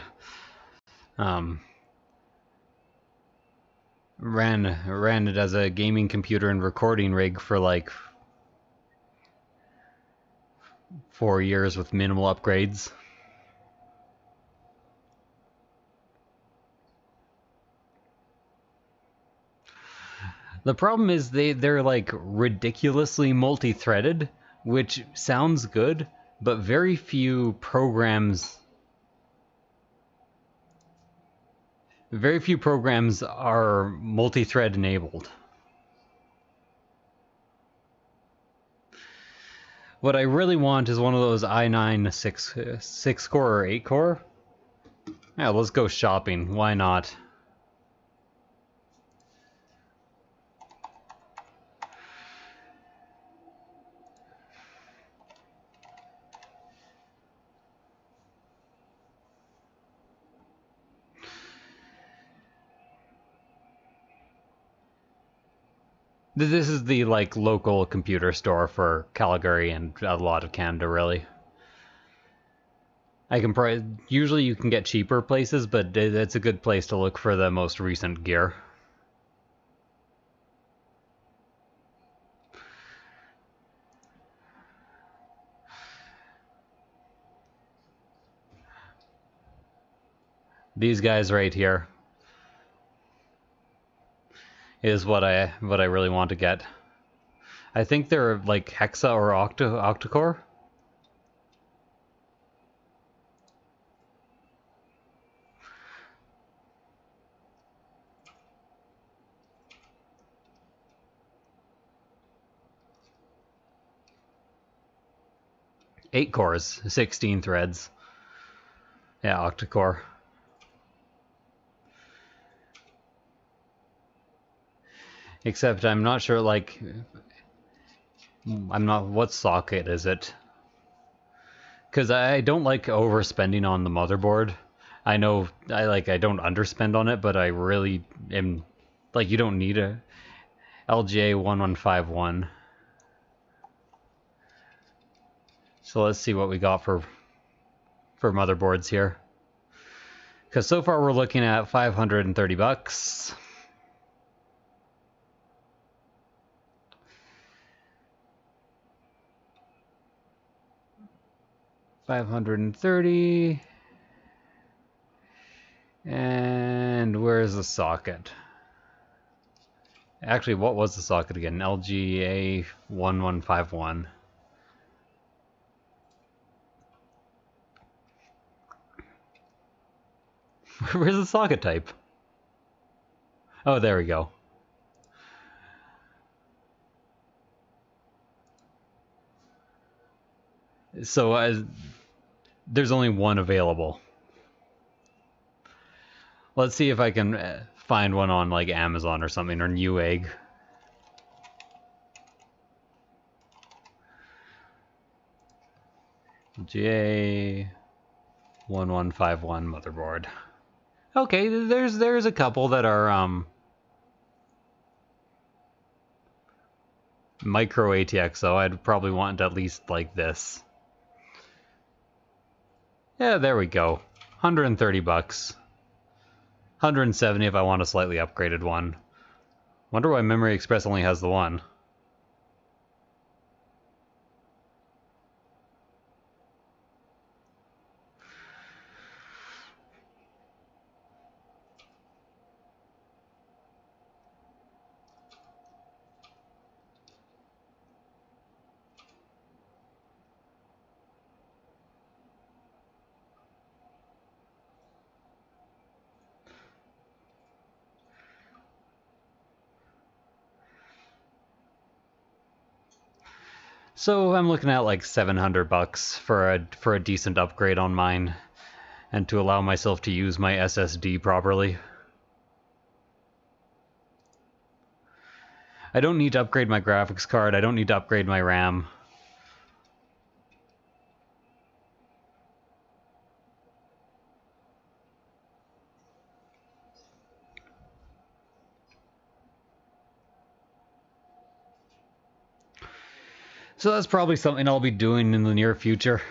Ran it as a gaming computer and recording rig for like 4 years with minimal upgrades. The problem is they're like ridiculously multi-threaded, which sounds good, but very few programs are multi-thread enabled. What I really want is one of those i9 6 core or 8 core. Yeah, let's go shopping. Why not? This is the like local computer store for Calgary and a lot of Canada, really. I can usually you can get cheaper places, but it's a good place to look for the most recent gear. These guys right here. is what I really want to get. I think they're like hexa or octa-core. Eight cores, 16 threads. Yeah, octa-core. Except I'm not sure, like, what socket is it? Because I don't like overspending on the motherboard. I know I don't underspend on it, but I really am, like, you don't need a LGA 1151. So let's see what we got for motherboards here. Because so far we're looking at $530. $530. And where's the socket? Actually, what was the socket again? LGA 1151. Where's the socket type? Oh, there we go. So there's only one available. Let's see if I can find one on like Amazon or something, or Newegg. GA 1151 motherboard. Okay, there's a couple that are micro ATX, so I'd probably want at least like this. Yeah, there we go. $130. 170 if I want a slightly upgraded one. Wonder why Memory Express only has the one. So I'm looking at like $700 for a decent upgrade on mine, and to allow myself to use my SSD properly. I don't need to upgrade my graphics card, I don't need to upgrade my RAM. So that's probably something I'll be doing in the near future.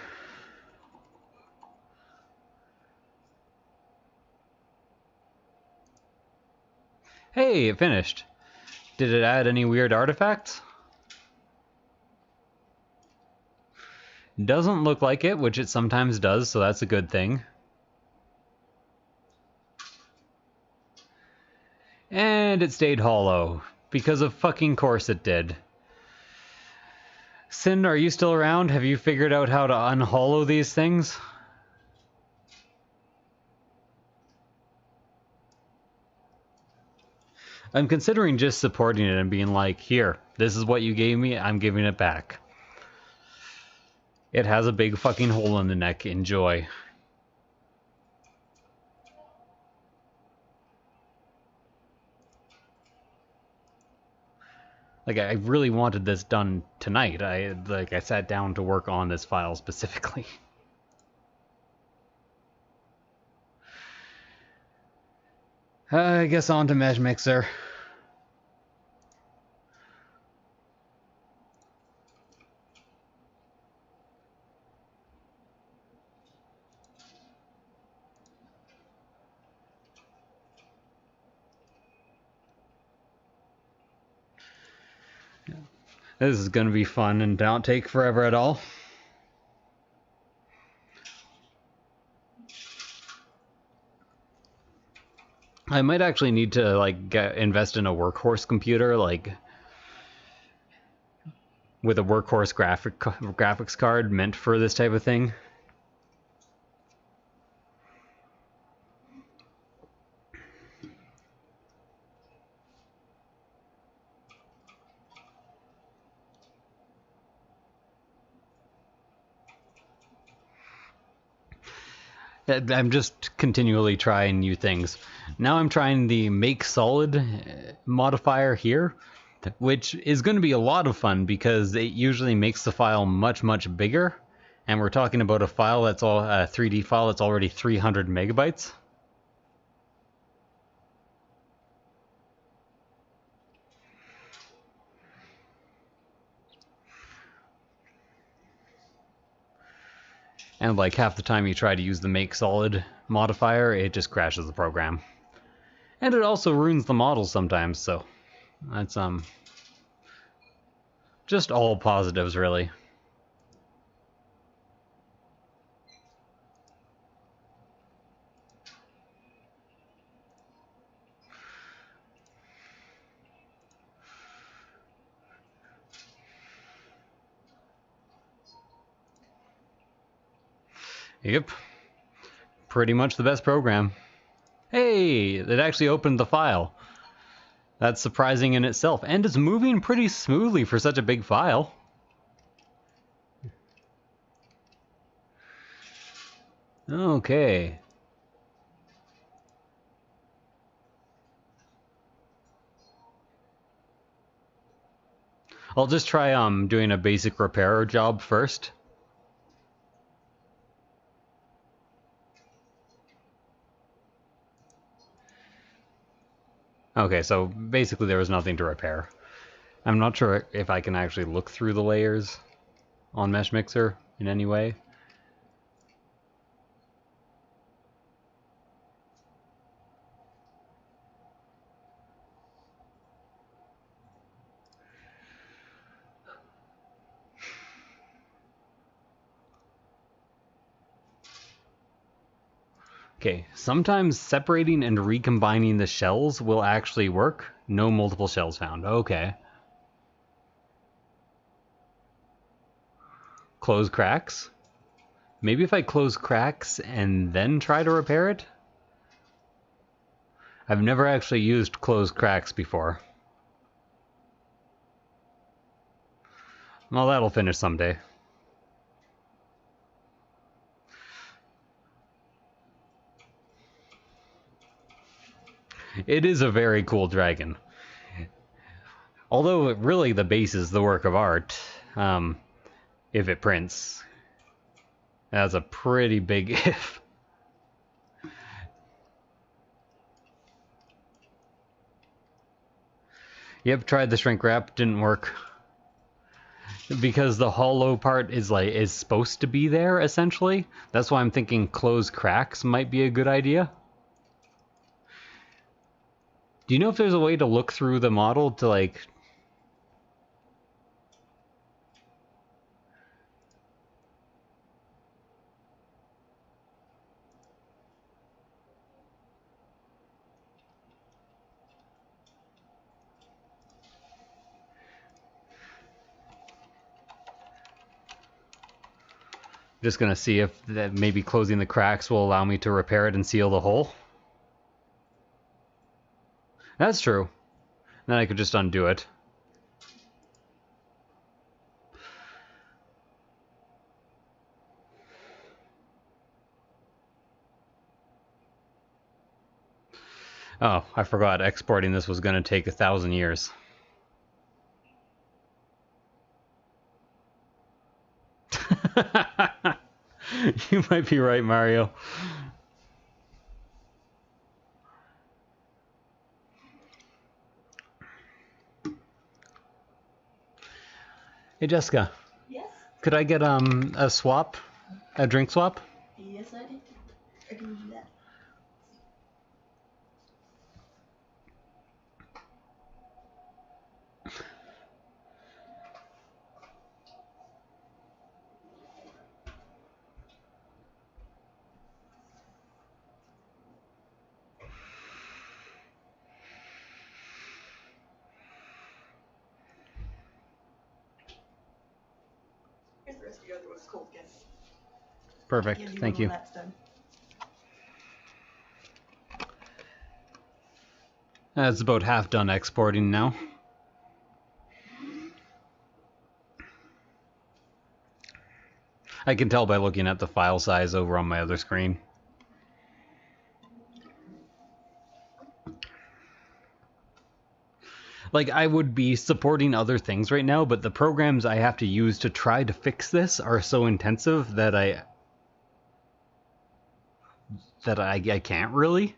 Hey, it finished. Did it add any weird artifacts? Doesn't look like it, which it sometimes does, so that's a good thing. And it stayed hollow, because of fucking course it did. Sin, are you still around? Have you figured out how to unhollow these things? I'm considering just supporting it and being like, here, this is what you gave me, I'm giving it back. It has a big fucking hole in the neck, enjoy. Like, I really wanted this done tonight. I sat down to work on this file specifically. I guess on to Mesh Mixer. This is going to be fun and don't take forever at all. I might actually need to like invest in a workhorse computer, like with a workhorse graphics card meant for this type of thing. I'm just continually trying new things. Now I'm trying the make solid modifier here, which is going to be a lot of fun because it usually makes the file much bigger. And we're talking about a file that's all a 3D file that's already 300 megabytes. And like half the time you try to use the make solid modifier, it just crashes the program. And it also ruins the model sometimes, so that's just all positives really. Yep. Pretty much the best program. Hey, it actually opened the file. That's surprising in itself, and it's moving pretty smoothly for such a big file. Okay. I'll just try doing a basic repair job first. Okay, so basically there was nothing to repair. I'm not sure if I can actually look through the layers on Mesh Mixer in any way. Okay, sometimes separating and recombining the shells will actually work. No multiple shells found. Okay. Close cracks. Maybe if I close cracks and then try to repair it? I've never actually used close cracks before. Well, that'll finish someday. It is a very cool dragon. Although, really, the base is the work of art, if it prints. That's a pretty big if. Yep, tried the shrink wrap, didn't work. Because the hollow part is supposed to be there, essentially. That's why I'm thinking close cracks might be a good idea. Do you know if there's a way to look through the model to, like... Just gonna see if that maybe closing the cracks will allow me to repair it and seal the hole. That's true. Then I could just undo it. Oh, I forgot. Exporting this was gonna take 1,000 years. You might be right, Mario. Hey, Jessica. Yes? Could I get a swap? A drink swap? Yes, I did. I can do that. rest of your other one's cold again. Perfect. Give Thank when you. That's done. That's about half done exporting now. I can tell by looking at the file size over on my other screen. Like, I would be supporting other things right now, but the programs I have to use to try to fix this are so intensive that I can't really.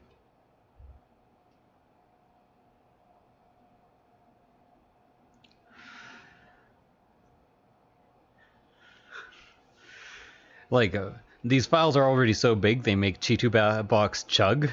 Like, these files are already so big, they make Chi2 box chug.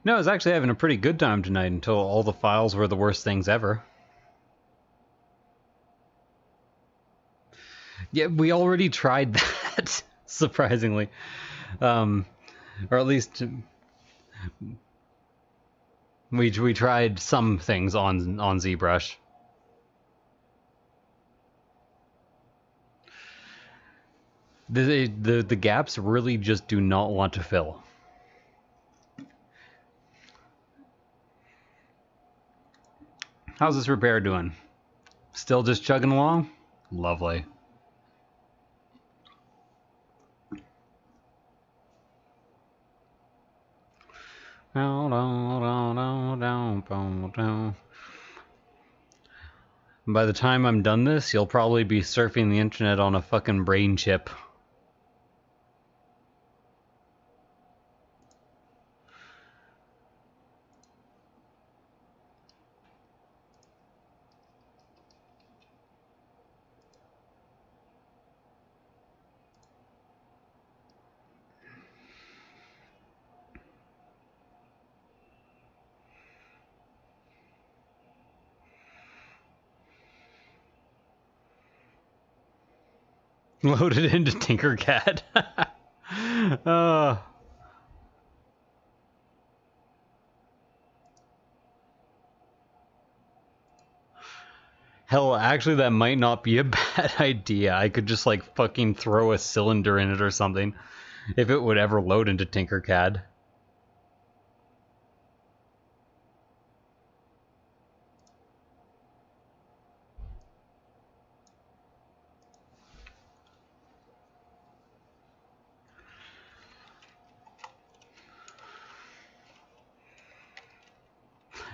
No, I was actually having a pretty good time tonight until all the files were the worst things ever. Yeah, we already tried that, surprisingly. Or at least we tried some things on ZBrush. The gaps really just do not want to fill. How's this repair doing? Still just chugging along? Lovely. By the time I'm done this, you'll probably be surfing the internet on a fucking brain chip. Loaded into Tinkercad. Hell, actually that might not be a bad idea. I could just like fucking throw a cylinder in it or something. If it would ever load into Tinkercad.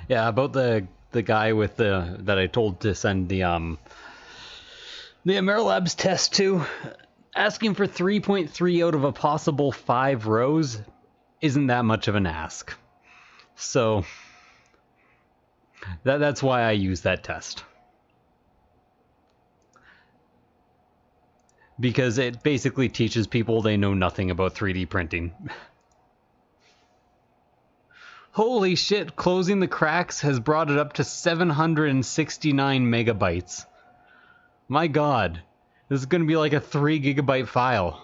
Yeah, about the guy with that I told to send the Amerilabs test to, asking for 3.3 out of a possible 5 rows isn't that much of an ask. So that's why I use that test. Because it basically teaches people they know nothing about 3D printing. Holy shit, closing the cracks has brought it up to 769 megabytes. My god, this is going to be like a 3 gigabyte file.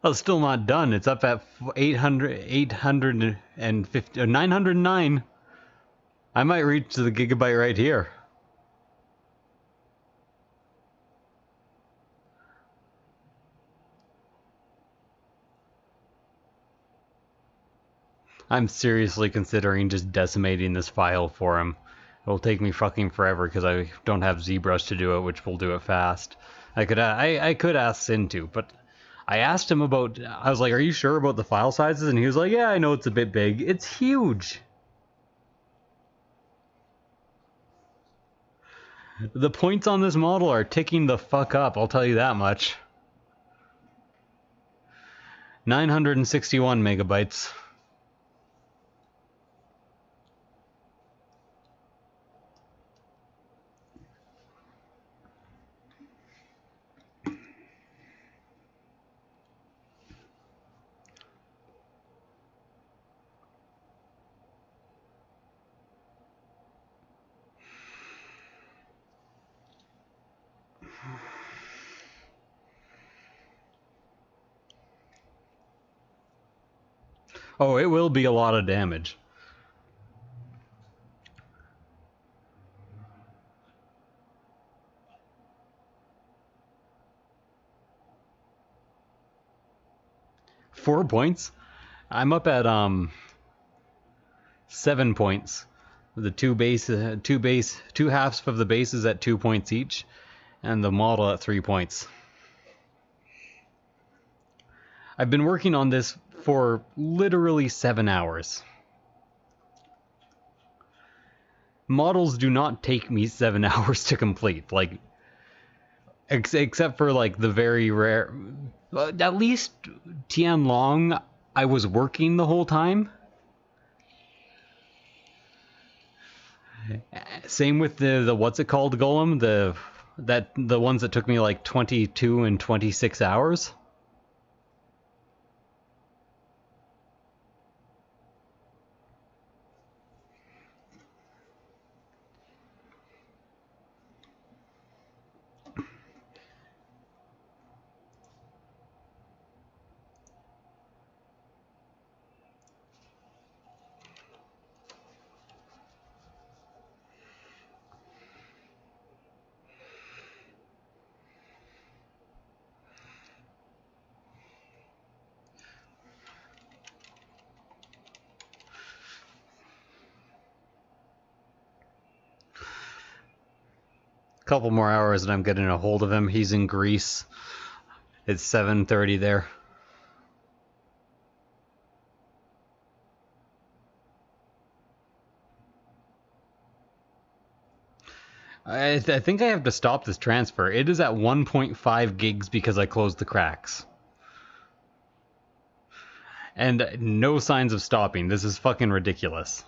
Well, it's still not done. It's up at 850, 909. I might reach the gigabyte right here. I'm seriously considering just decimating this file for him. It'll take me fucking forever because I don't have ZBrush to do it, which will do it fast. I could ask Sin to, but I asked him about, I was like, are you sure about the file sizes? And he was like, yeah, I know it's a bit big. It's huge. The points on this model are ticking the fuck up, I'll tell you that much. 961 megabytes. Oh, it will be a lot of damage. Four points? I'm up at 7 points. The two halves of the bases at 2 points each, and the model at 3 points. I've been working on this for literally 7 hours. Models do not take me 7 hours to complete, like, except for like the very rare, at least Tian Long, I was working the whole time. Same with the what's it called golem, the ones that took me like 22 and 26 hours. Couple more hours and I'm getting a hold of him. He's in Greece. It's 7:30 there. I think I have to stop this transfer. It is at 1.5 gigs because I closed the cracks. And no signs of stopping. This is fucking ridiculous.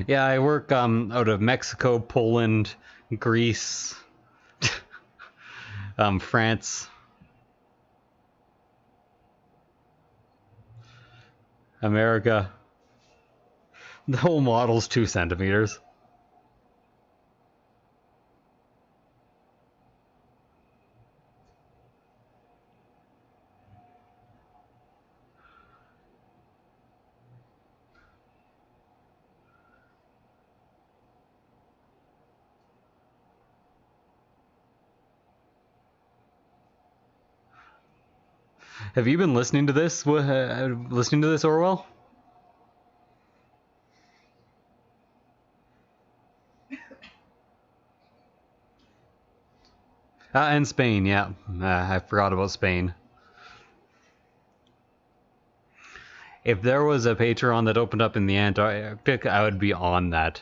Yeah, I work out of Mexico, Poland, Greece, France, America. The whole model's 2 centimeters. Have you been listening to this? Listening to this, Orwell? And Spain, yeah. I forgot about Spain. If there was a Patreon that opened up in the Antarctic, I would be on that.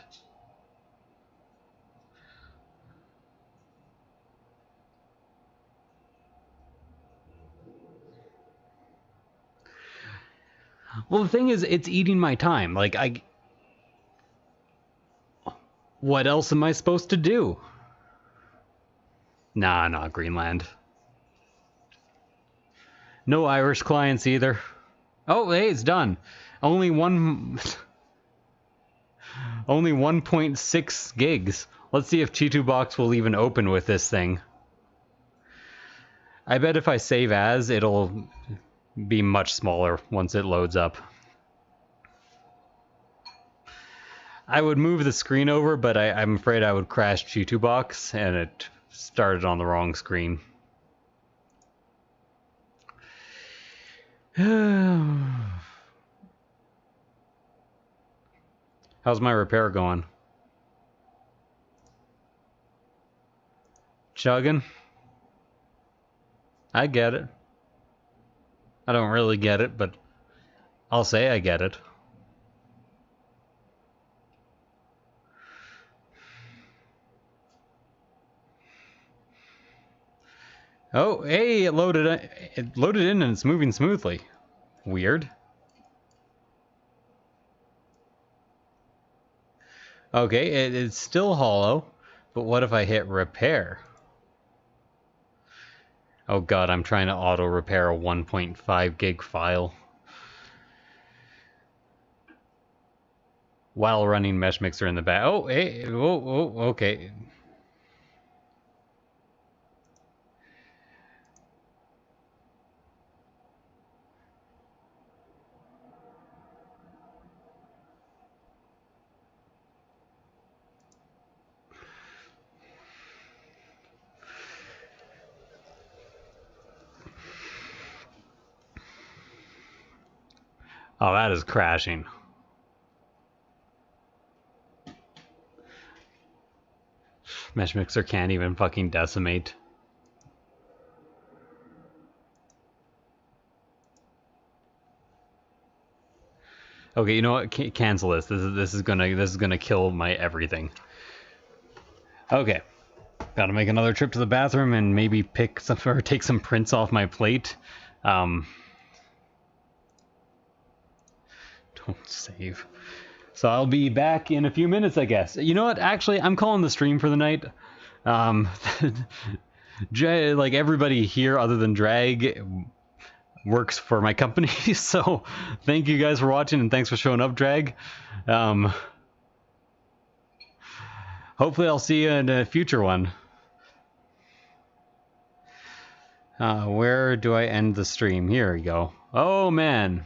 Well, the thing is, it's eating my time. Like, what else am I supposed to do? Nah, not Greenland. No Irish clients either. Oh, hey, it's done. Only 1.6 gigs. Let's see if T2Box will even open with this thing. I bet if I save as, it'll be much smaller once it loads up. I would move the screen over, but I'm afraid I would crash G2Box, and it started on the wrong screen. How's my repair going? chugging. I get it. I don't really get it, but I'll say I get it. Oh, hey, it loaded in and it's moving smoothly. Weird. Okay, it's still hollow, but what if I hit repair? Oh god, I'm trying to auto repair a 1.5 gig file while running Mesh Mixer in the back. Oh, hey, okay. Oh, that is crashing. Mesh Mixer can't even fucking decimate. Okay, you know what? Cancel this. This is gonna kill my everything. Okay, gotta make another trip to the bathroom and maybe pick some or take some prints off my plate. Don't save. So I'll be back in a few minutes, I guess. You know what? Actually, I'm calling the stream for the night. Like everybody here other than Drag works for my company, so thank you guys for watching and thanks for showing up, Drag. Hopefully I'll see you in a future one. Where do I end the stream? Here we go. Oh man.